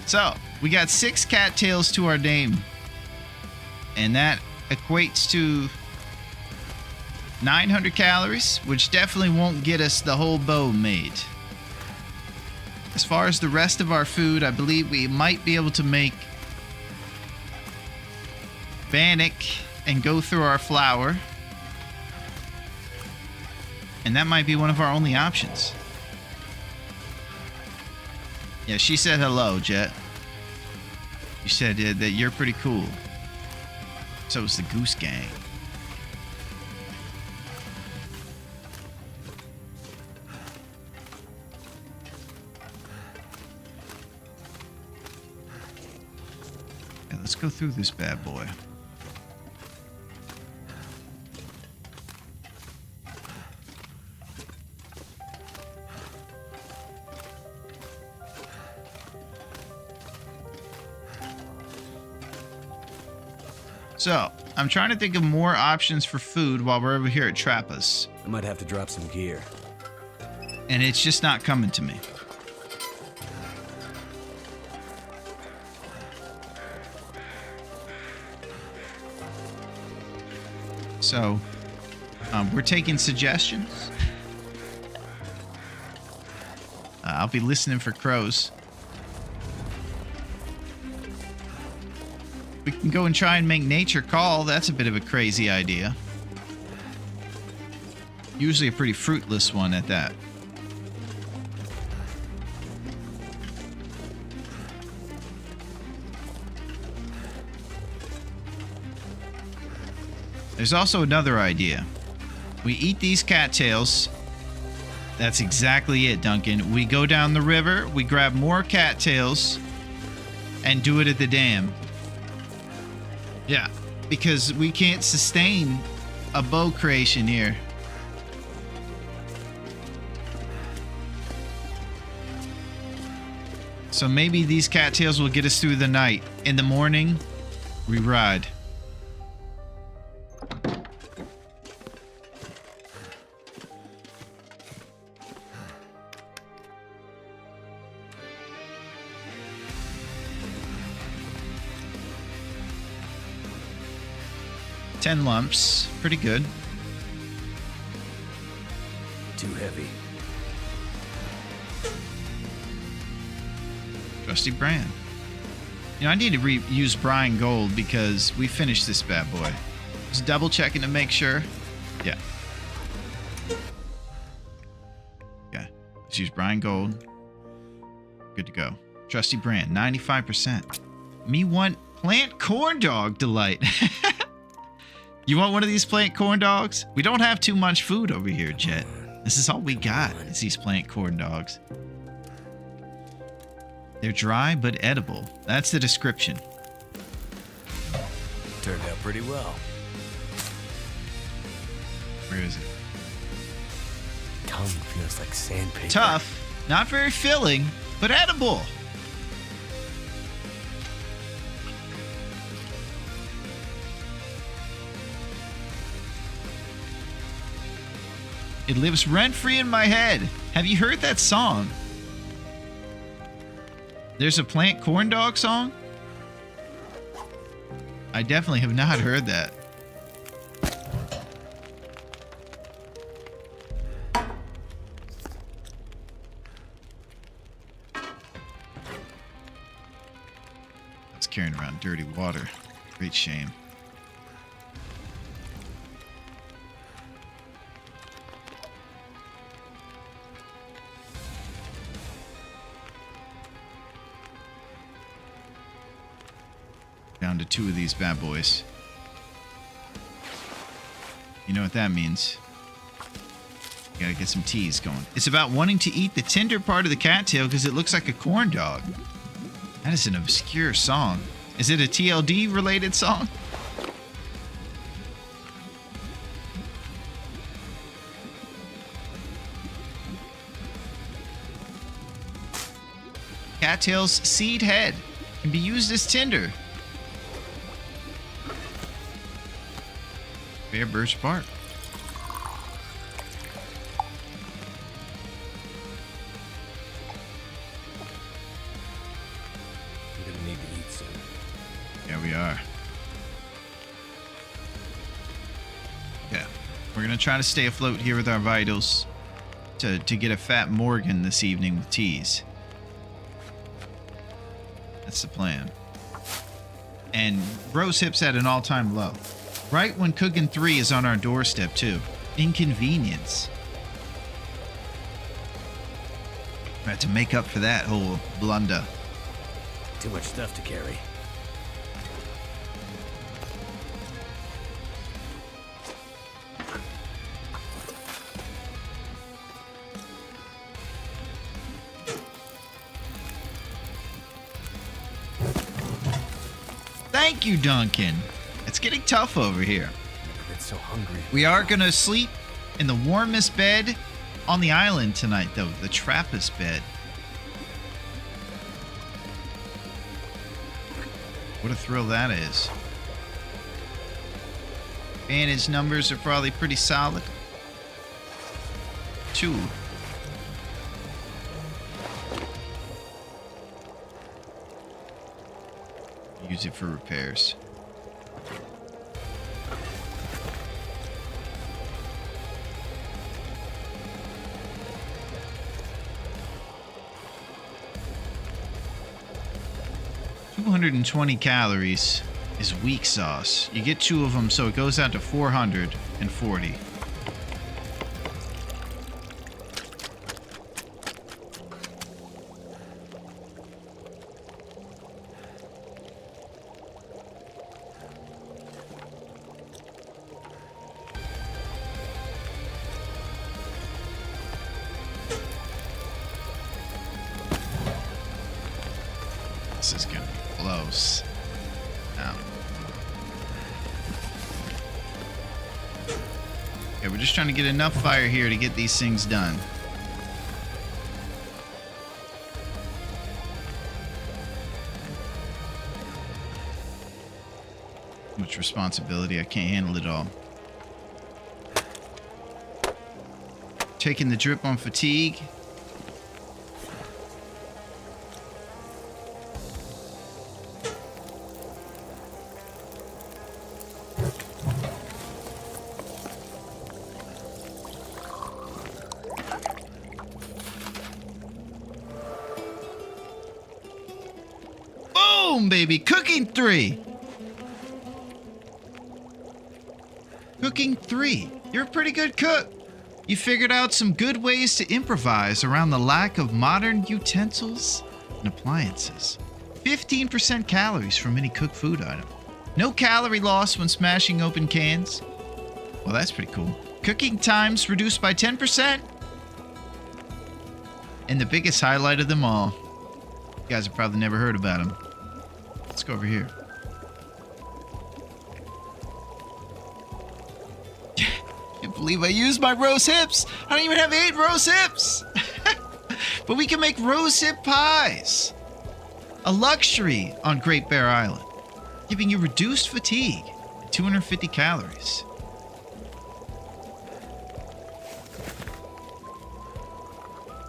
So, we got 6 cattails to our name. And that equates to 900 calories, which definitely won't get us the whole bow made. As far as the rest of our food, I believe we might be able to make bannock and go through our flour. And that might be one of our only options. Yeah, she said hello, Jet. You said that you're pretty cool. So is the Goose Gang. Yeah, let's go through this bad boy. So, I'm trying to think of more options for food while we're over here at Trappa's. I might have to drop some gear. And it's just not coming to me. So, we're taking suggestions. I'll be listening for crows. We can go and try and make nature call. That's a bit of a crazy idea. Usually a pretty fruitless one at that. There's also another idea. We eat these cattails. That's exactly it, Duncan. We go down the river, we grab more cattails, and do it at the dam. Yeah, because we can't sustain a bow creation here. So maybe these cattails will get us through the night. In the morning, we ride. $10 lumps. Pretty good. Too heavy. Trusty brand. You know, I need to use Brian Gold because we finished this bad boy. Just double checking to make sure. Yeah. Yeah. Let's use Brian Gold. Good to go. Trusty brand. 95%. Me want plant corn dog delight. You want one of these plant corn dogs? We don't have too much food over here, Jet. This is all we got, is these plant corn dogs. They're dry but edible. That's the description. Turned out pretty well. Where is it? Tongue feels like sandpaper. Tough, not very filling, but edible. It lives rent-free in my head. Have you heard that song? There's a plant corn dog song? I definitely have not heard that. That's carrying around dirty water. Great shame. Down to 2 of these bad boys. You know what that means. You gotta get some teas going. It's about wanting to eat the tender part of the cattail because it looks like a corn dog. That is an obscure song. Is it a TLD related song? Cattail's seed head can be used as tinder. Bare birch bark. I'm gonna need to eat soon. Yeah, we are. Yeah. We're gonna try to stay afloat here with our vitals to get a fat Morgan this evening with teas. That's the plan. And Rose Hip's at an all-time low. Right when Cookin' 3 is on our doorstep, too. Inconvenience. We have to make up for that whole blunder. Too much stuff to carry. Thank you, Duncan. It's getting tough over here. Never been so hungry. We are going to sleep in the warmest bed on the island tonight, though. The Trappist bed. What a thrill that is. Bandage numbers are probably pretty solid. 2. Use it for repairs. $220 calories is weak sauce. You get 2 of them, so it goes out to 440. This is gonna be close. Okay, we're just trying to get enough fire here to get these things done. Too much responsibility. I can't handle it all. Taking the drip on fatigue. Boom, baby. Cooking 3. Cooking 3. You're a pretty good cook. You figured out some good ways to improvise around the lack of modern utensils and appliances. 15% calories from any cooked food item. No calorie loss when smashing open cans. Well, that's pretty cool. Cooking times reduced by 10%. And the biggest highlight of them all. You guys have probably never heard about them. Let's go over here. Can't believe I used my rose hips. I don't even have 8 rose hips. But we can make rose hip pies. A luxury on Great Bear Island. Giving you reduced fatigue at 250 calories.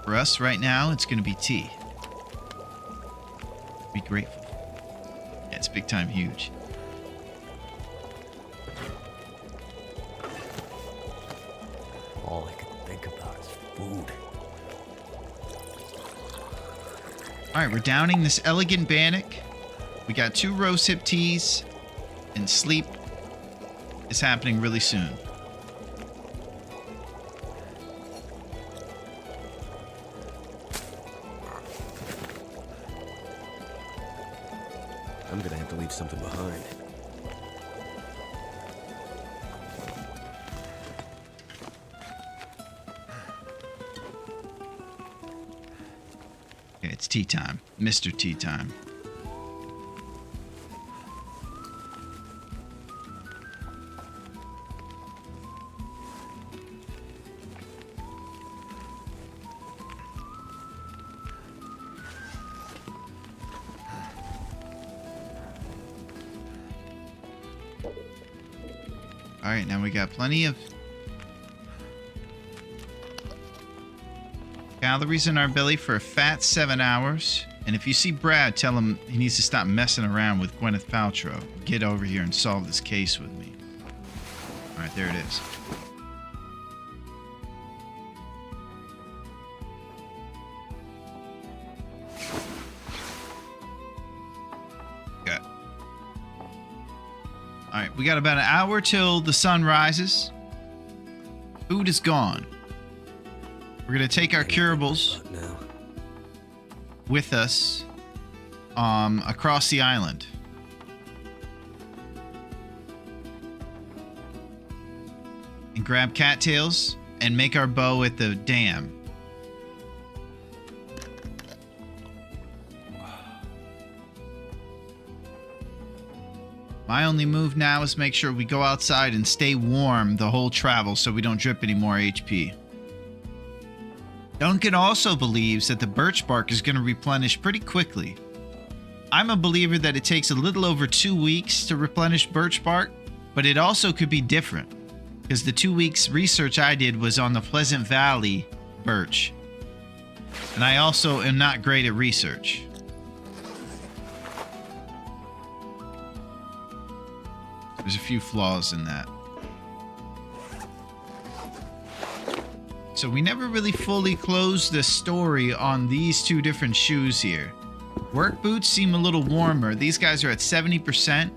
For us right now, it's going to be tea. Be grateful. Yeah, it's big time huge. All I can think about is food. Alright, we're downing this elegant bannock. We got 2 rose hip teas. And sleep is happening really soon. I'm gonna have to leave something behind. Okay, it's tea time. Mr. Tea Time. Alright, now we got plenty of calories in our belly for a fat 7 hours. And if you see Brad, tell him he needs to stop messing around with Gwyneth Paltrow. Get over here and solve this case with me. Alright, there it is. Alright, we got about an hour till the sun rises. Food is gone. We're going to take our curables Now. with us across the island. And grab cattails and make our bow at the dam. My only move now is make sure we go outside and stay warm the whole travel so we don't drip any more HP. Duncan also believes that the birch bark is going to replenish pretty quickly. I'm a believer that it takes a little over 2 weeks to replenish birch bark, but it also could be different. Because the 2 weeks research I did was on the Pleasant Valley birch. And I also am not great at research. There's a few flaws in that. So we never really fully closed the story on these two different shoes here. Work boots seem a little warmer. These guys are at 70%.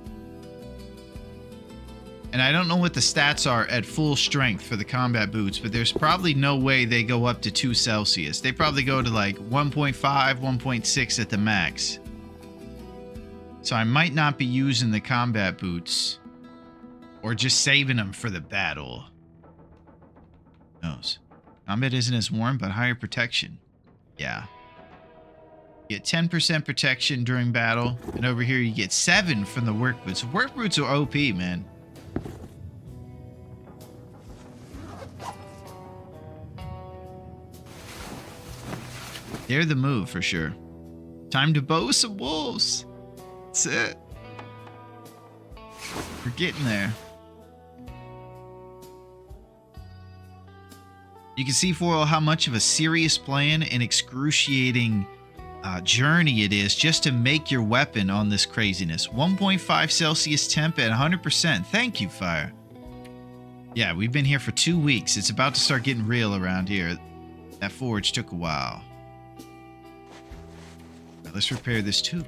And I don't know what the stats are at full strength for the combat boots, but there's probably no way they go up to 2 Celsius. They probably go to like 1.5, 1.6 at the max. So I might not be using the combat boots. Or just saving them for the battle. Who knows? Combat isn't as warm, but higher protection. Yeah. You get 10% protection during battle. And over here you get 7 from the work boots. Work boots are OP, man. They're the move for sure. Time to bow some wolves. That's it. We're getting there. You can see, Foil, how much of a serious plan and excruciating journey it is just to make your weapon on this craziness. 1.5 Celsius temp at 100%. Thank you, Fire. Yeah, we've been here for 2 weeks. It's about to start getting real around here. That forge took a while. Now let's repair this toque.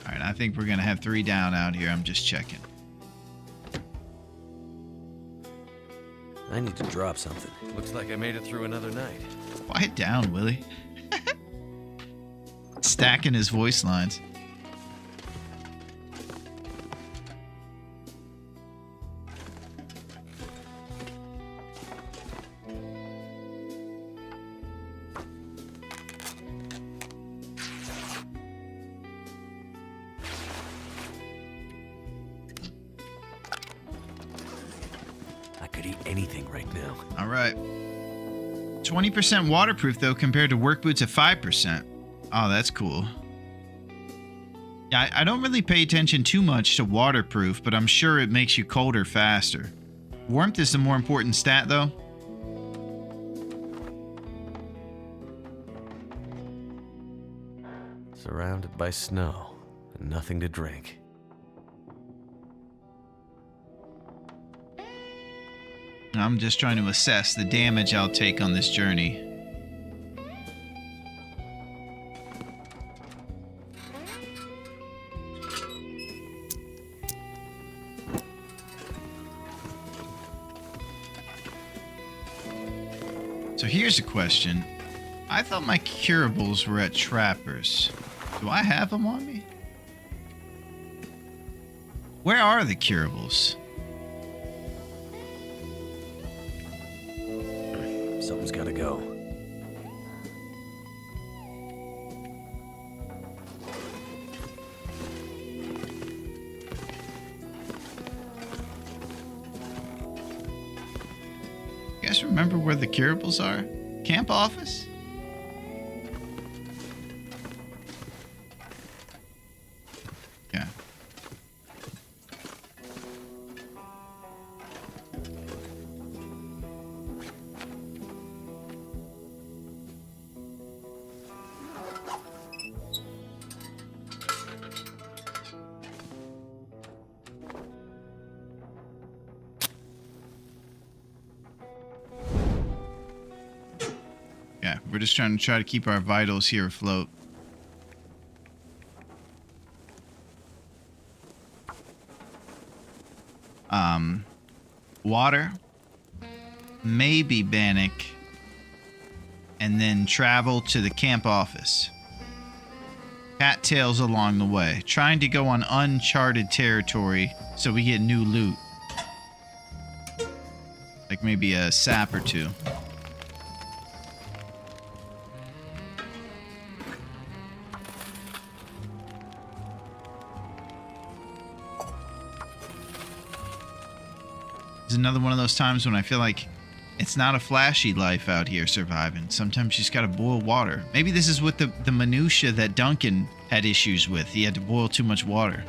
Alright, I think we're going to have 3 down out here. I'm just checking. I need to drop something. Looks like I made it through another night. Quiet down, Willie. Stacking his voice lines. I could eat anything right now. All right. 20% waterproof, though, compared to work boots at 5%. Oh, that's cool. Yeah, I don't really pay attention too much to waterproof, but I'm sure it makes you colder faster. Warmth is the more important stat, though. Surrounded by snow and nothing to drink. I'm just trying to assess the damage I'll take on this journey. So here's a question. I thought my curables were at Trappers. Do I have them on me? Where are the curables? Something's gotta go. You guys remember where the curables are? Camp office? Yeah. Yeah, we're just trying to keep our vitals here afloat. Water, maybe Bannock, and then travel to the camp office. Cattails along the way, trying to go on uncharted territory so we get new loot. Like maybe a sap or 2. Another one of those times when I feel like It's not a flashy life out here surviving. Sometimes you just gotta boil water. Maybe this is what the minutia that Duncan had issues with. He had to boil too much water.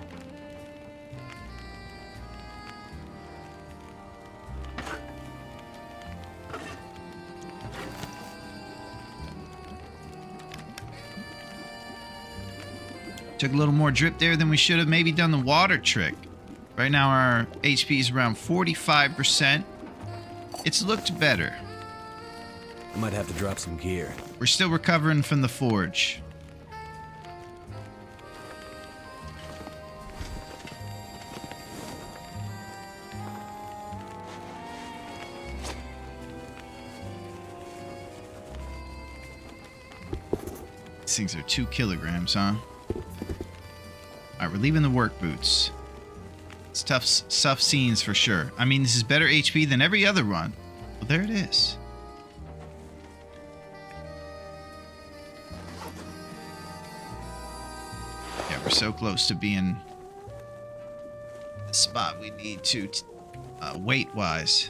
Took a little more drip there than we should have. Maybe done the water trick. Right now our HP is around 45%. It's looked better. I might have to drop some gear. We're still recovering from the forge. These things are 2 kilograms, huh? Alright, we're leaving the work boots. It's tough scenes for sure. I mean, this is better HP than every other run. Well, there it is. Yeah, we're so close to being the spot we need to, weight-wise.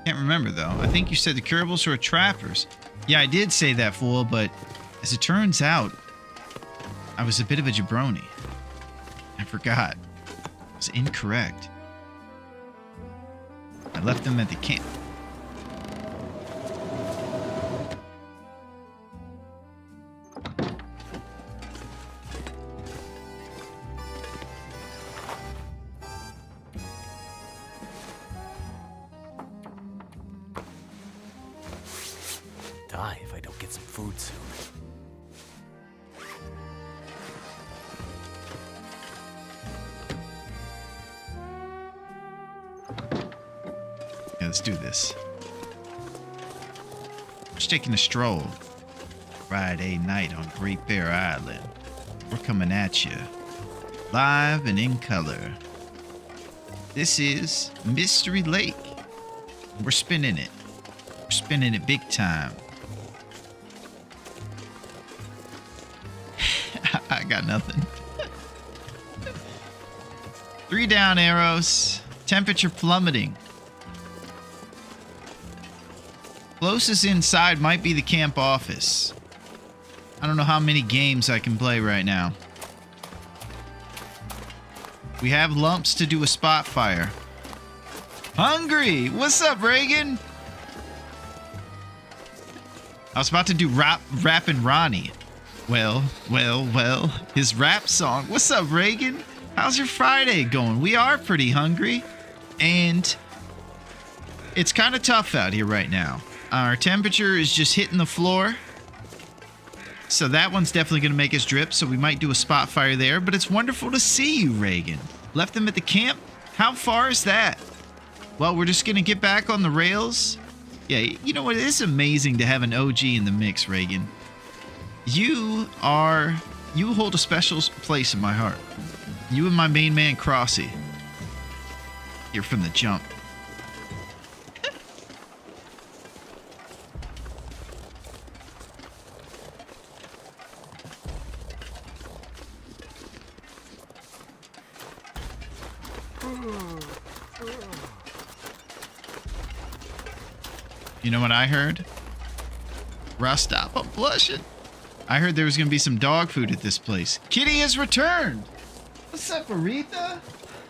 Can't remember though. I think you said the curables were trappers. Yeah, I did say that, fool, but as it turns out, I was a bit of a jabroni. I forgot. I was incorrect. I left them at the camp. Die if I don't get some food soon. Yeah, let's do this. Just taking a stroll. Friday night on Great Bear Island. We're coming at you. Live and in color. This is Mystery Lake. We're spinning it. We're spinning it big time. I got nothing. 3 down arrows. Temperature plummeting. Closest inside might be the camp office. I don't know how many games I can play right now. We have lumps to do a spot fire. Hungry! What's up, Reagan? I was about to do Rappin' Ronnie. Well, his rap song. What's up, Reagan? How's your Friday going? We are pretty hungry. And it's kind of tough out here right now. Our temperature is just hitting the floor. So that one's definitely going to make us drip. So we might do a spot fire there. But it's wonderful to see you, Reagan. Left them at the camp? How far is that? Well, we're just going to get back on the rails. Yeah, you know what? It is amazing to have an OG in the mix, Reagan. You hold a special place in my heart. You and my main man, Crossy. You're from the jump. You know what I heard? Stop, I'm blushing. I heard there was going to be some dog food at this place. Kitty has returned. What's up, Aretha?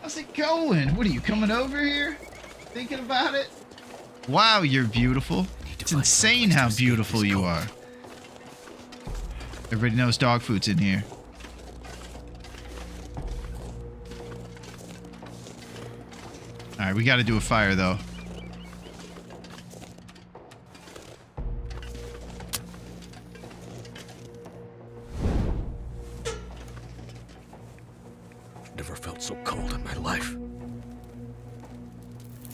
How's it going? What are you coming over here? Thinking about it? Wow, you're beautiful. It's insane how beautiful you are. Everybody knows dog food's in here. All right, we got to do a fire though. Never felt so cold in my life.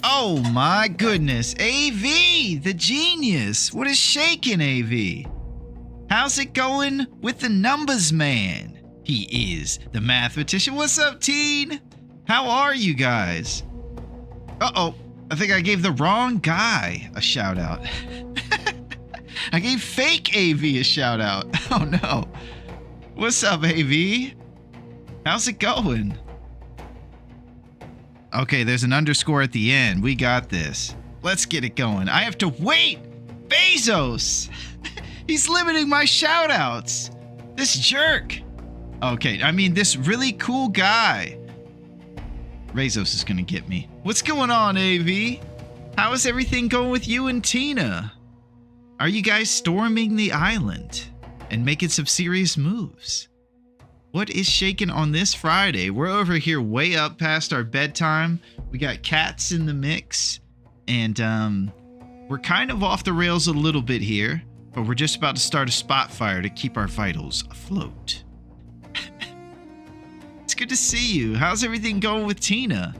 Oh my goodness. AV, the genius. What is shaking, AV? How's it going with the numbers man? He is the mathematician. What's up, teen? How are you guys? Uh-oh. I think I gave the wrong guy a shout out. I gave fake AV a shout out. Oh no. What's up, AV? How's it going? Okay, there's an underscore at the end. We got this. Let's get it going. I have to wait. Bezos. He's limiting my shout outs. This jerk. Okay, I mean, this really cool guy. Bezos is gonna get me. What's going on, AV? How is everything going with you and Tina? Are you guys storming the island and making some serious moves? What is shaking on this Friday? We're over here way up past our bedtime. We got cats in the mix. And we're kind of off the rails a little bit here. But we're just about to start a spot fire to keep our vitals afloat. It's good to see you. How's everything going with Tina?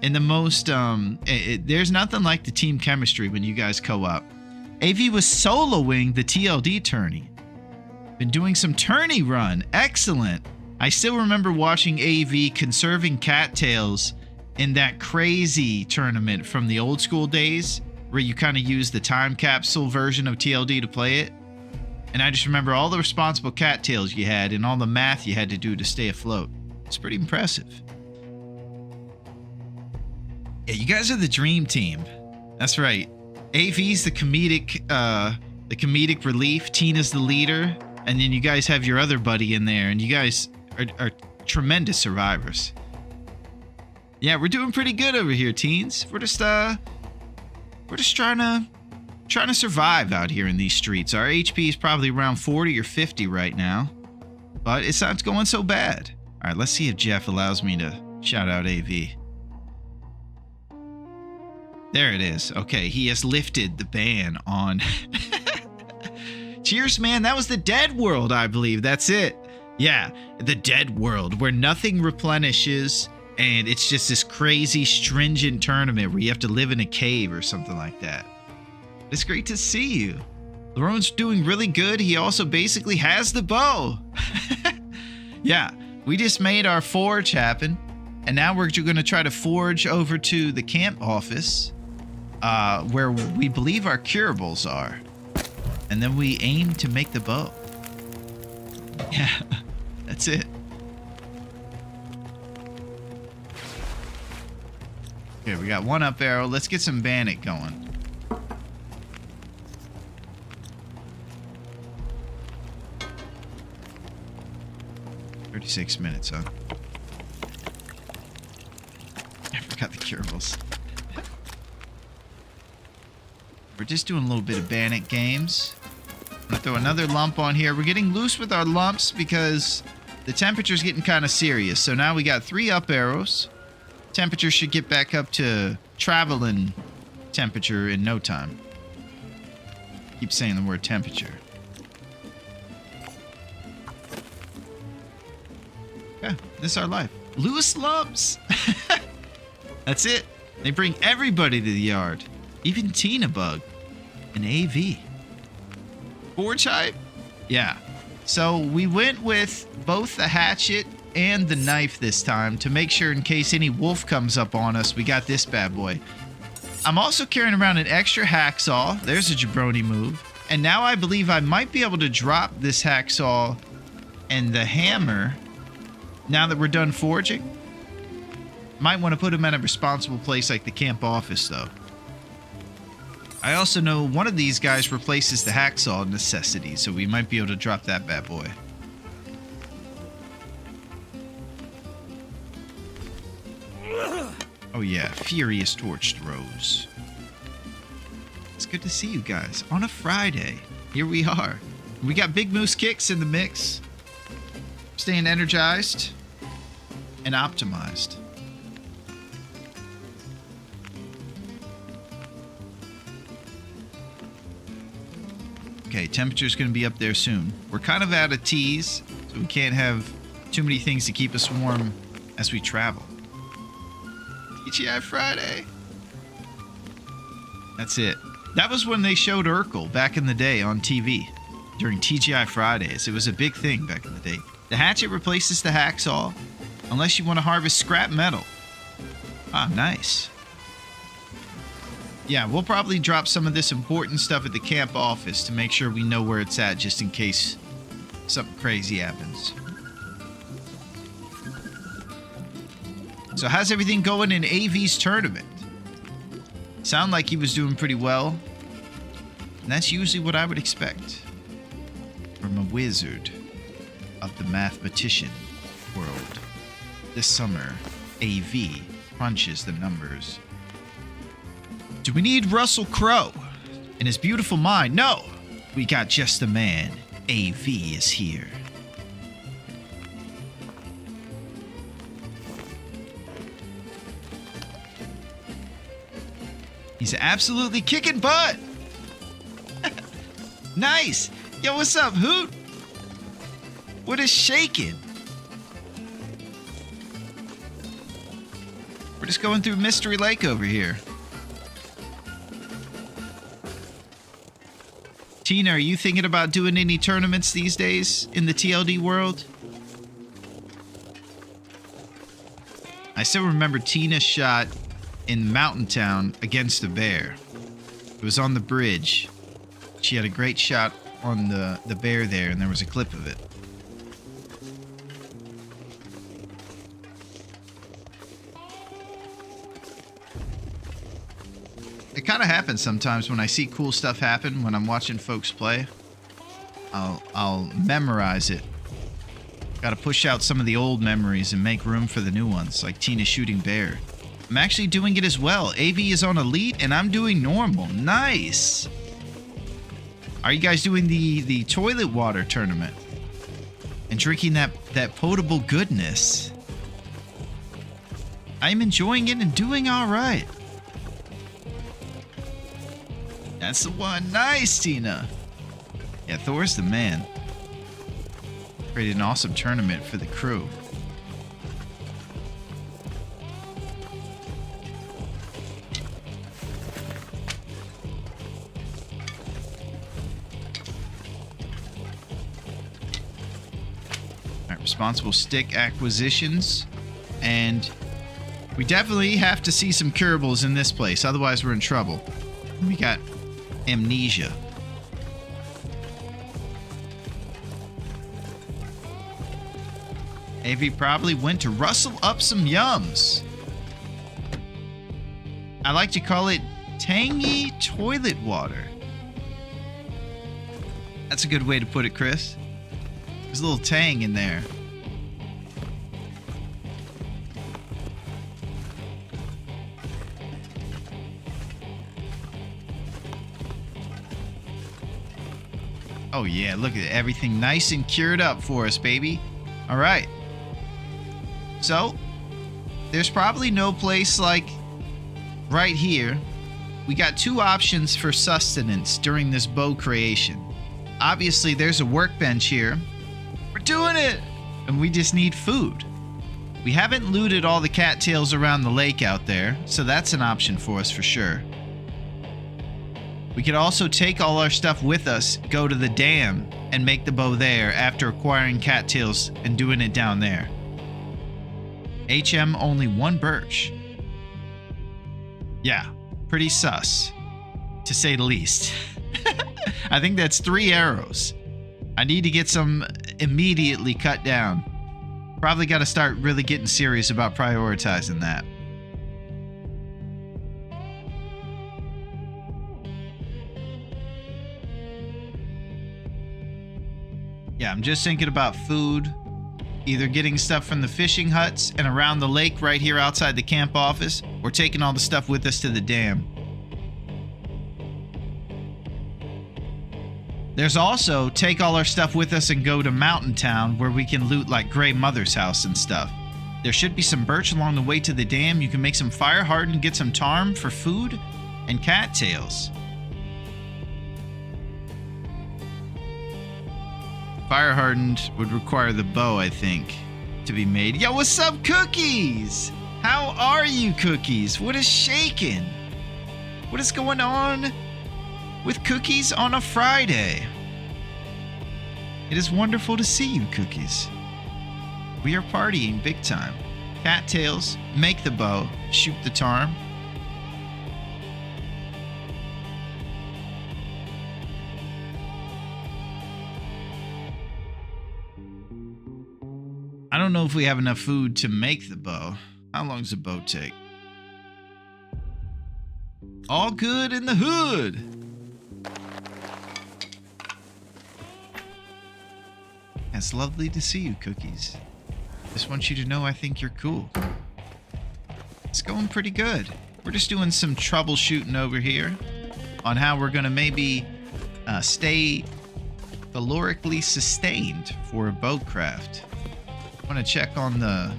And the most, there's nothing like the team chemistry when you guys co-op. AV was soloing the TLD tourney. Been doing some tourney run. Excellent. I still remember watching AV conserving cattails in that crazy tournament from the old school days where you kind of use the time capsule version of TLD to play it. And I just remember all the responsible cattails you had and all the math you had to do to stay afloat. It's pretty impressive. Yeah, you guys are the dream team. That's right. AV's the comedic relief. Tina's the leader. And then you guys have your other buddy in there. And you guys are tremendous survivors. Yeah, we're doing pretty good over here, teens. We're just trying to survive out here in these streets. Our HP is probably around 40 or 50 right now. But it's not going so bad. All right, let's see if Jeff allows me to shout out AV. There it is. Okay, he has lifted the ban on... Cheers, man. That was the Dead World, I believe. That's it. Yeah, the Dead World, where nothing replenishes, and it's just this crazy, stringent tournament where you have to live in a cave or something like that. It's great to see you. Larone's doing really good. He also basically has the bow. Yeah, we just made our forge happen, and now we're going to try to forge over to the camp office, where we believe our curables are. And then we aim to make the bow. Yeah, that's it. Okay, we got one up arrow. Let's get some bandit going. "36 minutes, huh?" I forgot the curables. We're just doing a little bit of bandit games. I'm gonna throw another lump on here. We're getting loose with our lumps because the temperature's getting kind of serious. So now we got 3 up arrows. Temperature should get back up to traveling temperature in no time. Keep saying the word temperature. Yeah, this is our life. Loose lumps. That's it. They bring everybody to the yard. Even Tina Bug and AV. Forge hype? Yeah. So we went with both the hatchet and the knife this time to make sure in case any wolf comes up on us, we got this bad boy. I'm also carrying around an extra hacksaw. There's a jabroni move. And now I believe I might be able to drop this hacksaw and the hammer now that we're done forging. Might want to put them at a responsible place like the camp office, though. I also know one of these guys replaces the hacksaw necessity, so we might be able to drop that bad boy. Oh yeah, furious torch throws. It's good to see you guys on a Friday. Here we are. We got Big Moose Kicks in the mix. Staying energized and optimized. Okay, temperature's going to be up there soon. We're kind of out of teas, so we can't have too many things to keep us warm as we travel. TGI Friday. That's it. That was when they showed Urkel back in the day on TV during TGI Fridays. It was a big thing back in the day. The hatchet replaces the hacksaw unless you want to harvest scrap metal. Ah, nice. Yeah, we'll probably drop some of this important stuff at the camp office to make sure we know where it's at, just in case something crazy happens. So how's everything going in AV's tournament? Sound like he was doing pretty well. And that's usually what I would expect from a wizard of the mathematician world. This summer, AV crunches the numbers. Do we need Russell Crowe and his beautiful mind? No, we got just the man. AV is here. He's absolutely kicking butt. Nice. Yo, what's up, Hoot? What is shaking? We're just going through Mystery Lake over here. Tina, are you thinking about doing any tournaments these days in the TLD world? I still remember Tina's shot in Mountain Town against a bear. It was on the bridge. She had a great shot on the bear there, and there was a clip of it. It kind of happens sometimes when I see cool stuff happen when I'm watching folks play. I'll memorize it. Got to push out some of the old memories and make room for the new ones, like Tina shooting bear. I'm actually doing it as well. AV is on elite and I'm doing normal. Nice. Are you guys doing the toilet water tournament and drinking that potable goodness? I'm enjoying it and doing all right. That's the one. Nice, Tina. Yeah, Thor's the man. Created an awesome tournament for the crew. Responsible stick acquisitions, and we definitely have to see some curables in this place, otherwise we're in trouble. We got amnesia. AV probably went to rustle up some yums. I like to call it tangy toilet water. That's a good way to put it, Chris. There's a little tang in there. Oh yeah, look at everything nice and cured up for us, baby. All right. So, there's probably no place like right here. We got two options for sustenance during this bow creation. Obviously, there's a workbench here. We're doing it! And we just need food. We haven't looted all the cattails around the lake out there, so that's an option for us for sure. We could also take all our stuff with us, go to the dam, and make the bow there after acquiring cattails and doing it down there. HM only one birch. Yeah, pretty sus, to say the least. I think that's 3 arrows. I need to get some immediately cut down. Probably got to start really getting serious about prioritizing that. Yeah, I'm just thinking about food. Either getting stuff from the fishing huts and around the lake right here outside the camp office, or taking all the stuff with us to the dam. There's also take all our stuff with us and go to Mountain Town where we can loot like Grey Mother's house and stuff. There should be some birch along the way to the dam. You can make some fire hardened, get some tarm for food, and cattails. Fire hardened would require the bow, I think, to be made. Yo, what's up, Cookies? How are you, Cookies? What is shaking? What is going on with Cookies on a Friday? It is wonderful to see you, Cookies. We are partying big time. Cattails, make the bow, shoot the tarm. don't know if we have enough food to make the bow. How long does a bow take? All good in the hood. It's lovely to see you, Cookies. Just want you to know I think you're cool. It's going pretty good. We're just doing some troubleshooting over here on how we're going to maybe stay calorically sustained for a bow craft. I want to check on the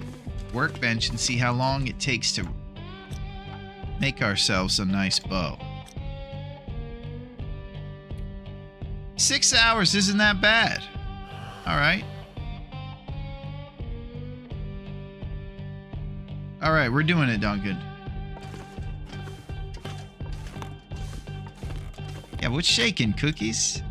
workbench and see how long it takes to make ourselves a nice bow. 6 hours isn't that bad. All right. All right, we're doing it, Duncan. Yeah, what's shaking, Cookies?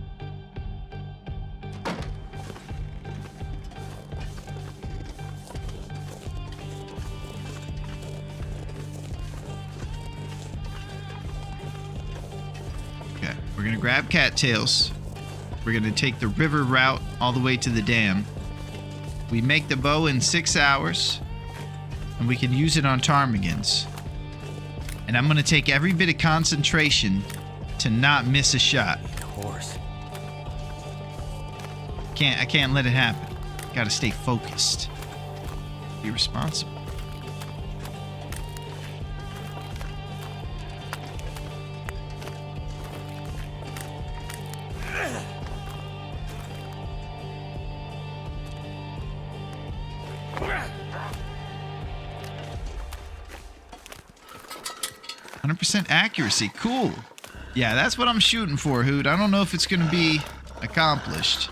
Okay, we're gonna grab cattails. We're gonna take the river route all the way to the dam. We make the bow in 6 hours, and we can use it on ptarmigans. And I'm gonna take every bit of concentration to not miss a shot. Horse. I can't let it happen. Gotta stay focused. Be responsible. Accuracy. Cool. Yeah, that's what I'm shooting for, Hoot. I don't know if it's going to be accomplished.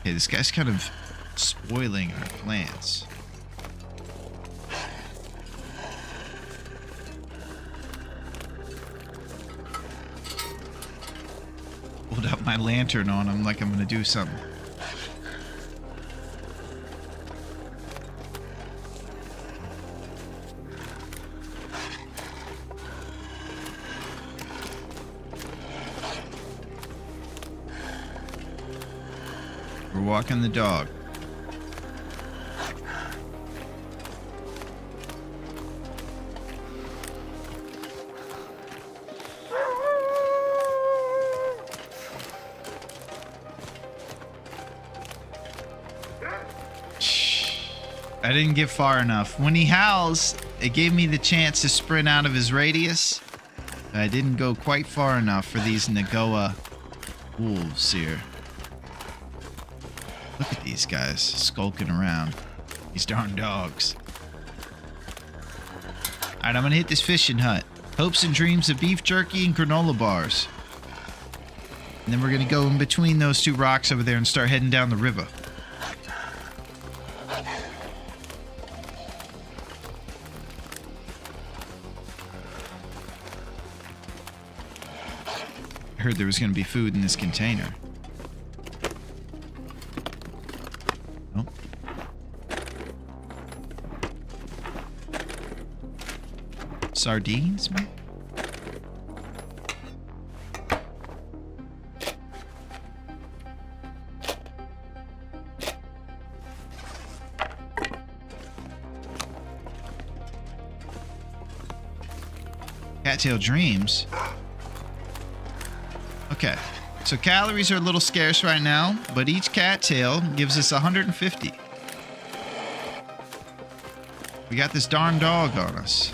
Okay, this guy's kind of spoiling our plans. Hold up my lantern on him like I'm going to do something. Walking the dog. I didn't get far enough. When he howls, it gave me the chance to sprint out of his radius. I didn't go quite far enough for these Nagoa wolves here. Look at these guys skulking around. These darn dogs. Alright, I'm gonna hit this fishing hut. Hopes and dreams of beef jerky and granola bars. And then we're gonna go in between those two rocks over there and start heading down the river. I heard there was gonna be food in this container. Sardines, man? Cattail dreams. Okay, so calories are a little scarce right now, but each cattail gives us 150. We got this darn dog on us.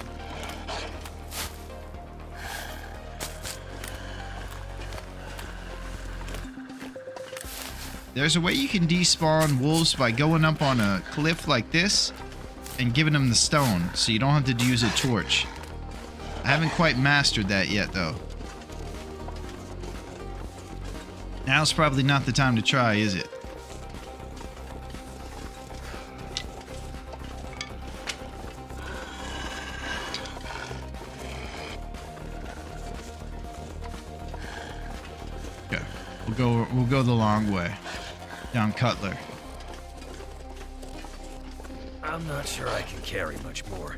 There's a way you can despawn wolves by going up on a cliff like this and giving them the stone, so you don't have to use a torch. I haven't quite mastered that yet, though. Now's probably not the time to try, is it? Okay, we'll go the long way. Down Cutler. I'm not sure I can carry much more.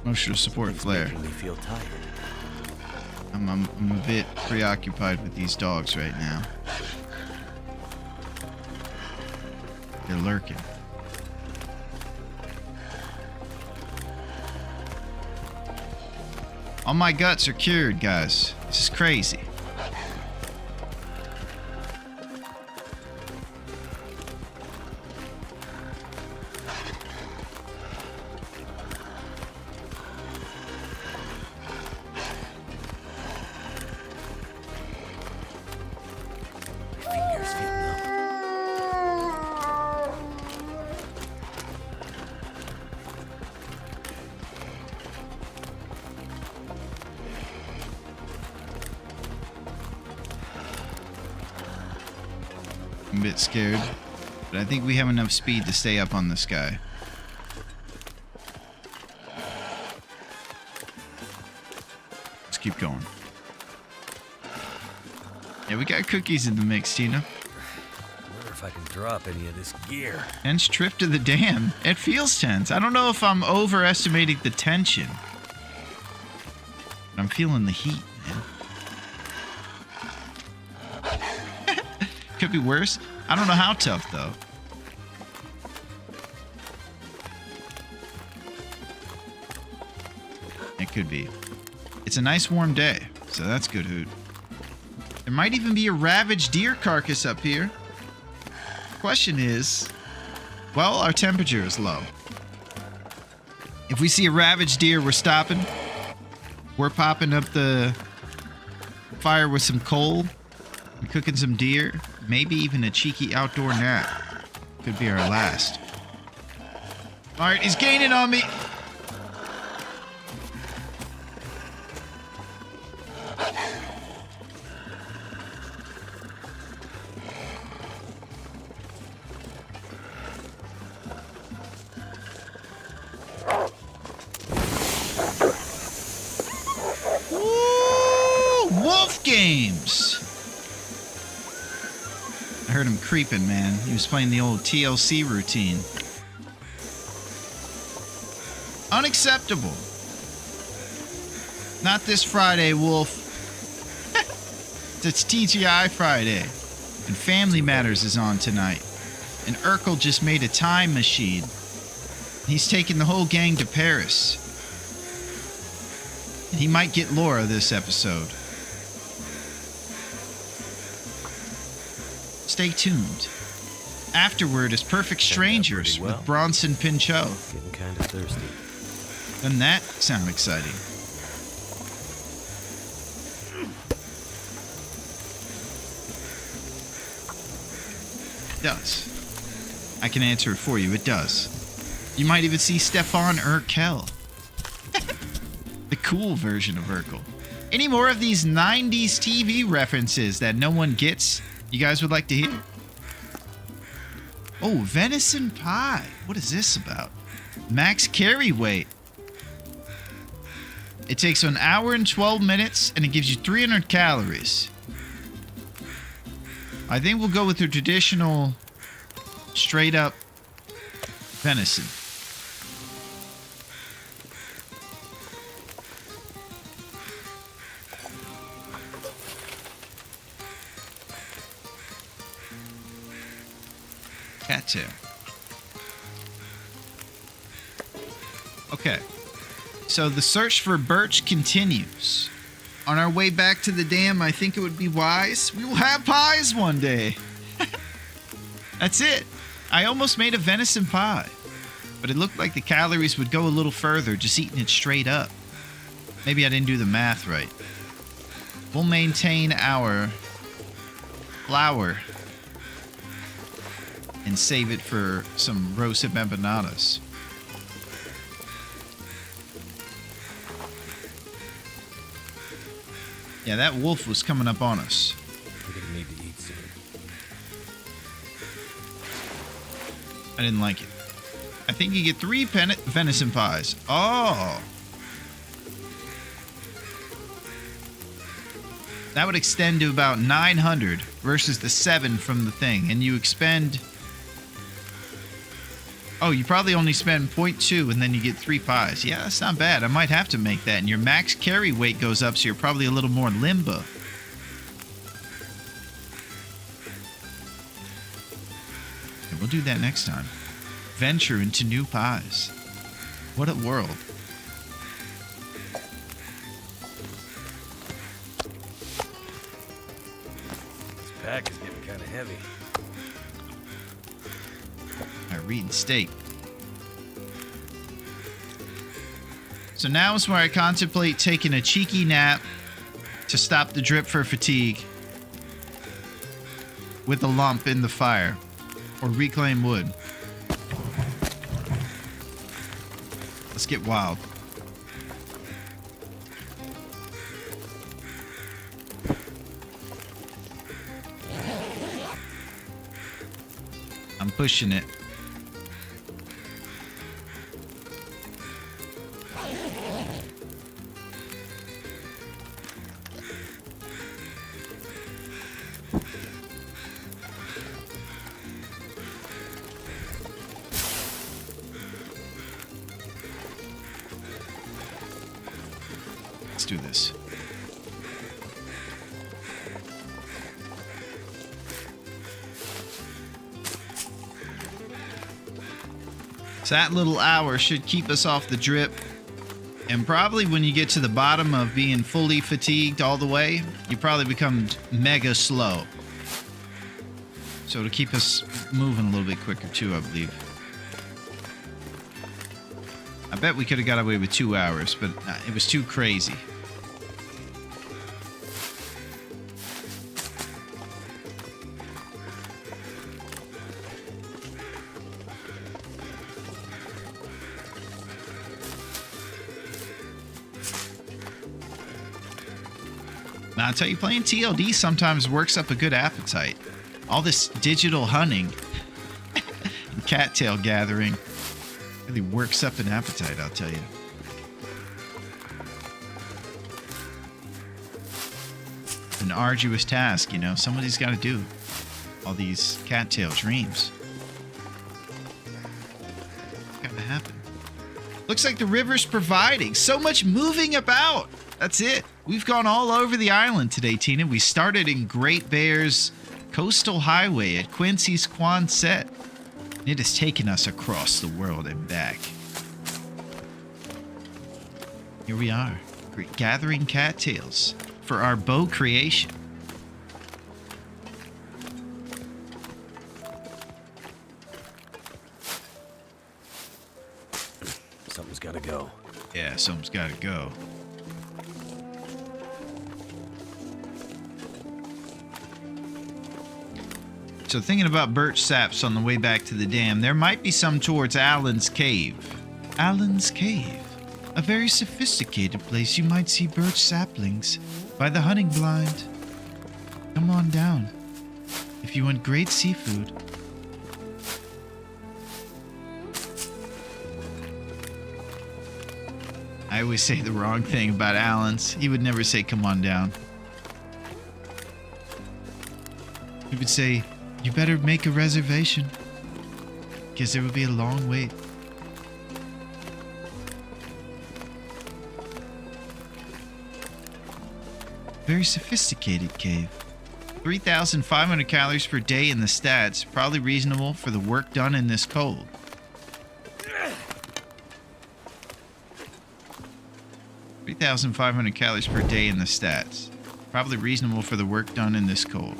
Emotional support It's flare. making me feel tired. I'm a bit preoccupied with these dogs right now. They're lurking. All my guts are cured, guys. This is crazy. My fingers feel numb. I'm a bit scared, but I think we have enough speed to stay up on this guy. Let's keep going. Yeah, we got cookies in the mix, Tina. I wonder if I can drop any of this gear. Tense trip to the dam. It feels tense. I don't know if I'm overestimating the tension. But I'm feeling the heat, man. Could be worse. I don't know how tough, though. It could be. It's a nice warm day, so that's good hoot. There might even be a ravaged deer carcass up here. Question is, well, our temperature is low. If we see a ravaged deer, we're stopping. We're popping up the fire with some coal and cooking some deer. Maybe even a cheeky outdoor nap. Could be our last. All right, he's gaining on me. Woo! Wolf games. I heard him creeping, man. He was playing the old TLC routine. Unacceptable. Not this Friday, Wolf. It's TGI Friday. And Family Matters is on tonight. And Urkel just made a time machine. He's taking the whole gang to Paris. And he might get Laura this episode. Stay tuned. Afterward is Perfect Strangers pretty well. with Bronson Pinchot. Getting kind of thirsty. Doesn't that sound exciting? It does. I can answer it for you. It does. You might even see Stefan Urkel. The cool version of Urkel. Any more of these 90s TV references that no one gets you guys would like to hear? Oh, venison pie. What is this about? Max carry weight. It takes 1 hour and 12 minutes and it gives you 300 calories. I think we'll go with the traditional straight up venison. Cat tail. Okay. So the search for Birch continues. On our way back to the dam, I think it would be wise. We will have pies one day. That's it. I almost made a venison pie. But it looked like the calories would go a little further just eating it straight up. Maybe I didn't do the math right. We'll maintain our flour and save it for some roasted empanadas. Yeah, that wolf was coming up on us. We're gonna need to eat soon. I didn't like it. I think you get 3 venison pies. Oh! That would extend to about 900 versus the 7 from the thing. And you expend Oh, you probably only spend 0.2 and then you get 3 pies. Yeah, that's not bad. I might have to make that. And your max carry weight goes up, so you're probably a little more limbo. And we'll do that next time. Venture into new pies. What a world. This pack is getting kind of heavy. Alright, reading steak. So now is where I contemplate taking a cheeky nap to stop the drip for fatigue with a lump in the fire or reclaim wood. Let's get wild. I'm pushing it. Let's do this. So that little hour should keep us off the drip. And probably when you get to the bottom of being fully fatigued all the way, you probably become mega slow. So to keep us moving a little bit quicker too, I believe. I bet we could have got away with 2 hours, but it was too crazy. Now, I'll tell you, playing TLD sometimes works up a good appetite. All this digital hunting and cattail gathering really works up an appetite, I'll tell you. An arduous task, you know. Somebody's got to do all these cattail dreams. It's got to happen. Looks like the river's providing so much moving about. That's it. We've gone all over the island today, Tina. We started in Great Bear's Coastal Highway at Quincy's Quonset. It has taken us across the world and back. Here we are, gathering cattails for our bow creation. Something's gotta go. Yeah, something's gotta go. So thinking about birch saps on the way back to the dam, there might be some towards Allen's Cave. Allen's Cave. A very sophisticated place you might see birch saplings by the hunting blind. Come on down if you want great seafood. I always say the wrong thing about Allen's. He would never say, come on down. He would say, you better make a reservation, because there will be a long wait. Very sophisticated cave. 3,500 calories per day in the stats. Probably reasonable for the work done in this cold. $3,500 calories per day in the stats. Probably reasonable for the work done in this cold.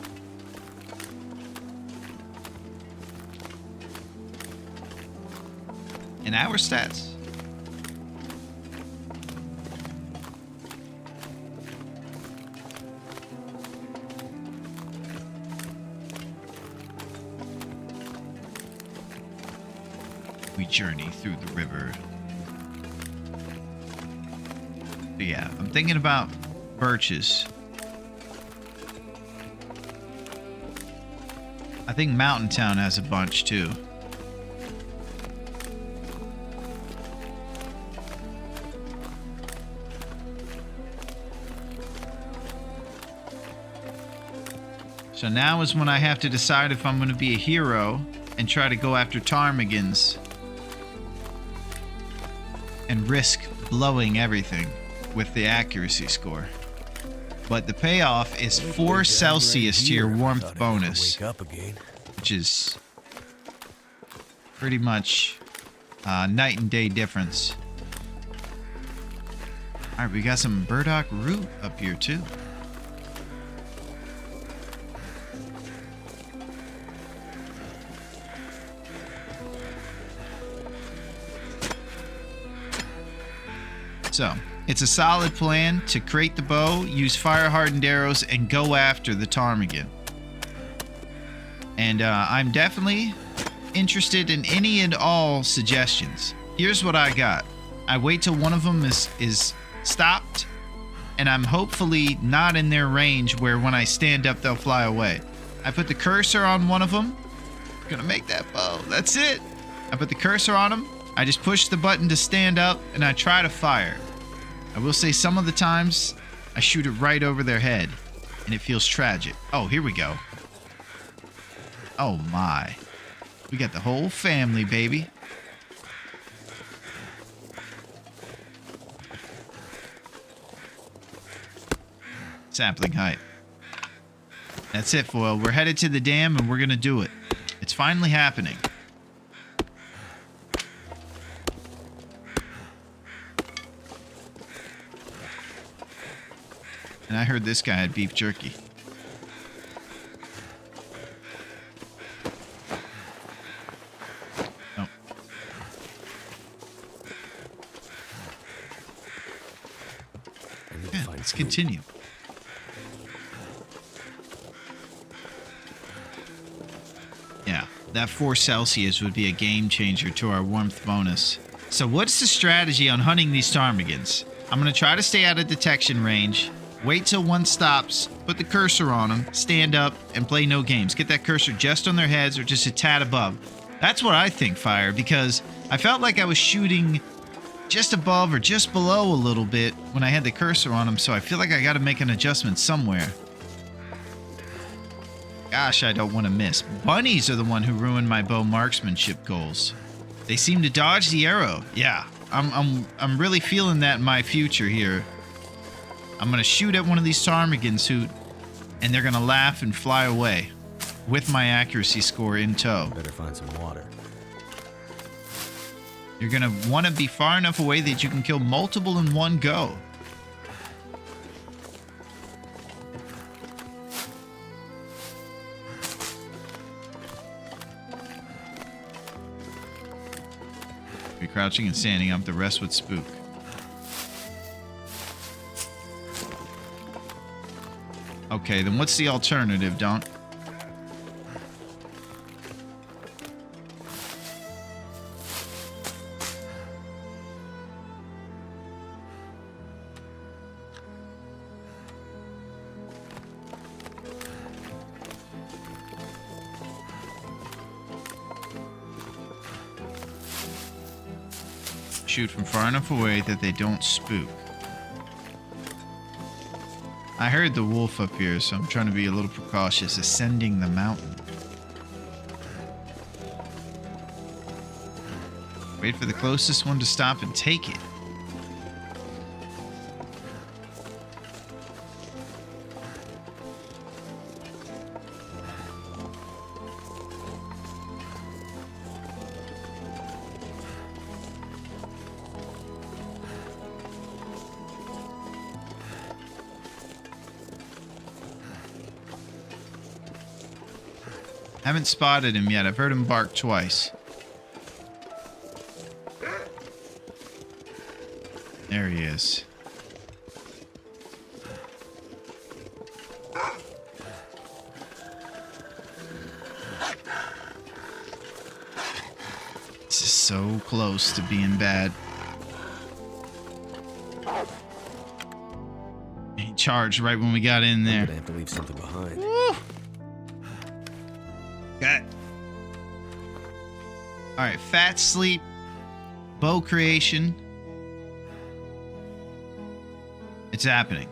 In our stats. We journey through the river. But yeah, I'm thinking about birches. I think Mountain Town has a bunch too. So now is when I have to decide if I'm going to be a hero and try to go after ptarmigans and risk blowing everything with the accuracy score. But the payoff is 4 Celsius to your warmth bonus, Wake up again. which is pretty much night and day difference. All right, we got some burdock root up here too. So, it's a solid plan to create the bow, use fire-hardened arrows, and go after the ptarmigan. And I'm definitely interested in any and all suggestions. Here's what I got. I wait till one of them is stopped, and I'm hopefully not in their range where when I stand up, they'll fly away. I put the cursor on one of them. Gonna make that bow. That's it. I put the cursor on them. I just push the button to stand up, and I try to fire. I will say some of the times I shoot it right over their head, and it feels tragic. Oh, here we go. Oh my. We got the whole family, baby. Sapling height. That's it, Foil. We're headed to the dam, and we're gonna do it. It's finally happening. And I heard this guy had beef jerky. Oh. Yeah, let's continue. Yeah, that 4 Celsius would be a game changer to our warmth bonus. So what's the strategy on hunting these ptarmigans? I'm going to try to stay out of detection range. Wait till one stops, put the cursor on them, stand up, and play no games. Get that cursor just on their heads or just a tad above. That's what I think, Fire, because I felt like I was shooting just above or just below a little bit when I had the cursor on them, so I feel like I got to make an adjustment somewhere. Gosh, I don't want to miss. Bunnies are the one who ruined my bow marksmanship goals. They seem to dodge the arrow. Yeah, I'm really feeling that in my future here. I'm going to shoot at one of these ptarmigans and they're going to laugh and fly away with my accuracy score in tow. Better find some water. You're going to want to be far enough away that you can kill multiple in one go. Be crouching and standing up, the rest would spook. Okay, then what's the alternative, Don't? Shoot from far enough away that they don't spook. I heard the wolf up here, so I'm trying to be a little precautious, ascending the mountain. Wait for the closest one to stop and take it. Haven't spotted him yet. I've heard him bark twice. There he is. This is so close to being bad. He charged right when we got in there. I'm gonna have to leave something behind. Got. All right, fat sleep, bow creation. It's happening.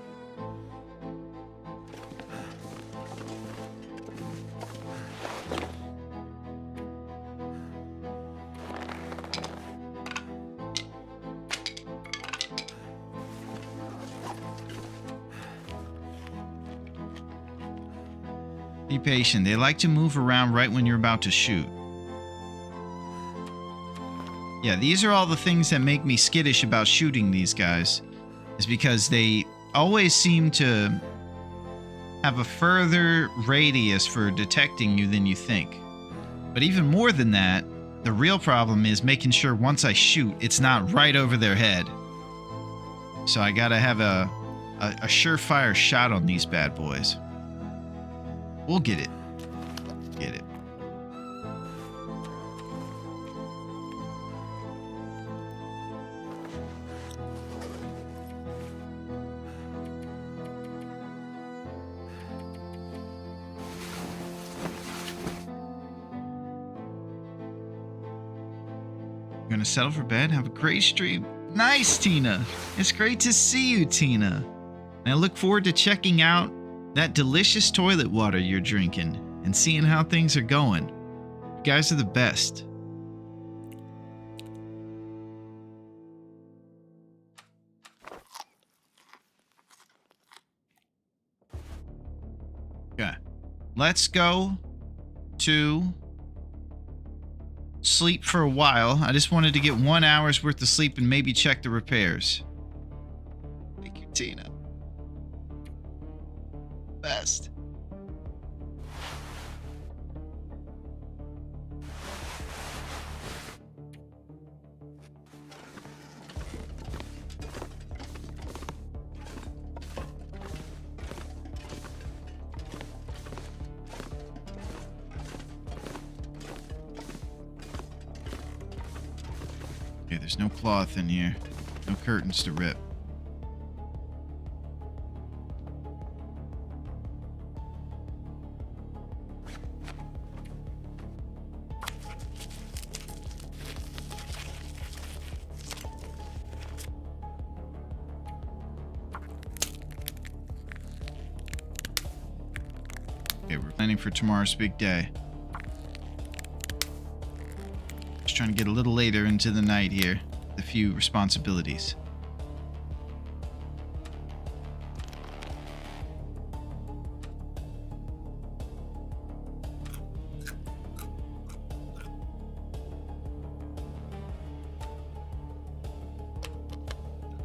Be patient. They like to move around right when you're about to shoot. Yeah, these are all the things that make me skittish about shooting these guys. Is because they always seem to have a further radius for detecting you than you think. But even more than that, the real problem is making sure once I shoot, it's not right over their head. So I gotta have a surefire shot on these bad boys. We'll get it. Get it. You're gonna settle for bed? Have a great stream. Nice, Tina. It's great to see you, Tina. And I look forward to checking out that delicious toilet water you're drinking and seeing how things are going. You guys are the best. Okay. Let's go to sleep for a while. I just wanted to get 1 hour's worth of sleep and maybe check the repairs. Thank you, Tina. Best. Okay, there's no cloth in here. No curtains to rip. Okay, we're planning for tomorrow's big day. Just trying to get a little later into the night here. A few responsibilities.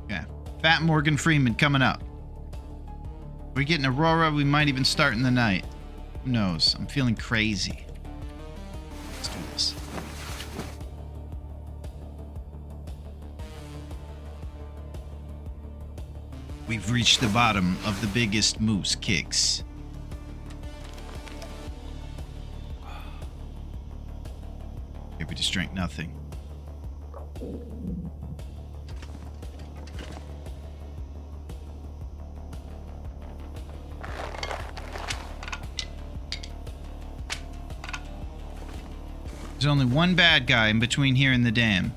Okay. Fat Morgan Freeman coming up. We're getting Aurora. We might even start in the night. Who knows? I'm feeling crazy. Let's do this. We've reached the bottom of the biggest moose kicks. Okay, we just drank nothing. There's only one bad guy in between here and the dam.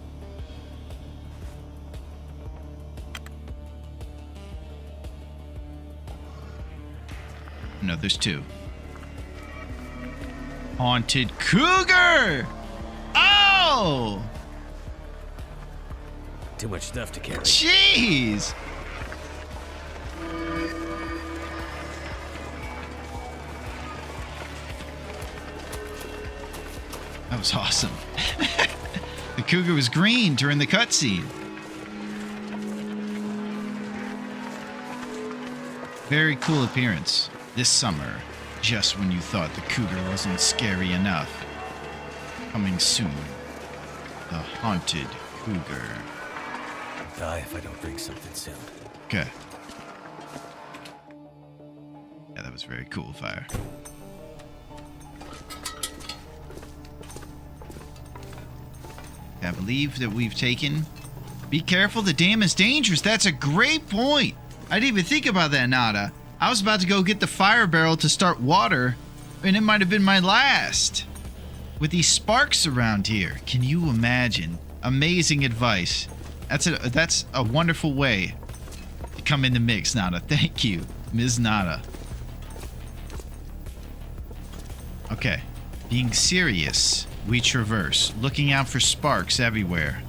No, there's two. Haunted cougar! Oh! Too much stuff to carry. Jeez! That was awesome. The cougar was green during the cutscene. Very cool appearance. This summer, just when you thought the cougar wasn't scary enough. Coming soon, the haunted cougar. I'll die if I don't drink something soon. Okay. Yeah, that was very cool, Fire. I believe that we've taken... Be careful, the dam is dangerous. That's a great point. I didn't even think about that, Nada. I was about to go get the fire barrel to start water, and it might have been my last. With these sparks around here, can you imagine? Amazing advice. That's a wonderful way to come in the mix, Nada. Thank you, Ms. Nada. Okay, being serious, we traverse, looking out for sparks everywhere.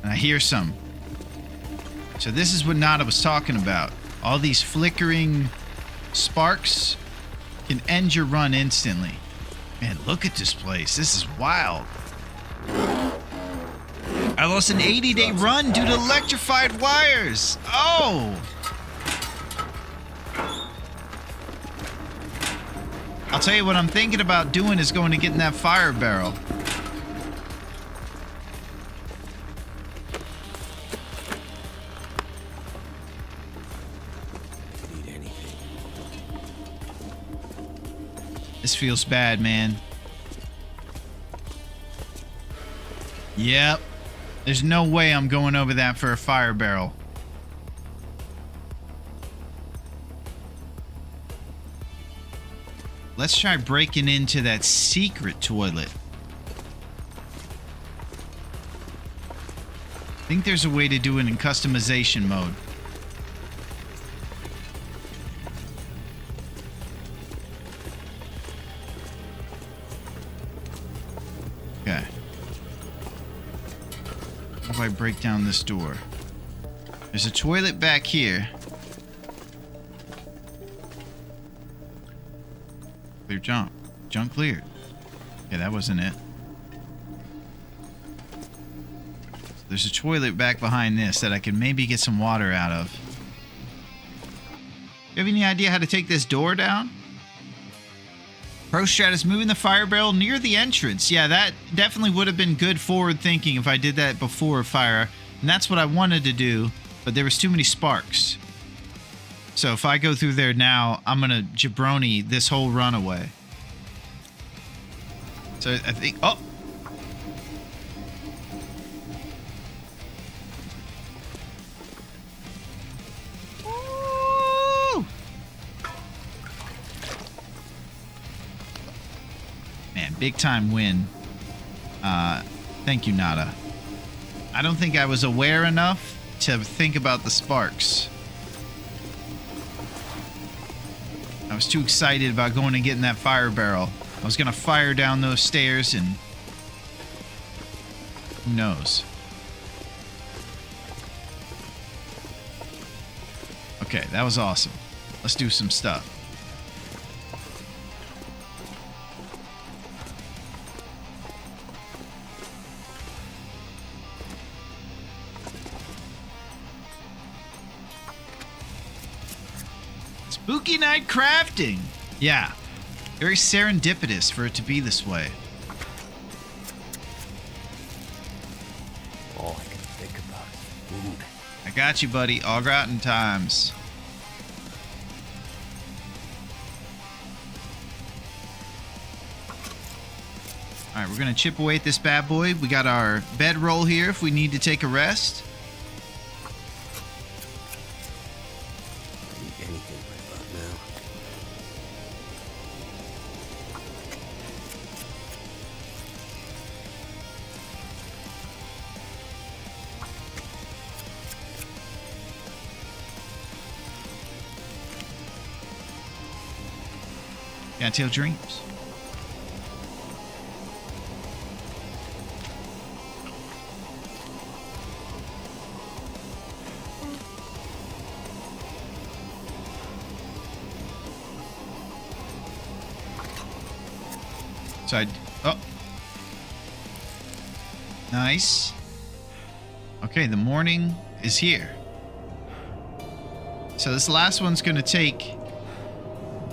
And I hear some. So this is what Nada was talking about. All these flickering sparks can end your run instantly. Man, look at this place. This is wild. I lost an 80-day run due to electrified wires. Oh! I'll tell you what I'm thinking about doing is going to get in that fire barrel. Need anything. This feels bad, man. Yep. There's no way I'm going over that for a fire barrel. Let's try breaking into that secret toilet. I think there's a way to do it in customization mode. Okay. How do I break down this door? There's a toilet back here. Clear junk. Junk cleared. Yeah, that wasn't it. There's a toilet back behind this that I can maybe get some water out of. You have any idea how to take this door down? Pro strat is moving the fire barrel near the entrance. Yeah, that definitely would have been good forward thinking if I did that before fire. And that's what I wanted to do, but there was too many sparks. So if I go through there now, I'm gonna jabroni this whole run away. So I think, oh! Woo! Man, big time win. Thank you, Nada. I don't think I was aware enough to think about the sparks. I was too excited about going and getting that fire barrel. I was gonna fire down those stairs and who knows? Okay, that was awesome. Let's do some stuff. Spooky night crafting. Yeah. Very serendipitous for it to be this way. All I can think about is food. I got you, buddy. Au gratin times. Alright, we're going to chip away at this bad boy. We got our bedroll here if we need to take a rest. I need anything right about now. Cattail dreams. So oh. Nice. Okay, the morning is here. So this last one's gonna take...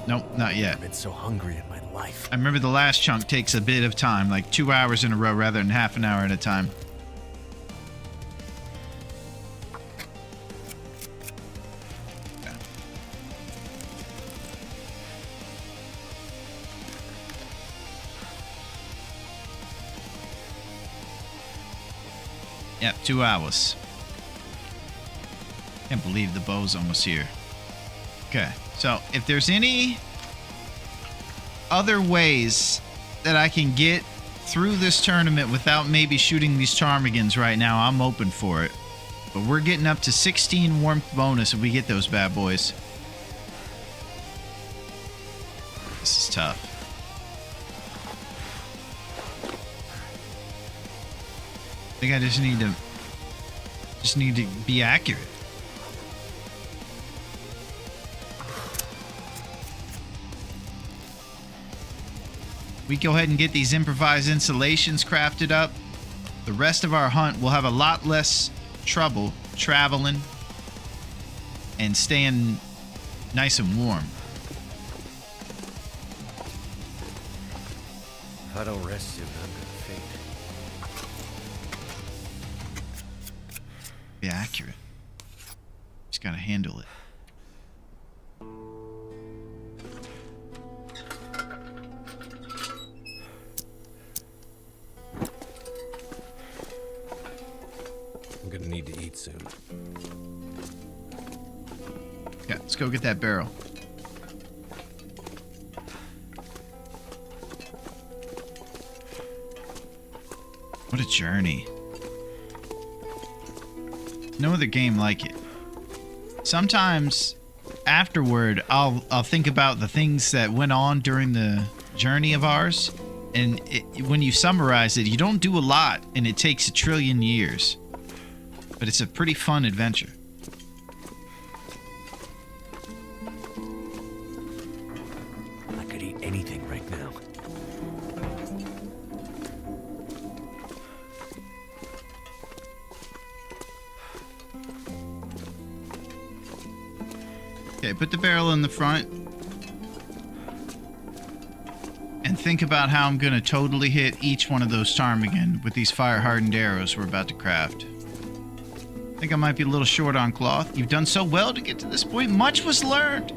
Nope, not yet. I've been so hungry in my life. I remember the last chunk takes a bit of time, like 2 hours in a row rather than half an hour at a time. Okay. Yep, 2 hours. Can't believe the bow's almost here. Okay, so if there's any other ways that I can get through this tournament without maybe shooting these ptarmigans right now, I'm open for it. But we're getting up to 16 warmth bonus if we get those bad boys. This is tough. I think I just need to be accurate. we go ahead and get these improvised installations crafted up, the rest of our hunt will have a lot less trouble traveling and staying nice and warm. If I don't rest soon, I'm gonna faint. Be accurate. Just gotta handle it. I'm gonna need to eat soon. Yeah, let's go get that barrel. What a journey. No other game like it. Sometimes afterward, I'll think about the things that went on during the journey of ours, and when you summarize it, you don't do a lot, and it takes 1 trillion years. But it's a pretty fun adventure. I could eat anything right now. Okay, put the barrel in the front. And think about how I'm going to totally hit each one of those ptarmigan with these fire-hardened arrows we're about to craft. I think I might be a little short on cloth. You've done so well to get to this point. Much was learned.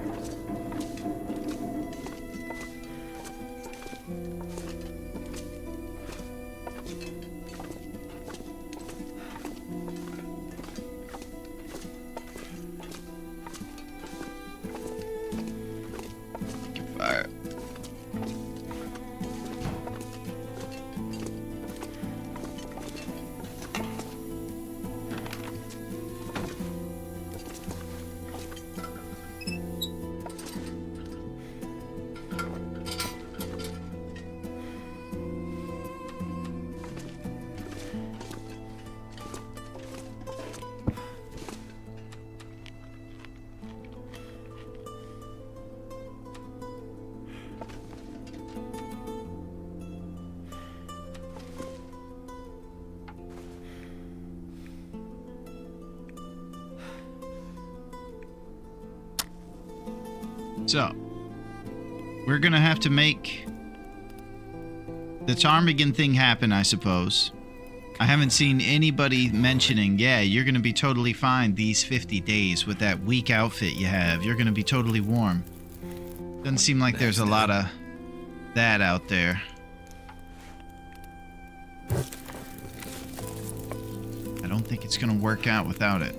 Fire. So, we're gonna have to make the ptarmigan thing happen, I suppose. I haven't seen anybody mentioning, yeah, you're gonna be totally fine these 50 days with that weak outfit you have. You're gonna be totally warm. Doesn't seem like there's a lot of that out there. I don't think it's gonna work out without it.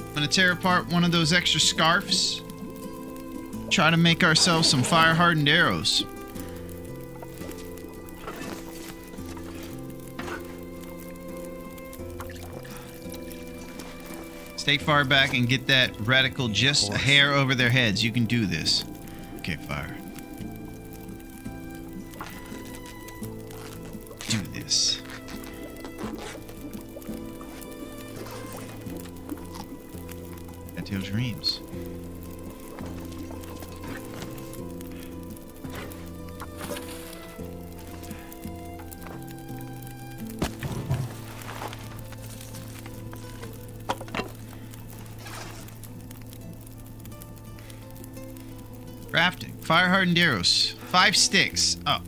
I'm gonna tear apart one of those extra scarfs. Try to make ourselves some fire-hardened arrows. Stay far back and get that reticle just a hair over their heads. You can do this. Okay, fire. Do this. That's your dreams. Crafting. Fire-hardened arrows. 5 sticks. Oh.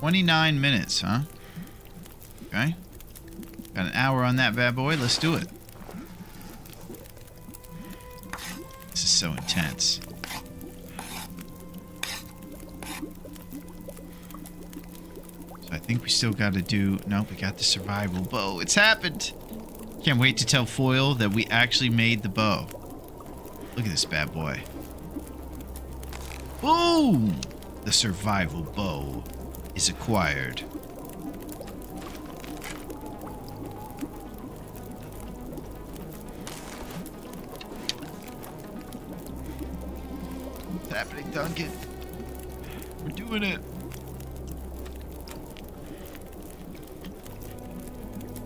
"29 minutes, huh? Okay. Got an hour on that bad boy. Let's do it. This is so intense. I think we still got to do... Nope, we got the survival bow. It's happened! Can't wait to tell Foil that we actually made the bow. Look at this bad boy. Boom! The survival bow is acquired. What's happening, Duncan? We're doing it.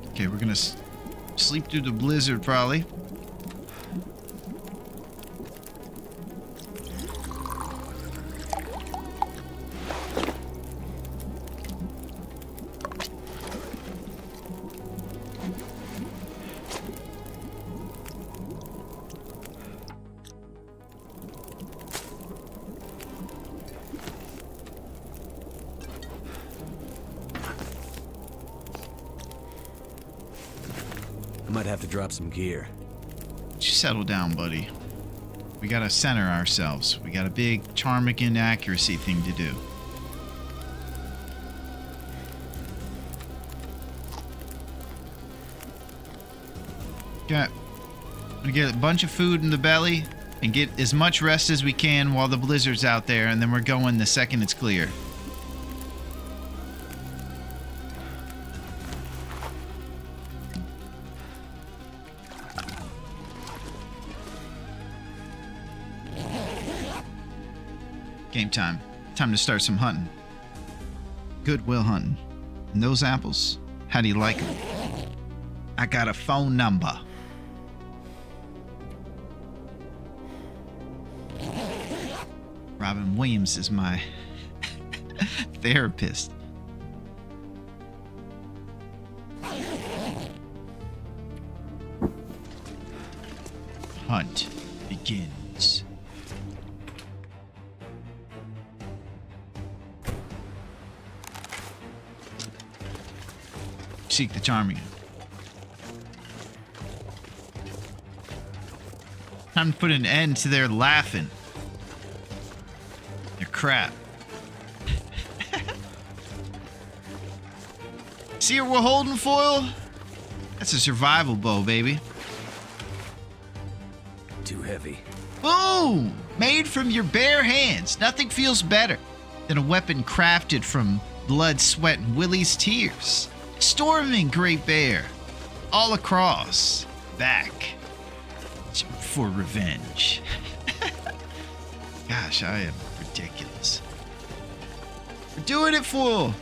Okay, we're gonna sleep through the blizzard, probably. I might have to drop some gear. Just settle down, buddy. We gotta center ourselves. We got a big Ptarmigan accuracy thing to do. Okay. I'm gonna get a bunch of food in the belly and get as much rest as we can while the blizzard's out there, and then we're going the second it's clear. Game time. Time to start some hunting. Goodwill hunting. And those apples, how do you like them? I got a phone number. Robin Williams is my therapist. Hunt begins. Seek the Ptarmigan. Time to put an end to their laughing. Their crap. See what we're holding, Foil? That's a survival bow, baby. Too heavy. Boom! Made from your bare hands. Nothing feels better than a weapon crafted from blood, sweat, and Willie's tears. Storming Great Bear. All across. Back. For revenge. Gosh, I am ridiculous. We're doing it, fool!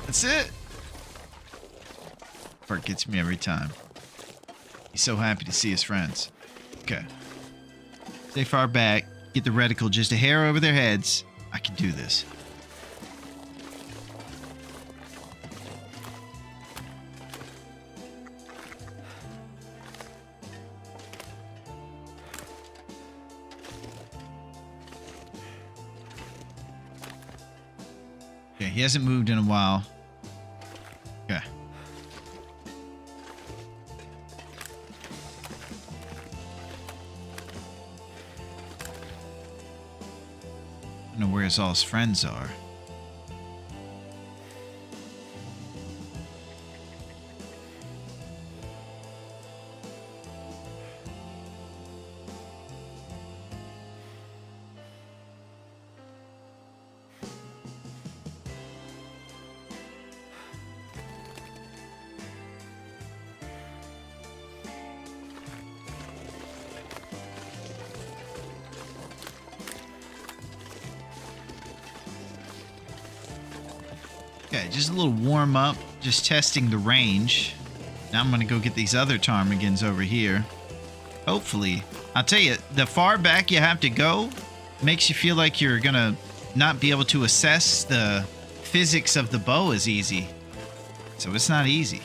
That's it. Part gets me every time. He's so happy to see his friends. Okay. Stay far back. Get the reticle just a hair over their heads. I can do this. Okay, he hasn't moved in a while. Okay. I don't know where all his friends are. Okay, just a little warm up, just testing the range. Now I'm gonna go get these other ptarmigans over here. Hopefully, I'll tell you, the far back you have to go makes you feel like you're gonna not be able to assess the physics of the bow as easy. So it's not easy.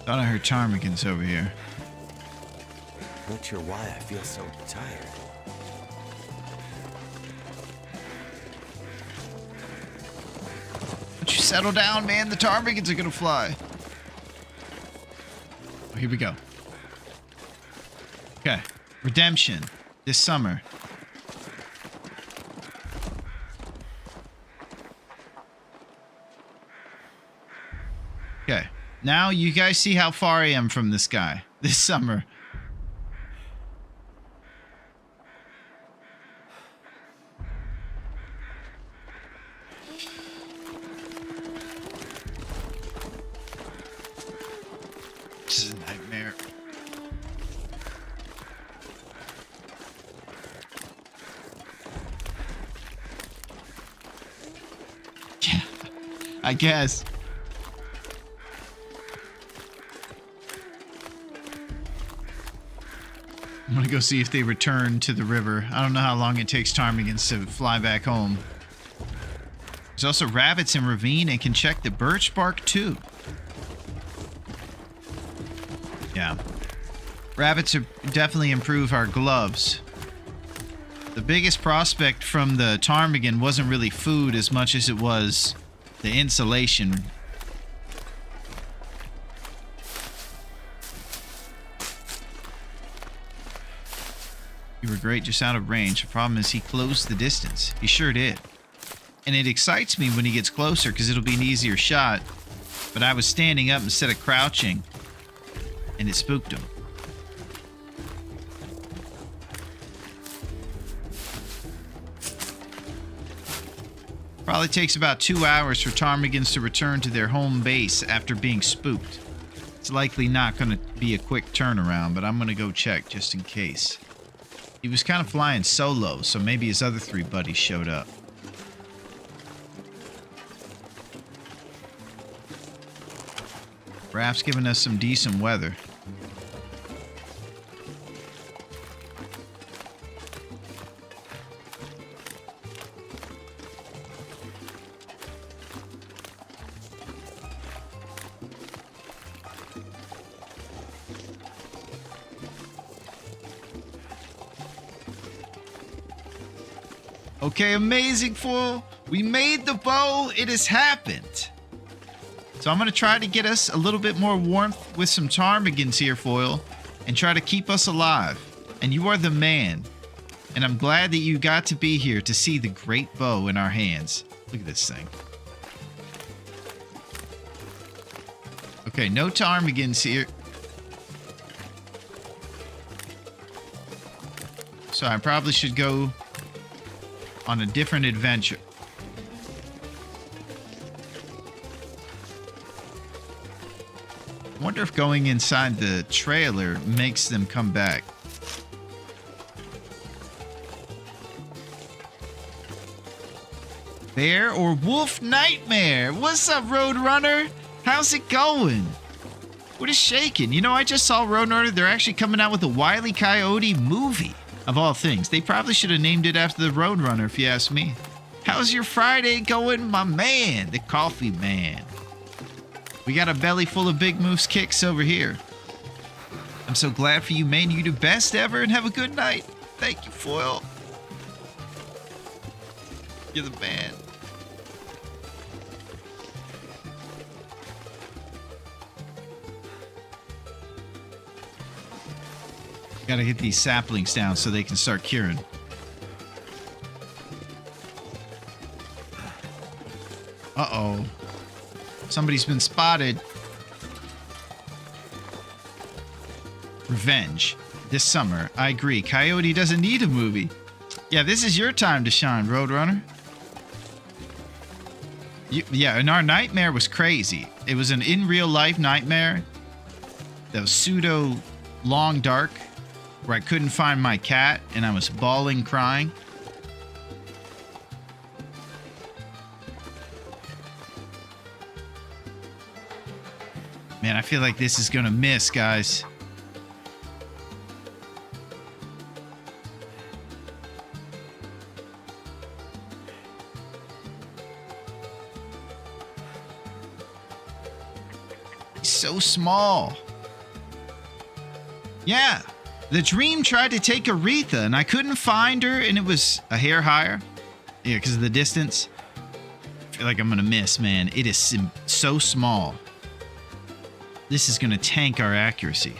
Thought I heard ptarmigans over here. Not sure why I feel so tired. Don't you settle down, man. The ptarmigans are gonna fly. Oh, here we go. Okay. Redemption. This summer. Okay. Now you guys see how far I am from this guy. This summer. This is a nightmare. Yeah, I guess. I'm gonna go see if they return to the river. I don't know how long it takes ptarmigans to fly back home. There's also rabbits in ravine and can check the birch bark too. Yeah. Rabbits are definitely improve our gloves. The biggest prospect from the ptarmigan wasn't really food as much as it was the insulation. You were great just out of range. The problem is he closed the distance. He sure did. And it excites me when he gets closer because it'll be an easier shot. But I was standing up instead of crouching. And it spooked him. Probably takes about 2 hours for ptarmigans to return to their home base after being spooked. It's likely not going to be a quick turnaround, but I'm going to go check just in case. He was kind of flying solo, so maybe his other 3 buddies showed up. Raph's giving us some decent weather. Okay, amazing, fool. We made the bow. It has happened. So I'm going to try to get us a little bit more warmth with some ptarmigans here, Foil, and try to keep us alive. And you are the man. And I'm glad that you got to be here to see the great bow in our hands. Look at this thing. Okay, no ptarmigans here. So I probably should go on a different adventure. I wonder if going inside the trailer makes them come back. Bear or wolf nightmare? What's up, Roadrunner? How's it going? What is shaking? You know, I just saw Roadrunner. They're actually coming out with a Wile E. Coyote movie. Of all things, they probably should have named it after the Roadrunner, if you ask me. How's your Friday going, my man? The coffee man. We got a belly full of Big Moose kicks over here. I'm so glad for you, man. You do best ever and have a good night. Thank you, Foil. You're the man. Gotta get these saplings down so they can start curing. Uh-oh. Somebody's been spotted. Revenge. This summer. I agree. Coyote doesn't need a movie. Yeah, this is your time to shine, Roadrunner. Yeah, and our nightmare was crazy. It was an in real life nightmare that was pseudo long dark, where I couldn't find my cat and I was bawling, crying. Man, I feel like this is gonna miss, guys. so small. Yeah, the dream tried to take Aretha, and I couldn't find her, and it was a hair higher. Yeah, because of the distance. I feel like I'm gonna miss, man. It is so small. This is gonna tank our accuracy.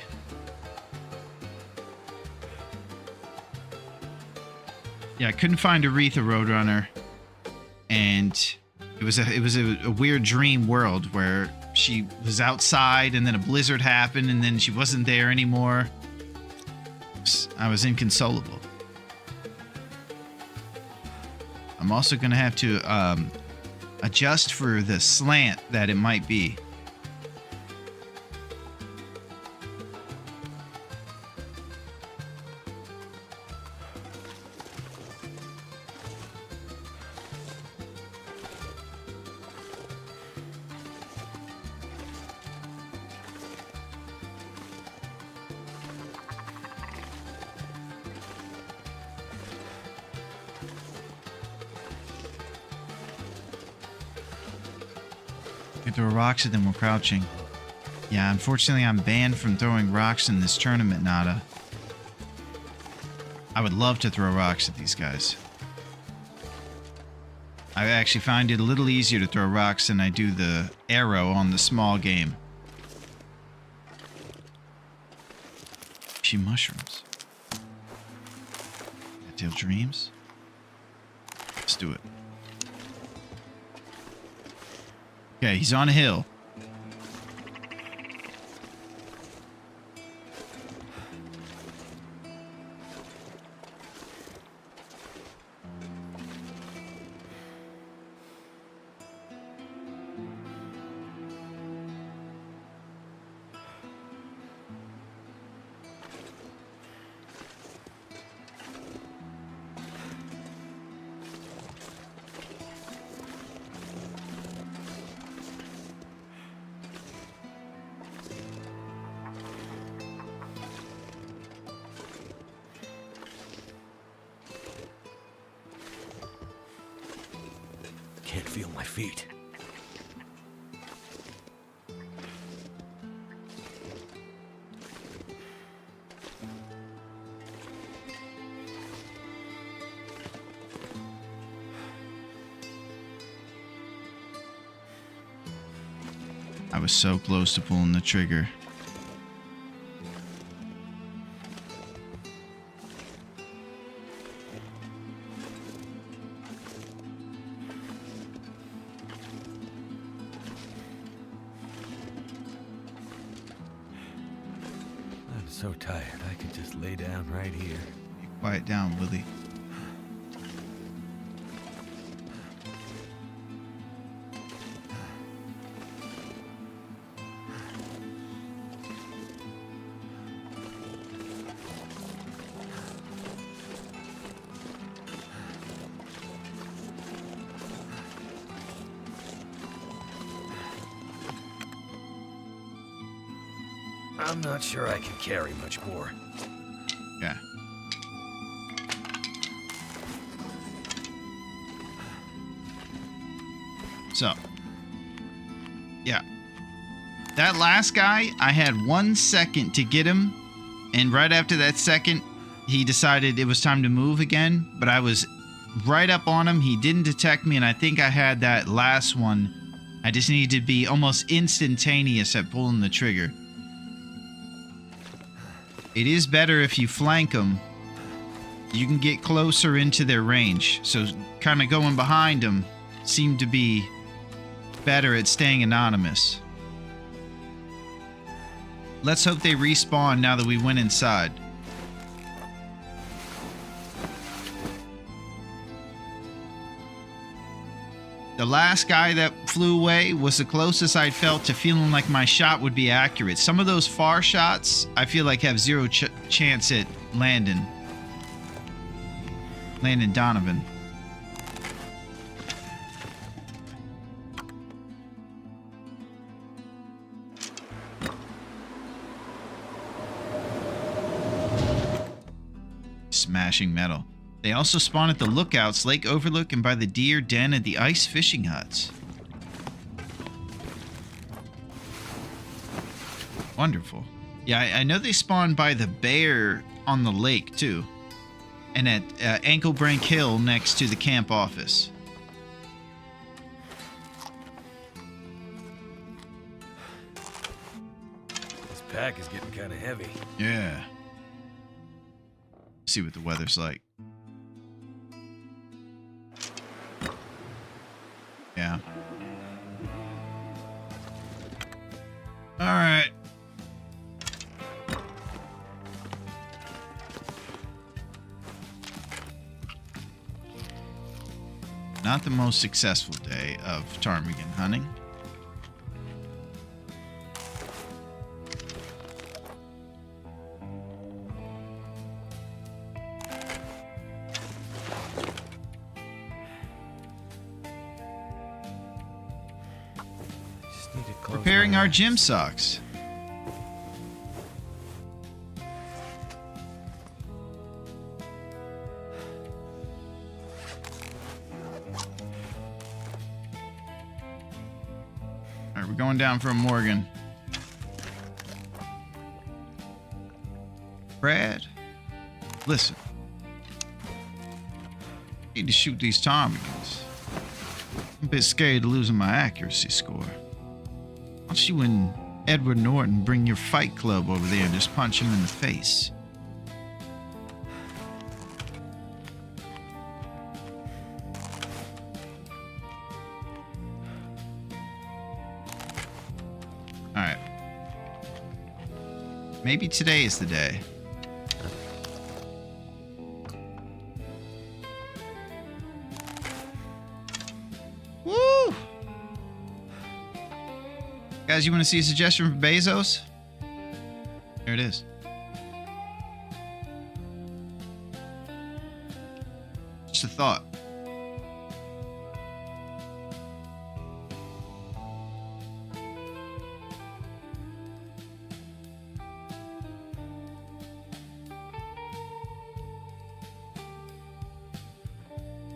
Yeah, I couldn't find Aretha Roadrunner, and it was a weird dream world where she was outside, and then a blizzard happened, and then she wasn't there anymore. I was inconsolable. I'm also gonna have to adjust for the slant that it might be. We throw rocks at them while crouching. Yeah, unfortunately I'm banned from throwing rocks in this tournament, Nada. I would love to throw rocks at these guys. I actually find it a little easier to throw rocks than I do the arrow on the small game. She mushrooms. Deal dreams. Let's do it. Okay, he's on a hill. Can't feel my feet. I was so close to pulling the trigger. I'm so tired, I could just lay down right here. Quiet down, Willie. I'm not sure I can carry much more. Yeah. So, yeah. That last guy, I had 1 second to get him, and right after that second, he decided it was time to move again, but I was right up on him. He didn't detect me, and I think I had that last one. I just needed to be almost instantaneous at pulling the trigger. It is better if you flank them. You can get closer into their range. So kind of going behind them seemed to be better at staying anonymous. Let's hope they respawn now that we went inside. The last guy that flew away was the closest I'd felt to feeling like my shot would be accurate. Some of those far shots, I feel like have zero chance at Landon Donovan. Smashing metal. They also spawn at the lookouts, Lake Overlook, and by the deer den at the ice fishing huts. Wonderful. Yeah, I know they spawn by the bear on the lake, too. And at Ankle Brank Hill next to the camp office. This pack is getting kind of heavy. Yeah. See what the weather's like. Yeah. All right. Not the most successful day of ptarmigan hunting. Just need to close Preparing my our eyes. gym socks. All right, we're going down from Morgan. Brad, listen. I need to shoot these ptarmigans. I'm a bit scared of losing my accuracy score. Why don't you and Edward Norton bring your fight club over there and just punch him in the face? Alright. Maybe today is the day. Woo! Guys, you want to see a suggestion from Bezos? Here it is. Just a thought.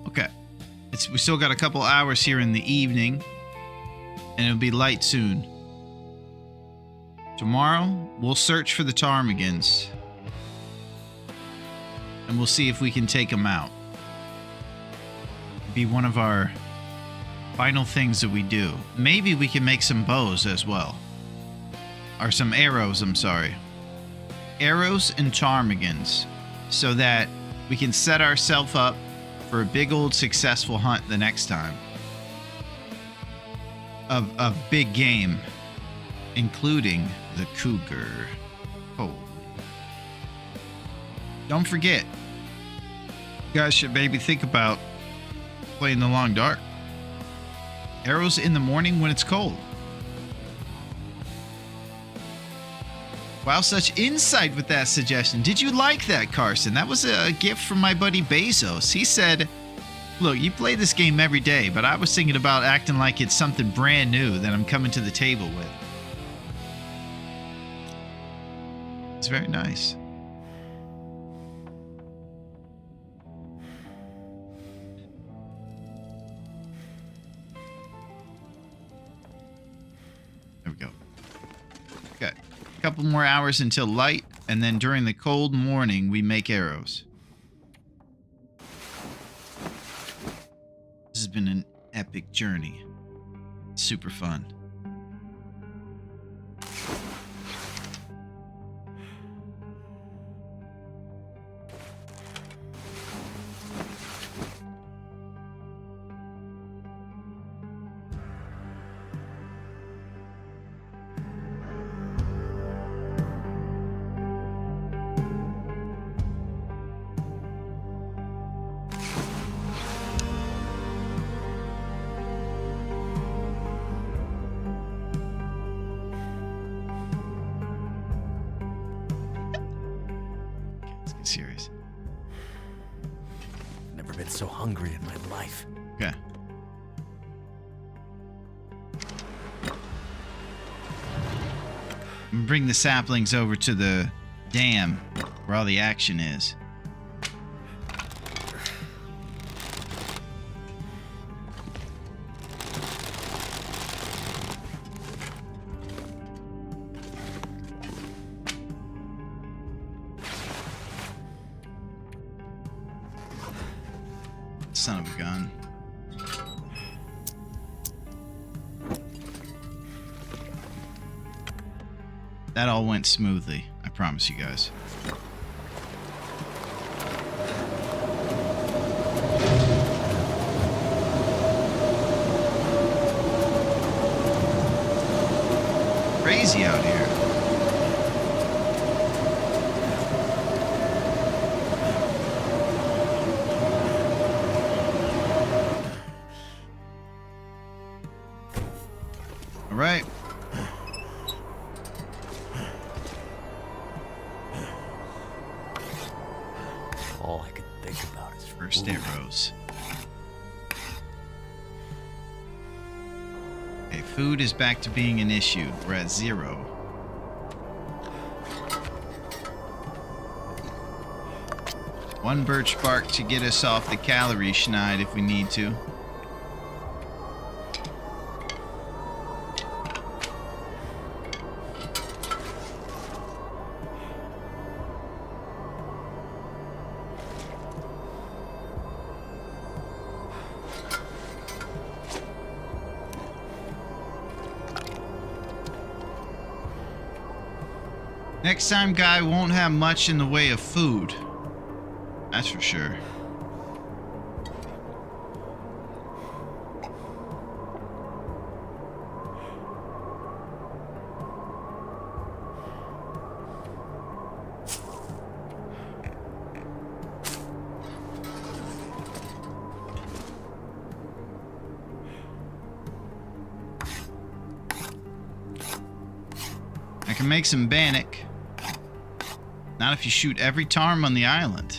Okay. We still got a couple hours here in the evening, and it'll be light soon. Tomorrow, we'll search for the ptarmigans, and we'll see if we can take them out. It'll be one of our final things that we do. Maybe we can make some bows as well. Or some arrows, I'm sorry. Arrows and ptarmigans, so that we can set ourselves up for a big old successful hunt the next time. Of big game, including the cougar. Oh. Don't forget, you guys should maybe think about playing the long dark. Arrows in the morning when it's cold. Wow, such insight with that suggestion. Did you like that, Carson? That was a gift from my buddy Bezos. He said, look, you play this game every day, but I was thinking about acting like it's something brand new that I'm coming to the table with. It's very nice. There we go. Okay. A couple more hours until light, and then during the cold morning, we make arrows. This has been an epic journey. Super fun. Serious. Never been so hungry in my life. Okay. Bring the saplings over to the dam where all the action is. son of a gun. That all went smoothly, I promise you guys. Crazy out here. All right. All I can think about is First food. arrows. Okay, food is back to being an issue. We're at 0. One birch bark to get us off the calorie schneid if we need to. Next time, guy won't have much in the way of food. That's for sure. I can make some bannock. Not if you shoot every tarm on the island.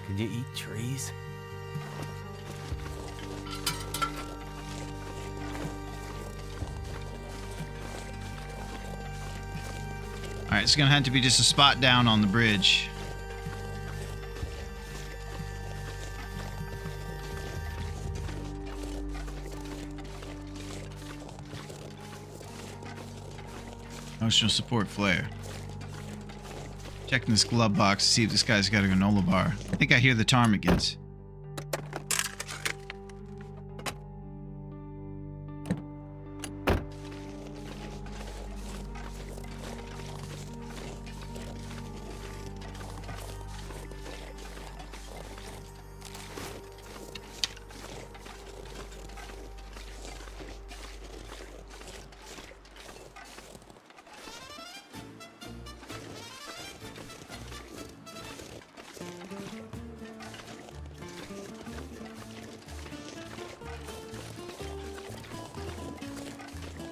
Can you eat trees? Alright, it's gonna have to be just a spot down on the bridge. Emotional support flare. Checking this glove box to see if this guy's got a granola bar. I think I hear the ptarmigans.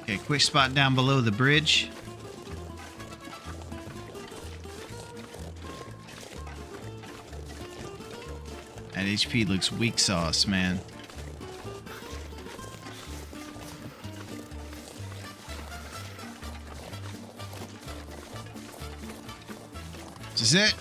Okay, quick spot down below the bridge. That HP looks weak sauce, man. This is it.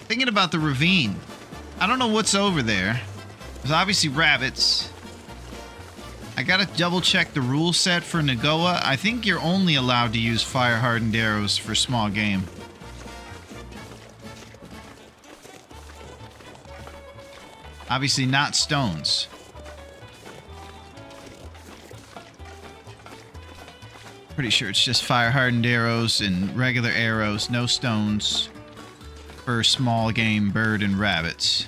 Thinking about the ravine. I don't know what's over there. There's obviously rabbits. I gotta double check the rule set for Nagoa. I think you're only allowed to use fire-hardened arrows for small game. Obviously not stones. Pretty sure it's just fire-hardened arrows and regular arrows, no stones. For small game, bird, and rabbits.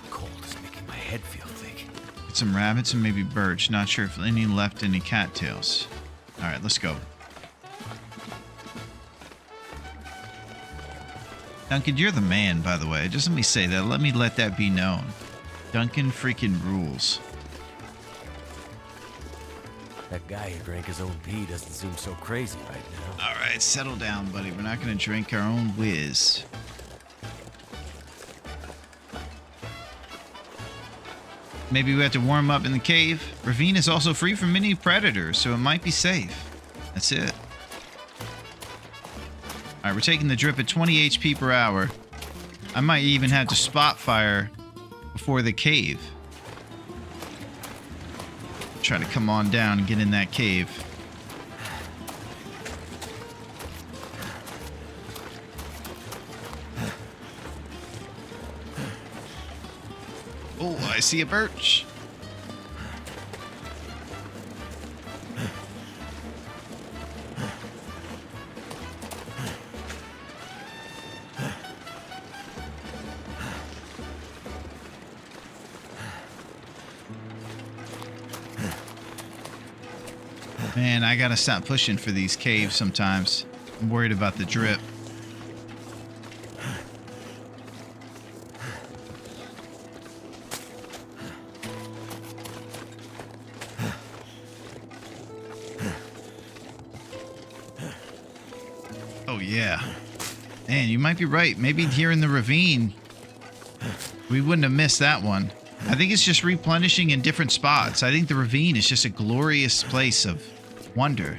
Cold is making my head feel thick. Get some rabbits and maybe birch. Not sure if any left any cattails. Alright, let's go. Duncan, you're the man, by the way. Just let me say that. Let me let that be known. Duncan freaking rules. That guy who drank his own pee doesn't seem so crazy right now. All right, settle down, buddy. We're not going to drink our own whiz. Maybe we have to warm up in the cave. Ravine is also free from many predators, so it might be safe. That's it. All right, we're taking the drip at 20 HP per hour. I might even have to spot fire before the cave. Try to come on down and get in that cave. Oh, I see a birch. Man, I gotta stop pushing for these caves sometimes. I'm worried about the drip. Oh, yeah. Man, you might be right. Maybe here in the ravine, we wouldn't have missed that one. I think it's just replenishing in different spots. I think the ravine is just a glorious place of wonder.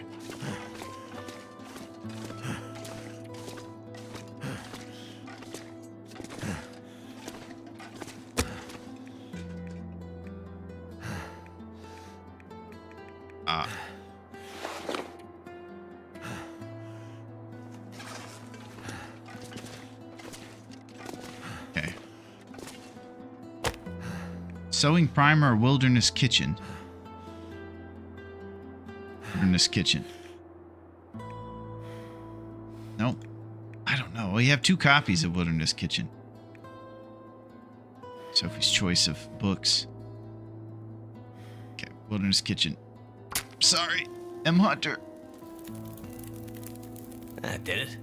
Okay. Sewing primer or wilderness kitchen? Wilderness kitchen. Nope. I don't know. We have 2 copies of Wilderness Kitchen. Sophie's Choice of Books. Okay, Wilderness Kitchen. Sorry, M. Hunter. That did it.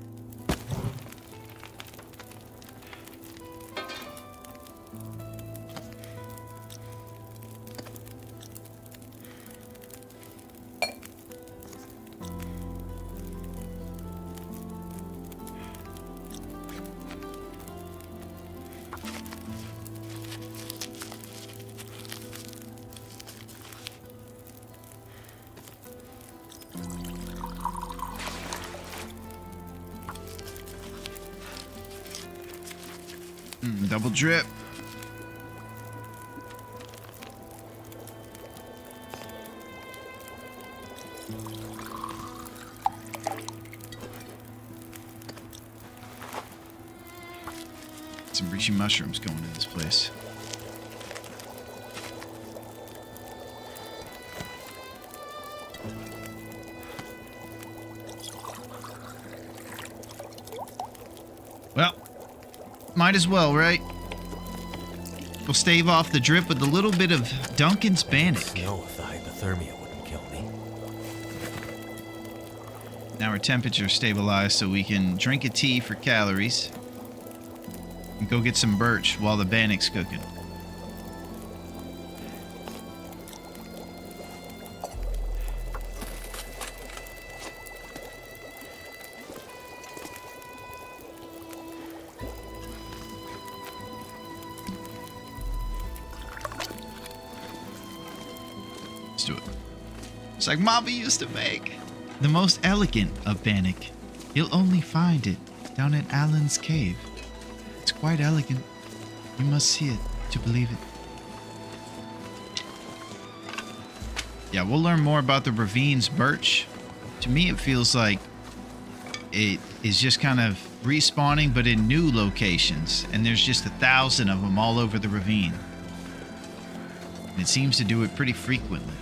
Double drip. Some reishi mushrooms going in this place. Well, might as well, right? We'll stave off the drip with a little bit of Duncan's Bannock. No, if the hypothermia wouldn't kill me. Now our temperature stabilized so we can drink a tea for calories and go get some birch while the Bannock's cooking. Let's do it. It's like Mama used to make. The most elegant of Bannock. You'll only find it down at Alan's cave. It's quite elegant. You must see it to believe it. Yeah, we'll learn more about the ravine's birch. To me, it feels like it is just kind of respawning, but in new locations. And there's just 1,000 of them all over the ravine. And it seems to do it pretty frequently.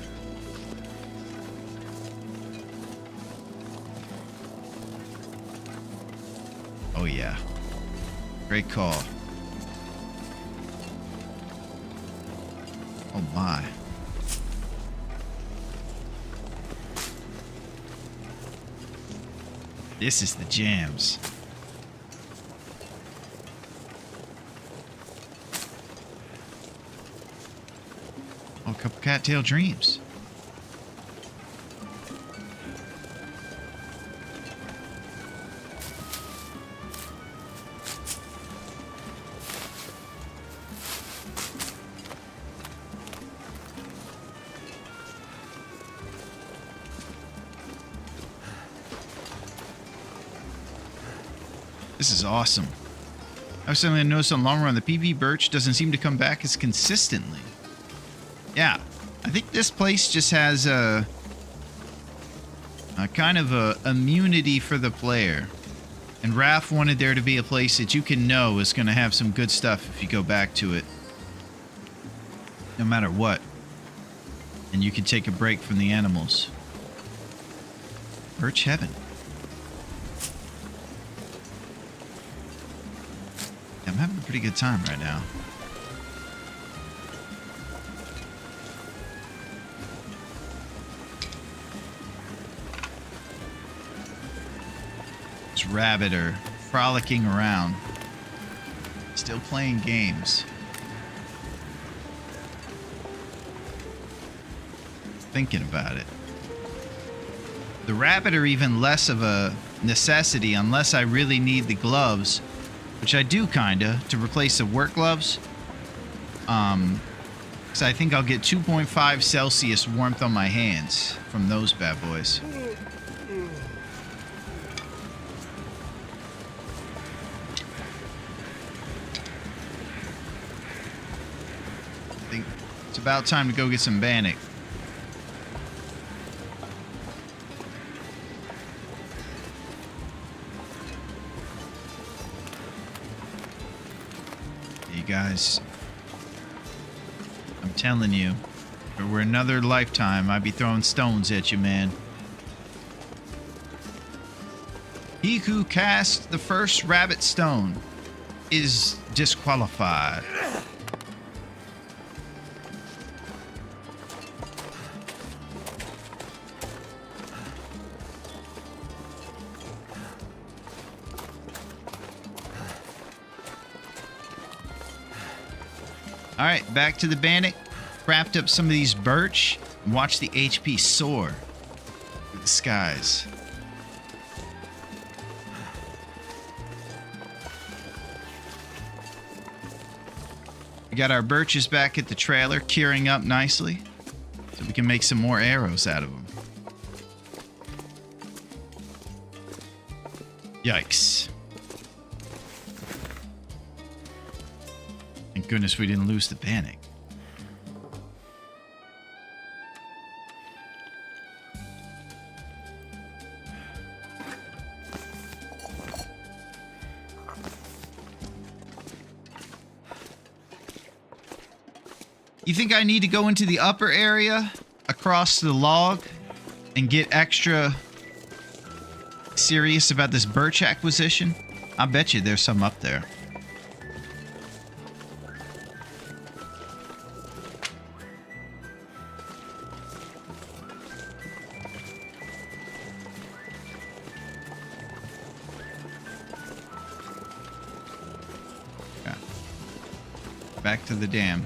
Oh yeah. Great call. Oh my. This is the jams. couple cattail dreams. This is awesome. I was something I noticed on long run. The PB birch doesn't seem to come back as consistently. Yeah, I think this place just has a kind of a immunity for the player. And Raph wanted there to be a place that you can know is going to have some good stuff if you go back to it. No matter what. And you can take a break from the animals. Birch heaven. I'm having a pretty good time right now. This rabbit are frolicking around. Still playing games. Thinking about it. The rabbit are even less of a necessity unless I really need the gloves. Which I do, kinda, to replace the work gloves. Because I think I'll get 2.5 Celsius warmth on my hands from those bad boys. I think it's about time to go get some bannock. Guys, I'm telling you, if it were another lifetime, I'd be throwing stones at you, man. He who cast the first rabbit stone is disqualified. All right, back to the bannock. Craft up some of these birch and watch the HP soar through the skies. We got our birches back at the trailer, curing up nicely, so we can make some more arrows out of them. Yikes. Thank goodness we didn't lose the bannock. You think I need to go into the upper area across the log and get extra serious about this birch acquisition? I bet you there's some up there. Yeah. Back to the dam.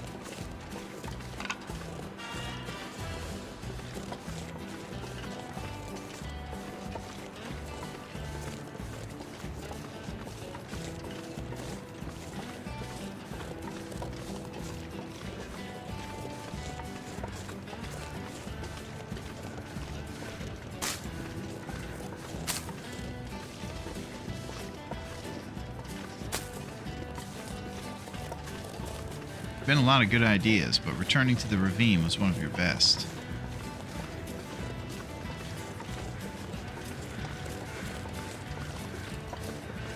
Been a lot of good ideas, but returning to the ravine was one of your best.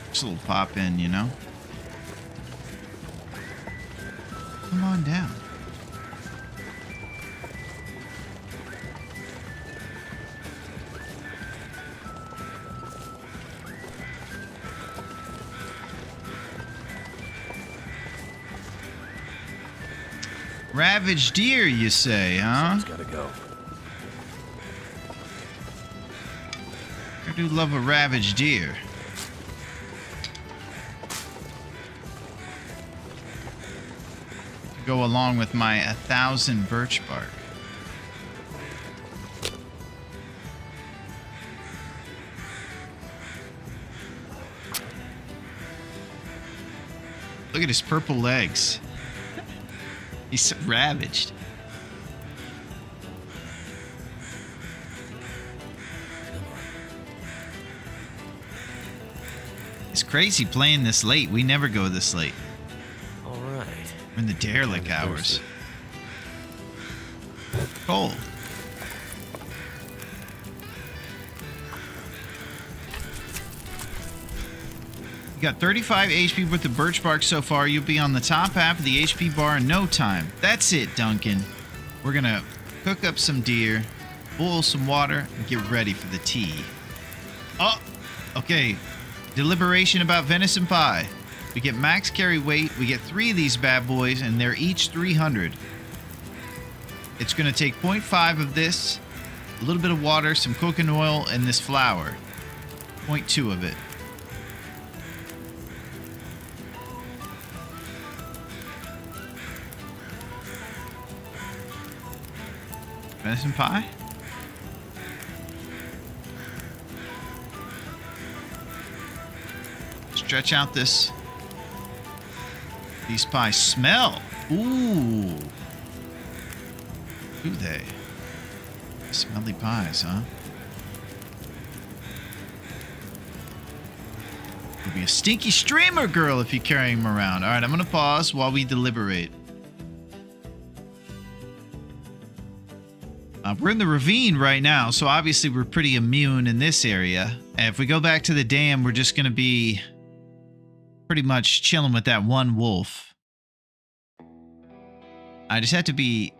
Just a little pop in, you know? Come on down. Ravaged deer, you say, huh? Someone's gotta go. I do love a ravaged deer. go along with my 1,000 birch bark. Look at his purple legs. He's so ravaged. It's crazy playing this late. We never go this late. All right. We're in the derelict I'm hours. thirsty. Cold. You got 35 HP worth of birch bark so far. You'll be on the top half of the HP bar in no time. That's it, Duncan. We're gonna cook up some deer, boil some water, and get ready for the tea. Oh, okay. Deliberation about venison pie. We get max carry weight. We get 3 of these bad boys, and they're each 300. It's gonna take 0.5 of this, a little bit of water, some coconut oil, and this flour. 0.2 of it. Venison pie? Stretch out these pies. Smell. Ooh. Do they? Smelly pies, huh? You'll be a stinky streamer girl if you carry him around. All right, I'm gonna pause while we deliberate. We're in the ravine right now, so obviously we're pretty immune in this area. And if we go back to the dam, we're just going to be pretty much chilling with that one wolf. I just have to be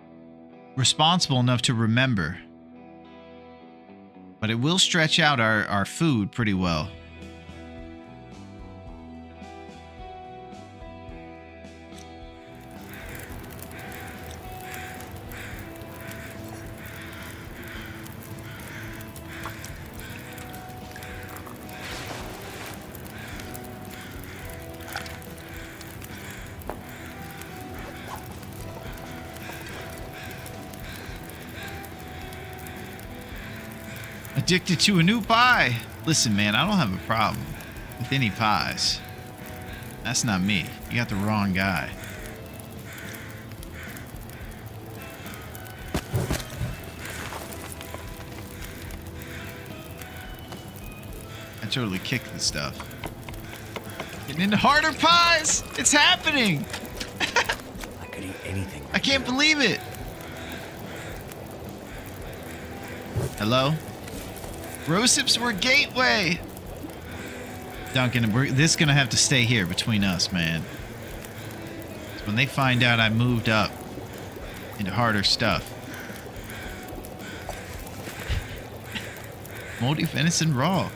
responsible enough to remember. But it will stretch out our food pretty well. Addicted to a new pie. Listen, man, I don't have a problem with any pies. That's not me. You got the wrong guy. I totally kicked the stuff. Getting into harder pies! It's happening! I could eat anything. I can't believe it! Hello? Rosips were gateway! Duncan, this is gonna have to stay here between us, man. When they find out I moved up into harder stuff. Moldy venison raw.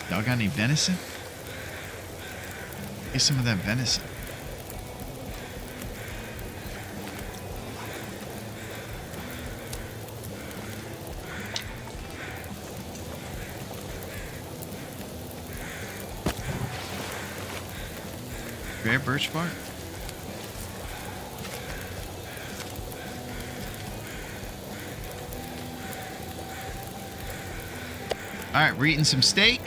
Y'all got any venison? Get some of that venison. Rare birch bark? Alright, we're eating some steak.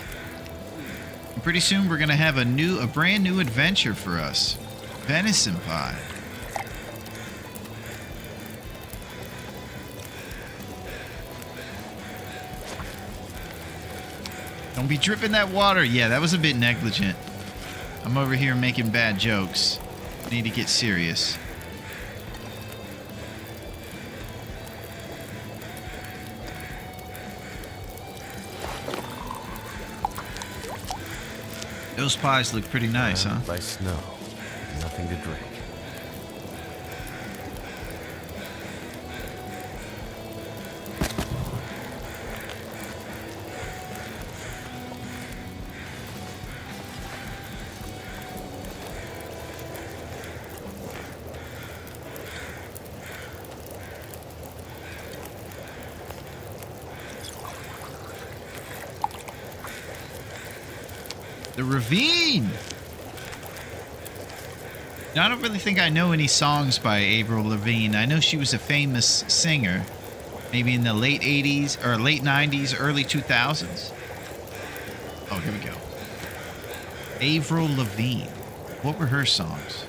And pretty soon we're gonna have a brand new adventure for us. Venison pie. Don't be dripping that water. Yeah, that was a bit negligent. I'm over here making bad jokes. Need to get serious. Those pies look pretty nice, huh? By snow. Nothing to drink. The ravine. Now, I don't really think I know any songs by Avril Lavigne. I know she was a famous singer, maybe in the late 80s or late 90s, early 2000s. Oh, here we go. Avril Lavigne. What were her songs?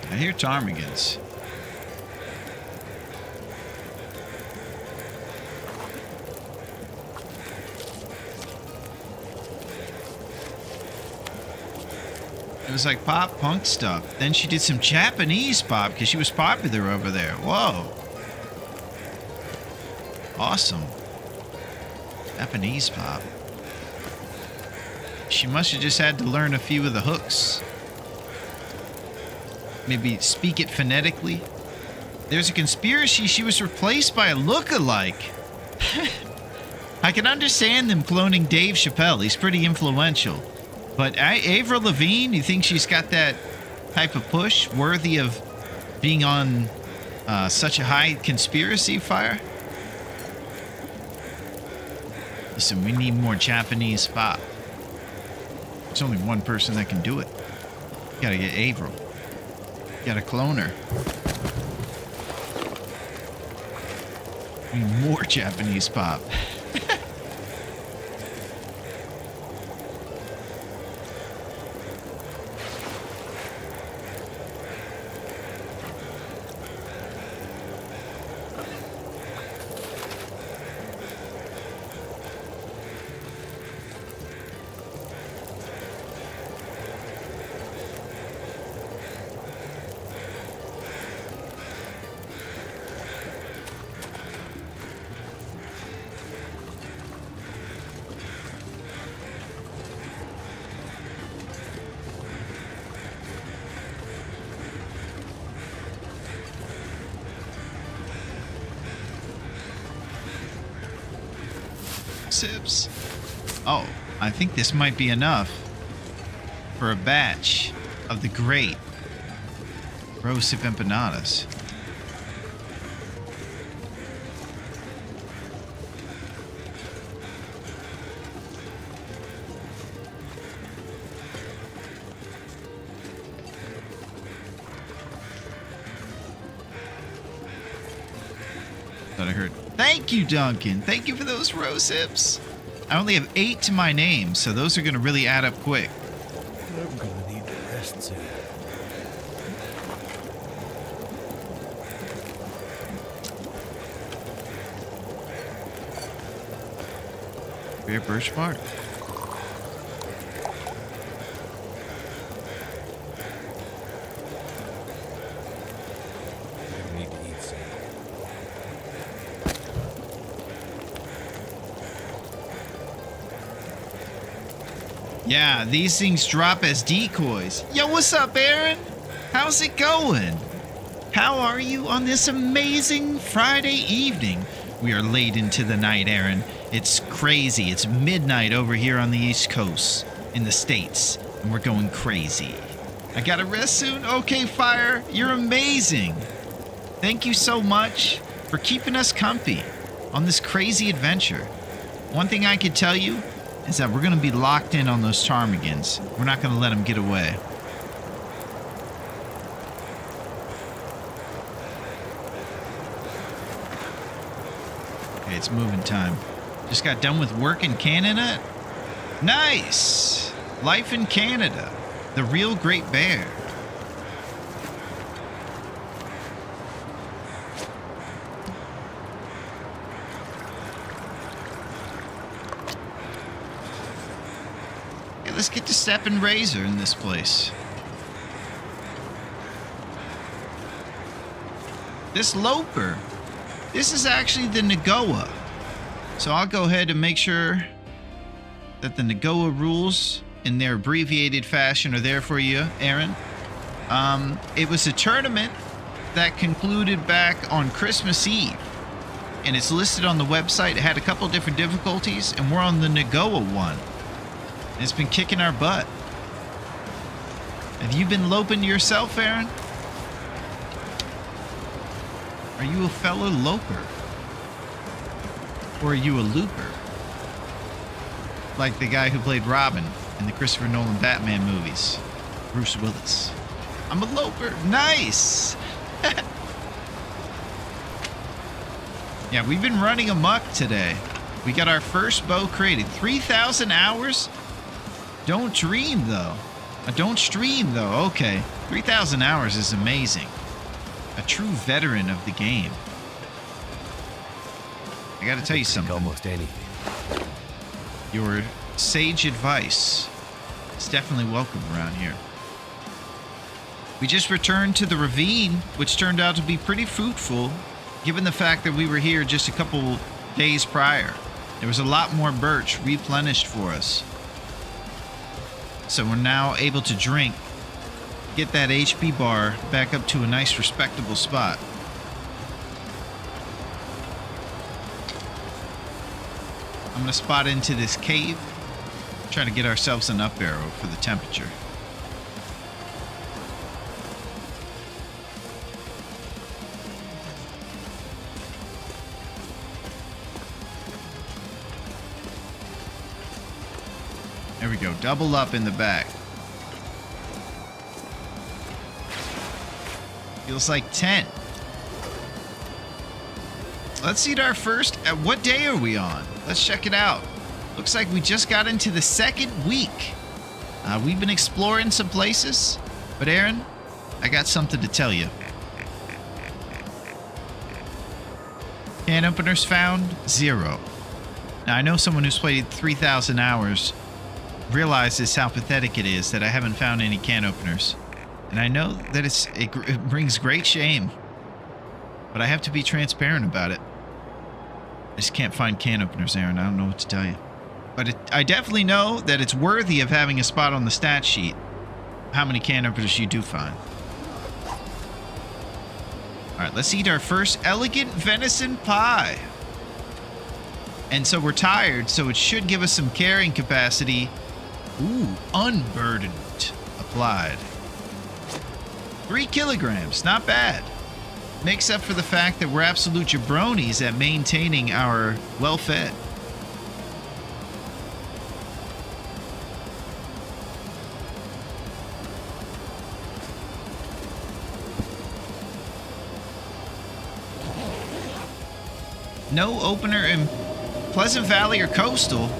I hear ptarmigans. It was like pop punk stuff. Then she did some Japanese pop because she was popular over there. Whoa. Awesome. Japanese pop. She must have just had to learn a few of the hooks. Maybe speak it phonetically. There's a conspiracy she was replaced by a look-alike. I can understand them cloning Dave Chappelle. He's pretty influential. But Avril Lavigne, you think she's got that type of push worthy of being on such a high conspiracy fire? Listen, we need more Japanese pop. There's only one person that can do it. You gotta get Avril. You gotta clone her. We need more Japanese pop. Sips. Oh, I think this might be enough for a batch of the great rose sip empanadas. Thought I heard. Thank you, Duncan. Thank you for those rose sips. I only have 8 to my name, so those are going to really add up quick. I'm gonna need to rest soon. Bear Birch Bark. I need to eat some. Yeah, these things drop as decoys. Yo, what's up, Aaron? How's it going? How are you on this amazing Friday evening? We are late into the night, Aaron. It's crazy. It's midnight over here on the East Coast in the States, and we're going crazy. I gotta rest soon? Okay, Fire, you're amazing. Thank you so much for keeping us comfy on this crazy adventure. One thing I can tell you is that we're going to be locked in on those ptarmigans. We're not going to let them get away. Okay, it's moving time. Just got done with work in Canada. Nice! Life in Canada. The real Great Bear. Let's get to Step and Razor in this place. This Loper. This is actually the Nagoa. So I'll go ahead and make sure that the Nagoa rules in their abbreviated fashion are there for you, Aaron. It was a tournament that concluded back on Christmas Eve. And it's listed on the website. It had a couple different difficulties, and we're on the Nagoa one. It's been kicking our butt. Have you been loping yourself, Aaron? Are you a fellow loper? Or are you a looper? Like the guy who played Robin in the Christopher Nolan Batman movies, Bruce Willis. I'm a loper. Nice! Yeah, we've been running amok today. We got our first bow created. 3,000 hours? Don't dream, though. Don't stream, though. Okay. 3,000 hours is amazing. A true veteran of the game. I gotta tell you something. Almost anything. Your sage advice is definitely welcome around here. We just returned to the ravine, which turned out to be pretty fruitful, given the fact that we were here just a couple days prior. There was a lot more birch replenished for us. So we're now able to drink, get that HP bar back up to a nice respectable spot. I'm gonna spot into this cave, try to get ourselves an up arrow for the temperature. There we go, double up in the back. Feels like 10. Let's eat our first. What day are we on? Let's check it out. Looks like we just got into the second week. We've been exploring some places. But Aaron, I got something to tell you. Can openers found? 0. Now, I know someone who's played 3,000 hours realizes how pathetic it is that I haven't found any can openers. And I know that it brings great shame. But I have to be transparent about it. I just can't find can openers, Aaron. I don't know what to tell you. But I definitely know that it's worthy of having a spot on the stat sheet. How many can openers you do find. Alright, let's eat our first elegant venison pie. And so we're tired, so it should give us some carrying capacity. Ooh, unburdened. Applied. 3 kilograms, not bad. Makes up for the fact that we're absolute jabronis at maintaining our well-fed. No opener in Pleasant Valley or Coastal.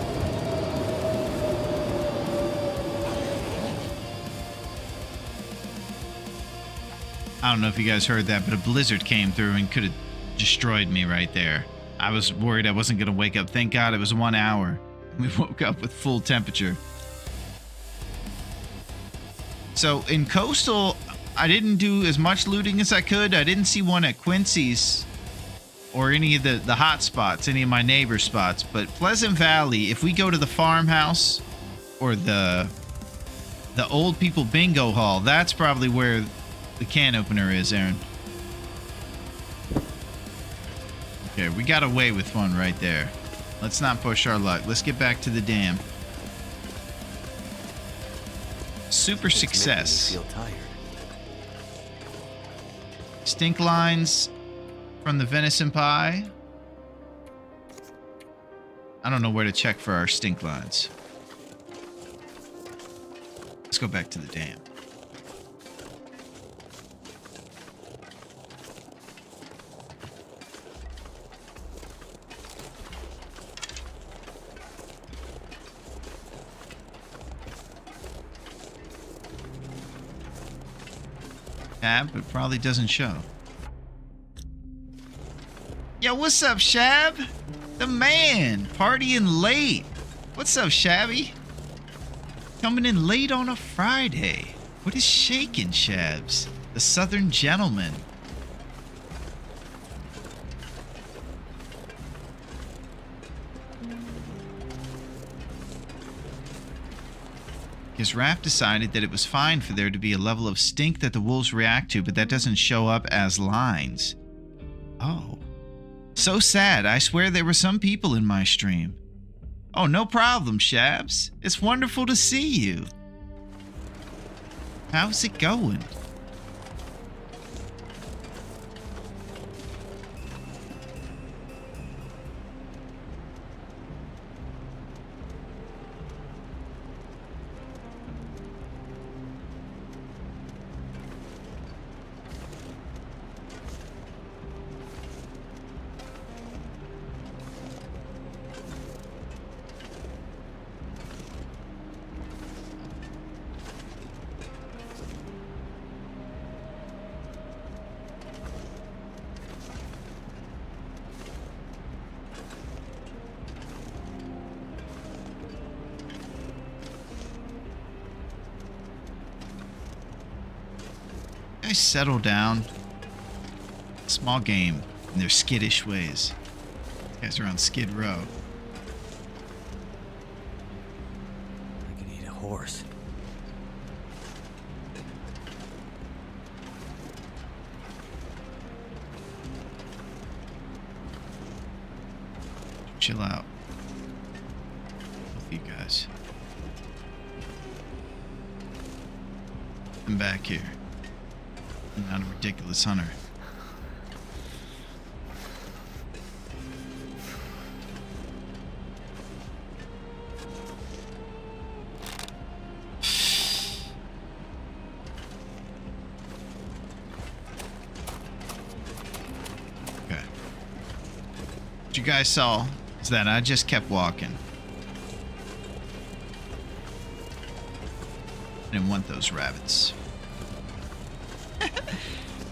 I don't know if you guys heard that, but a blizzard came through and could have destroyed me right there. I was worried I wasn't going to wake up. Thank God it was 1 hour. We woke up with full temperature. So in Coastal, I didn't do as much looting as I could. I didn't see one at Quincy's or any of the hot spots, any of my neighbor spots. But Pleasant Valley, if we go to the farmhouse or the old people bingo hall, that's probably where the can opener is, Aaron. Okay, we got away with one right there. Let's not push our luck. Let's get back to the dam. Super success. Feel tired. Stink lines from the venison pie. I don't know where to check for our stink lines. Let's go back to the dam. Shab, it probably doesn't show. Yo, what's up, Shab? The man, partying late. What's up, Shabby? Coming in late on a Friday. What is shaking, Shabs? The Southern gentleman. Because Raph decided that it was fine for there to be a level of stink that the wolves react to, but that doesn't show up as lines. Oh. So sad. I swear there were some people in my stream. Oh, no problem, Shabs. It's wonderful to see you. How's it going? Guys, settle down. Small game in their skittish ways. You guys are on Skid Row. I could eat a horse. Chill out. Both of you guys. I'm back here. I'm not a ridiculous hunter. Okay. What you guys saw is that I just kept walking. I didn't want those rabbits.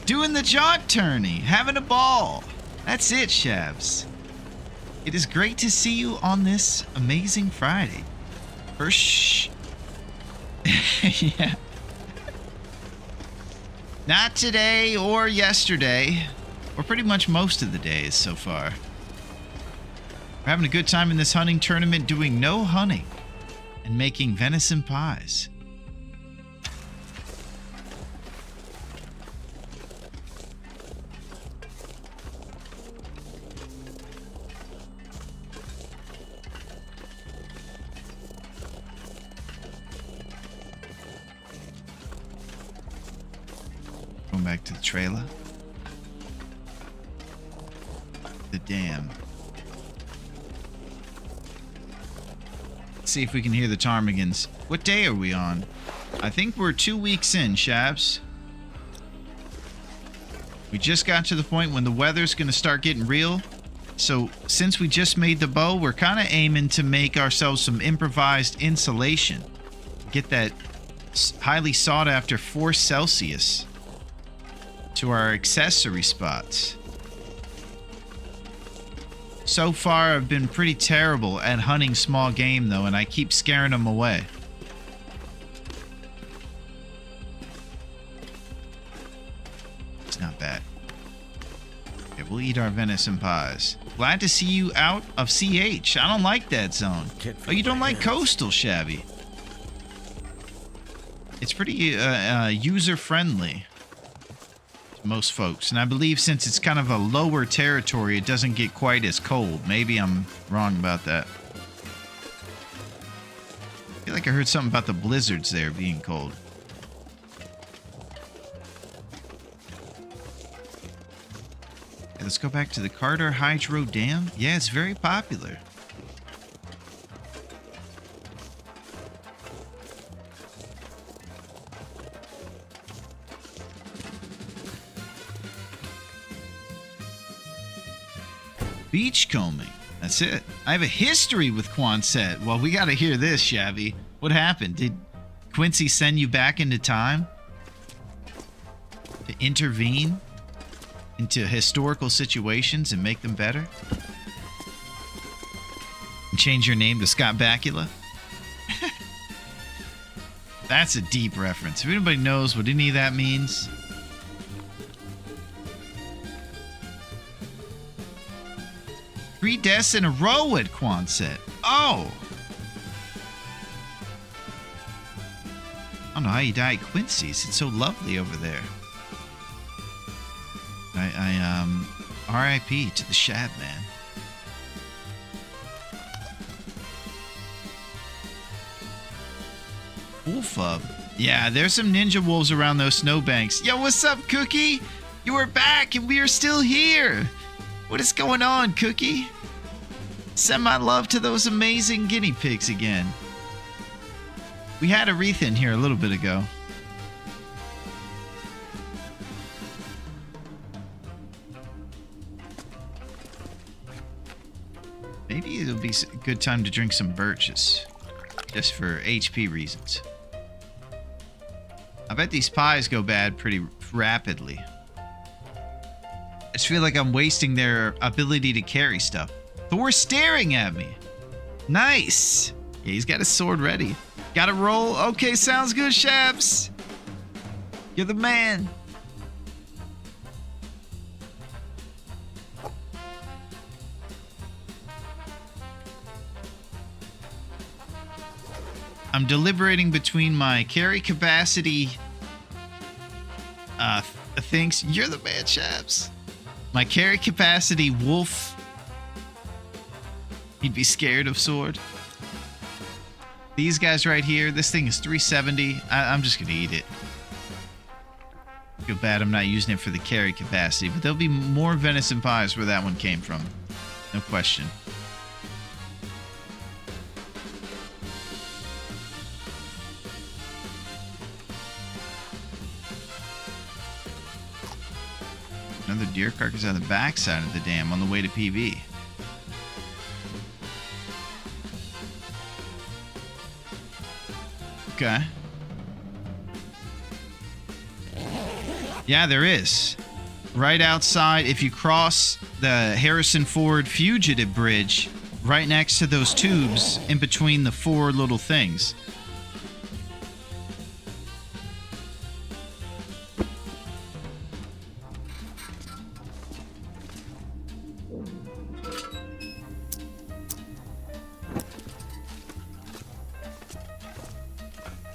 Doing the jaunt tourney, having a ball. That's it, Shabs. It is great to see you on this amazing Friday. First, yeah. Not today or yesterday, or pretty much most of the days so far. We're having a good time in this hunting tournament, doing no hunting and making venison pies. Going back to the trailer. The dam. Let's see if we can hear the ptarmigans. What day are we on? I think we're 2 weeks in, Shabs. We just got to the point when the weather's going to start getting real. So since we just made the bow, we're kind of aiming to make ourselves some improvised insulation. Get that highly sought after 4 Celsius to our accessory spots. So far, I've been pretty terrible at hunting small game, though, and I keep scaring them away. It's not bad. Okay, we'll eat our venison pies. Glad to see you out of CH. I don't like that zone. Oh, you don't like coastal, Shabby? It's pretty user-friendly. Most folks, and I believe since it's kind of a lower territory, it doesn't get quite as cold. Maybe I'm wrong about that. I feel like I heard something about the blizzards there being cold. Okay, let's go back to the Carter Hydro Dam. Yeah, it's very popular. Beachcombing. That's it. I have a history with Quonset. Well, we got to hear this, Shabby. What happened? Did Quincy send you back into time to intervene into historical situations and make them better? And change your name to Scott Bakula? That's a deep reference. If anybody knows what any of that means, 3 deaths in a row at Quonset. Oh! I don't know how you die at Quincy's. It's so lovely over there. R.I.P. to the Shab, man. Wolfub. Yeah, there's some ninja wolves around those snowbanks. Yo, what's up, Cookie? You are back and we are still here. What is going on, Cookie? Send my love to those amazing guinea pigs again. We had Aretha in here a little bit ago. Maybe it'll be a good time to drink some birches. Just for HP reasons. I bet these pies go bad pretty rapidly. I just feel like I'm wasting their ability to carry stuff. Thor's staring at me. Nice. Yeah, he's got his sword ready. Gotta roll. Okay, sounds good, Shaps. You're the man. I'm deliberating between my carry capacity things. You're the man, Shaps. My carry capacity wolf. He'd be scared of sword. These guys right here, this thing is 370. I'm just gonna eat it. Feel bad I'm not using it for the carry capacity, but there'll be more venison pies where that one came from. No question. Another deer carcass on the backside of the dam on the way to PB. Okay. Yeah, there is. Right outside, if you cross the Harrison Ford Fugitive Bridge, right next to those tubes, in between the four little things.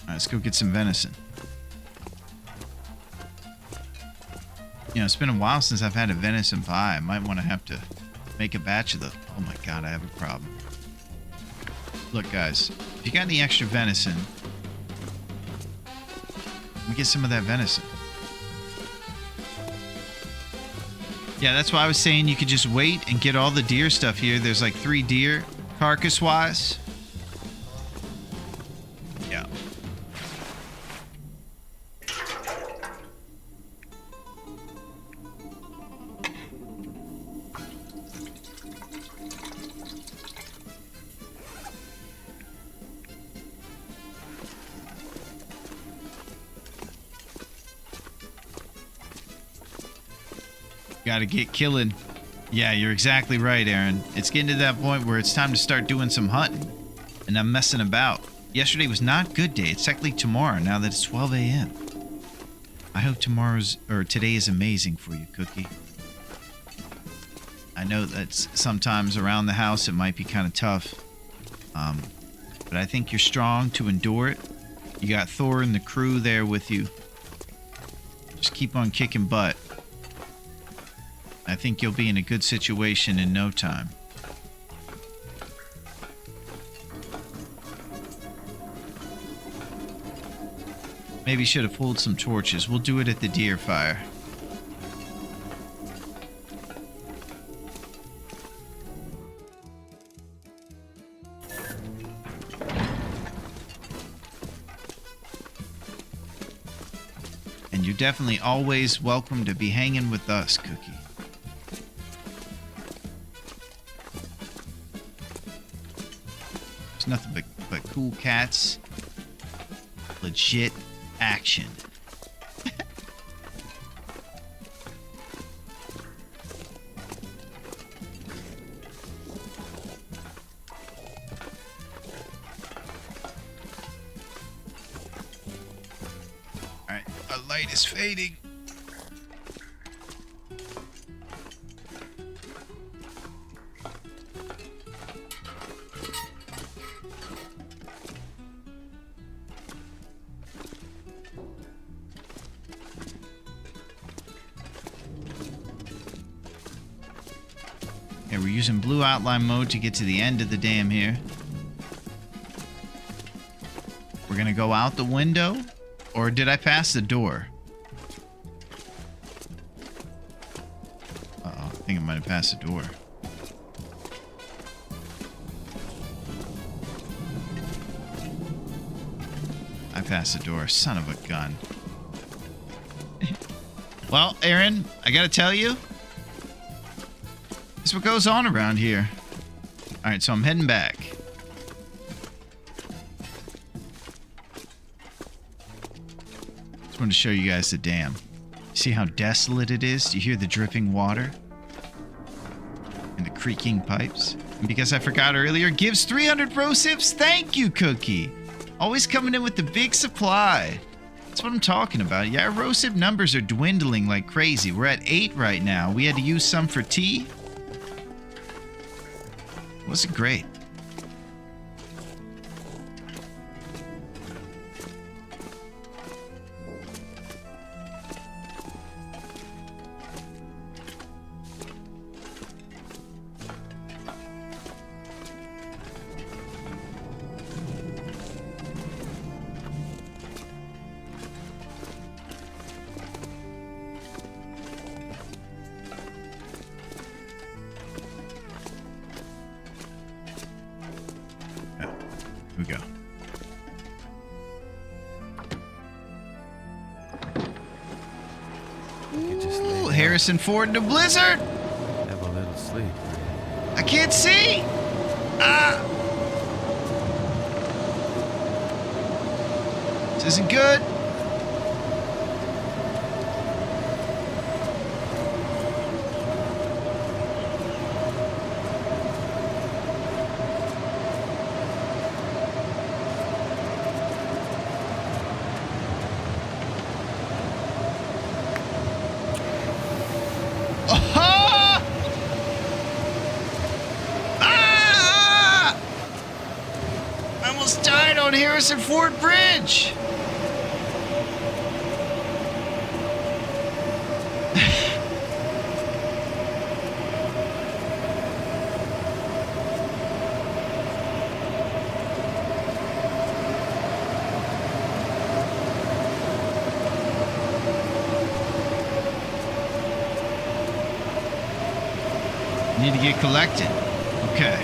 Let's go get some venison. You know, it's been a while since I've had a venison pie. I might want to have to make a batch of the... Oh my god, I have a problem. Look, guys. If you got any extra venison, let me get some of that venison. Yeah, that's why I was saying you could just wait and get all the deer stuff here. There's like 3 deer, carcass-wise. Yeah. Gotta get killing. Yeah, you're exactly right, Aaron. It's getting to that point where it's time to start doing some hunting. And I'm messing about. Yesterday was not good day. It's technically tomorrow now that it's 12 a.m. I hope today is amazing for you, Cookie. I know that sometimes around the house it might be kind of tough. But I think you're strong to endure it. You got Thor and the crew there with you. Just keep on kicking butt. I think you'll be in a good situation in no time. Maybe should have pulled some torches. We'll do it at the deer fire. And you're definitely always welcome to be hanging with us, Cookie. Nothing but cool cats. Legit action. Alright, our light is fading. Okay, we're using blue outline mode to get to the end of the dam here. We're gonna go out the window Or did I pass the door? Uh-oh, I think I might have passed the door. I passed the door. Son of a gun. Well, Aaron, I gotta tell you, this is what goes on around here. Alright, so I'm heading back. Just wanted to show you guys the dam. See how desolate it is? Do you hear the dripping water? And the creaking pipes? And because I forgot earlier, gives 300 pro sips. Thank you, Cookie. Always coming in with the big supply. That's what I'm talking about. Yeah, our ROSIP numbers are dwindling like crazy. We're at 8 right now. We had to use some for tea. Wasn't great. Here we go. You could just lay Ooh, down, Harrison Ford in a blizzard. have a little sleep, right? I can't see. Ah. This isn't good. Ah! Ah! I almost died on Harrison Ford Bridge. Need to get collected. Okay.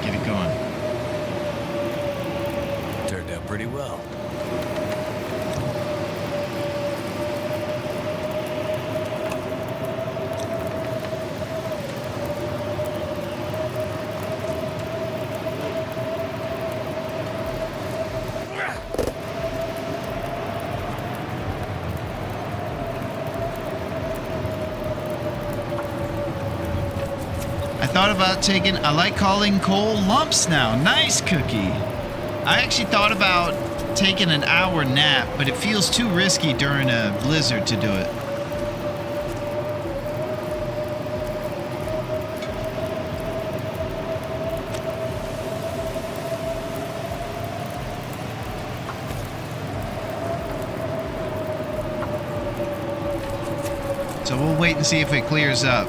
Get it going. Turned out pretty well. Thought about taking, I like calling coal lumps now. Nice, Cookie. I actually thought about taking an hour nap, but it feels too risky during a blizzard to do it. So we'll wait and see if it clears up.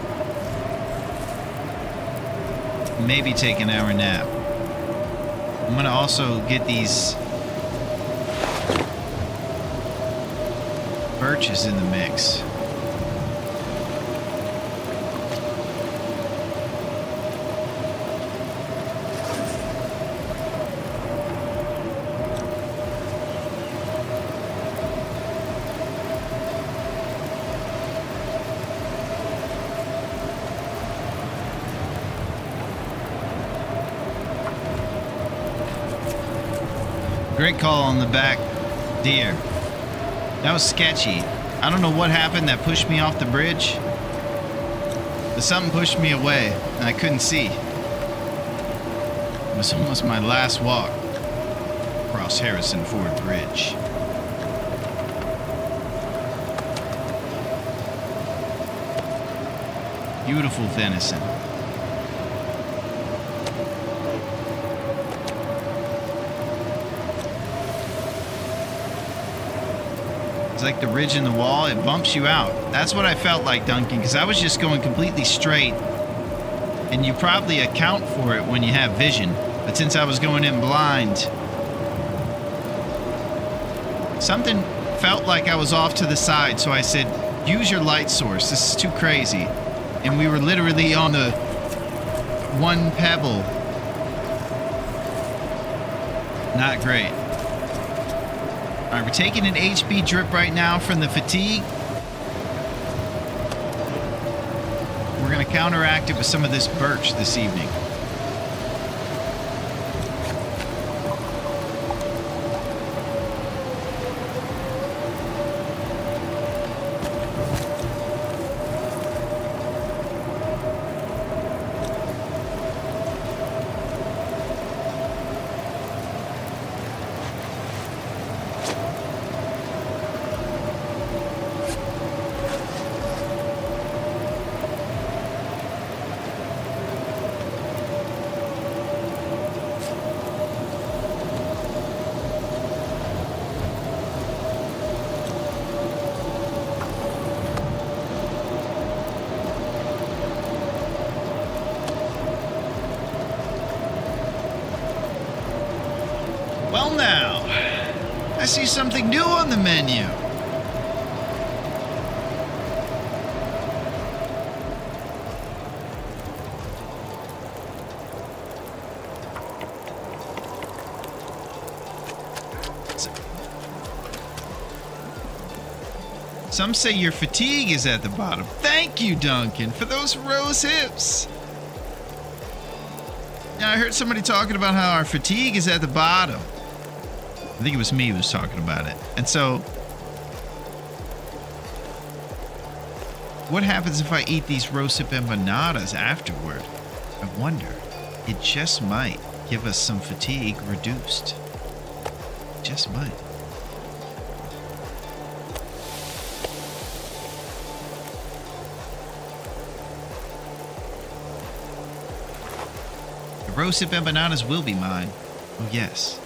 Maybe take an hour nap. I'm gonna also get these birches in the mix. Great call on the back deer. That was sketchy. I don't know what happened that pushed me off the bridge, but something pushed me away and I couldn't see. It was almost my last walk across Harrison Ford Bridge. Beautiful venison. Like the ridge in the wall, it bumps you out. That's what I felt like, Duncan, because I was just going completely straight And you probably account for it when you have vision. But since I was going in blind, something felt like I was off to the side. So I said, use your light source. This is too crazy. And we were literally on the one pebble. Not great. All right, we're taking an HP drip right now from the fatigue. We're going to counteract it with some of this birch this evening. Well now, I see something new on the menu. Some say your fatigue is at the bottom. Thank you, Duncan, for those rose hips. Now, I heard somebody talking about how our fatigue is at the bottom. I think it was me who was talking about it. And so, what happens if I eat these rosehip empanadas afterward? I wonder. It just might give us some fatigue reduced. Just might. The rosehip empanadas will be mine. Oh yes,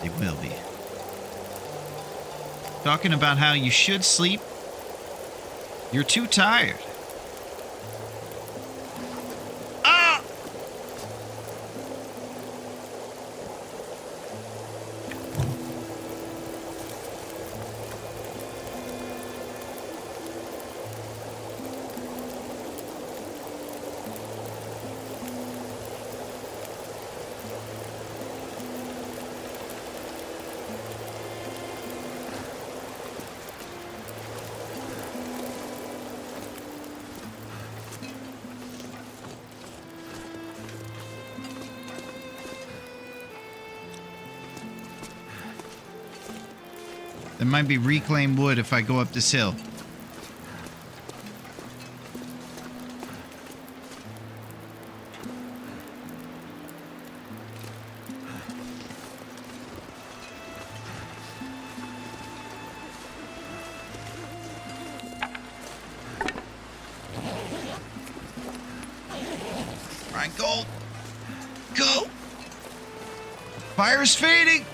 they will be. Talking about how you should sleep. You're too tired. Ah! There might be reclaimed wood if I go up this hill. All right, go. Go. Fire is fading.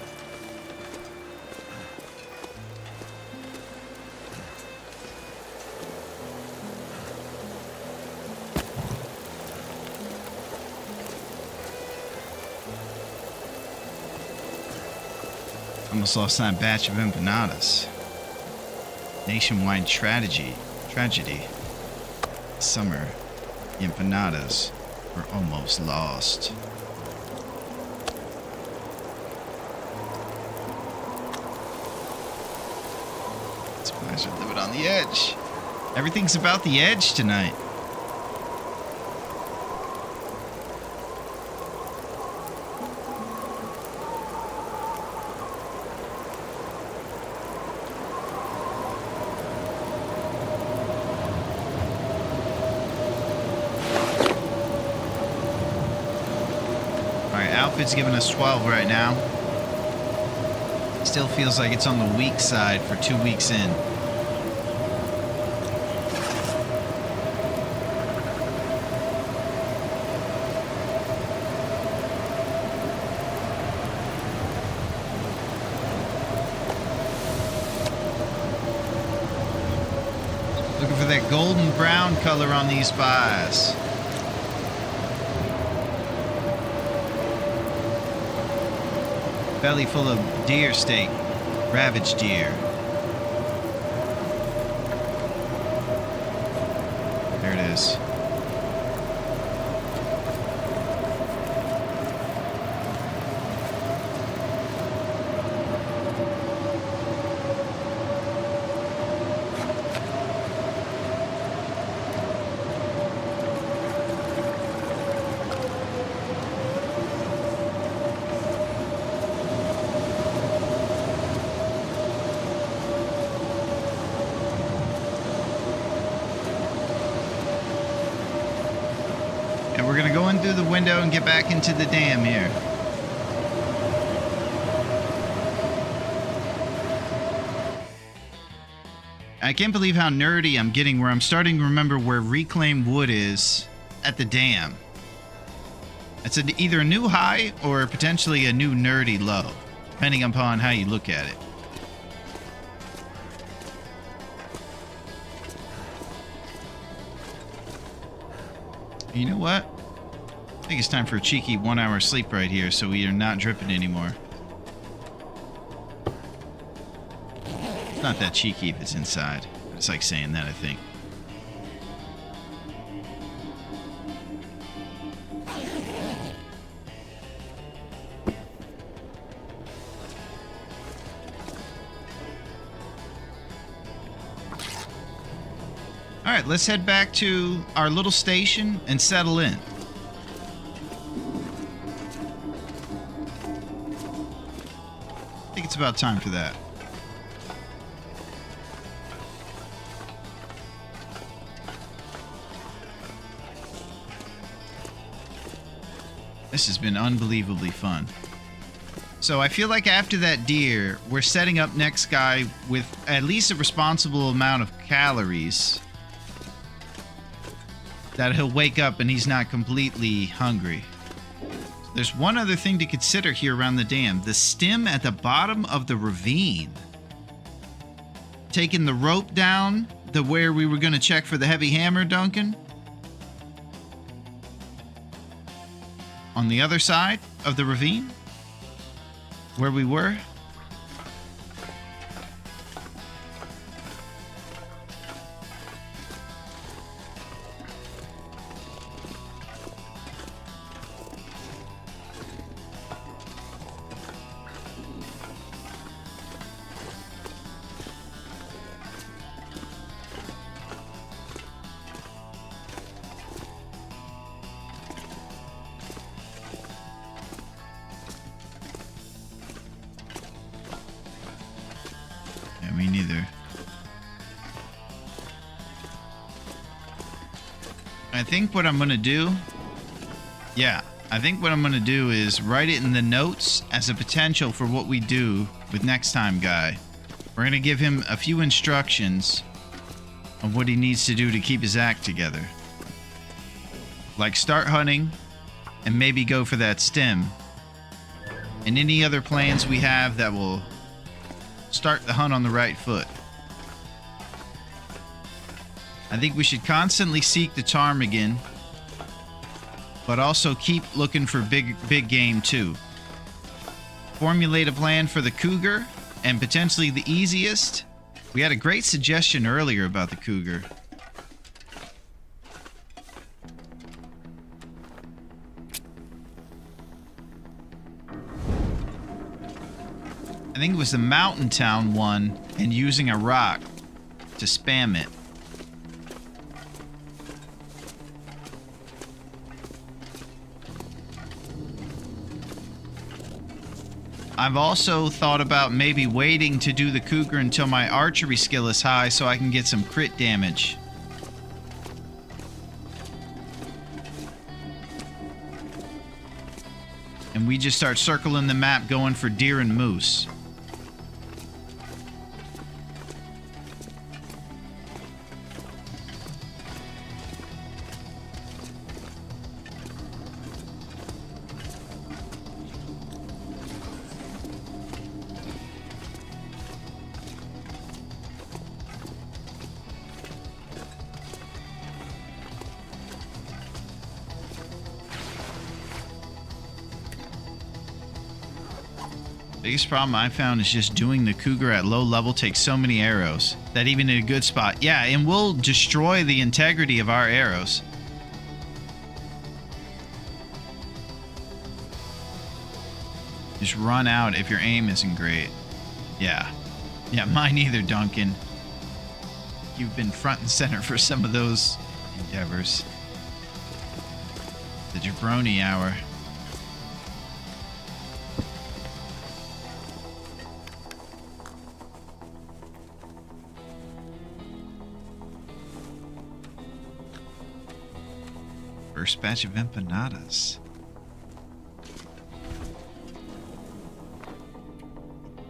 Almost lost that batch of empanadas. Nationwide tragedy. Summer, the empanadas were almost lost. These guys are living on the edge. Everything's about the edge tonight. Outfit's giving us 12 right now. Still feels like it's on the weak side for 2 weeks in. Looking for that golden brown color on these spies. Belly full of deer steak. Ravaged deer. There it is. And we're gonna go in through the window and get back into the dam here. I can't believe how nerdy I'm getting where I'm starting to remember where reclaimed wood is at the dam. It's either a new high or potentially a new nerdy low, depending upon how you look at it. You know what? I think it's time for a cheeky 1 hour sleep right here so we are not dripping anymore. It's not that cheeky if it's inside. It's like saying that, I think. All right, let's head back to our little station and settle in. I think it's about time for that. This has been unbelievably fun. So I feel like after that deer, we're setting up next guy with at least a responsible amount of calories that he'll wake up and he's not completely hungry. There's one other thing to consider here around the dam. The stem at the bottom of the ravine. Taking the rope down to where we were going to check for the heavy hammer, Duncan. On the other side of the ravine, where we were. Me neither. I think what I'm gonna do, I think what I'm gonna do is write it in the notes as a potential for what we do with next time guy. We're gonna give him a few instructions on what he needs to do to keep his act together. Like start hunting and maybe go for that stem. And any other plans we have that will start the hunt on the right foot. I think we should constantly seek the ptarmigan, but also keep looking for big game too. Formulate a plan for the cougar, and potentially the easiest. We had a great suggestion earlier about the cougar. I think it was the Mountain Town one, and using a rock to spam it. I've also thought about maybe waiting to do the cougar until my archery skill is high so I can get some crit damage. And we just start circling the map going for deer and moose. Biggest problem I found is just doing the cougar at low level takes so many arrows that even in a good spot, yeah, and will destroy the integrity of our arrows. Just run out if your aim isn't great. Yeah. Yeah, mine either, Duncan. You've been front and center for some of those endeavors. The jabroni hour. First batch of empanadas.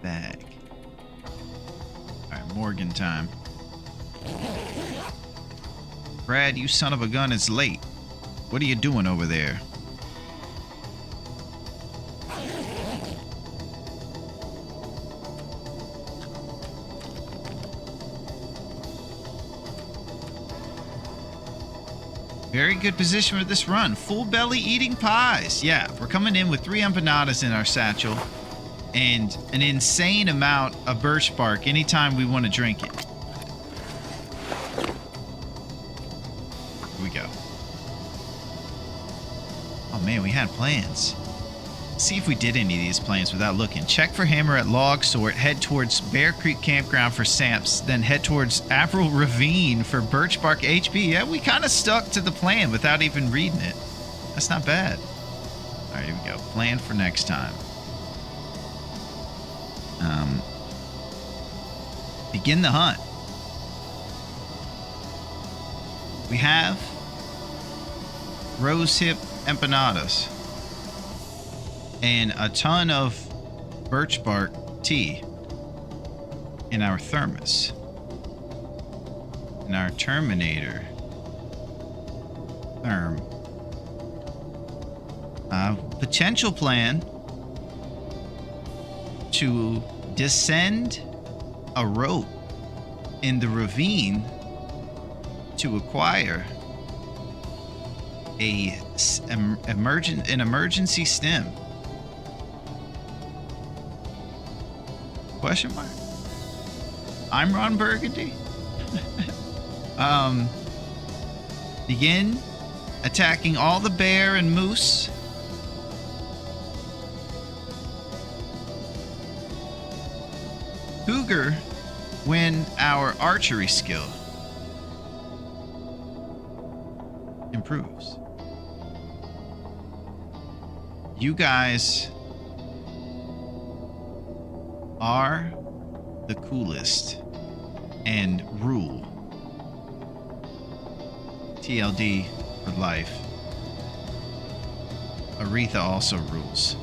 Bag. Alright, Morgan time. Brad, you son of a gun, it's late. What are you doing over there? Very good position for this run. Full belly eating pies. Yeah, we're coming in with 3 empanadas in our satchel and an insane amount of birch bark anytime we want to drink it. Here we go. Oh man, we had plans. See if we did any of these plans without looking. Check for hammer at log sort, head towards Bear Creek Campground for Samps, then head towards Avril Ravine for birch bark HB. Yeah, we kind of stuck to the plan without even reading it. That's not bad. All right, here we go. Plan for next time. Begin the hunt. We have rosehip empanadas and a ton of birch bark tea in our thermos. In our Terminator therm. Potential plan to descend a rope in the ravine to acquire an emergency stem. Question mark? I'm Ron Burgundy. Begin attacking all the bear and moose. Cougar when our archery skill improves. You guys are the coolest and rule. TLD for life. Aretha also rules.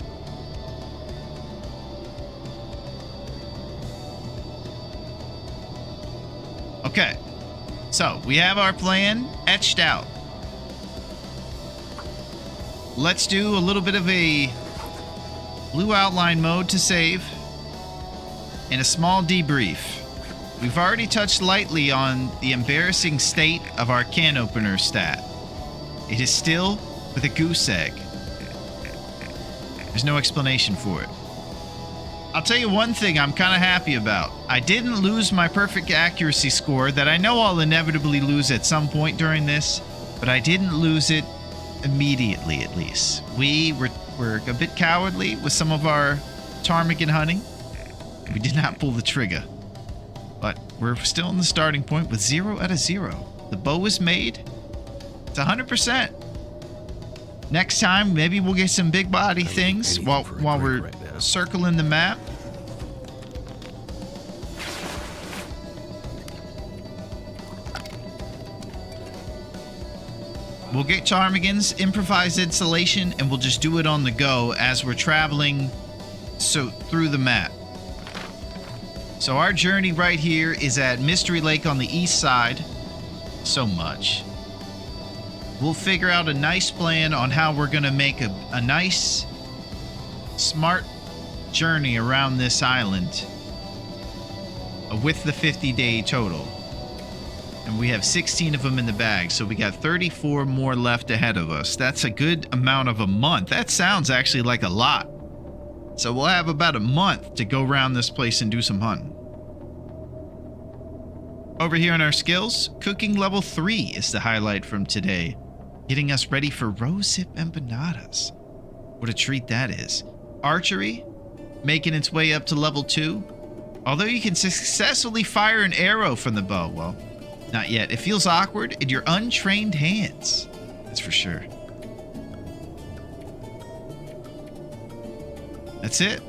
Okay, so we have our plan etched out. Let's do a little bit of a blue outline mode to save and a small debrief. We've already touched lightly on the embarrassing state of our can opener stat. It is still with a goose egg. There's no explanation for it. I'll tell you one thing I'm kind of happy about. I didn't lose my perfect accuracy score that I know I'll inevitably lose at some point during this, but I didn't lose it immediately, at least. We were a bit cowardly with some of our ptarmigan hunting. We did not pull the trigger. But we're still in the starting point with 0 out of 0. The bow is made. It's 100%. Next time, maybe we'll get some big body things while we're circling the map. We'll get ptarmigan's improvised installation and we'll just do it on the go as we're traveling through the map. So our journey right here is at Mystery Lake on the east side. So much. We'll figure out a nice plan on how we're going to make a nice, smart journey around this island with the 50-day total. And we have 16 of them in the bag, so we got 34 more left ahead of us. That's a good amount of a month. That sounds actually like a lot. So we'll have about a month to go around this place and do some hunting. Over here in our skills, cooking level 3 is the highlight from today, getting us ready for rosehip empanadas. What a treat that is. Archery, making its way up to level 2. Although you can successfully fire an arrow from the bow, well, not yet. It feels awkward in your untrained hands. That's for sure. That's it.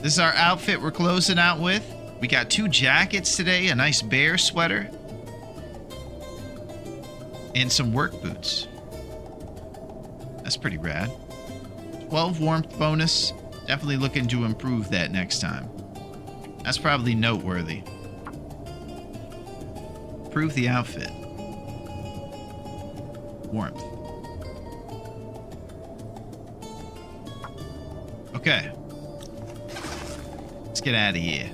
This is our outfit we're closing out with. We got 2 jackets today, a nice bear sweater, and some work boots. That's pretty rad. 12 warmth bonus. Definitely looking to improve that next time. That's probably noteworthy. Improve the outfit. Warmth. Okay. Let's get out of here.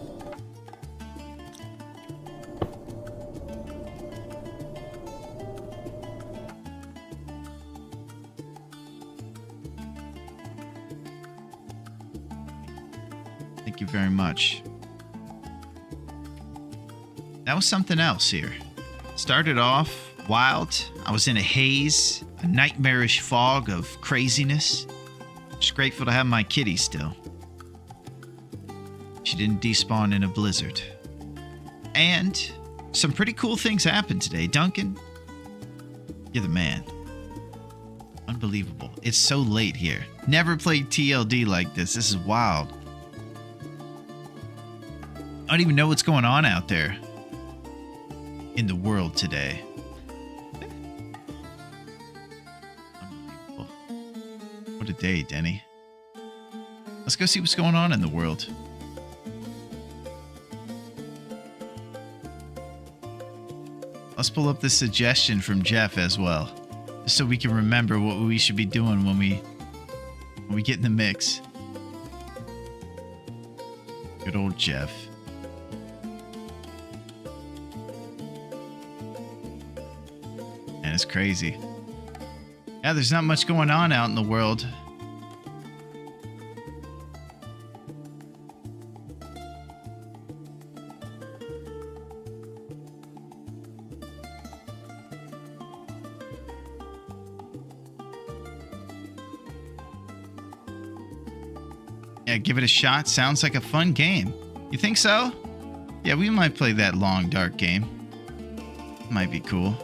Thank you very much. That was something else here. Started off wild. I was in a haze, a nightmarish fog of craziness. Just grateful to have my kitty still. She didn't despawn in a blizzard. And some pretty cool things happened today. Duncan, you're the man. Unbelievable. It's so late here. Never played TLD like this. This is wild. I don't even know what's going on out there in the world today. Unbelievable. What a day, Denny. Let's go see what's going on in the world. Let's pull up this suggestion from Jeff as well, just so we can remember what we should be doing when we get in the mix. Good old Jeff. And it's crazy. Yeah, there's not much going on out in the world. Yeah, give it a shot. Sounds like a fun game. You think so? Yeah, we might play that long, dark game. Might be cool.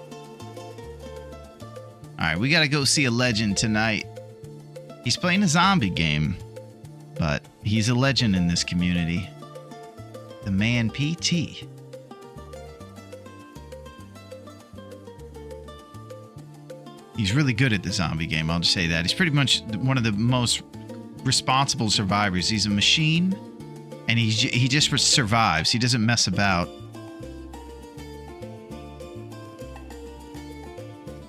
Alright, we gotta go see a legend tonight. He's playing a zombie game, but he's a legend in this community. The man PT. He's really good at the zombie game, I'll just say that. He's pretty much one of the most responsible survivors. He's a machine, and he just survives. He doesn't mess about.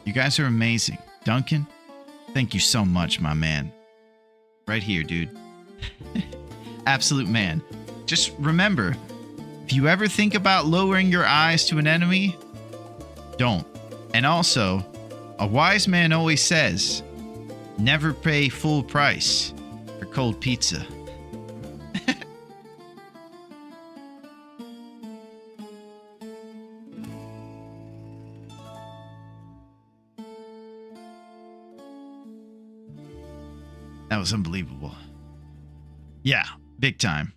You guys are amazing. Duncan, thank you so much, my man. Right here, dude. Absolute man. Just remember, if you ever think about lowering your eyes to an enemy, don't. And also, a wise man always says, never pay full price for cold pizza. That was unbelievable. Yeah, big time.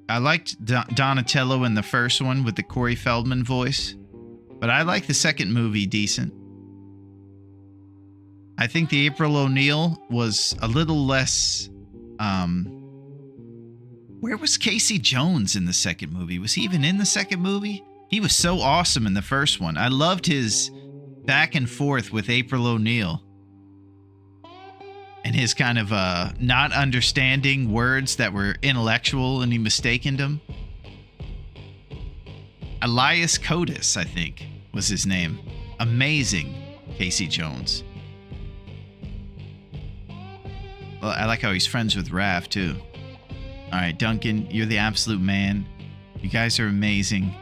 I liked Donatello in the first one with the Corey Feldman voice, but I like the second movie decent. I think the April O'Neil was a little less... Where was Casey Jones in the second movie? Was he even in the second movie? He was so awesome in the first one. I loved his back and forth with April O'Neil. And his kind of not understanding words that were intellectual and he mistaken them. Elias Kotis, I think, was his name. Amazing, Casey Jones. Well, I like how he's friends with Raph, too. All right, Duncan, you're the absolute man. You guys are amazing.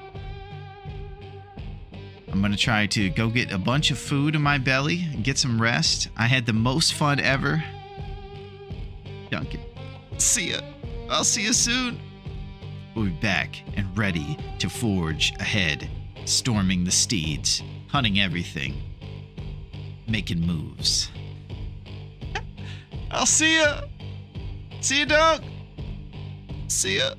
I'm gonna try to go get a bunch of food in my belly and get some rest. I had the most fun ever. Duncan, see ya. I'll see you soon. We'll be back and ready to forge ahead, storming the steeds, hunting everything, making moves. I'll see ya. See ya, Doug. See ya.